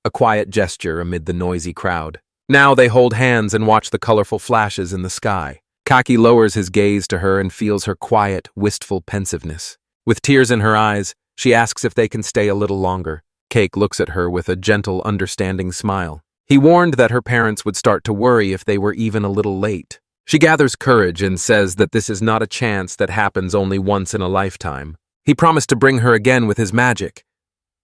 a quiet gesture amid the noisy crowd. Now they hold hands and watch the colorful flashes in the sky. Kaki lowers his gaze to her and feels her quiet, wistful pensiveness. With tears in her eyes, she asks if they can stay a little longer. Cake looks at her with a gentle, understanding smile. He warned that her parents would start to worry if they were even a little late. She gathers courage and says that this is not a chance that happens only once in a lifetime. He promised to bring her again with his magic,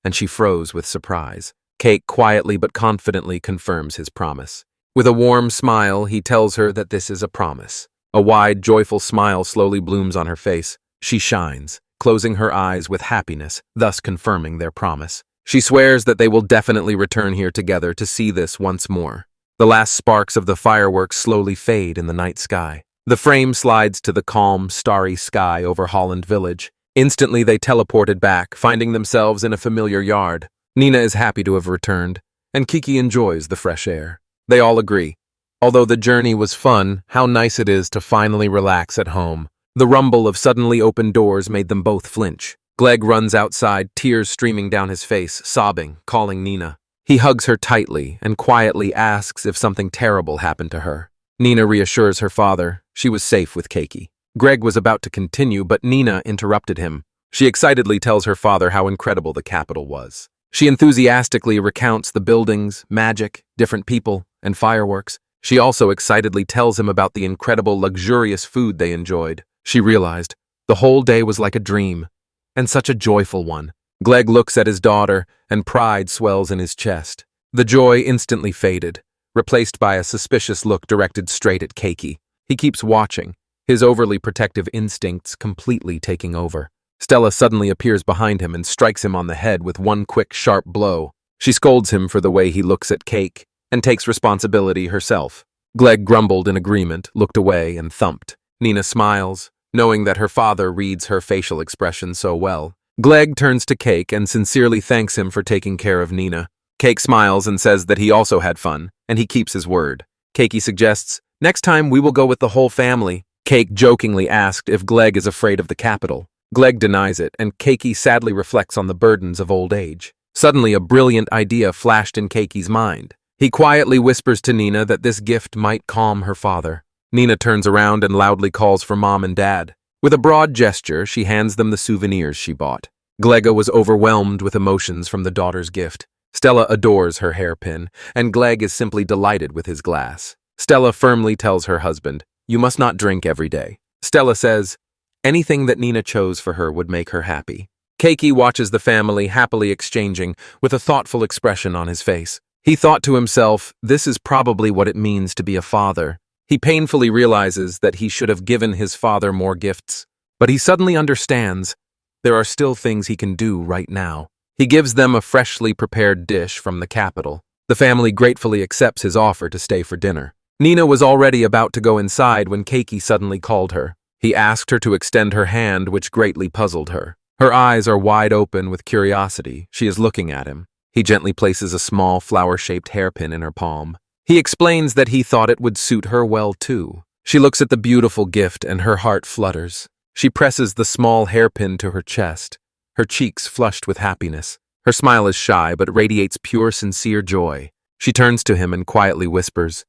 and she froze with surprise. Cake quietly but confidently confirms his promise. With a warm smile, he tells her that this is a promise. A wide, joyful smile slowly blooms on her face. She shines, closing her eyes with happiness, thus confirming their promise. She swears that they will definitely return here together to see this once more. The last sparks of the fireworks slowly fade in the night sky. The frame slides to the calm, starry sky over Holland village. Instantly they teleported back, finding themselves in a familiar yard. Nina is happy to have returned, and Kiki enjoys the fresh air. They all agree. Although the journey was fun, how nice it is to finally relax at home. The rumble of suddenly opened doors made them both flinch. Gleg runs outside, tears streaming down his face, sobbing, calling Nina. He hugs her tightly and quietly asks if something terrible happened to her. Nina reassures her father she was safe with Keiki. Greg was about to continue, but Nina interrupted him. She excitedly tells her father how incredible the capital was. She enthusiastically recounts the buildings, magic, different people, and fireworks. She also excitedly tells him about the incredible, luxurious food they enjoyed. She realized the whole day was like a dream, and such a joyful one. Gleg looks at his daughter, and pride swells in his chest. The joy instantly faded, replaced by a suspicious look directed straight at Keiki. He keeps watching, his overly protective instincts completely taking over. Stella suddenly appears behind him and strikes him on the head with one quick, sharp blow. She scolds him for the way he looks at Cake and takes responsibility herself. Gleg grumbled in agreement, looked away, and thumped. Nina smiles, knowing that her father reads her facial expression so well. Gleg turns to Cake and sincerely thanks him for taking care of Nina. Cake smiles and says that he also had fun, and he keeps his word. Cakey suggests, "Next time we will go with the whole family." Cake jokingly asked if Gleg is afraid of the capital. Gleg denies it, and Cakey sadly reflects on the burdens of old age. Suddenly, a brilliant idea flashed in Cakey's mind. He quietly whispers to Nina that this gift might calm her father. Nina turns around and loudly calls for Mom and Dad. With a broad gesture, she hands them the souvenirs she bought. Glega was overwhelmed with emotions from the daughter's gift. Stella adores her hairpin, and Gleg is simply delighted with his glass. Stella firmly tells her husband, "You must not drink every day." Stella says, anything that Nina chose for her would make her happy. Cakey watches the family happily exchanging with a thoughtful expression on his face. He thought to himself, this is probably what it means to be a father. He painfully realizes that he should have given his father more gifts. But he suddenly understands there are still things he can do right now. He gives them a freshly prepared dish from the capital. The family gratefully accepts his offer to stay for dinner. Nina was already about to go inside when Cakey suddenly called her. He asked her to extend her hand, which greatly puzzled her. Her eyes are wide open with curiosity. She is looking at him. He gently places a small flower-shaped hairpin in her palm. He explains that he thought it would suit her well too. She looks at the beautiful gift and her heart flutters. She presses the small hairpin to her chest, her cheeks flushed with happiness. Her smile is shy but radiates pure, sincere joy. She turns to him and quietly whispers,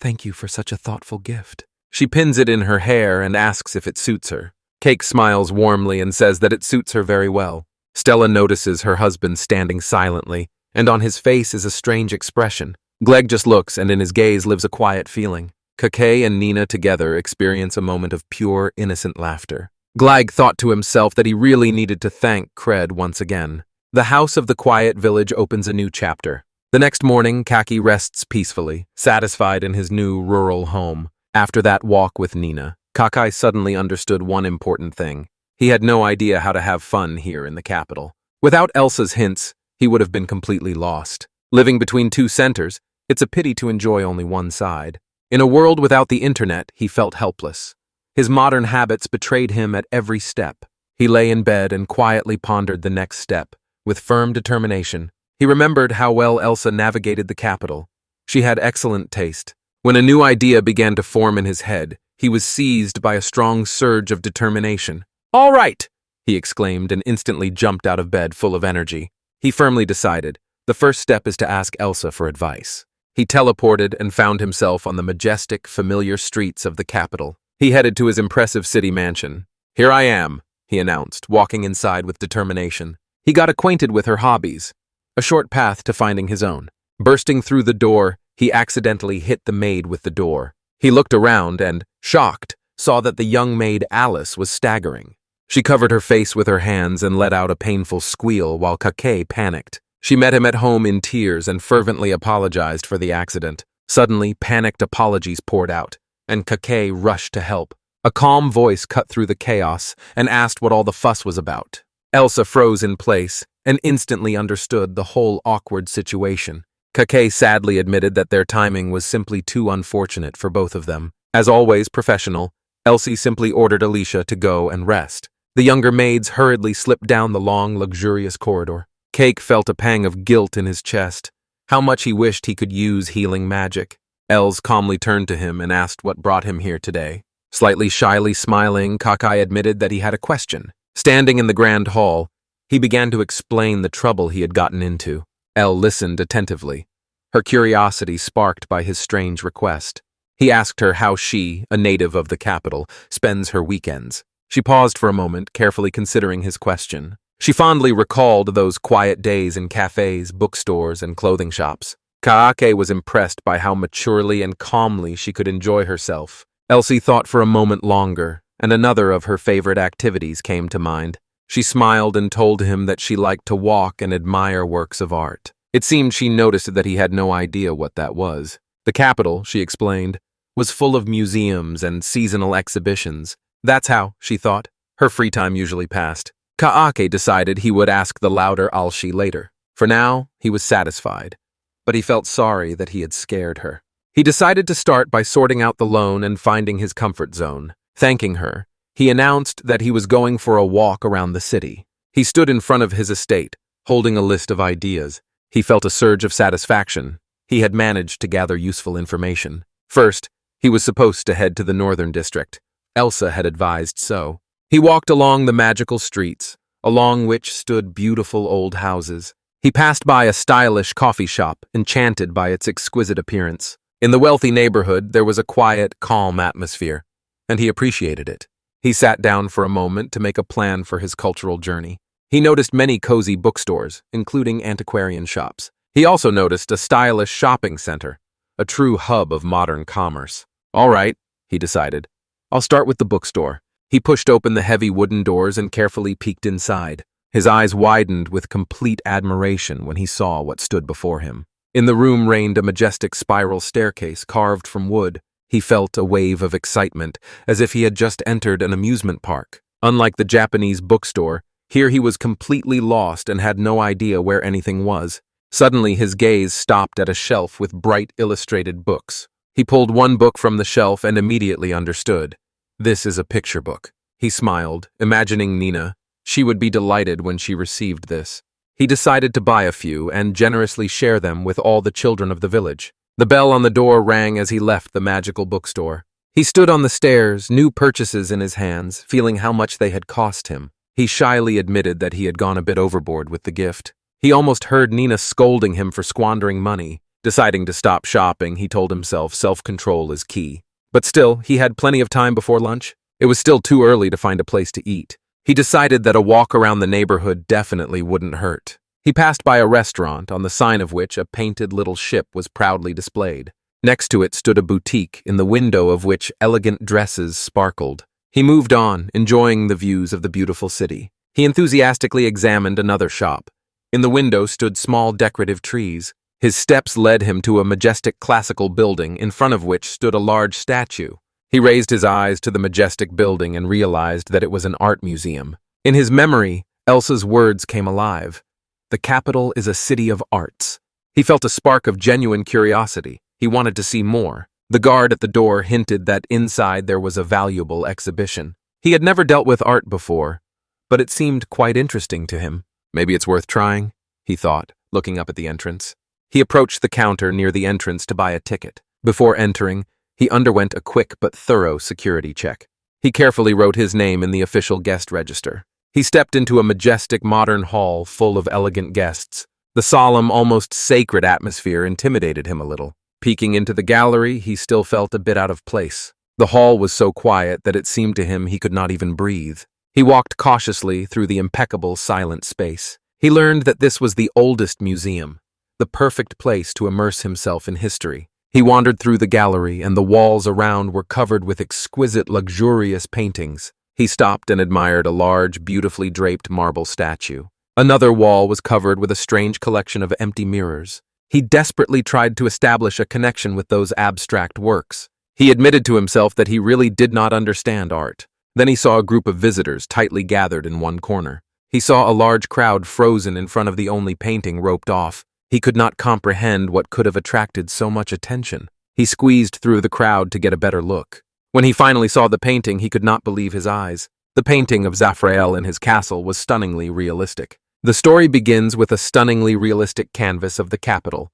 "Thank you for such a thoughtful gift." She pins it in her hair and asks if it suits her. Cake smiles warmly and says that it suits her very well. Stella notices her husband standing silently, and on his face is a strange expression. Gleg just looks, and in his gaze lives a quiet feeling. Cake and Nina together experience a moment of pure, innocent laughter. Gleg thought to himself that he really needed to thank Cred once again. The house of the quiet village opens a new chapter. The next morning, Kaki rests peacefully, satisfied in his new rural home. After that walk with Nina, Kakai suddenly understood one important thing. He had no idea how to have fun here in the capital. Without Elsa's hints, he would have been completely lost. Living between two centers, it's a pity to enjoy only one side. In a world without the internet, he felt helpless. His modern habits betrayed him at every step. He lay in bed and quietly pondered the next step. With firm determination, he remembered how well Elsa navigated the capital. She had excellent taste. When a new idea began to form in his head, he was seized by a strong surge of determination. "All right!" he exclaimed and instantly jumped out of bed full of energy. He firmly decided, the first step is to ask Elsa for advice. He teleported and found himself on the majestic, familiar streets of the capital. He headed to his impressive city mansion. "Here I am," he announced, walking inside with determination. He got acquainted with her hobbies, a short path to finding his own. Bursting through the door, he accidentally hit the maid with the door. He looked around and, shocked, saw that the young maid Alice was staggering. She covered her face with her hands and let out a painful squeal while Kake panicked. She met him at home in tears and fervently apologized for the accident. Suddenly, panicked apologies poured out, and Kake rushed to help. A calm voice cut through the chaos and asked what all the fuss was about. Elsa froze in place and instantly understood the whole awkward situation. Kake sadly admitted that their timing was simply too unfortunate for both of them. As always professional, Elsie simply ordered Alicia to go and rest. The younger maids hurriedly slipped down the long, luxurious corridor. Cake felt a pang of guilt in his chest. How much he wished he could use healing magic. Els calmly turned to him and asked what brought him here today. Slightly shyly smiling, Kakai admitted that he had a question. Standing in the grand hall, he began to explain the trouble he had gotten into. Elle listened attentively, her curiosity sparked by his strange request. He asked her how she, a native of the capital, spends her weekends. She paused for a moment, carefully considering his question. She fondly recalled those quiet days in cafes, bookstores, and clothing shops. Kaake was impressed by how maturely and calmly she could enjoy herself. Elsie thought for a moment longer, and another of her favorite activities came to mind. She smiled and told him that she liked to walk and admire works of art. It seemed she noticed that he had no idea what that was. The capital, she explained, was full of museums and seasonal exhibitions. That's how, she thought, her free time usually passed. Kaake decided he would ask the louder Alshi later. For now, he was satisfied, but he felt sorry that he had scared her. He decided to start by sorting out the loan and finding his comfort zone. Thanking her, he announced that he was going for a walk around the city. He stood in front of his estate, holding a list of ideas. He felt a surge of satisfaction. He had managed to gather useful information. First, he was supposed to head to the northern district. Elsa had advised so. He walked along the magical streets, along which stood beautiful old houses. He passed by a stylish coffee shop, enchanted by its exquisite appearance. In the wealthy neighborhood, there was a quiet, calm atmosphere, and he appreciated it. He sat down for a moment to make a plan for his cultural journey. He noticed many cozy bookstores, including antiquarian shops. He also noticed a stylish shopping center, a true hub of modern commerce. All right, he decided. I'll start with the bookstore. He pushed open the heavy wooden doors and carefully peeked inside. His eyes widened with complete admiration when he saw what stood before him. In the room reigned a majestic spiral staircase carved from wood. He felt a wave of excitement, as if he had just entered an amusement park. Unlike the Japanese bookstore, here he was completely lost and had no idea where anything was. Suddenly, his gaze stopped at a shelf with bright illustrated books. He pulled one book from the shelf and immediately understood. This is a picture book. He smiled, imagining Nina. She would be delighted when she received this. He decided to buy a few and generously share them with all the children of the village. The bell on the door rang as he left the magical bookstore. He stood on the stairs, new purchases in his hands, feeling how much they had cost him. He shyly admitted that he had gone a bit overboard with the gift. He almost heard Nina scolding him for squandering money. Deciding to stop shopping, he told himself self-control is key. But still, he had plenty of time before lunch. It was still too early to find a place to eat. He decided that a walk around the neighborhood definitely wouldn't hurt. He passed by a restaurant, on the sign of which a painted little ship was proudly displayed. Next to it stood a boutique, in the window of which elegant dresses sparkled. He moved on, enjoying the views of the beautiful city. He enthusiastically examined another shop. In the window stood small decorative trees. His steps led him to a majestic classical building, in front of which stood a large statue. He raised his eyes to the majestic building and realized that it was an art museum. In his memory, Elsa's words came alive. The capital is a city of arts. He felt a spark of genuine curiosity. He wanted to see more. The guard at the door hinted that inside there was a valuable exhibition. He had never dealt with art before, but it seemed quite interesting to him. Maybe it's worth trying, he thought, looking up at the entrance. He approached the counter near the entrance to buy a ticket. Before entering, he underwent a quick but thorough security check. He carefully wrote his name in the official guest register. He stepped into a majestic modern hall full of elegant guests. The solemn, almost sacred atmosphere intimidated him a little. Peeking into the gallery, he still felt a bit out of place. The hall was so quiet that it seemed to him he could not even breathe. He walked cautiously through the impeccable, silent space. He learned that this was the oldest museum, the perfect place to immerse himself in history. He wandered through the gallery, and the walls around were covered with exquisite, luxurious paintings. He stopped and admired a large, beautifully draped marble statue. Another wall was covered with a strange collection of empty mirrors. He desperately tried to establish a connection with those abstract works. He admitted to himself that he really did not understand art. Then he saw a group of visitors tightly gathered in one corner. He saw a large crowd frozen in front of the only painting roped off. He could not comprehend what could have attracted so much attention. He squeezed through the crowd to get a better look. When he finally saw the painting, he could not believe his eyes. The painting of Zafrael in his castle was stunningly realistic. The story begins with a stunningly realistic canvas of the capital,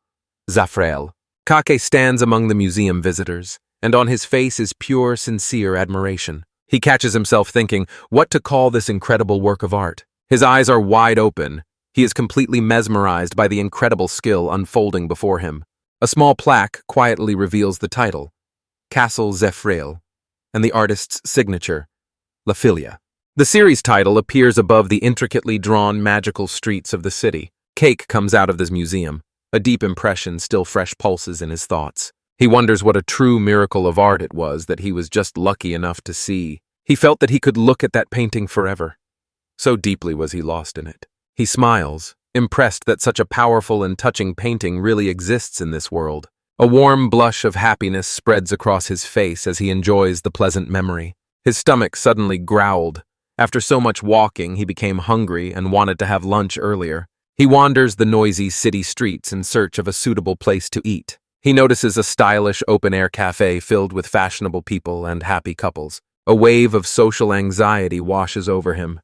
Zafrael. Kake stands among the museum visitors, and on his face is pure, sincere admiration. He catches himself thinking what to call this incredible work of art. His eyes are wide open. He is completely mesmerized by the incredible skill unfolding before him. A small plaque quietly reveals the title, Castle Zafrael, and the artist's signature, La Filia. The series title appears above the intricately drawn magical streets of the city. Cake comes out of this museum. A deep impression still fresh pulses in his thoughts. He wonders what a true miracle of art it was that he was just lucky enough to see. He felt that he could look at that painting forever. So deeply was he lost in it. He smiles, impressed that such a powerful and touching painting really exists in this world. A warm blush of happiness spreads across his face as he enjoys the pleasant memory. His stomach suddenly growled, After so much walking, he became hungry and wanted to have lunch earlier. He wanders the noisy city streets in search of a suitable place to eat. He notices a stylish open-air cafe filled with fashionable people and happy couples. A wave of social anxiety washes over him.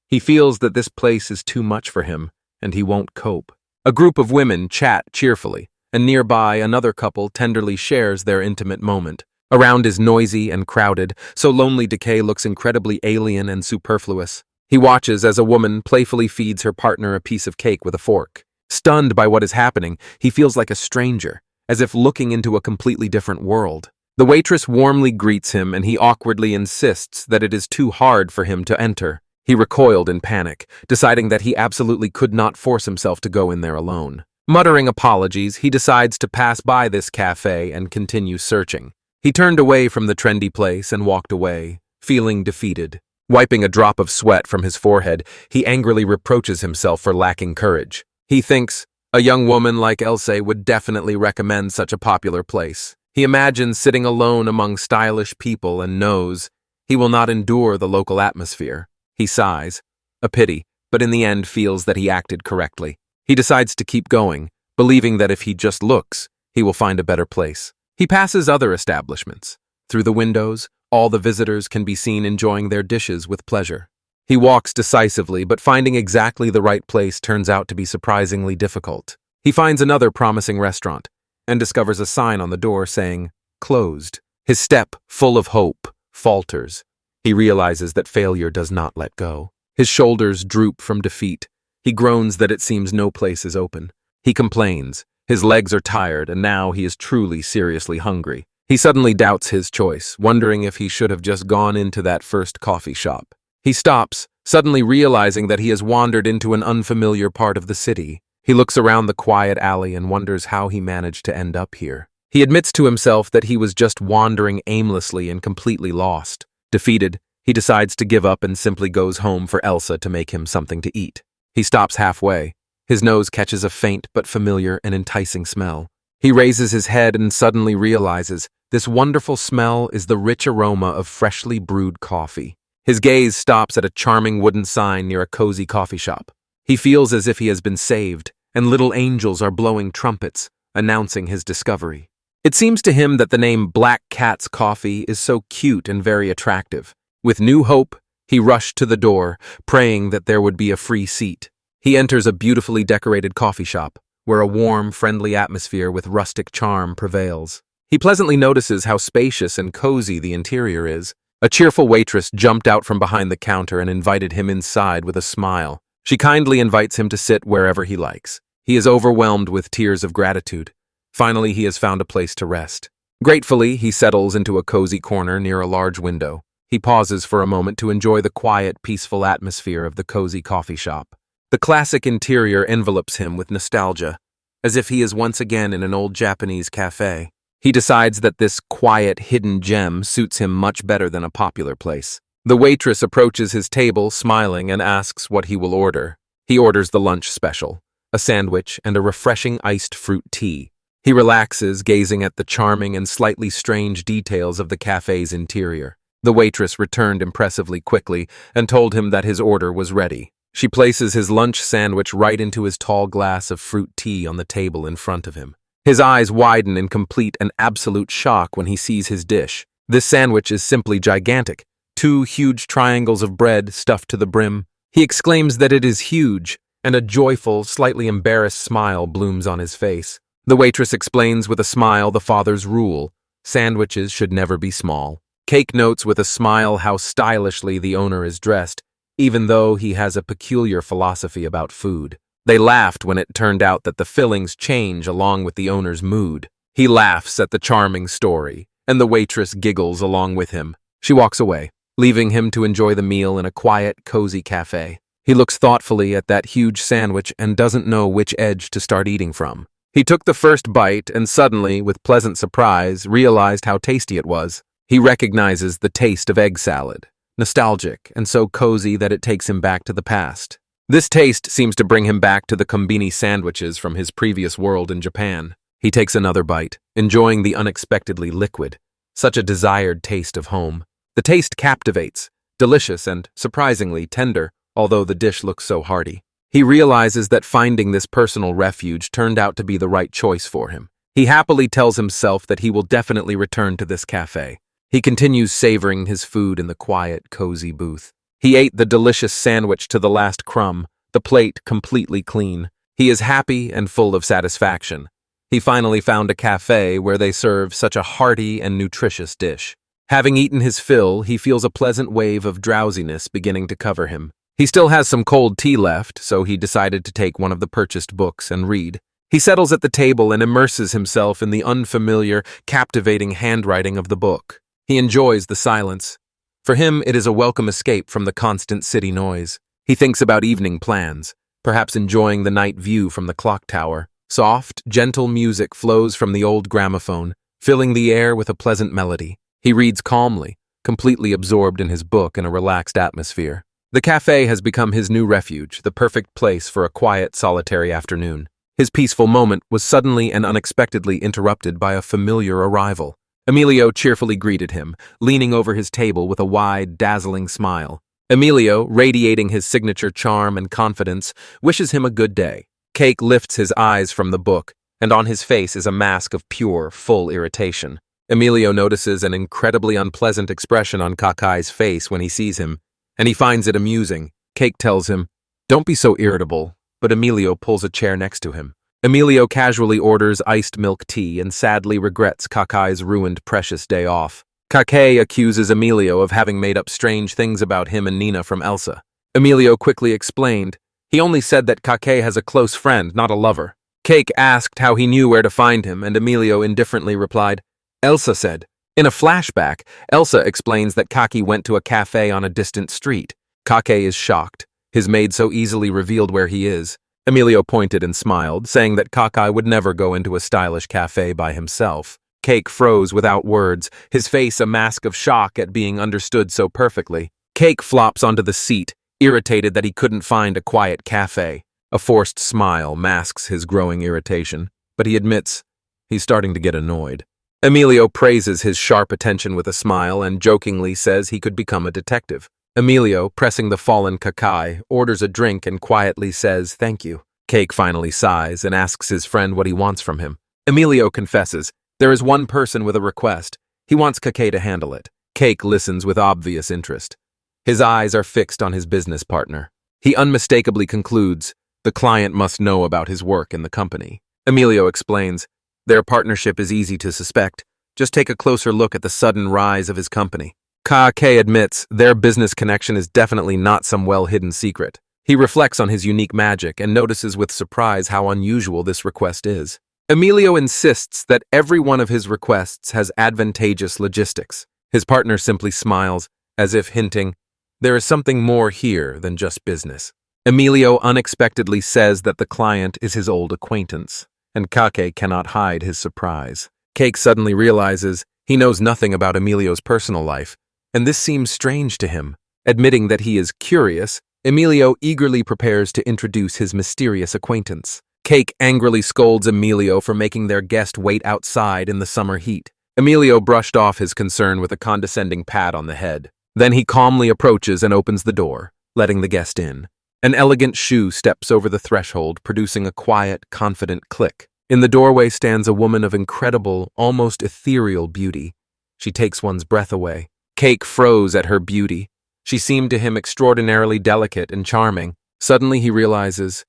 He feels that this place is too much for him, and he won't cope. A group of women chat cheerfully, and nearby another couple tenderly shares their intimate moment. Around is noisy and crowded, so lonely decay looks incredibly alien and superfluous. He watches as a woman playfully feeds her partner a piece of cake with a fork. Stunned by what is happening, he feels like a stranger, as if looking into a completely different world. The waitress warmly greets him, and he awkwardly insists that it is too hard for him to enter. He recoiled in panic, deciding that he absolutely could not force himself to go in there alone. Muttering apologies, he decides to pass by this cafe and continue searching. He turned away from the trendy place and walked away, feeling defeated. Wiping a drop of sweat from his forehead, he angrily reproaches himself for lacking courage. He thinks a young woman like Else would definitely recommend such a popular place. He imagines sitting alone among stylish people and knows he will not endure the local atmosphere. He sighs, a pity, but in the end feels that he acted correctly. He decides to keep going, believing that if he just looks, he will find a better place. He passes other establishments. Through the windows, all the visitors can be seen enjoying their dishes with pleasure. He walks decisively, but finding exactly the right place turns out to be surprisingly difficult. He finds another promising restaurant and discovers a sign on the door saying, "Closed." His step, full of hope, falters. He realizes that failure does not let go. His shoulders droop from defeat. He groans that it seems no place is open. He complains. His legs are tired, and now he is truly seriously hungry. He suddenly doubts his choice, wondering if he should have just gone into that first coffee shop. He stops, suddenly realizing that he has wandered into an unfamiliar part of the city. He looks around the quiet alley and wonders how he managed to end up here. He admits to himself that he was just wandering aimlessly and completely lost. Defeated, he decides to give up and simply goes home for Elsa to make him something to eat. He stops halfway. His nose catches a faint but familiar and enticing smell. He raises his head and suddenly realizes this wonderful smell is the rich aroma of freshly brewed coffee. His gaze stops at a charming wooden sign near a cozy coffee shop. He feels as if he has been saved, and little angels are blowing trumpets, announcing his discovery. It seems to him that the name Black Cat's Coffee is so cute and very attractive. With new hope, he rushed to the door, praying that there would be a free seat. He enters a beautifully decorated coffee shop, where a warm, friendly atmosphere with rustic charm prevails. He pleasantly notices how spacious and cozy the interior is. A cheerful waitress jumped out from behind the counter and invited him inside with a smile. She kindly invites him to sit wherever he likes. He is overwhelmed with tears of gratitude. Finally, he has found a place to rest. Gratefully, he settles into a cozy corner near a large window. He pauses for a moment to enjoy the quiet, peaceful atmosphere of the cozy coffee shop. The classic interior envelopes him with nostalgia, as if he is once again in an old Japanese cafe. He decides that this quiet, hidden gem suits him much better than a popular place. The waitress approaches his table, smiling, and asks what he will order. He orders the lunch special, a sandwich and a refreshing iced fruit tea. He relaxes, gazing at the charming and slightly strange details of the cafe's interior. The waitress returned impressively quickly and told him that his order was ready. She places his lunch sandwich right into his tall glass of fruit tea on the table in front of him. His eyes widen in complete and absolute shock when he sees his dish. This sandwich is simply gigantic. 2 huge triangles of bread stuffed to the brim. He exclaims that it is huge, and a joyful, slightly embarrassed smile blooms on his face. The waitress explains with a smile the father's rule: sandwiches should never be small. Cake notes with a smile how stylishly the owner is dressed, even though he has a peculiar philosophy about food. They laughed when it turned out that the fillings change along with the owner's mood. He laughs at the charming story, and the waitress giggles along with him. She walks away, leaving him to enjoy the meal in a quiet, cozy cafe. He looks thoughtfully at that huge sandwich and doesn't know which edge to start eating from. He took the first bite and suddenly, with pleasant surprise, realized how tasty it was. He recognizes the taste of egg salad, nostalgic and so cozy that it takes him back to the past. This taste seems to bring him back to the kombini sandwiches from his previous world in Japan. He takes another bite, enjoying the unexpectedly liquid, such a desired taste of home. The taste captivates, delicious and, surprisingly, tender, although the dish looks so hearty. He realizes that finding this personal refuge turned out to be the right choice for him. He happily tells himself that he will definitely return to this cafe. He continues savoring his food in the quiet, cozy booth. He ate the delicious sandwich to the last crumb, the plate completely clean. He is happy and full of satisfaction. He finally found a cafe where they serve such a hearty and nutritious dish. Having eaten his fill, he feels a pleasant wave of drowsiness beginning to cover him. He still has some cold tea left, so he decided to take one of the purchased books and read. He settles at the table and immerses himself in the unfamiliar, captivating handwriting of the book. He enjoys the silence. For him, it is a welcome escape from the constant city noise. He thinks about evening plans, perhaps enjoying the night view from the clock tower. Soft, gentle music flows from the old gramophone, filling the air with a pleasant melody. He reads calmly, completely absorbed in his book in a relaxed atmosphere. The cafe has become his new refuge, the perfect place for a quiet, solitary afternoon. His peaceful moment was suddenly and unexpectedly interrupted by a familiar arrival. Emilio cheerfully greeted him, leaning over his table with a wide, dazzling smile. Emilio, radiating his signature charm and confidence, wishes him a good day. Cake lifts his eyes from the book, and on his face is a mask of pure, full irritation. Emilio notices an incredibly unpleasant expression on Kakai's face when he sees him, and he finds it amusing. Cake tells him, "Don't be so irritable," but Emilio pulls a chair next to him. Emilio casually orders iced milk tea and sadly regrets Kakai's ruined precious day off. Kakai accuses Emilio of having made up strange things about him and Nina from Elsa. Emilio quickly explained, he only said that Kakai has a close friend, not a lover. Cake asked how he knew where to find him, and Emilio indifferently replied, "Elsa said." In a flashback, Elsa explains that Kaki went to a cafe on a distant street. Kakai is shocked, his maid so easily revealed where he is. Emilio pointed and smiled, saying that Kakai would never go into a stylish cafe by himself. Cake froze without words, his face a mask of shock at being understood so perfectly. Cake flops onto the seat, irritated that he couldn't find a quiet cafe. A forced smile masks his growing irritation, but he admits he's starting to get annoyed. Emilio praises his sharp attention with a smile and jokingly says he could become a detective. Emilio, pressing the fallen Kakai, orders a drink and quietly says thank you. Cake finally sighs and asks his friend what he wants from him. Emilio confesses, there is one person with a request. He wants Kakai to handle it. Cake listens with obvious interest. His eyes are fixed on his business partner. He unmistakably concludes, the client must know about his work in the company. Emilio explains, their partnership is easy to suspect. Just take a closer look at the sudden rise of his company. Kakai admits their business connection is definitely not some well-hidden secret. He reflects on his unique magic and notices with surprise how unusual this request is. Emilio insists that every one of his requests has advantageous logistics. His partner simply smiles, as if hinting, there is something more here than just business. Emilio unexpectedly says that the client is his old acquaintance, and Kakai cannot hide his surprise. Cake suddenly realizes he knows nothing about Emilio's personal life, and this seems strange to him. Admitting that he is curious, Emilio eagerly prepares to introduce his mysterious acquaintance. Cake angrily scolds Emilio for making their guest wait outside in the summer heat. Emilio brushed off his concern with a condescending pat on the head. Then he calmly approaches and opens the door, letting the guest in. An elegant shoe steps over the threshold, producing a quiet, confident click. In the doorway stands a woman of incredible, almost ethereal beauty. She takes one's breath away. Cake froze at her beauty. She seemed to him extraordinarily delicate and charming. Suddenly he realizes,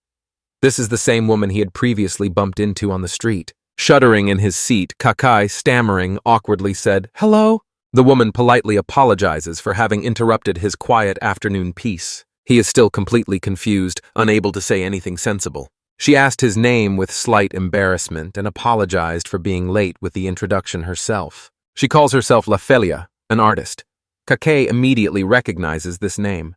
this is the same woman he had previously bumped into on the street. Shuddering in his seat, Kakai, stammering, awkwardly said, "Hello?" The woman politely apologizes for having interrupted his quiet afternoon peace. He is still completely confused, unable to say anything sensible. She asked his name with slight embarrassment and apologized for being late with the introduction herself. She calls herself La Felia, an artist. Kakai immediately recognizes this name.